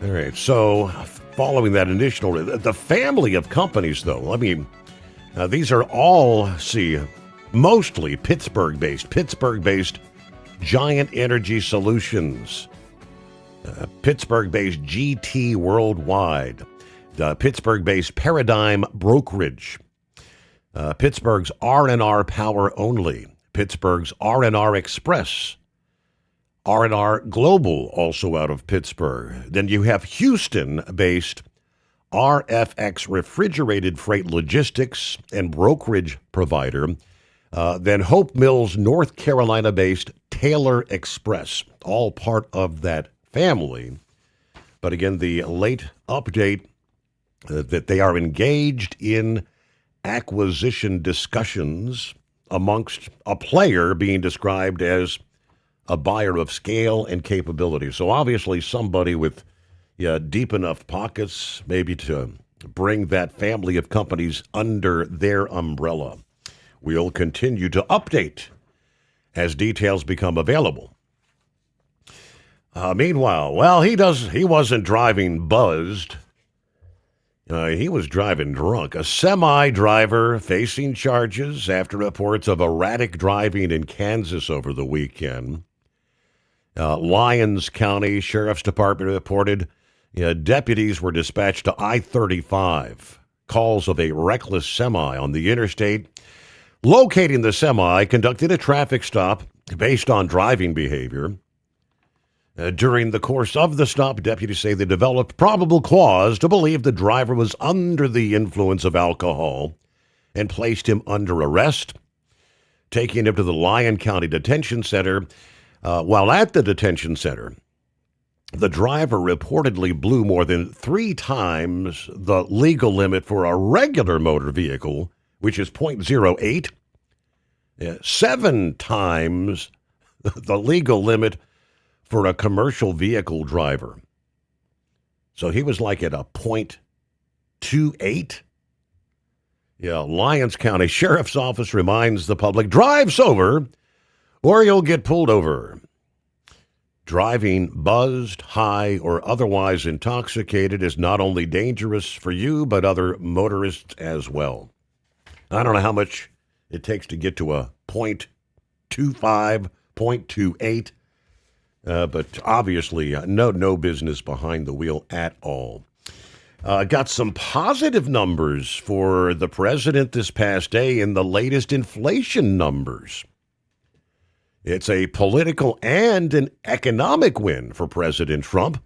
All right, so following that initial, the family of companies, though, these are all, mostly Pittsburgh-based Giant Energy Solutions, Pittsburgh-based GT Worldwide, Pittsburgh-based Paradigm Brokerage, Pittsburgh's R&R Power Only, Pittsburgh's R&R Express, R&R Global, also out of Pittsburgh. Then you have Houston-based RFX Refrigerated Freight Logistics and Brokerage Provider, then Hope Mills, North Carolina-based Taylor Express, all part of that family. But again, the late update that they are engaged in acquisition discussions amongst a player being described as a buyer of scale and capability. So obviously somebody with deep enough pockets maybe to bring that family of companies under their umbrella. We'll continue to update as details become available. Meanwhile, he wasn't driving buzzed. He was driving drunk. A semi-driver facing charges after reports of erratic driving in Kansas over the weekend. Lyons County Sheriff's Department reported deputies were dispatched to I-35. Calls of a reckless semi on the interstate. Locating the semi, conducted a traffic stop based on driving behavior. During the course of the stop, deputies say they developed probable cause to believe the driver was under the influence of alcohol and placed him under arrest, taking him to the Lyon County Detention Center. While at the detention center, the driver reportedly blew more than 3 times the legal limit for a regular motor vehicle, which is .08, 7 times the legal limit for a commercial vehicle driver. So he was like at a .28. Lyons County Sheriff's Office reminds the public, drive sober or you'll get pulled over. Driving buzzed, high, or otherwise intoxicated is not only dangerous for you, but other motorists as well. I don't know how much it takes to get to a 0.25, 0.28, but obviously no business behind the wheel at all. Got some positive numbers for the president this past day in the latest inflation numbers. It's a political and an economic win for President Trump.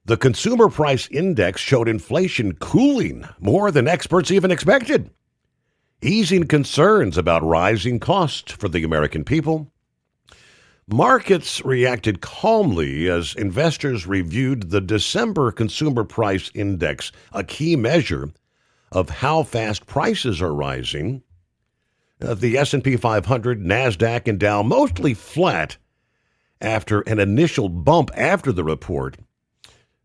The Consumer Price Index showed inflation cooling more than experts even expected, easing concerns about rising costs for the American people. Markets reacted calmly as investors reviewed the December Consumer Price Index, a key measure of how fast prices are rising. The S&P 500, NASDAQ, and Dow mostly flat after an initial bump after the report.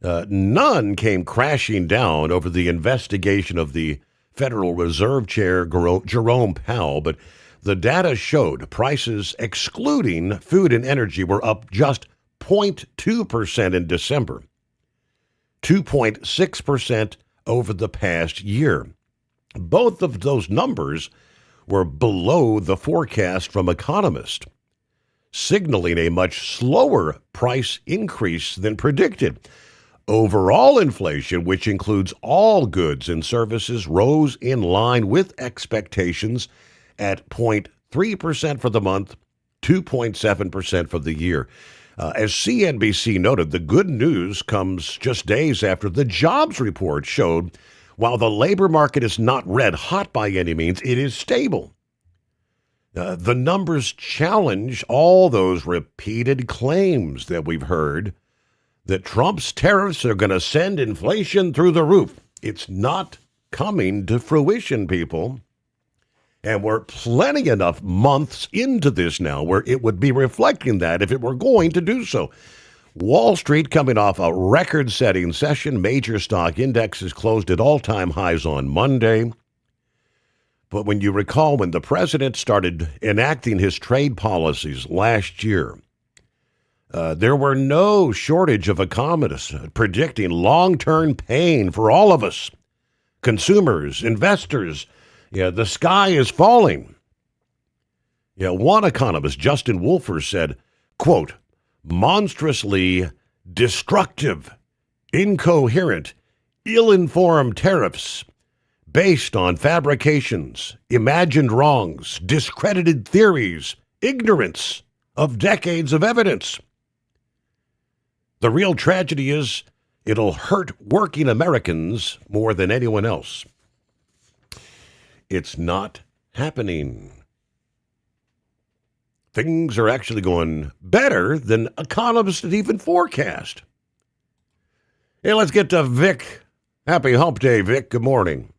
None came crashing down over the investigation of the Federal Reserve Chair Jerome Powell, but the data showed prices excluding food and energy were up just 0.2% in December, 2.6% over the past year. Both of those numbers were below the forecast from economists, signaling a much slower price increase than predicted. Overall inflation, which includes all goods and services, rose in line with expectations at 0.3% for the month, 2.7% for the year. As CNBC noted, the good news comes just days after the jobs report showed while the labor market is not red hot by any means, it is stable. The numbers challenge all those repeated claims that we've heard that Trump's tariffs are going to send inflation through the roof. It's not coming to fruition, people. And we're plenty enough months into this now where it would be reflecting that if it were going to do so. Wall Street coming off a record-setting session. Major stock indexes closed at all-time highs on Monday. But when you recall when the president started enacting his trade policies last year, there were no shortage of economists predicting long-term pain for all of us, consumers, investors. The sky is falling. One economist, Justin Wolfer, said, quote, monstrously destructive, incoherent, ill-informed tariffs based on fabrications, imagined wrongs, discredited theories, ignorance of decades of evidence. The real tragedy is it'll hurt working Americans more than anyone else. It's not happening. Things are actually going better than economists had even forecast. Hey, let's get to Vic. Happy Hump Day, Vic. Good morning.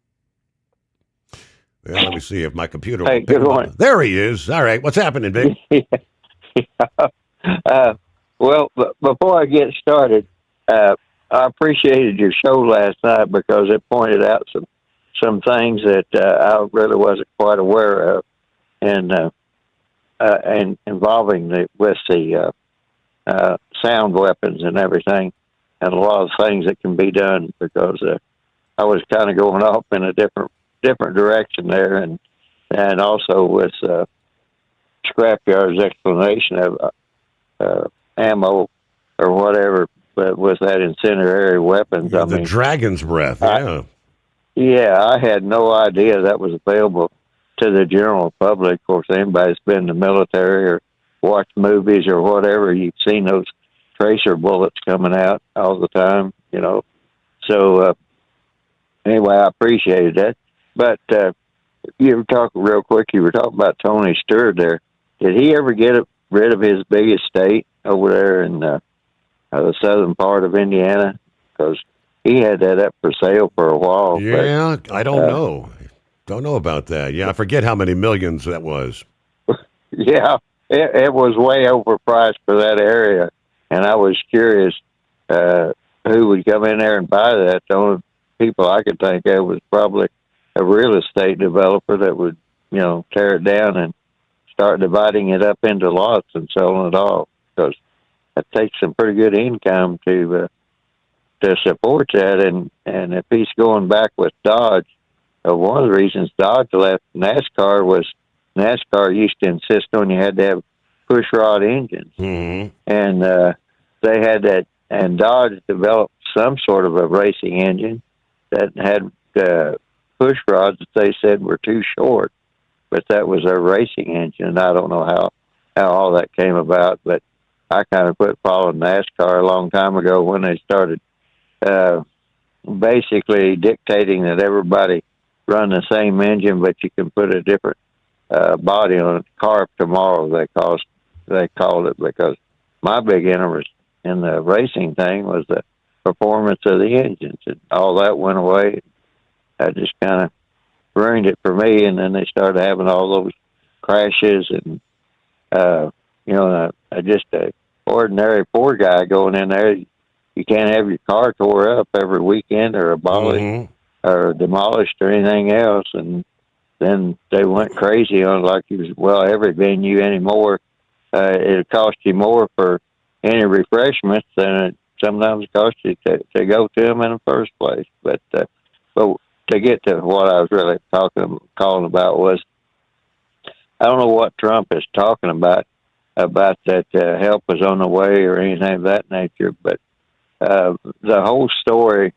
Well, let me see if my computer... Hey, good morning. There he is. All right. What's happening, Vic? Well, before I get started, I appreciated your show last night because it pointed out some things that I really wasn't quite aware of, and involving with the sound weapons and everything, and a lot of things that can be done, because I was kind of going off in a different direction there, and also with Scrapyard's explanation of ammo or whatever, but with that incendiary weapons. I mean, dragon's breath. I had no idea that was available to the general public. Of course, anybody that's been in the military or watched movies or whatever, you've seen those tracer bullets coming out all the time, So anyway, I appreciated that. But you were talking real quick, you were talking about Tony Stewart there. Did he ever get rid of his biggest state over there in the southern part of Indiana? Because he had that up for sale for a while. Yeah, but, I don't know. Don't know about that. Yeah, I forget how many millions that was. Yeah, it was way overpriced for that area. And I was curious who would come in there and buy that. The only people I could think of was probably a real estate developer that would, tear it down and start dividing it up into lots and selling it off. Because takes some pretty good income to support that. And if he's going back with Dodge, one of the reasons Dodge left NASCAR was NASCAR used to insist on you had to have push rod engines, and they had that. And Dodge developed some sort of a racing engine that had push rods that they said were too short, but that was their racing engine. I don't know how all that came about, but I kind of quit following NASCAR a long time ago when they started basically dictating that everybody run the same engine, but you can put a different body on it. Car tomorrow, they called it, because my big interest in the racing thing was the performance of the engines, and all that went away. That just kind of ruined it for me. And then they started having all those crashes, and just a ordinary poor guy going in there. You can't have your car tore up every weekend or abolished or demolished or anything else. And then they went crazy on like every venue anymore. It'll cost you more for any refreshments than it sometimes costs you to go to them in the first place. But to get to what I was really calling about was, I don't know what Trump is talking about that help was on the way or anything of that nature, but the whole story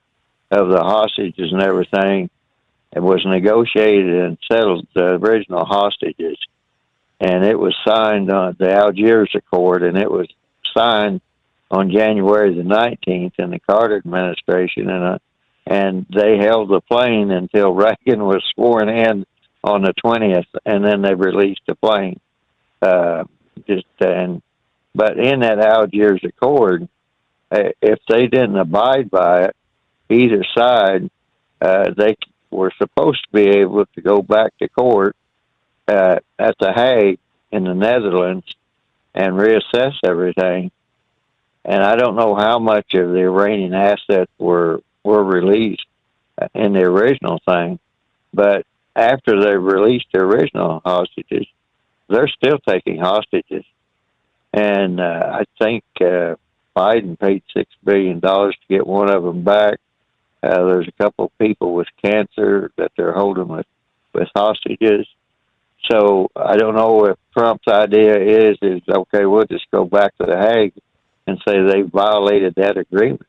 of the hostages and everything, it was negotiated and settled, the original hostages, and it was signed on the Algiers Accord, and it was signed on January the 19th in the Carter administration, and they held the plane until Reagan was sworn in on the 20th, and then they released the plane. But in that Algiers Accord, if they didn't abide by it, either side, they were supposed to be able to go back to court at The Hague in the Netherlands and reassess everything. And I don't know how much of the Iranian assets were released in the original thing, but after they released the original hostages, they're still taking hostages. And I think Biden paid $6 billion to get one of them back. There's a couple of people with cancer that they're holding with hostages. So I don't know if Trump's idea is okay, we'll just go back to The Hague and say they violated that agreement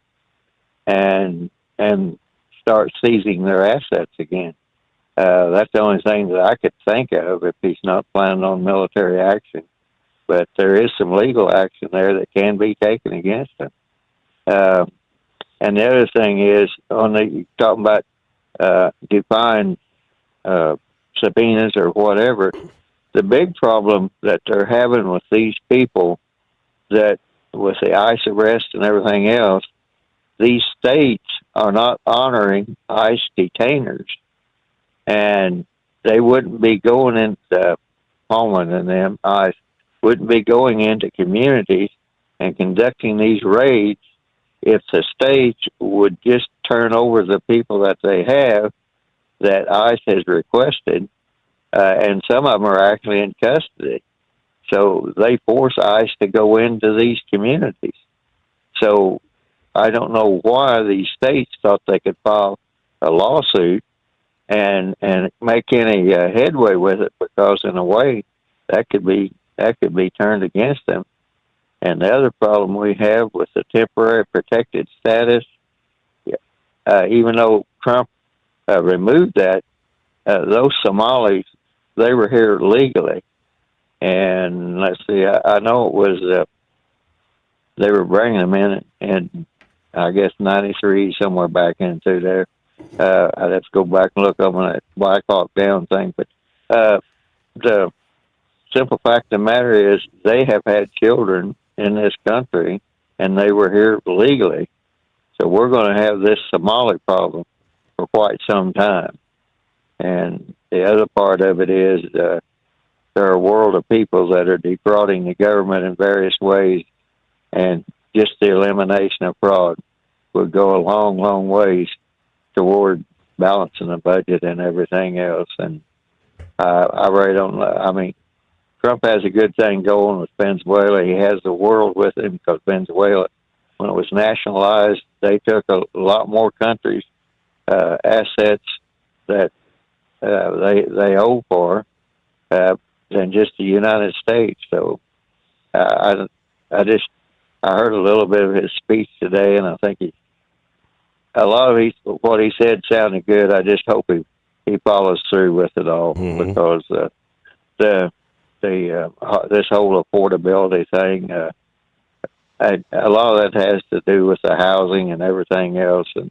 and start seizing their assets again. That's the only thing that I could think of if he's not planning on military action. But there is some legal action there that can be taken against him. And the other thing is, talking about define subpoenas or whatever, the big problem that they're having with these people, that with the ICE arrest and everything else, these states are not honoring ICE detainers, and they wouldn't be going into Holman and them, ICE wouldn't be going into communities and conducting these raids if the states would just turn over the people that they have that ICE has requested, and some of them are actually in custody. So they force ICE to go into these communities. So I don't know why these states thought they could file a lawsuit and make any headway with it, because in a way that could be turned against them. And the other problem we have with the temporary protected status, even though Trump removed that, those Somalis, they were here legally. And let's see, I know it was, they were bringing them in I guess, 93, somewhere back into there. I'd have to go back and look up on that Black Hawk Down thing. But the simple fact of the matter is they have had children in this country, and they were here legally. So we're going to have this Somali problem for quite some time. And the other part of it is there are a world of people that are defrauding the government in various ways, and just the elimination of fraud would go a long, long ways toward balancing the budget and everything else. And I really don't know. I mean, Trump has a good thing going with Venezuela. He has the world with him because Venezuela, when it was nationalized, they took a lot more countries' assets that they owe for than just the United States. So I heard a little bit of his speech today, and I think a lot of what he said sounded good. I just hope he follows through with it all, because this whole affordability thing, a lot of that has to do with the housing and everything else, and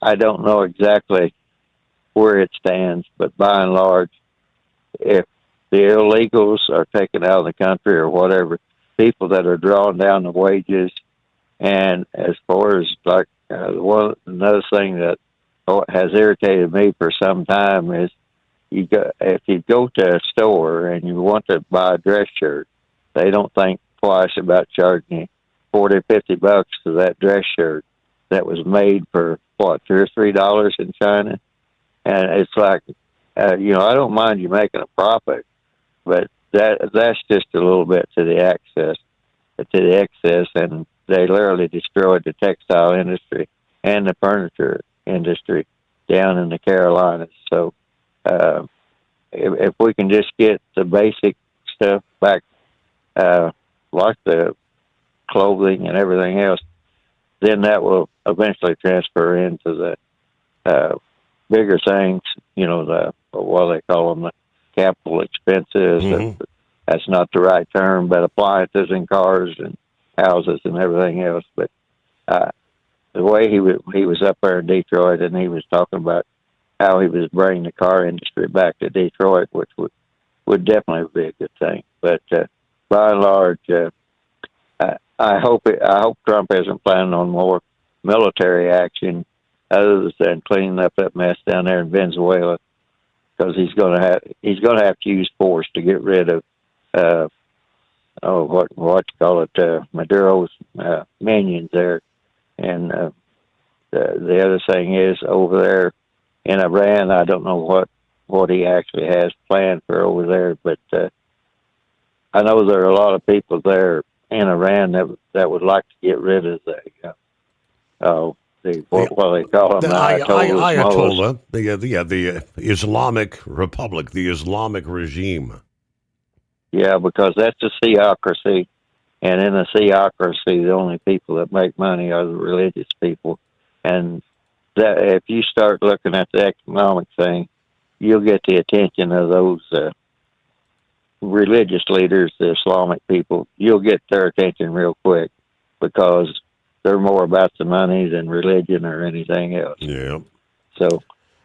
I don't know exactly where it stands, but by and large, if the illegals are taken out of the country or whatever, people that are drawing down the wages, and as far as like another thing that has irritated me for some time is if you go to a store and you want to buy a dress shirt, they don't think twice about charging you $40 or $50 for that dress shirt that was made for $2 or $3 in China. And it's like, I don't mind you making a profit, but that's just a little bit to the excess, and they literally destroyed the textile industry and the furniture industry down in the Carolinas. So if we can just get the basic stuff back, like the clothing and everything else, then that will eventually transfer into the bigger things, what they call them, the capital expenses. That's not the right term, but appliances and cars and houses and everything else. But the way he was up there in Detroit, and he was talking about how he was bringing the car industry back to Detroit, which would definitely be a good thing. But by and large, I hope Trump isn't planning on more military action other than cleaning up that mess down there in Venezuela, because he's going to have to use force to get rid of Maduro's minions there. And the other thing is, over there in Iran, I don't know what he actually has planned for over there, but I know there are a lot of people there in Iran that would like to get rid of what they call them, Ayatollah, the Islamic Republic, the Islamic regime. Yeah, because that's a theocracy, and in a theocracy, the only people that make money are the religious people. And that if you start looking at the economic thing, you'll get the attention of those religious leaders, the Islamic people. You'll get their attention real quick, because they're more about the money than religion or anything else. Yeah. So,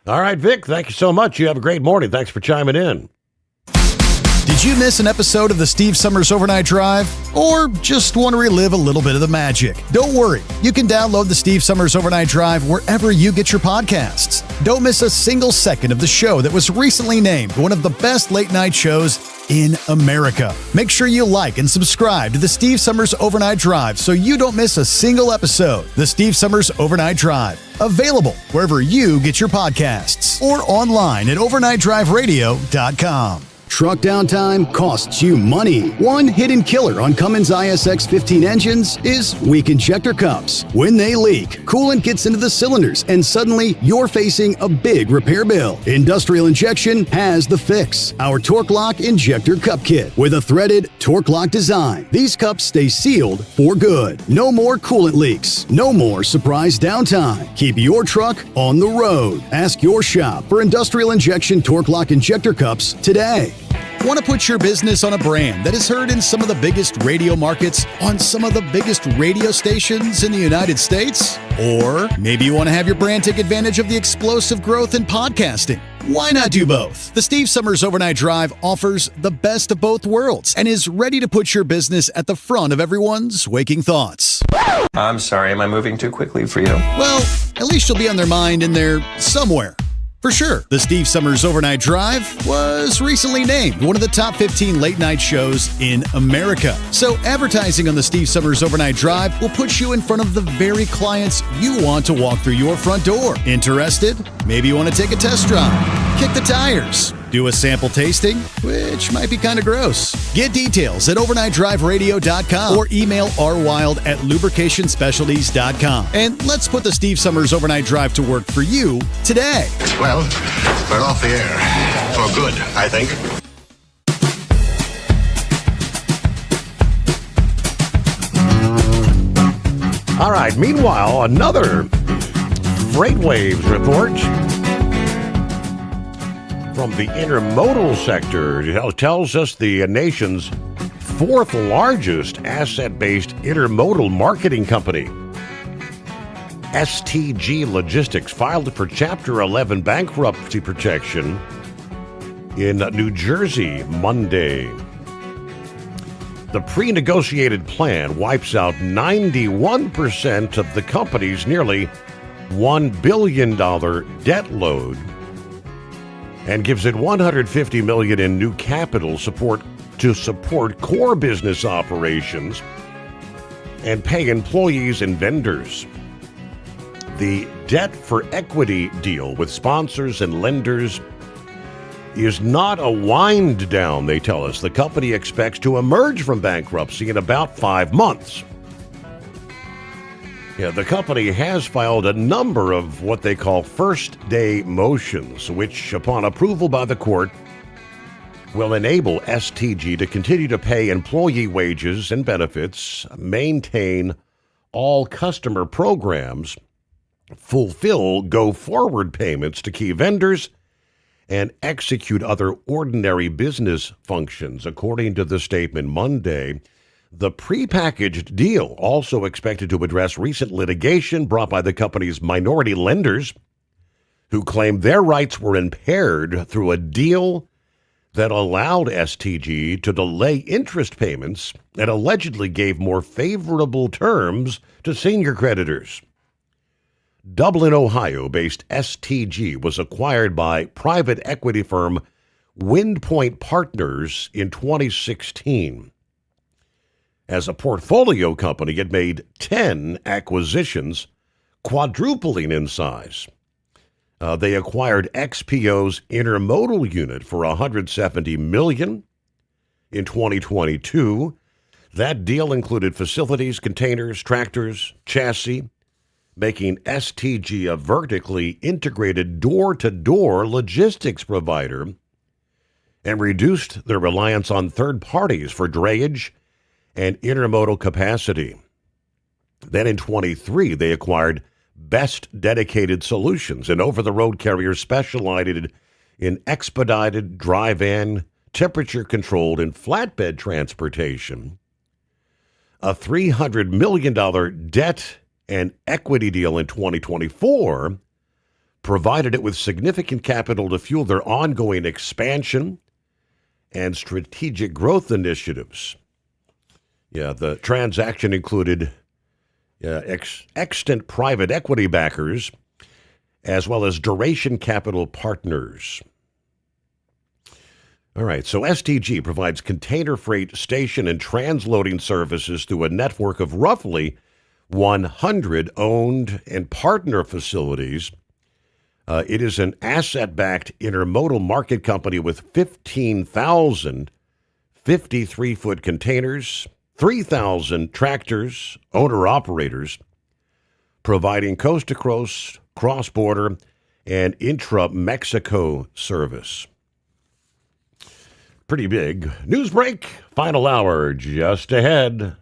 all right, Vic, thank you so much. You have a great morning. Thanks for chiming in. Did you miss an episode of the Steve Summers Overnight Drive? Or just want to relive a little bit of the magic? Don't worry. You can download the Steve Summers Overnight Drive wherever you get your podcasts. Don't miss a single second of the show that was recently named one of the best late night shows in America. Make sure you like and subscribe to the Steve Summers Overnight Drive so you don't miss a single episode. The Steve Summers Overnight Drive, available wherever you get your podcasts or online at overnightdriveradio.com. Truck downtime costs you money. One hidden killer on Cummins ISX 15 engines is weak injector cups. When they leak, coolant gets into the cylinders and suddenly you're facing a big repair bill. Industrial Injection has the fix. Our Torque Lock Injector Cup Kit with a threaded Torque Lock design. These cups stay sealed for good. No more coolant leaks. No more surprise downtime. Keep your truck on the road. Ask your shop for Industrial Injection Torque Lock Injector Cups today. Want to put your business on a brand that is heard in some of the biggest radio markets on some of the biggest radio stations in the United States? Or maybe you want to have your brand take advantage of the explosive growth in podcasting. Why not do both? The Steve Summers Overnight Drive offers the best of both worlds and is ready to put your business at the front of everyone's waking thoughts. I'm sorry, am I moving too quickly for you? Well, at least you'll be on their mind in there somewhere. For sure, the Steve Summers Overnight Drive was recently named one of the top 15 late-night shows in America. So advertising on the Steve Summers Overnight Drive will put you in front of the very clients you want to walk through your front door. Interested? Maybe you want to take a test drive, kick the tires, Do a sample tasting, which might be kind of gross. Get details at overnightdriveradio.com or email rwild@lubricationspecialties.com. And let's put the Steve Summers Overnight Drive to work for you today. Well, we're off the air. For good, I think. All right, meanwhile, another FreightWaves report from the intermodal sector tells us the nation's fourth largest asset-based intermodal marketing company, STG Logistics, filed for Chapter 11 bankruptcy protection in New Jersey Monday. The pre-negotiated plan wipes out 91% of the company's nearly $1 billion debt load and gives it $150 million in new capital support to support core business operations and pay employees and vendors. The debt for equity deal with sponsors and lenders is not a wind down, they tell us. The company expects to emerge from bankruptcy in about 5 months. Yeah, the company has filed a number of what they call first-day motions, which, upon approval by the court, will enable STG to continue to pay employee wages and benefits, maintain all customer programs, fulfill go-forward payments to key vendors, and execute other ordinary business functions, according to the statement Monday. The prepackaged deal also expected to address recent litigation brought by the company's minority lenders, who claimed their rights were impaired through a deal that allowed STG to delay interest payments and allegedly gave more favorable terms to senior creditors. Dublin, Ohio-based STG was acquired by private equity firm WindPoint Partners in 2016. As a portfolio company, it made 10 acquisitions, quadrupling in size. They acquired XPO's intermodal unit for $170 million in 2022. That deal included facilities, containers, tractors, chassis, making STG a vertically integrated door-to-door logistics provider, and reduced their reliance on third parties for drayage and intermodal capacity. Then in 23, they acquired Best Dedicated Solutions, an over-the-road carrier specialized in expedited dry van, temperature-controlled, and flatbed transportation. A $300 million debt and equity deal in 2024 provided it with significant capital to fuel their ongoing expansion and strategic growth initiatives. Yeah, the transaction included extant private equity backers as well as duration capital partners. All right, so STG provides container freight station and transloading services through a network of roughly 100 owned and partner facilities. It is an asset-backed intermodal market company with 15,000 53-foot containers, 3,000 tractors, owner-operators, providing coast-to-coast, cross-border, and intra-Mexico service. Pretty big. News break, final hour just ahead.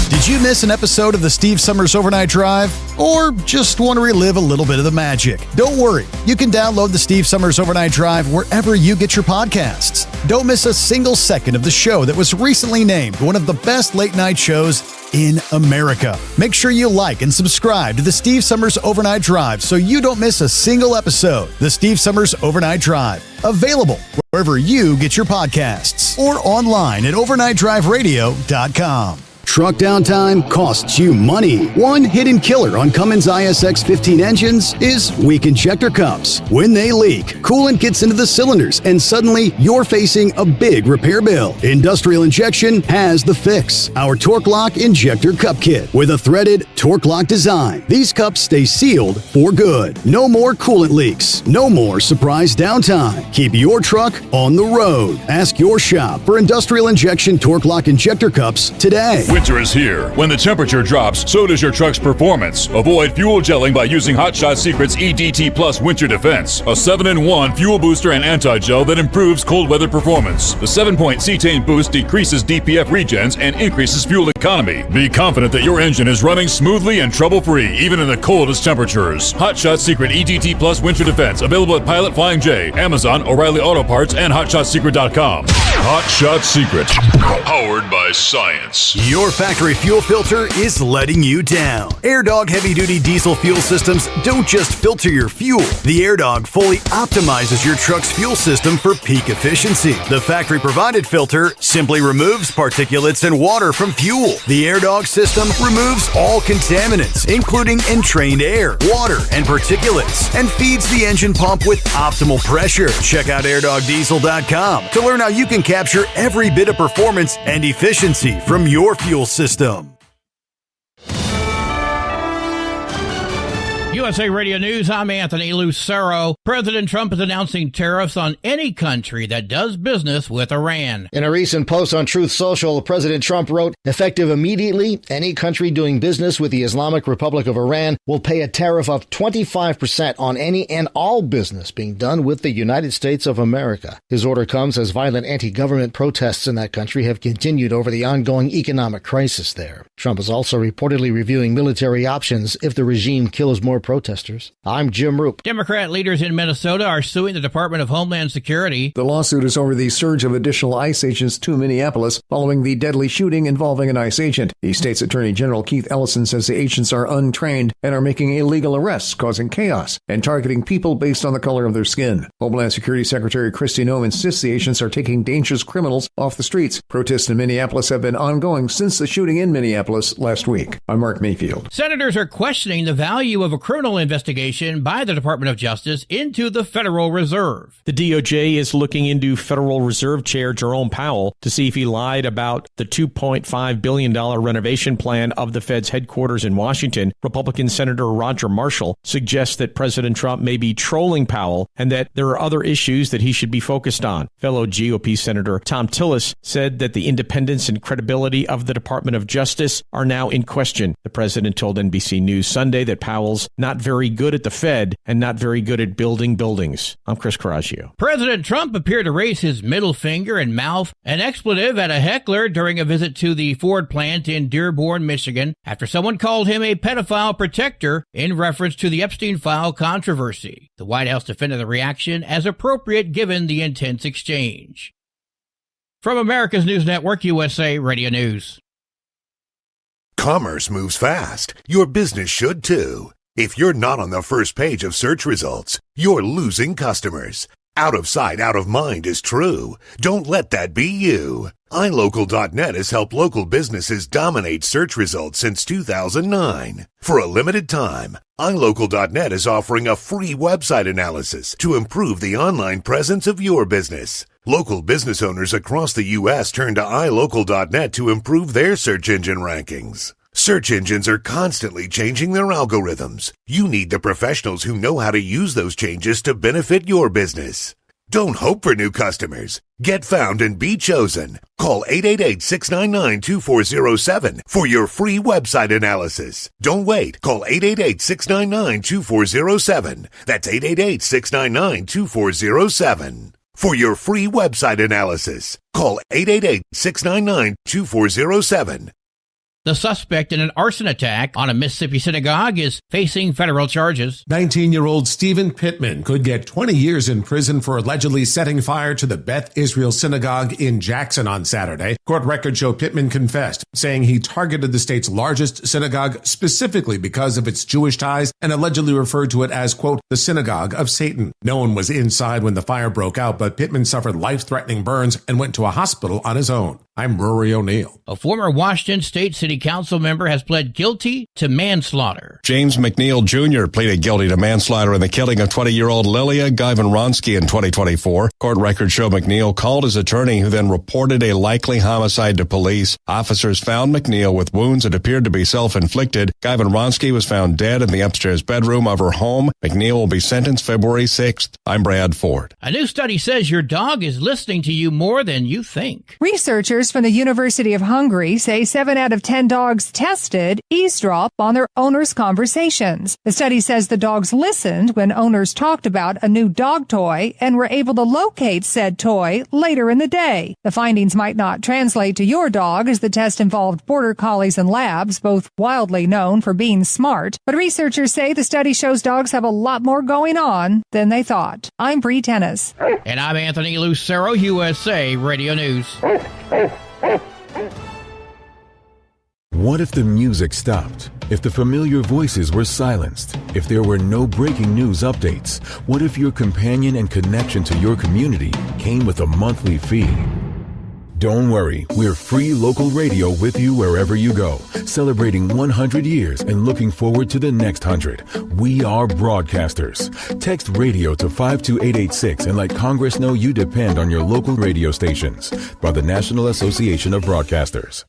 Did you miss an episode of the Steve Summers Overnight Drive? Or just want to relive a little bit of the magic? Don't worry. You can download the Steve Summers Overnight Drive wherever you get your podcasts. Don't miss a single second of the show that was recently named one of the best late-night shows in America. Make sure you like and subscribe to the Steve Summers Overnight Drive so you don't miss a single episode. The Steve Summers Overnight Drive. Available wherever you get your podcasts or online at overnightdriveradio.com. Truck downtime costs you money. One hidden killer on Cummins ISX 15 engines is weak injector cups. When they leak, coolant gets into the cylinders and suddenly you're facing a big repair bill. Industrial Injection has the fix. Our Torque Lock Injector Cup Kit with a threaded Torque Lock design. These cups stay sealed for good. No more coolant leaks. No more surprise downtime. Keep your truck on the road. Ask your shop for Industrial Injection Torque Lock Injector Cups today. Winter is here. When the temperature drops, so does your truck's performance. Avoid fuel gelling by using Hot Shot Secret's EDT Plus Winter Defense, a 7-in-1 fuel booster and anti-gel that improves cold weather performance. The 7-point cetane boost decreases DPF regens and increases fuel economy. Be confident that your engine is running smoothly and trouble-free, even in the coldest temperatures. Hot Shot Secret EDT Plus Winter Defense, available at Pilot Flying J, Amazon, O'Reilly Auto Parts, and HotShotSecret.com. Hot Shot Secret, powered by science. Your factory fuel filter is letting you down. AirDog heavy-duty diesel fuel systems don't just filter your fuel. The AirDog fully optimizes your truck's fuel system for peak efficiency. The factory-provided filter simply removes particulates and water from fuel. The AirDog system removes all contaminants, including entrained air, water, and particulates, and feeds the engine pump with optimal pressure. Check out airdogdiesel.com to learn how you can capture every bit of performance and efficiency from your fuel system. USA Radio News, I'm Anthony Lucero. President Trump is announcing tariffs on any country that does business with Iran. In a recent post on Truth Social, President Trump wrote, effective immediately, any country doing business with the Islamic Republic of Iran will pay a tariff of 25% on any and all business being done with the United States of America. His order comes as violent anti-government protests in that country have continued over the ongoing economic crisis there. Trump is also reportedly reviewing military options if the regime kills more protesters. I'm Jim Roop. Democrat leaders in Minnesota are suing the Department of Homeland Security. The lawsuit is over the surge of additional ICE agents to Minneapolis following the deadly shooting involving an ICE agent. The state's Attorney General Keith Ellison says the agents are untrained and are making illegal arrests, causing chaos and targeting people based on the color of their skin. Homeland Security Secretary Kristi Noem insists the agents are taking dangerous criminals off the streets. Protests in Minneapolis have been ongoing since the shooting in Minneapolis last week. I'm Mark Mayfield. Senators are questioning the value of a criminal investigation by the Department of Justice into the Federal Reserve. The DOJ is looking into Federal Reserve Chair Jerome Powell to see if he lied about the $2.5 billion renovation plan of the Fed's headquarters in Washington. Republican Senator Roger Marshall suggests that President Trump may be trolling Powell and that there are other issues that he should be focused on. Fellow GOP Senator Tom Tillis said that the independence and credibility of the Department of Justice are now in question. The president told NBC News Sunday that Powell's not very good at the Fed and not very good at building buildings. I'm Chris Coraggio. President Trump appeared to raise his middle finger and mouth an expletive at a heckler during a visit to the Ford plant in Dearborn, Michigan, after someone called him a pedophile protector in reference to the Epstein file controversy. The White House defended the reaction as appropriate given the intense exchange. From America's News Network, USA Radio News. Commerce moves fast. Your business should too. If you're not on the first page of search results, you're losing customers. Out of sight, out of mind is true. Don't let that be you. iLocal.net has helped local businesses dominate search results since 2009. For a limited time, iLocal.net is offering a free website analysis to improve the online presence of your business. Local business owners across the U.S. turn to iLocal.net to improve their search engine rankings. Search engines are constantly changing their algorithms. You need the professionals who know how to use those changes to benefit your business. Don't hope for new customers. Get found and be chosen. Call 888-699-2407 for your free website analysis. Don't wait. Call 888-699-2407. That's 888-699-2407. For your free website analysis, call 888-699-2407. The suspect in an arson attack on a Mississippi synagogue is facing federal charges. 19-year-old Stephen Pittman could get 20 years in prison for allegedly setting fire to the Beth Israel synagogue in Jackson on Saturday. Court records show Pittman confessed, saying he targeted the state's largest synagogue specifically because of its Jewish ties and allegedly referred to it as, quote, the synagogue of Satan. No one was inside when the fire broke out, but Pittman suffered life-threatening burns and went to a hospital on his own. I'm Rory O'Neill. A former Washington State City Council member has pled guilty to manslaughter. James McNeil Jr. pleaded guilty to manslaughter in the killing of 20-year-old Lilia Guyvan-Ronsky in 2024. Court records show McNeil called his attorney, who then reported a likely homicide to police. Officers found McNeil with wounds that appeared to be self-inflicted. Guyvan-Ronsky was found dead in the upstairs bedroom of her home. McNeil will be sentenced February 6th. I'm Brad Ford. A new study says your dog is listening to you more than you think. Researchers from the University of Hungary say 7 out of 10 dogs tested eavesdrop on their owners' conversations. The study says the dogs listened when owners talked about a new dog toy and were able to locate said toy later in the day. The findings might not translate to your dog, as the test involved border collies and labs, both wildly known for being smart. But researchers say the study shows dogs have a lot more going on than they thought. I'm Bree Tennis. And I'm Anthony Lucero, USA Radio News. What if the music stopped? If the familiar voices were silenced? If there were no breaking news updates? What if your companion and connection to your community came with a monthly fee? Don't worry, we're free local radio with you wherever you go, celebrating 100 years and looking forward to the next 100. We are broadcasters. Text radio to 52886 and let Congress know you depend on your local radio stations. By the National Association of Broadcasters.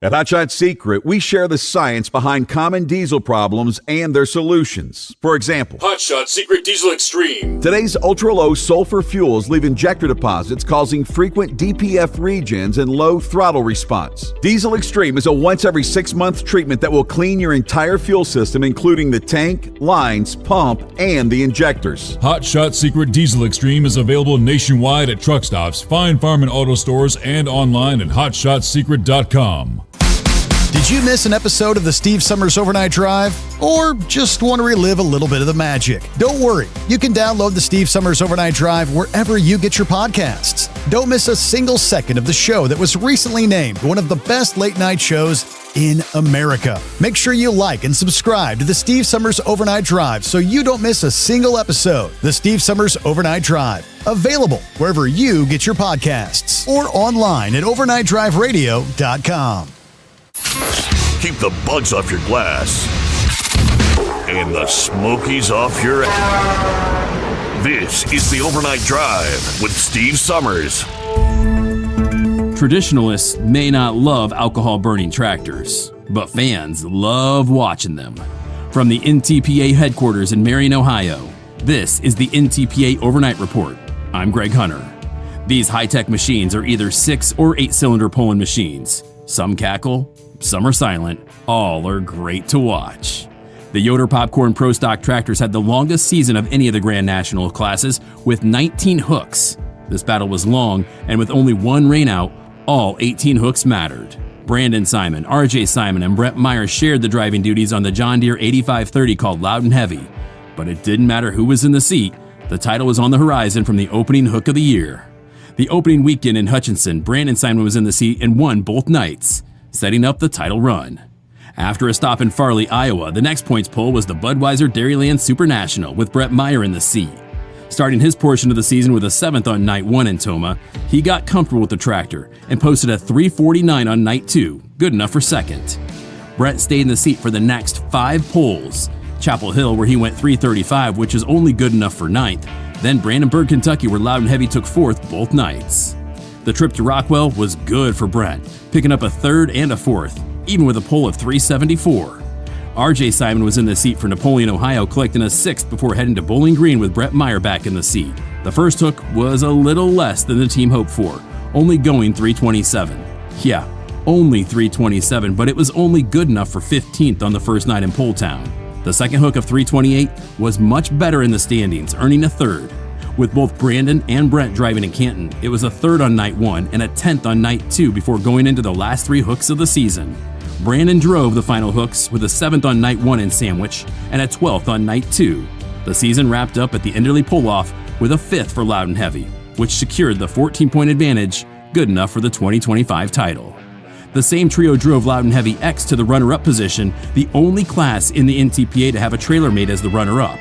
At Hotshot Secret, we share the science behind common diesel problems and their solutions. For example, Hotshot Secret Diesel Extreme. Today's ultra-low sulfur fuels leave injector deposits causing frequent DPF regens and low throttle response. Diesel Extreme is a once every 6-month treatment that will clean your entire fuel system, including the tank, lines, pump, and the injectors. Hotshot Secret Diesel Extreme is available nationwide at truck stops, fine farm and auto stores, and online at hotshotsecret.com. Did you miss an episode of the Steve Summers Overnight Drive? Or just want to relive a little bit of the magic? Don't worry. You can download the Steve Summers Overnight Drive wherever you get your podcasts. Don't miss a single second of the show that was recently named one of the best late-night shows in America. Make sure you like and subscribe to the Steve Summers Overnight Drive so you don't miss a single episode. The Steve Summers Overnight Drive. Available wherever you get your podcasts or online at overnightdriveradio.com. Keep the bugs off your glass and the smokies off your ass. This is the Overnight Drive with Steve Summers. Traditionalists may not love alcohol-burning tractors, but fans love watching them. From the NTPA headquarters in Marion, Ohio, this is the NTPA Overnight Report. I'm Greg Hunter. These high-tech machines are either 6 or 8-cylinder pulling machines. Some cackle, some are silent, all are great to watch. The Yoder Popcorn Pro Stock tractors had the longest season of any of the Grand National classes with 19 hooks. This battle was long, and with only one rainout, all 18 hooks mattered. Brandon Simon, RJ Simon, and Brett Meyer shared the driving duties on the John Deere 8530 called Loud and Heavy. But it didn't matter who was in the seat, the title was on the horizon from the opening hook of the year. The opening weekend in Hutchinson, Brandon Simon was in the seat and won both nights, setting up the title run. After a stop in Farley, Iowa, the next points pull was the Budweiser Dairyland Super National with Brett Meyer in the seat. Starting his portion of the season with a 7th on night 1 in Toma, he got comfortable with the tractor and posted a 3:49 on night 2, good enough for second. Brett stayed in the seat for the next 5 pulls. Chapel Hill, where he went 3:35, which is only good enough for ninth. Then Brandenburg, Kentucky, where Loud and Heavy took 4th both nights. The trip to Rockwell was good for Brent, picking up a 3rd and a 4th, even with a pull of 374. RJ Simon was in the seat for Napoleon, Ohio, collecting a 6th before heading to Bowling Green with Brett Meyer back in the seat. The first hook was a little less than the team hoped for, only going 327. Yeah, only 327, but it was only good enough for 15th on the first night in Pole Town. The second hook of 328 was much better in the standings, earning a 3rd. With both Brandon and Brent driving in Canton, it was a 3rd on night 1 and a 10th on night 2 before going into the last 3 hooks of the season. Brandon drove the final hooks with a 7th on night 1 in Sandwich and a 12th on night 2. The season wrapped up at the Enderley pull-off with a 5th for Loud and Heavy, which secured the 14-point advantage, good enough for the 2025 title. The same trio drove Loud and Heavy X to the runner-up position, the only class in the NTPA to have a trailer mate as the runner-up.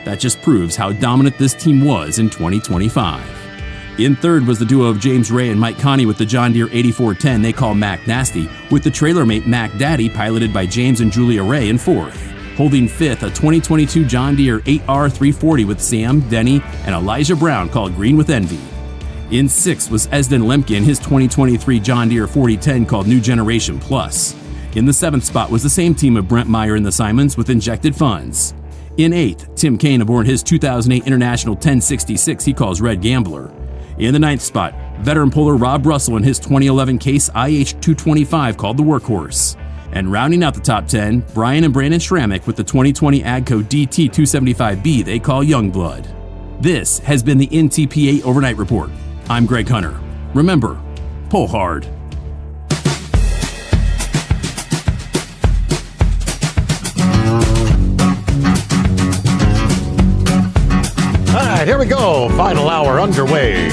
That just proves how dominant this team was in 2025. In third was the duo of James Ray and Mike Connie with the John Deere 8410 they call Mac Nasty, with the trailer mate Mac Daddy piloted by James and Julia Ray in fourth. Holding fifth, a 2022 John Deere 8R340 with Sam, Denny, and Elijah Brown called Green with Envy. In sixth was Esden Lemke and his 2023 John Deere 4010 called New Generation Plus. In the seventh spot was the same team of Brent Meyer and the Simons with Injected Funds. In eighth, Tim Kane aboard his 2008 International 1066 he calls Red Gambler. In the ninth spot, veteran puller Rob Russell and his 2011 Case IH225 called the Workhorse. And rounding out the top 10, Brian and Brandon Schrammick with the 2020 AGCO DT275B they call Youngblood. This has been the NTPA Overnight Report. I'm Greg Hunter. Remember, pull hard. All right, here we go. Final hour underway.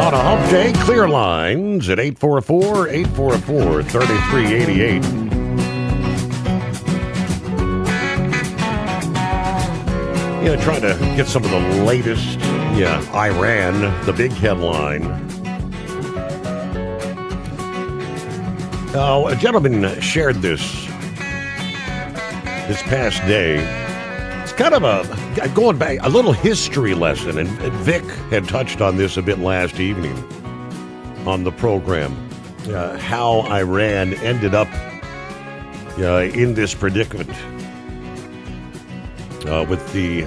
On a hump day, clear lines at 844-844-3388. Trying to get some of the latest. Iran, the big headline. A gentleman shared this past day. It's kind of going back, a little history lesson, and Vic had touched on this a bit last evening on the program, how Iran ended up in this predicament with the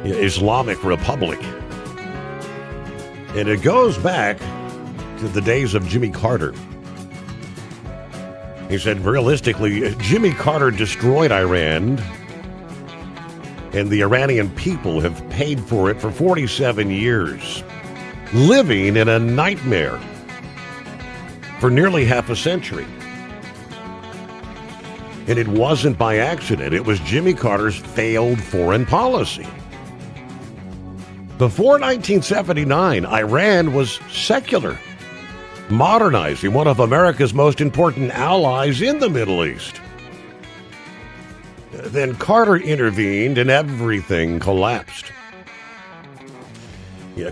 Islamic Republic. And it goes back to the days of Jimmy Carter. He said, realistically, Jimmy Carter destroyed Iran, and the Iranian people have paid for it for 47 years, living in a nightmare for nearly half a century. And it wasn't by accident. It was Jimmy Carter's failed foreign policy. Before 1979, Iran was secular, modernizing one of America's most important allies in the Middle East. Then Carter intervened and everything collapsed.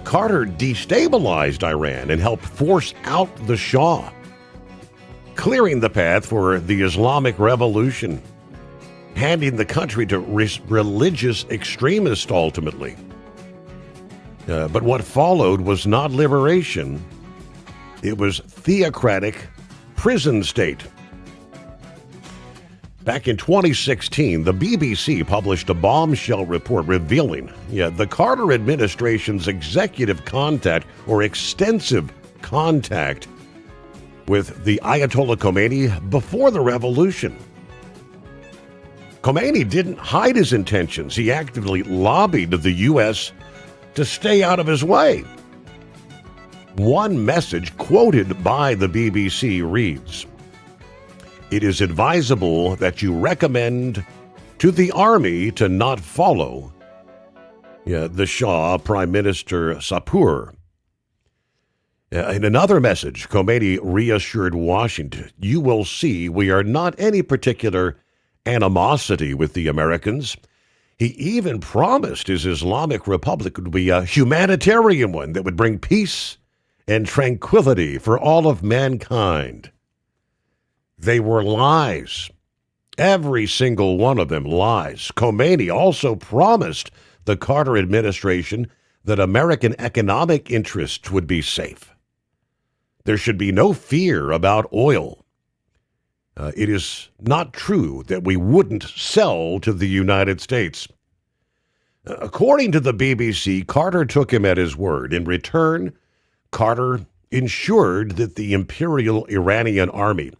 Carter destabilized Iran and helped force out the Shah, clearing the path for the Islamic Revolution, handing the country to religious extremists ultimately. But what followed was not liberation. It was theocratic prison state. Back in 2016, the BBC published a bombshell report revealing the Carter administration's executive contact or extensive contact with the Ayatollah Khomeini before the revolution. Khomeini didn't hide his intentions. He actively lobbied the U.S. to stay out of his way. One message quoted by the BBC reads, "It is advisable that you recommend to the army to not follow the Shah, Prime Minister Sapur." In another message, Khomeini reassured Washington, "You will see we are not any particular animosity with the Americans." He even promised his Islamic Republic would be a humanitarian one that would bring peace and tranquility for all of mankind. They were lies. Every single one of them lies. Khomeini also promised the Carter administration that American economic interests would be safe. There should be no fear about oil. It is not true that we wouldn't sell to the United States. According to the BBC, Carter took him at his word. In return, Carter ensured that the Imperial Iranian Army,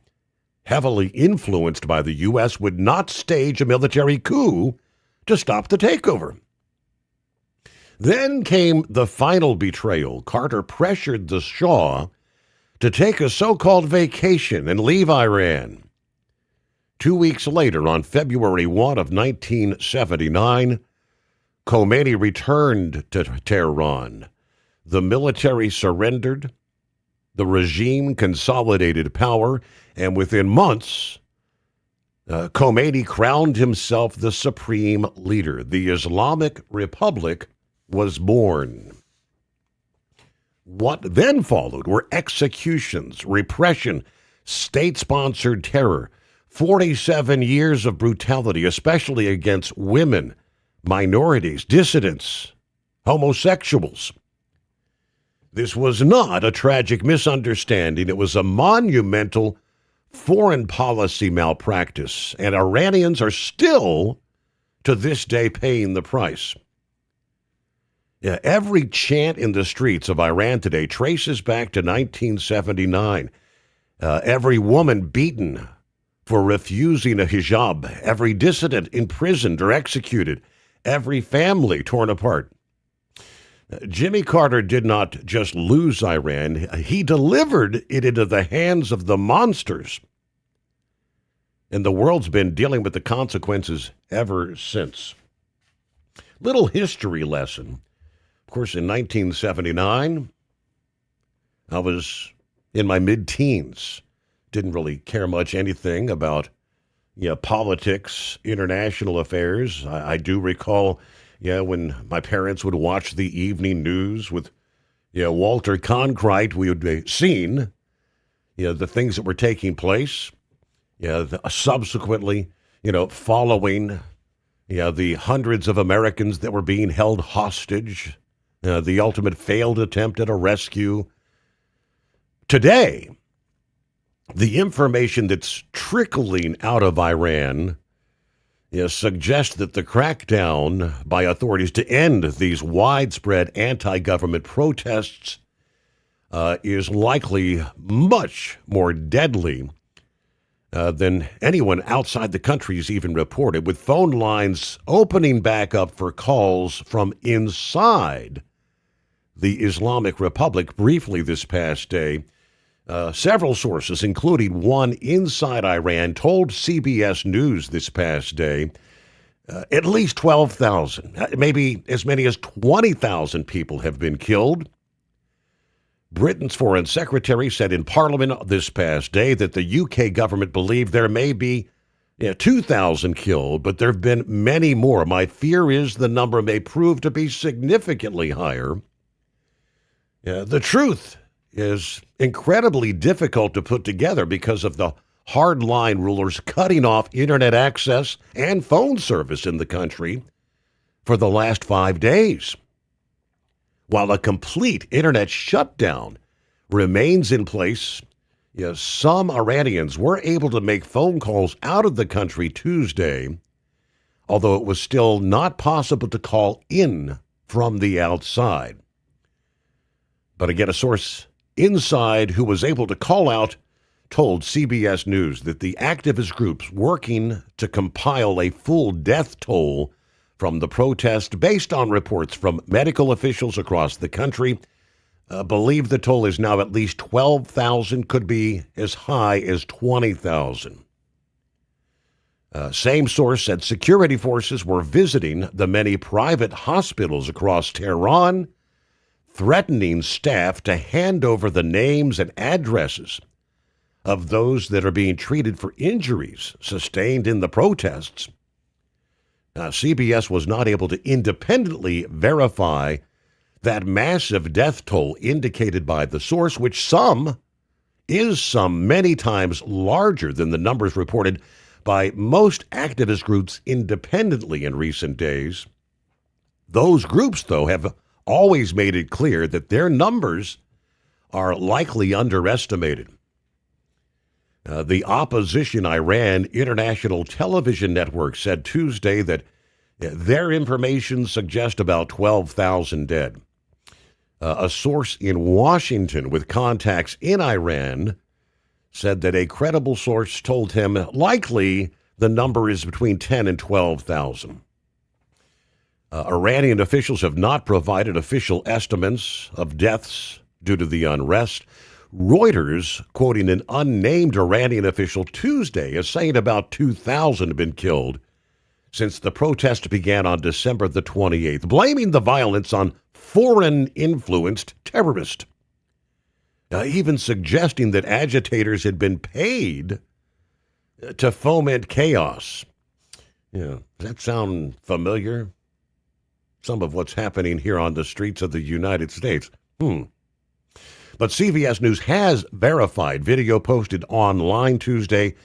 heavily influenced by the U.S., would not stage a military coup to stop the takeover. Then came the final betrayal. Carter pressured the Shah to take a so-called vacation and leave Iran. 2 weeks later, on February 1 of 1979, Khomeini returned to Tehran. The military surrendered, the regime consolidated power, and within months, Khomeini crowned himself the supreme leader. The Islamic Republic was born. What then followed were executions, repression, state-sponsored terror, 47 years of brutality, especially against women, minorities, dissidents, homosexuals. This was not a tragic misunderstanding. It was a monumental foreign policy malpractice, and Iranians are still, to this day, paying the price. Yeah, every chant in the streets of Iran today traces back to 1979. Every woman beaten for refusing a hijab, every dissident imprisoned or executed, every family torn apart. Jimmy Carter did not just lose Iran, he delivered it into the hands of the monsters. And the world's been dealing with the consequences ever since. Little history lesson. Of course, in 1979, I was in my mid-teens. Didn't really care much anything about politics, international affairs. I do recall when my parents would watch the evening news with Walter Cronkite, we would be seeing the things that were taking place. Subsequently, following the hundreds of Americans that were being held hostage. The ultimate failed attempt at a rescue. Today, the information that's trickling out of Iran suggests that the crackdown by authorities to end these widespread anti-government protests is likely much more deadly than anyone outside the country has even reported, with phone lines opening back up for calls from inside the Islamic Republic. Briefly this past day, several sources, including one inside Iran, told CBS News this past day at least 12,000, maybe as many as 20,000 people have been killed. Britain's Foreign Secretary said in Parliament this past day that the UK government believed there may be 2,000 killed, but there have been many more. My fear is the number may prove to be significantly higher. The truth is incredibly difficult to put together because of the hardline rulers cutting off internet access and phone service in the country for the last 5 days. While a complete internet shutdown remains in place, some Iranians were able to make phone calls out of the country Tuesday, although it was still not possible to call in from the outside. But again, a source inside who was able to call out told CBS News that the activist groups working to compile a full death toll from the protest, based on reports from medical officials across the country, believe the toll is now at least 12,000, could be as high as 20,000. Same source said security forces were visiting the many private hospitals across Tehran, threatening staff to hand over the names and addresses of those that are being treated for injuries sustained in the protests. CBS was not able to independently verify that massive death toll indicated by the source, which is many times larger than the numbers reported by most activist groups independently in recent days. Those groups, though, have always made it clear that their numbers are likely underestimated. The opposition Iran International Television Network said Tuesday that their information suggests about 12,000 dead. A source in Washington with contacts in Iran said that a credible source told him likely the number is between 10 and 12,000. Iranian officials have not provided official estimates of deaths due to the unrest. Reuters, quoting an unnamed Iranian official Tuesday, is saying about 2,000 have been killed since the protest began on December the 28th, blaming the violence on foreign-influenced terrorists, even suggesting that agitators had been paid to foment chaos. Does that sound familiar? some of what's happening here on the streets of the United States. But CBS News has verified video posted online Tuesday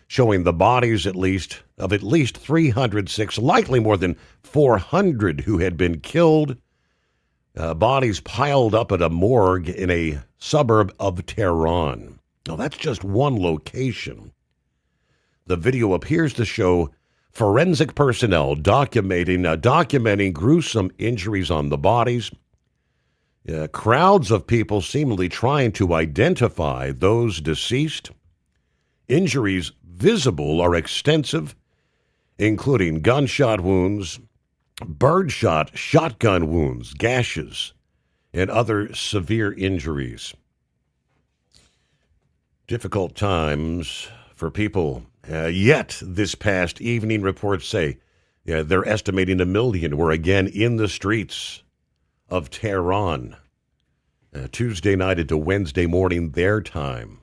showing the bodies of at least 306, likely more than 400 who had been killed. Bodies piled up at a morgue in a suburb of Tehran. Now, that's just one location. The video appears to show forensic personnel documenting gruesome injuries on the bodies. Crowds of people seemingly trying to identify those deceased. Injuries visible are extensive, including gunshot wounds, birdshot, shotgun wounds, gashes, and other severe injuries. Difficult times for people. Yet, this past evening, reports say they're estimating 1 million were again in the streets of Tehran. Tuesday night into Wednesday morning, their time.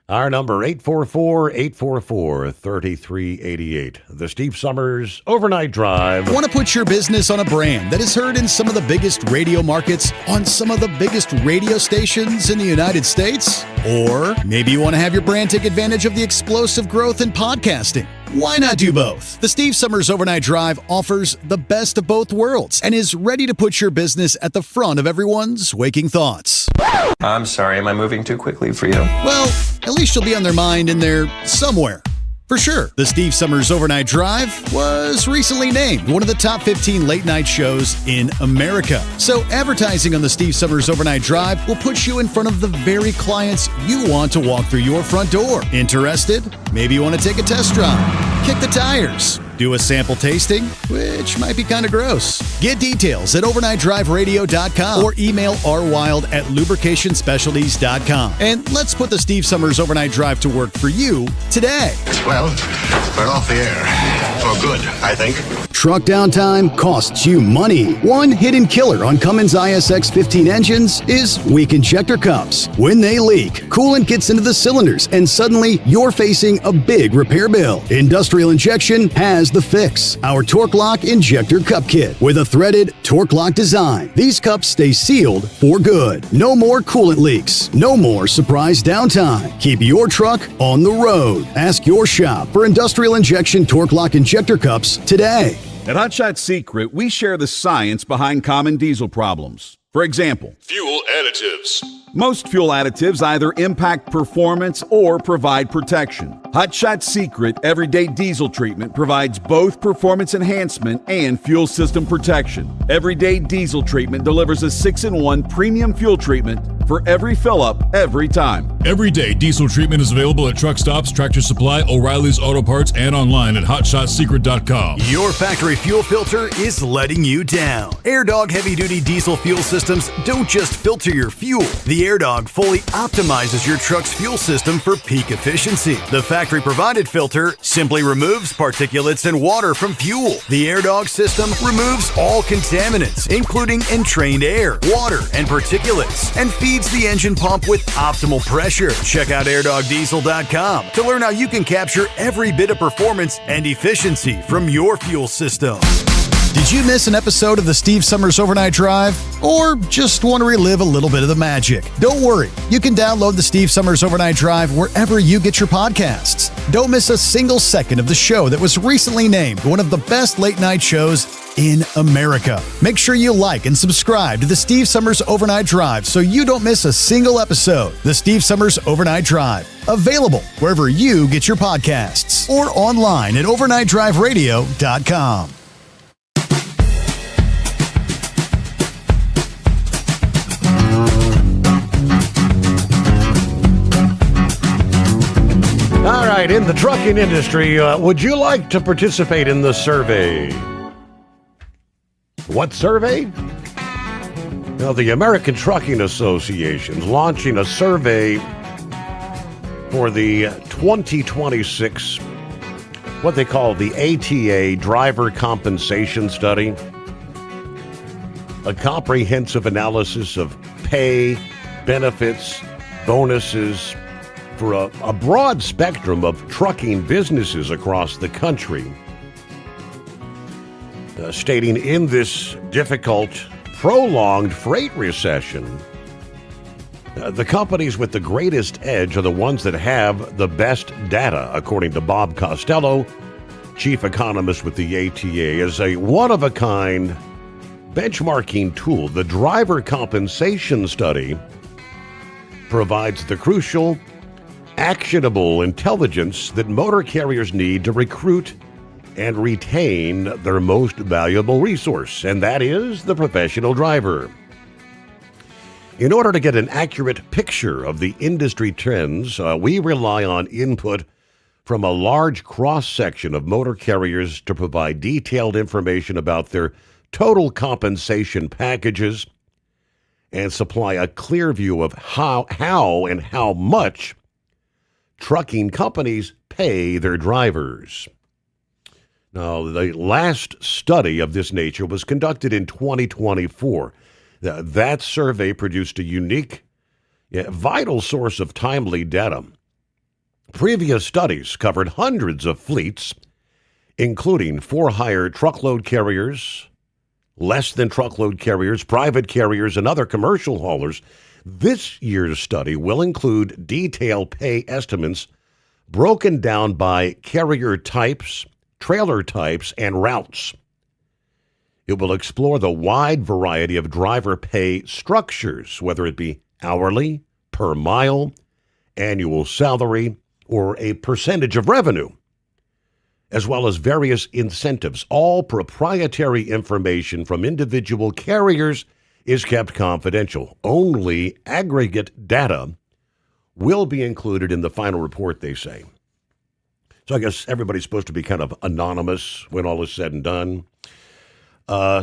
Our number, 844-844-3388. The Steve Summers Overnight Drive. Want to put your business on a brand that is heard in some of the biggest radio markets on some of the biggest radio stations in the United States? Or maybe you want to have your brand take advantage of the explosive growth in podcasting. Why not do both? The Steve Summers Overnight Drive offers the best of both worlds and is ready to put your business at the front of everyone's waking thoughts. I'm sorry, am I moving too quickly for you? Well, at least you'll be on their mind in there somewhere. For sure, the Steve Summers Overnight Drive was recently named one of the top 15 late-night shows in America. So advertising on the Steve Summers Overnight Drive will put you in front of the very clients you want to walk through your front door. Interested? Maybe you want to take a test drive, kick the tires, do a sample tasting, which might be kind of gross. Get details at overnightdriveradio.com or email rwild@lubricationspecialties.com. And let's put the Steve Summers Overnight Drive to work for you today. Well, we're off the air. For good, I think. Truck downtime costs you money. One hidden killer on Cummins ISX 15 engines is weak injector cups. When they leak, coolant gets into the cylinders and suddenly you're facing a big repair bill. Industrial Injection has the fix. Our Torque Lock Injector Cup Kit with a threaded Torque Lock design. These cups stay sealed for good. No more coolant leaks. No more surprise downtime. Keep your truck on the road. Ask your shop for Industrial Injection Torque Lock Injector Cups today. At Hot Shot Secret, we share the science behind common diesel problems. For example, Fuel additives. most fuel additives either impact performance or provide protection. Hot Shot Secret Everyday Diesel Treatment provides both performance enhancement and fuel system protection. Everyday Diesel Treatment delivers a 6-in-1 premium fuel treatment for every fill-up, every time. Everyday diesel treatment is available at truck stops, Tractor Supply, O'Reilly's Auto Parts, and online at hotshotsecret.com. Your factory fuel filter is letting you down. AirDog heavy-duty diesel fuel systems don't just filter your fuel. The AirDog fully optimizes your truck's fuel system for peak efficiency. The factory-provided filter simply removes particulates and water from fuel. The AirDog system removes all contaminants, including entrained air, water, and particulates, and feeds the engine pump with optimal pressure. Check out airdogdiesel.com to learn how you can capture every bit of performance and efficiency from your fuel system. Did you miss an episode of the Steve Summers Overnight Drive? Or just want to relive a little bit of the magic? Don't worry, you can download the Steve Summers Overnight Drive wherever you get your podcasts. Don't miss a single second of the show that was recently named one of the best late-night shows in America. Make sure you like and subscribe to the Steve Summers Overnight Drive so you don't miss a single episode. The Steve Summers Overnight Drive, available wherever you get your podcasts or online at overnightdriveradio.com. All right, in the trucking industry, would you like to participate in the survey? What survey? Well, the American Trucking Association is launching a survey for the 2026, what they call the ATA Driver Compensation Study, a comprehensive analysis of pay, benefits, bonuses, for a broad spectrum of trucking businesses across the country. stating in this difficult, prolonged freight recession, the companies with the greatest edge are the ones that have the best data, according to Bob Costello, chief economist with the ATA. As a one-of-a-kind benchmarking tool, the driver compensation study provides the crucial, actionable intelligence that motor carriers need to recruit and retain their most valuable resource, and that is the professional driver. In order to get an accurate picture of the industry trends, we rely on input from a large cross-section of motor carriers to provide detailed information about their total compensation packages and supply a clear view of how and how much trucking companies pay their drivers. Now, the last study of this nature was conducted in 2024. That survey produced a unique, vital source of timely data. Previous studies covered hundreds of fleets, including for-hire truckload carriers, less than truckload carriers, private carriers, and other commercial haulers. This year's study will include detailed pay estimates broken down by carrier types, trailer types, and routes. It will explore the wide variety of driver pay structures, whether it be hourly, per mile, annual salary, or a percentage of revenue, as well as various incentives. All proprietary information from individual carriers is kept confidential. Only aggregate data will be included in the final report, they say. So I guess everybody's supposed to be kind of anonymous when all is said and done.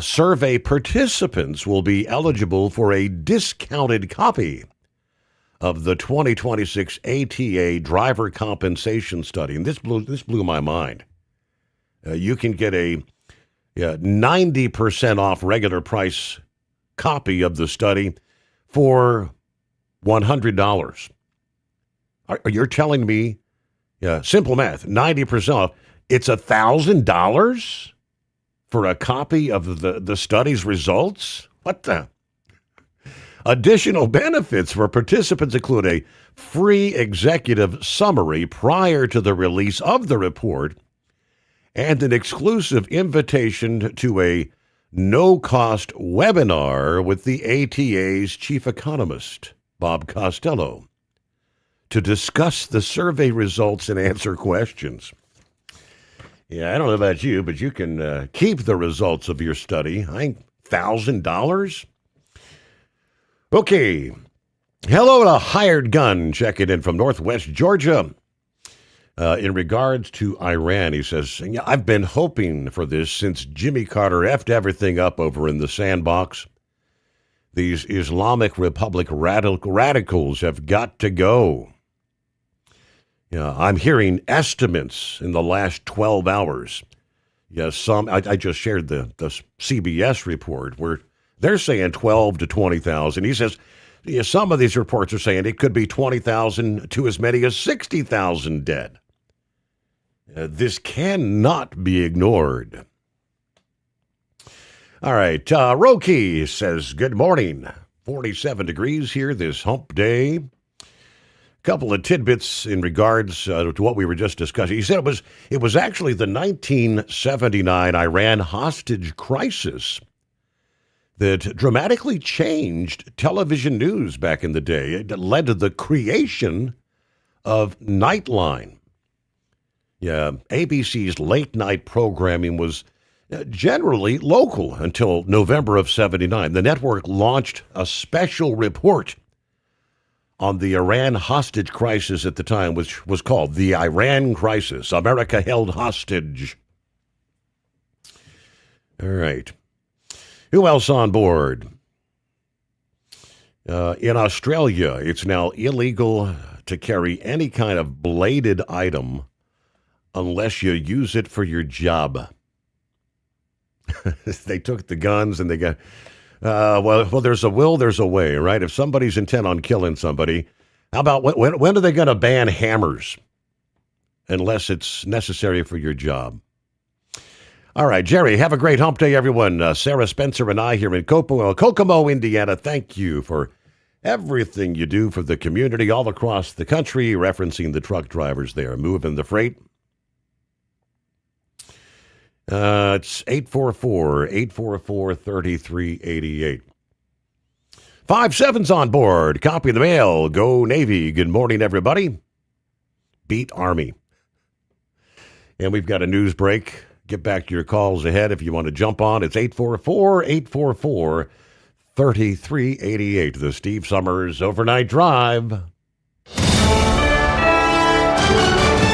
Survey participants will be eligible for a discounted copy of the 2026 ATA driver compensation study. And this blew my mind. You can get a 90% off regular price copy of the study for $100. You're telling me, simple math, 90% off, it's $1,000 for a copy of the study's results? What the? Additional benefits for participants include a free executive summary prior to the release of the report and an exclusive invitation to a no-cost webinar with the ATA's chief economist, Bob Costello, to discuss the survey results and answer questions. Yeah, I don't know about you, but you can keep the results of your study. I think $1,000. Okay. Hello to Hired Gun checking in from Northwest Georgia. In regards to Iran, he says, I've been hoping for this since Jimmy Carter effed everything up over in the sandbox. These Islamic Republic radicals have got to go. I'm hearing estimates in the last 12 hours. I just shared the CBS report where they're saying 12 to 20,000. He says some of these reports are saying it could be 20,000 to as many as 60,000 dead. This cannot be ignored. All right, Roki says, good morning. 47 degrees here this hump day. Couple of tidbits in regards to what we were just discussing. He said it was actually the 1979 Iran hostage crisis that dramatically changed television news back in the day. It led to the creation of Nightline. ABC's late night programming was generally local until November of '79. The network launched a special report on the Iran hostage crisis at the time, which was called the Iran Crisis, America Held Hostage. All right. Who else on board? In Australia, it's now illegal to carry any kind of bladed item unless you use it for your job. They took the guns and they got... well, there's a will, there's a way, right? If somebody's intent on killing somebody, how about when are they going to ban hammers unless it's necessary for your job? All right, Jerry, have a great hump day, everyone. Sarah Spencer and I here in Kokomo, Indiana, thank you for everything you do for the community all across the country, referencing the truck drivers there, moving the freight. It's 844-844-3388. 5-7's on board. Copy the mail. Go Navy. Good morning, everybody. Beat Army. And we've got a news break. Get back to your calls ahead if you want to jump on. It's 844-844-3388. The Steve Summers Overnight Drive.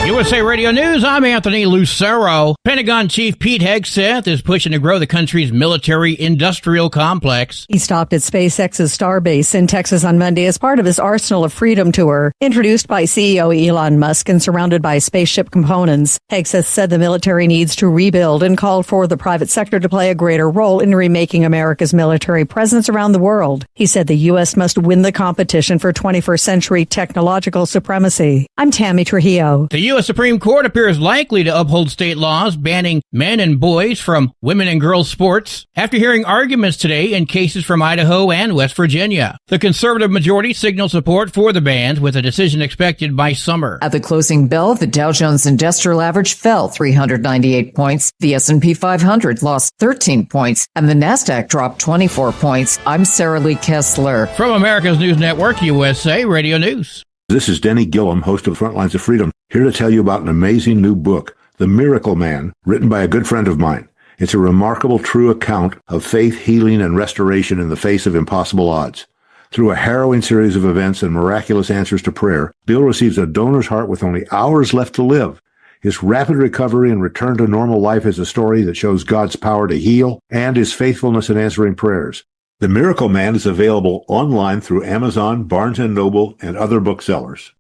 USA Radio News, I'm Anthony Lucero. Pentagon Chief Pete Hegseth is pushing to grow the country's military-industrial complex. He stopped at SpaceX's Starbase in Texas on Monday as part of his Arsenal of Freedom tour. Introduced by CEO Elon Musk and surrounded by spaceship components, Hegseth said the military needs to rebuild and called for the private sector to play a greater role in remaking America's military presence around the world. He said the U.S. must win the competition for 21st century technological supremacy. I'm Tammy Trujillo. The U.S. Supreme Court appears likely to uphold state laws banning men and boys from women and girls sports after hearing arguments today in cases from Idaho and West Virginia. The conservative majority signaled support for the bans with a decision expected by summer. At the closing bell, the Dow Jones Industrial Average fell 398 points, the S&P 500 lost 13 points, and the Nasdaq dropped 24 points. I'm Sarah Lee Kessler. From America's News Network, USA Radio News. This is Denny Gillum, host of Front Lines of Freedom, here to tell you about an amazing new book, The Miracle Man, written by a good friend of mine. It's a remarkable, true account of faith, healing, and restoration in the face of impossible odds. Through a harrowing series of events and miraculous answers to prayer, Bill receives a donor's heart with only hours left to live. His rapid recovery and return to normal life is a story that shows God's power to heal and his faithfulness in answering prayers. The Miracle Man is available online through Amazon, Barnes & Noble, and other booksellers.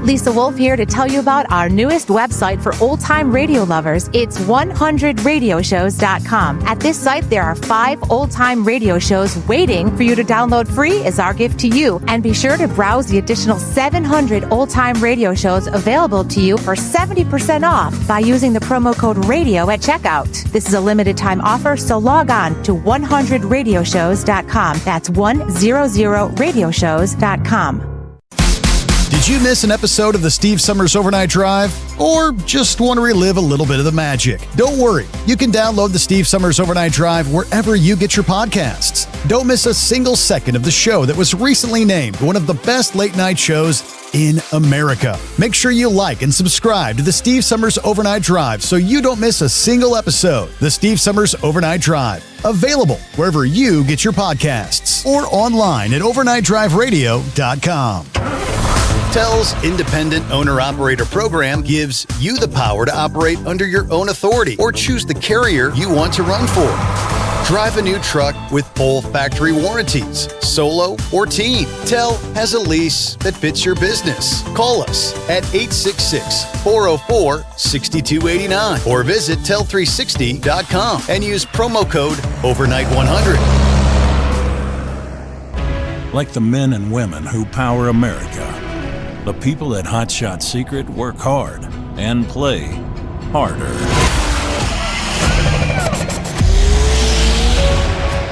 Lisa Wolf here to tell you about our newest website for old-time radio lovers. It's 100radioshows.com. At this site, there are 5 old-time radio shows waiting for you to download free as our gift to you. And be sure to browse the additional 700 old-time radio shows available to you for 70% off by using the promo code RADIO at checkout. This is a limited-time offer, so log on to 100radioshows.com. That's 100radioshows.com. Did you miss an episode of the Steve Summers Overnight Drive? Or just want to relive a little bit of the magic? Don't worry. You can download the Steve Summers Overnight Drive wherever you get your podcasts. Don't miss a single second of the show that was recently named one of the best late-night shows in America. Make sure you like and subscribe to the Steve Summers Overnight Drive so you don't miss a single episode. The Steve Summers Overnight Drive. Available wherever you get your podcasts or online at overnightdriveradio.com. TEL's Independent Owner-Operator Program gives you the power to operate under your own authority or choose the carrier you want to run for. Drive a new truck with full factory warranties, solo or team. TEL has a lease that fits your business. Call us at 866-404-6289 or visit tel360.com and use promo code OVERNIGHT100. Like the men and women who power America, the people at Hot Shot Secret work hard and play harder.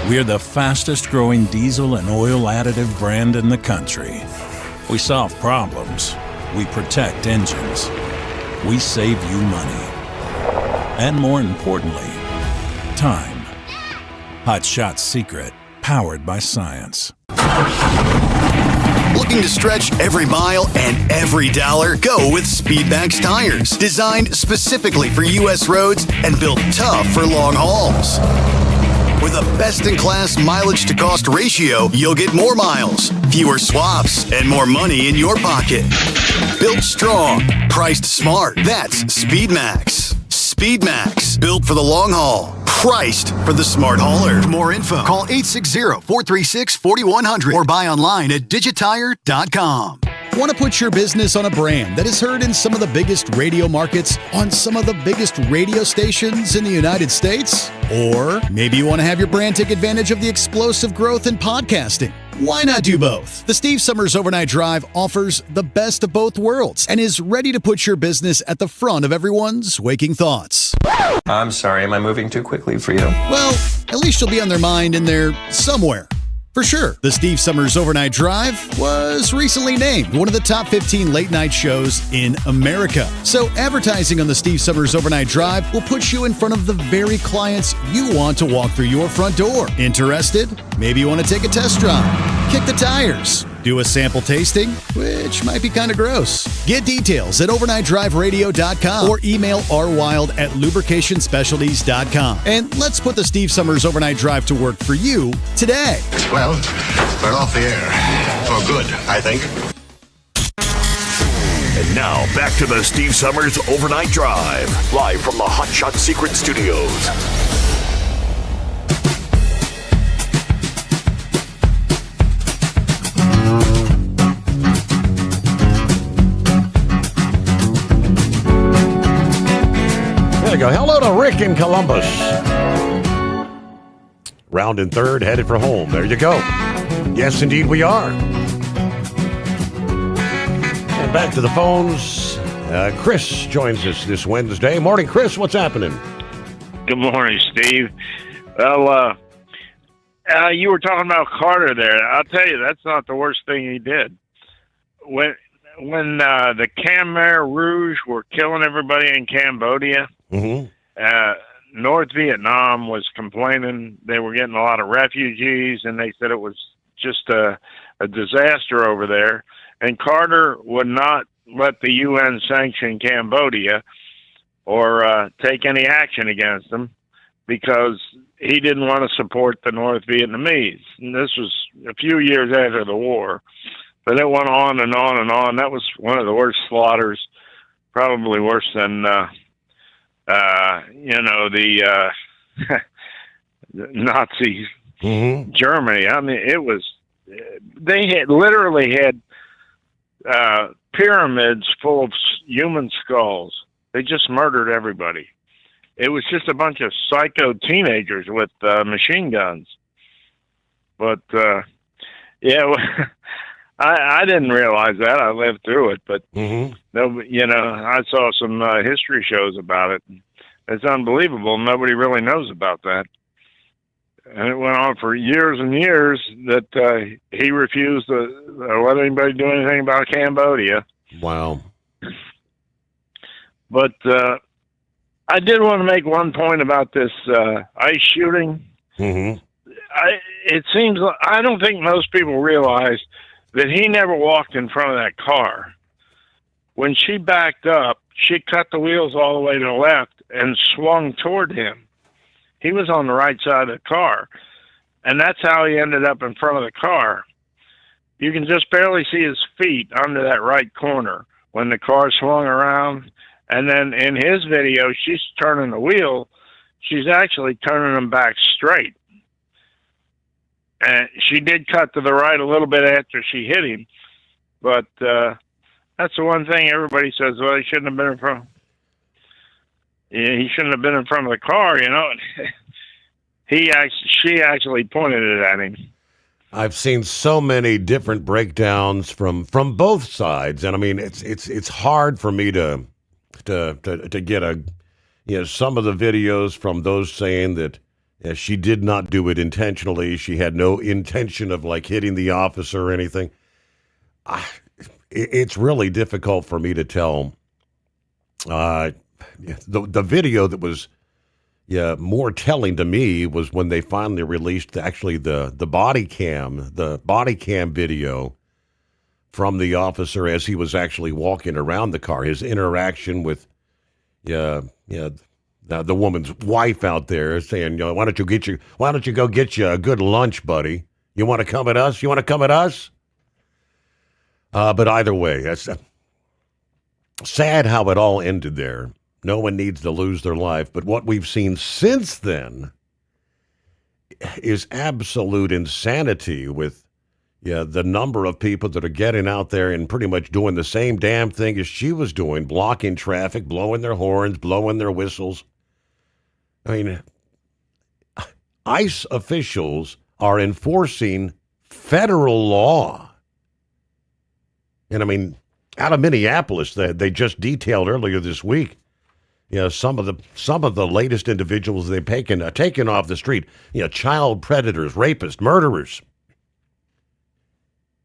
We're the fastest growing diesel and oil additive brand in the country. We solve problems. We protect engines. We save you money. And more importantly, time. Hot Shot Secret, powered by science. Looking to stretch every mile and every dollar? Go with Speedmax tires, designed specifically for U.S. roads and built tough for long hauls. With a best-in-class mileage-to-cost ratio, you'll get more miles, fewer swaps, and more money in your pocket. Built strong, priced smart. That's Speedmax. Speedmax, built for the long haul, priced for the smart hauler. For more info, call 860-436-4100 or buy online at digitire.com. Want to put your business on a brand that is heard in some of the biggest radio markets on some of the biggest radio stations in the United States? Or maybe you want to have your brand take advantage of the explosive growth in podcasting. Why not do both? The Steve Summers Overnight Drive offers the best of both worlds and is ready to put your business at the front of everyone's waking thoughts. I'm sorry, am I moving too quickly for you? Well, at least you'll be on their mind in there somewhere. For sure, the Steve Summers Overnight Drive was recently named one of the top 15 late-night shows in America. So advertising on the Steve Summers Overnight Drive will put you in front of the very clients you want to walk through your front door. Interested? Maybe you want to take a test drive, kick the tires, do a sample tasting, which might be kind of gross. Get details at overnightdriveradio.com or email rwild@lubricationspecialties.com. And let's put the Steve Summers Overnight Drive to work for you today. Well, we're off the air. For good, I think. And now, back to the Steve Summers Overnight Drive, live from the Hot Shot Secret Studios. There you go. Hello to Rick in Columbus. Round and third, headed for home. There you go. Yes, indeed, we are. And back to the phones. Chris joins us this Wednesday. Morning, Chris. What's happening? Good morning, Steve. Well, you were talking about Carter there. I'll tell you, that's not the worst thing he did. When the Khmer Rouge were killing everybody in Cambodia, North Vietnam was complaining they were getting a lot of refugees, and they said it was just a disaster over there. And Carter would not let the UN sanction Cambodia or take any action against them because he didn't want to support the North Vietnamese. And this was a few years after the war. But it went on and on and on. That was one of the worst slaughters, probably worse than the Nazi Germany. I mean, it was, they had literally had pyramids full of human skulls. They just murdered everybody. It was just a bunch of psycho teenagers with machine guns. But, I didn't realize that. I lived through it, but I saw some history shows about it. It's unbelievable. Nobody really knows about that. And it went on for years and years that he refused to let anybody do anything about Cambodia. Wow. But I did want to make one point about this ICE shooting. It seems, I don't think most people realize that he never walked in front of that car. When she backed up, she cut the wheels all the way to the left and swung toward him. He was on the right side of the car, and that's how he ended up in front of the car. You can just barely see his feet under that right corner when the car swung around. And then in his video, she's turning the wheel. She's actually turning them back straight. And she did cut to the right a little bit after she hit him. But that's the one thing everybody says, well, he shouldn't have been in front. Yeah, he shouldn't have been in front of the car, you know. She actually pointed it at him. I've seen so many different breakdowns from both sides, and I mean it's hard for me to get some of the videos from those saying that she did not do it intentionally. She had no intention of hitting the officer or anything. It's really difficult for me to tell. The video that was more telling to me was when they finally released the body cam video from the officer as he was actually walking around the car. His interaction with the woman's wife out there saying, why don't you go get you a good lunch, buddy? You want to come at us? You want to come at us? But either way, that's sad how it all ended there. No one needs to lose their life. But what we've seen since then is absolute insanity with, the number of people that are getting out there and pretty much doing the same damn thing as she was doing, blocking traffic, blowing their horns, blowing their whistles. I mean, ICE officials are enforcing federal law. And I mean, out of Minneapolis, they just detailed earlier this week, some of the latest individuals they've taken off the street, child predators, rapists, murderers.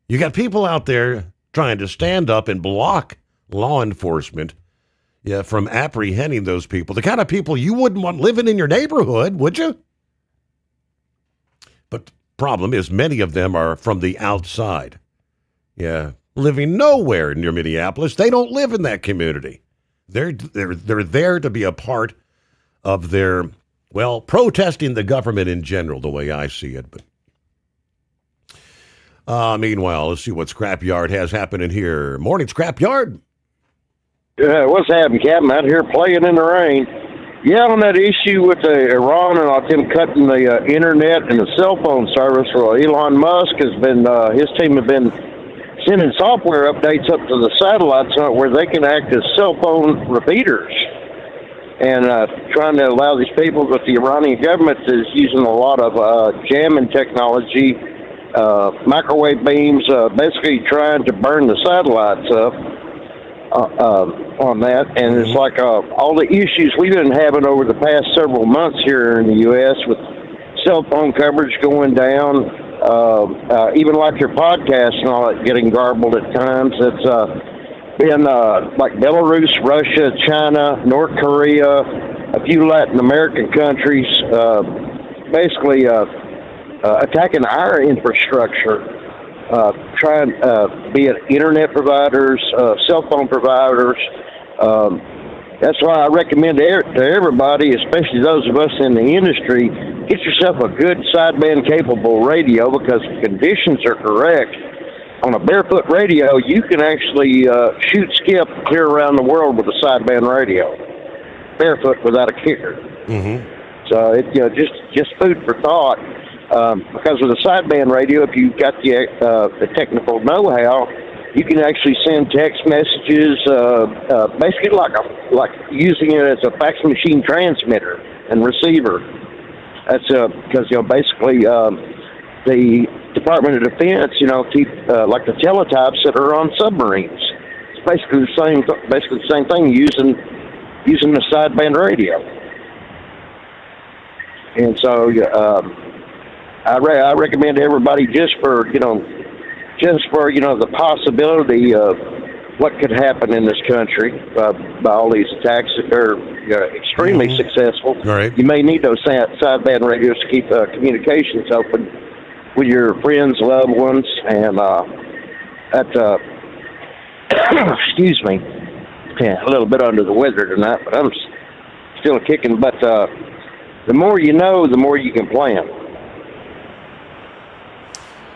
You got people out there trying to stand up and block law enforcement from apprehending those people, the kind of people you wouldn't want living in your neighborhood, would you? But problem is many of them are from the outside. Living nowhere near Minneapolis. They don't live in that community. They're there to be a part of their, protesting the government in general, the way I see it. But meanwhile, let's see what Scrapyard has happening here. Morning, Scrapyard. What's happening, Captain? Out here playing in the rain. On that issue with Iran and them cutting the internet and the cell phone service, Elon Musk has been, his team have been sending software updates up to the satellites where they can act as cell phone repeaters, and trying to allow these people. But the Iranian government is using a lot of jamming technology, microwave beams, basically trying to burn the satellites up on that. And it's like all the issues we've been having over the past several months here in the U.S. with cell phone coverage going down, even like your podcast and all that getting garbled at times. It's been like Belarus, Russia, China, North Korea, a few Latin American countries, basically attacking our infrastructure, trying be it internet providers, cell phone providers. That's why I recommend to everybody, especially those of us in the industry, get yourself a good sideband capable radio, because the conditions are correct. On a barefoot radio, you can actually shoot skip clear around the world with a sideband radio, barefoot without a kicker. Mm-hmm. So it just food for thought. Because with a sideband radio, if you've got the technical know-how, you can actually send text messages, basically like using it as a fax machine transmitter and receiver. That's because basically the Department of Defense, keep like the teletypes that are on submarines. It's basically the same thing using the sideband radio. And so I recommend everybody just for the possibility of what could happen in this country by all these attacks, if they're extremely successful. Right. You may need those sideband radios to keep communications open with your friends, loved ones, and excuse me, a little bit under the weather tonight, but I'm still kicking. But the more you know, the more you can plan.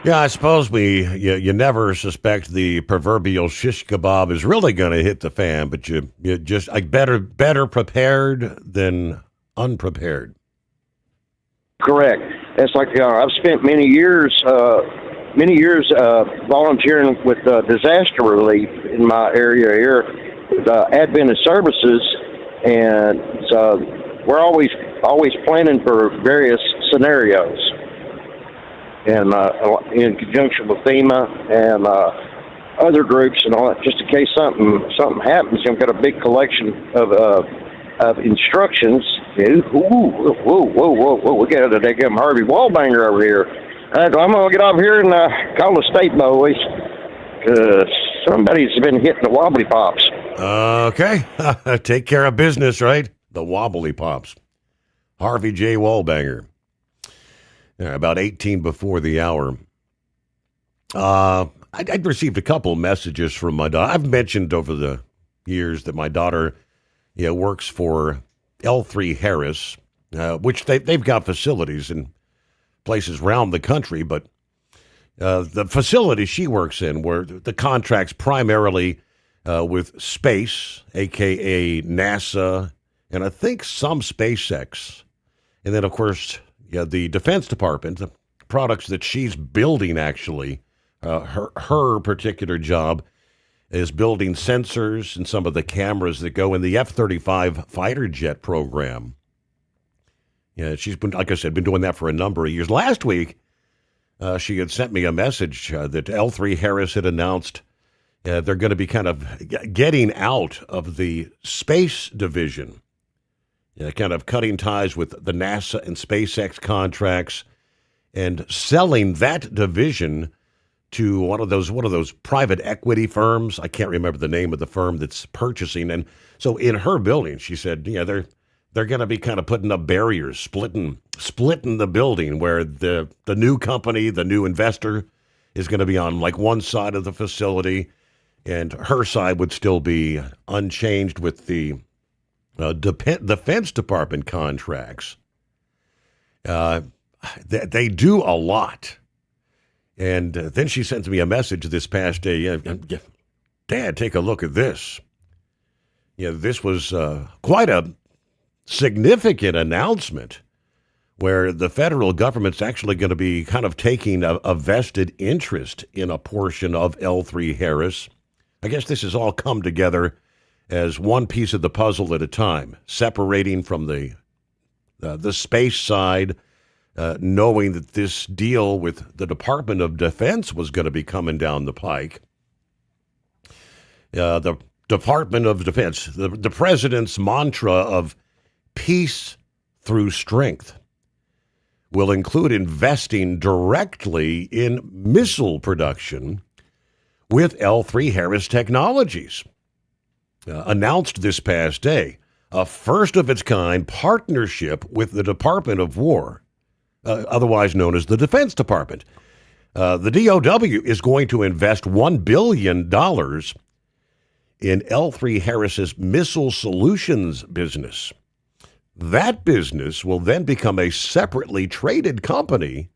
Yeah, I suppose you never suspect the proverbial shish kebab is really going to hit the fan, but you just better prepared than unprepared. Correct. It's like I've spent many years volunteering with disaster relief in my area here with Adventist Services, and so we're always planning for various scenarios. And in conjunction with FEMA and other groups and all that, just in case something happens. I've got a big collection of instructions. Whoa! We got a damn Harvey Wallbanger over here. I'm gonna get off here and call the state boys, because somebody's been hitting the wobbly pops. Okay, take care of business, right? The wobbly pops. Harvey J. Wallbanger. About 18 before the hour. I'd received a couple of messages from my daughter. I've mentioned over the years that my daughter works for L3 Harris, which they've got facilities in places around the country, but the facility she works in, where the contract's primarily with space, a.k.a. NASA, and I think some SpaceX. And then, of course, the Defense Department, the products that she's building actually her particular job is building sensors and some of the cameras that go in the F-35 fighter jet program. Yeah, she's been, like I said, been doing that for a number of years. Last week, she had sent me a message that L3 Harris had announced they're going to be kind of getting out of the space division, kind of cutting ties with the NASA and SpaceX contracts and selling that division to one of those private equity firms. I can't remember the name of the firm that's purchasing. And so in her building, she said, they're going to be kind of putting up barriers, splitting the building where the new company, the new investor is going to be on like one side of the facility, and her side would still be unchanged with the Defense Department contracts. They do a lot. And then she sent me a message this past day. Dad, take a look at this. This was quite a significant announcement where the federal government's actually going to be kind of taking a vested interest in a portion of L3 Harris. I guess this has all come together as one piece of the puzzle at a time, separating from the space side, knowing that this deal with the Department of Defense was going to be coming down the pike. The Department of Defense, the president's mantra of peace through strength, will include investing directly in missile production with L3 Harris Technologies. Announced this past day, a first-of-its-kind partnership with the Department of War, otherwise known as the Defense Department. The DOW is going to invest $1 billion in L3 Harris's Missile Solutions business. That business will then become a separately traded company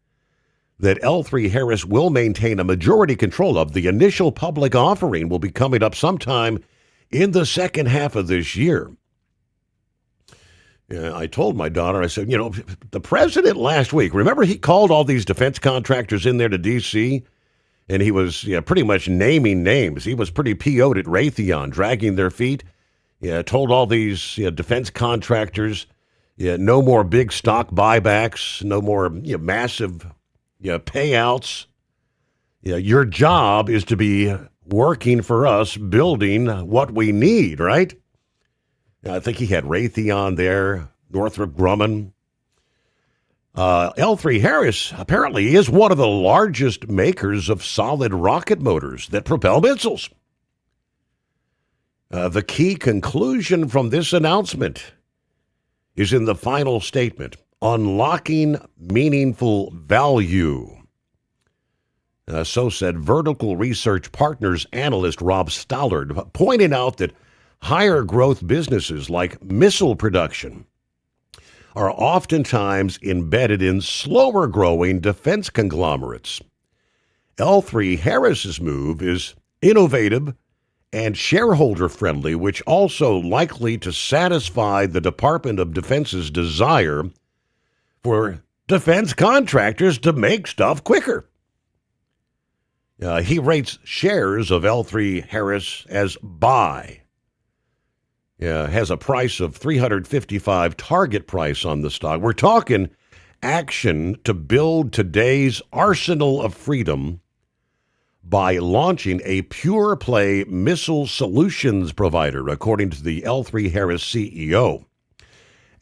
that L3 Harris will maintain a majority control of. The initial public offering will be coming up sometime in the second half of this year. I told my daughter, I said, the president last week, remember he called all these defense contractors in there to D.C., and he was pretty much naming names. He was pretty PO'd at Raytheon, dragging their feet. Told all these defense contractors, no more big stock buybacks, no more massive payouts. Your job is to be working for us, building what we need, right? I think he had Raytheon there, Northrop Grumman. L3 Harris apparently is one of the largest makers of solid rocket motors that propel missiles. The key conclusion from this announcement is in the final statement, unlocking meaningful value. So said Vertical Research Partners analyst Rob Stallard, pointing out that higher growth businesses like missile production are oftentimes embedded in slower growing defense conglomerates. L3 Harris's move is innovative and shareholder friendly, which also likely to satisfy the Department of Defense's desire for defense contractors to make stuff quicker. He rates shares of L3 Harris as buy. Has a price of $355 target price on the stock. We're talking action to build today's arsenal of freedom by launching a pure play missile solutions provider, according to the L3 Harris CEO,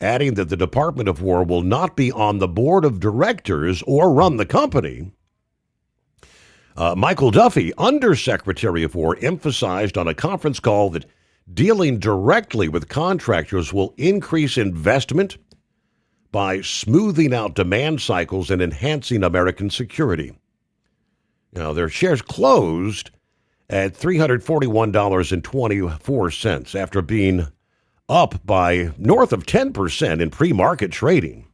adding that the Department of War will not be on the board of directors or run the company. Michael Duffy, Undersecretary of War, emphasized on a conference call that dealing directly with contractors will increase investment by smoothing out demand cycles and enhancing American security. Now, their shares closed at $341.24 after being up by north of 10% in pre-market trading.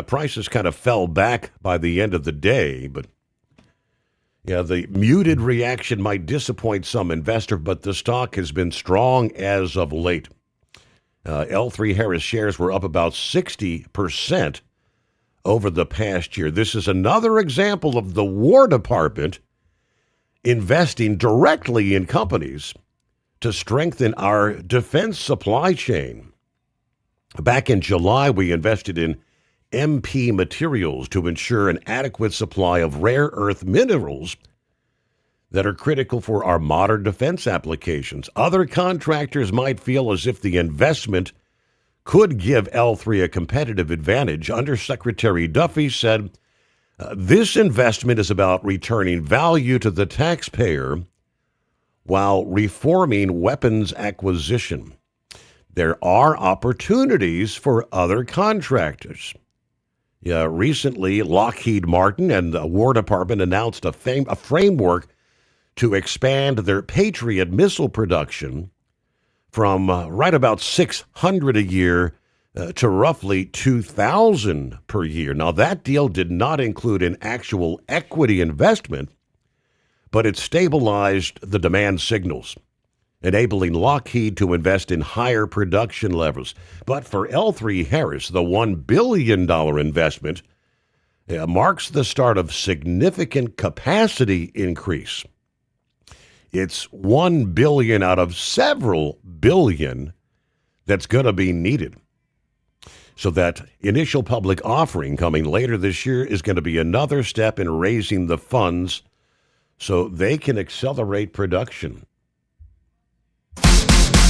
Prices kind of fell back by the end of the day, but the muted reaction might disappoint some investor, but the stock has been strong as of late. L3 Harris shares were up about 60% over the past year. This is another example of the War Department investing directly in companies to strengthen our defense supply chain. Back in July, we invested in MP Materials to ensure an adequate supply of rare earth minerals that are critical for our modern defense applications. Other contractors might feel as if the investment could give L3 a competitive advantage. Undersecretary Duffy said, this investment is about returning value to the taxpayer while reforming weapons acquisition. There are opportunities for other contractors. Recently, Lockheed Martin and the War Department announced a framework to expand their Patriot missile production from right about 600 a year to roughly 2,000 per year. Now, that deal did not include an actual equity investment, but it stabilized the demand signals, enabling Lockheed to invest in higher production levels. But for L3 Harris, the $1 billion investment marks the start of significant capacity increase. It's $1 billion out of several billion that's going to be needed. So that initial public offering coming later this year is going to be another step in raising the funds so they can accelerate production.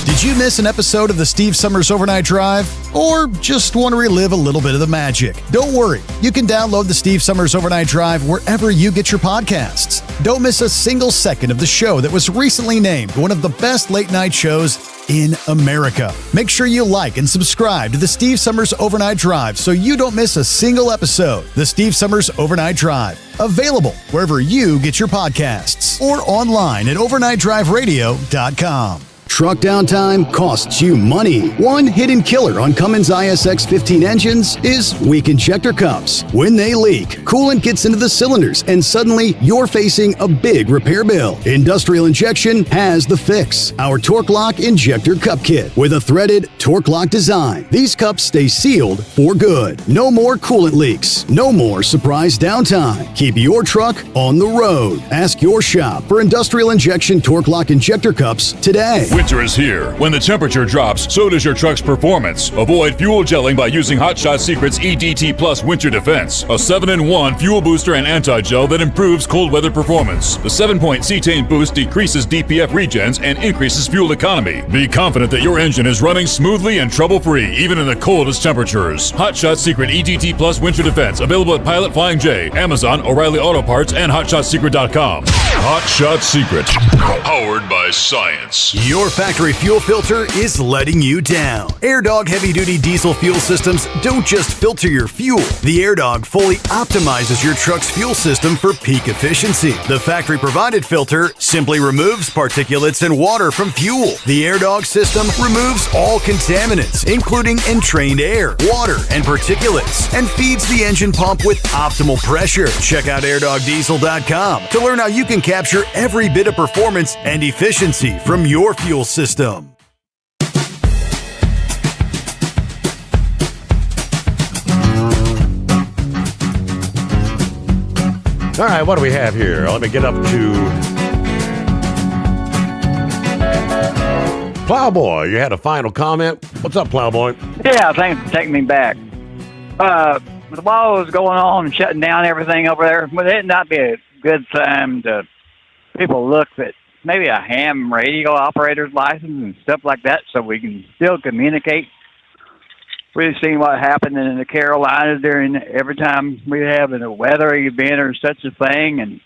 Did you miss an episode of the Steve Summers Overnight Drive? Or just want to relive a little bit of the magic? Don't worry. You can download the Steve Summers Overnight Drive wherever you get your podcasts. Don't miss a single second of the show that was recently named one of the best late night shows in America. Make sure you like and subscribe to the Steve Summers Overnight Drive so you don't miss a single episode. The Steve Summers Overnight Drive. Available wherever you get your podcasts or online at overnightdriveradio.com. Truck downtime costs you money. One hidden killer on Cummins ISX 15 engines is weak injector cups. When they leak, coolant gets into the cylinders and suddenly you're facing a big repair bill. Industrial Injection has the fix. Our Torque Lock Injector Cup Kit with a threaded Torque Lock design. These cups stay sealed for good. No more coolant leaks. No more surprise downtime. Keep your truck on the road. Ask your shop for Industrial Injection Torque Lock Injector Cups today. Winter is here. When the temperature drops, so does your truck's performance. Avoid fuel gelling by using Hot Shot Secret's EDT Plus Winter Defense, a 7-in-1 fuel booster and anti-gel that improves cold weather performance. The 7-point cetane boost decreases DPF regens and increases fuel economy. Be confident that your engine is running smoothly and trouble-free, even in the coldest temperatures. Hot Shot Secret EDT Plus Winter Defense, available at Pilot Flying J, Amazon, O'Reilly Auto Parts, and HotShotSecret.com. Hot Shot Secret, powered by science. Your factory fuel filter is letting you down. AirDog heavy-duty diesel fuel systems don't just filter your fuel. The AirDog fully optimizes your truck's fuel system for peak efficiency. The factory-provided filter simply removes particulates and water from fuel. The AirDog system removes all contaminants, including entrained air, water, and particulates, and feeds the engine pump with optimal pressure. Check out airdogdiesel.com to learn how you can capture every bit of performance and efficiency from your fuel system. All right, what do we have here? Let me get up to Plowboy. You had a final comment. What's up, Plowboy? Yeah, thanks for taking me back. With all that was going on and shutting down everything over there, would it not be a good time to people look at maybe a ham radio operator's license and stuff like that so we can still communicate? We've seen what happened in the Carolinas during every time we have a weather event or such a thing,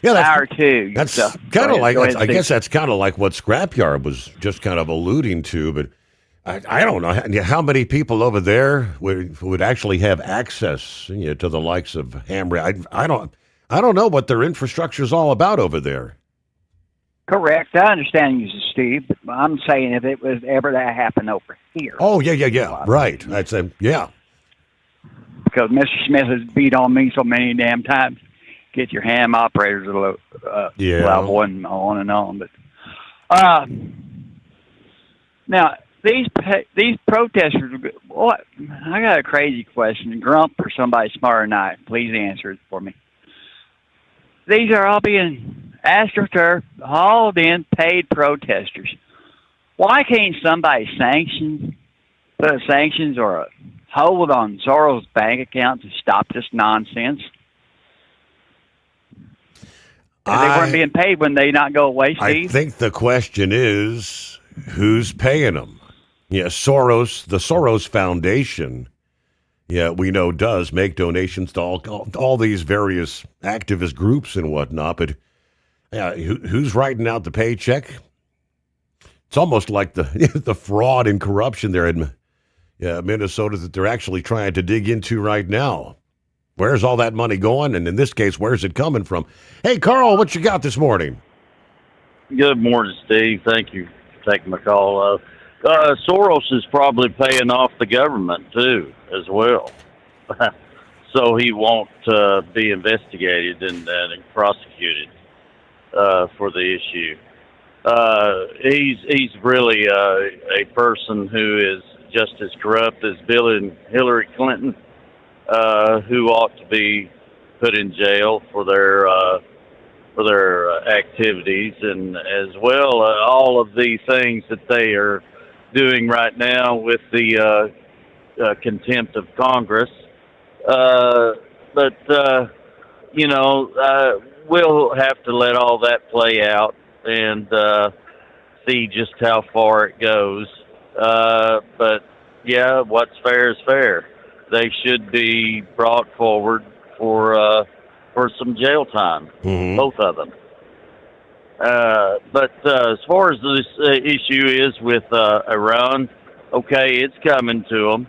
yeah, hour two. That's kind of like, I guess that's kind of like what Scrapyard was just kind of alluding to, but I don't know how many people over there would actually have access to the likes of ham radio. I don't know what their infrastructure is all about over there. Correct. I understand you, Steve, but I'm saying if it was ever to happen over here. Oh, yeah. Right. I'd say, yeah. Because Mr. Smith has beat on me so many damn times. Get your ham operators level and on and on. But now, these protesters. What? I got a crazy question. Grump or somebody smarter than I. Please answer it for me. These are all being AstroTurf, hauled in, paid protesters. Why can't somebody put sanctions or a hold on Soros' bank account to stop this nonsense? They weren't being paid when they not go away, Steve. I think the question is, who's paying them? Yeah, Soros, the Soros Foundation, we know does make donations to all these various activist groups and whatnot, but who's writing out the paycheck? It's almost like the fraud and corruption there in Minnesota that they're actually trying to dig into right now. Where's all that money going? And in this case, where's it coming from? Hey, Carl, what you got this morning? Good morning, Steve. Thank you for taking my call. Soros is probably paying off the government, too, as well. So he won't be investigated and prosecuted for the issue. He's really a person who is just as corrupt as Bill and Hillary Clinton, who ought to be put in jail for their activities, and as well all of the things that they are doing right now with the contempt of Congress. But we'll have to let all that play out and see just how far it goes. But yeah, what's fair is fair. They should be brought forward for some jail time, both of them. But as far as this issue is with Iran, okay, it's coming to them.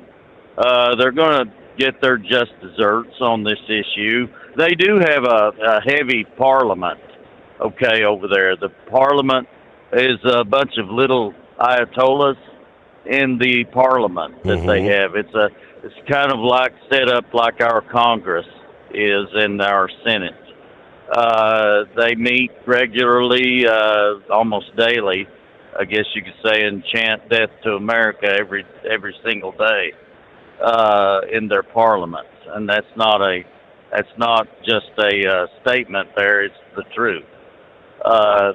They're going to get their just desserts on this issue. They do have a heavy parliament, okay, over there. The parliament is a bunch of little ayatollahs in the parliament that they have. It's kind of like set up like our Congress is in our Senate. They meet regularly, almost daily, I guess you could say, and chant "Death to America" every single day in their parliaments, and that's not just a statement. There, it's the truth.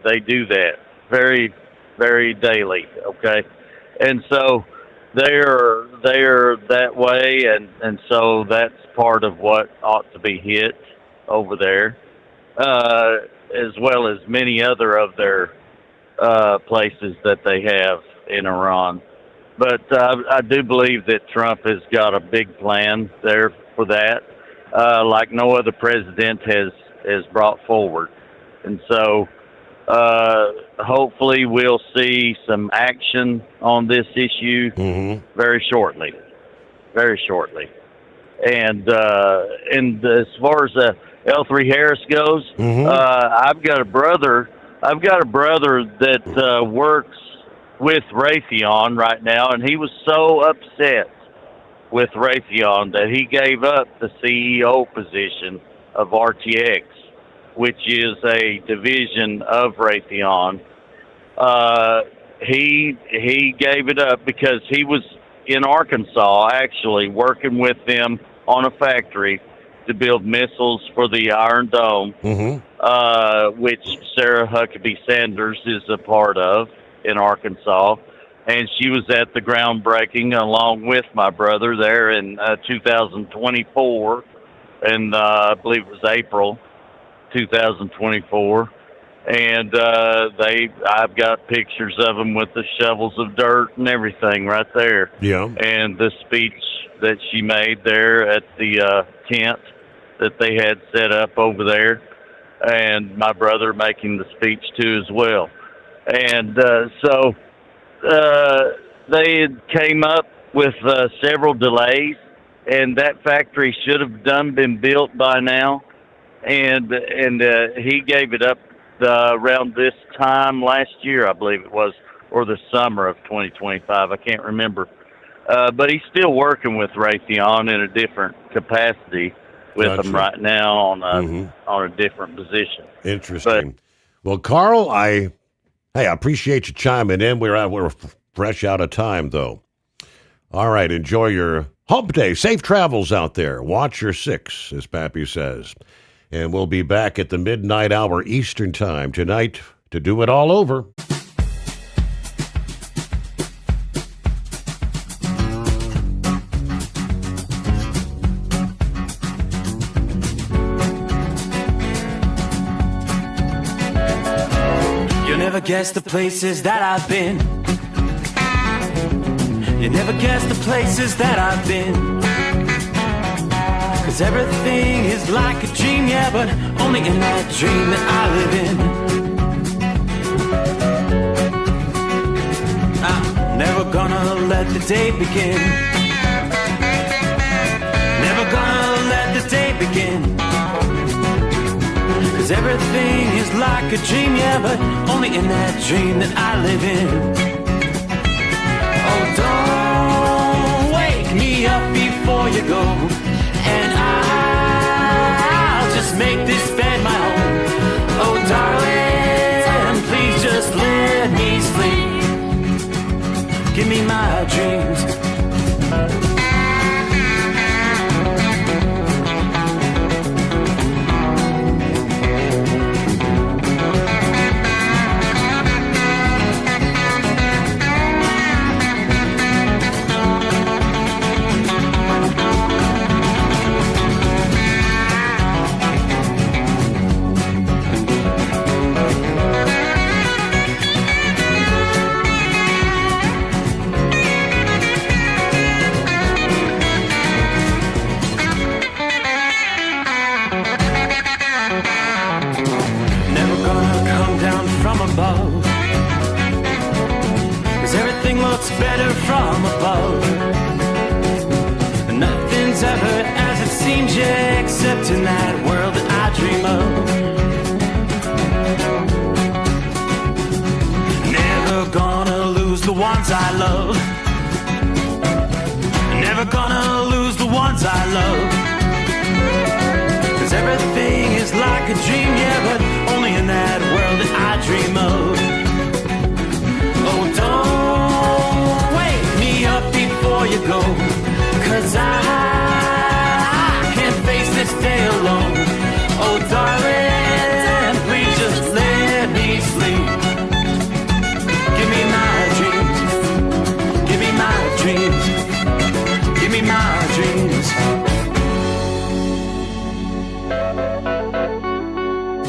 They do that very, very daily. Okay, and so they're that way, and so that's part of what ought to be hit over there, as well as many other of their places that they have in Iran. But I do believe that Trump has got a big plan there for that, like no other president has brought forward. And so hopefully we'll see some action on this issue very shortly. Very shortly. And as far as L3 Harris goes, I've got a brother that works with Raytheon right now, and he was so upset with Raytheon that he gave up the CEO position of RTX, which is a division of Raytheon. He gave it up because he was in Arkansas, actually working with them on a factory to build missiles for the Iron Dome, which Sarah Huckabee Sanders is a part of in Arkansas. And she was at the groundbreaking along with my brother there in 2024, and I believe it was April 2024. And I've got pictures of them with the shovels of dirt and everything right there. Yeah. And the speech that she made there at the tent that they had set up over there, and my brother making the speech too as well. And so they came up with several delays, and that factory should have been built by now. And he gave it up around this time last year, I believe it was, or the summer of 2025. I can't remember. But he's still working with Raytheon in a different capacity with them right now on a different position. Interesting. Well, Carl, I appreciate you chiming in. We're fresh out of time, though. All right, enjoy your hump day. Safe travels out there. Watch your 6, as Pappy says. And we'll be back at the midnight hour Eastern time tonight to do it all over. You'll never guess the places that I've been. You never guess the places that I've been. 'Cause everything is like a dream, yeah, but only in that dream that I live in. I'm never gonna let the day begin. Never gonna let the day begin. 'Cause everything is like a dream, yeah, but only in that dream that I live in. Oh, don't wake me up before you go, and I'll just make this bed my home. Oh, darling, please just let me sleep. Give me my dreams. Above, 'cause everything looks better from above. Nothing's ever as it seems, yeah, except in that world that I dream of. Never gonna lose the ones I love. Never gonna lose the ones I love. 'Cause everything is like a dream, yeah, but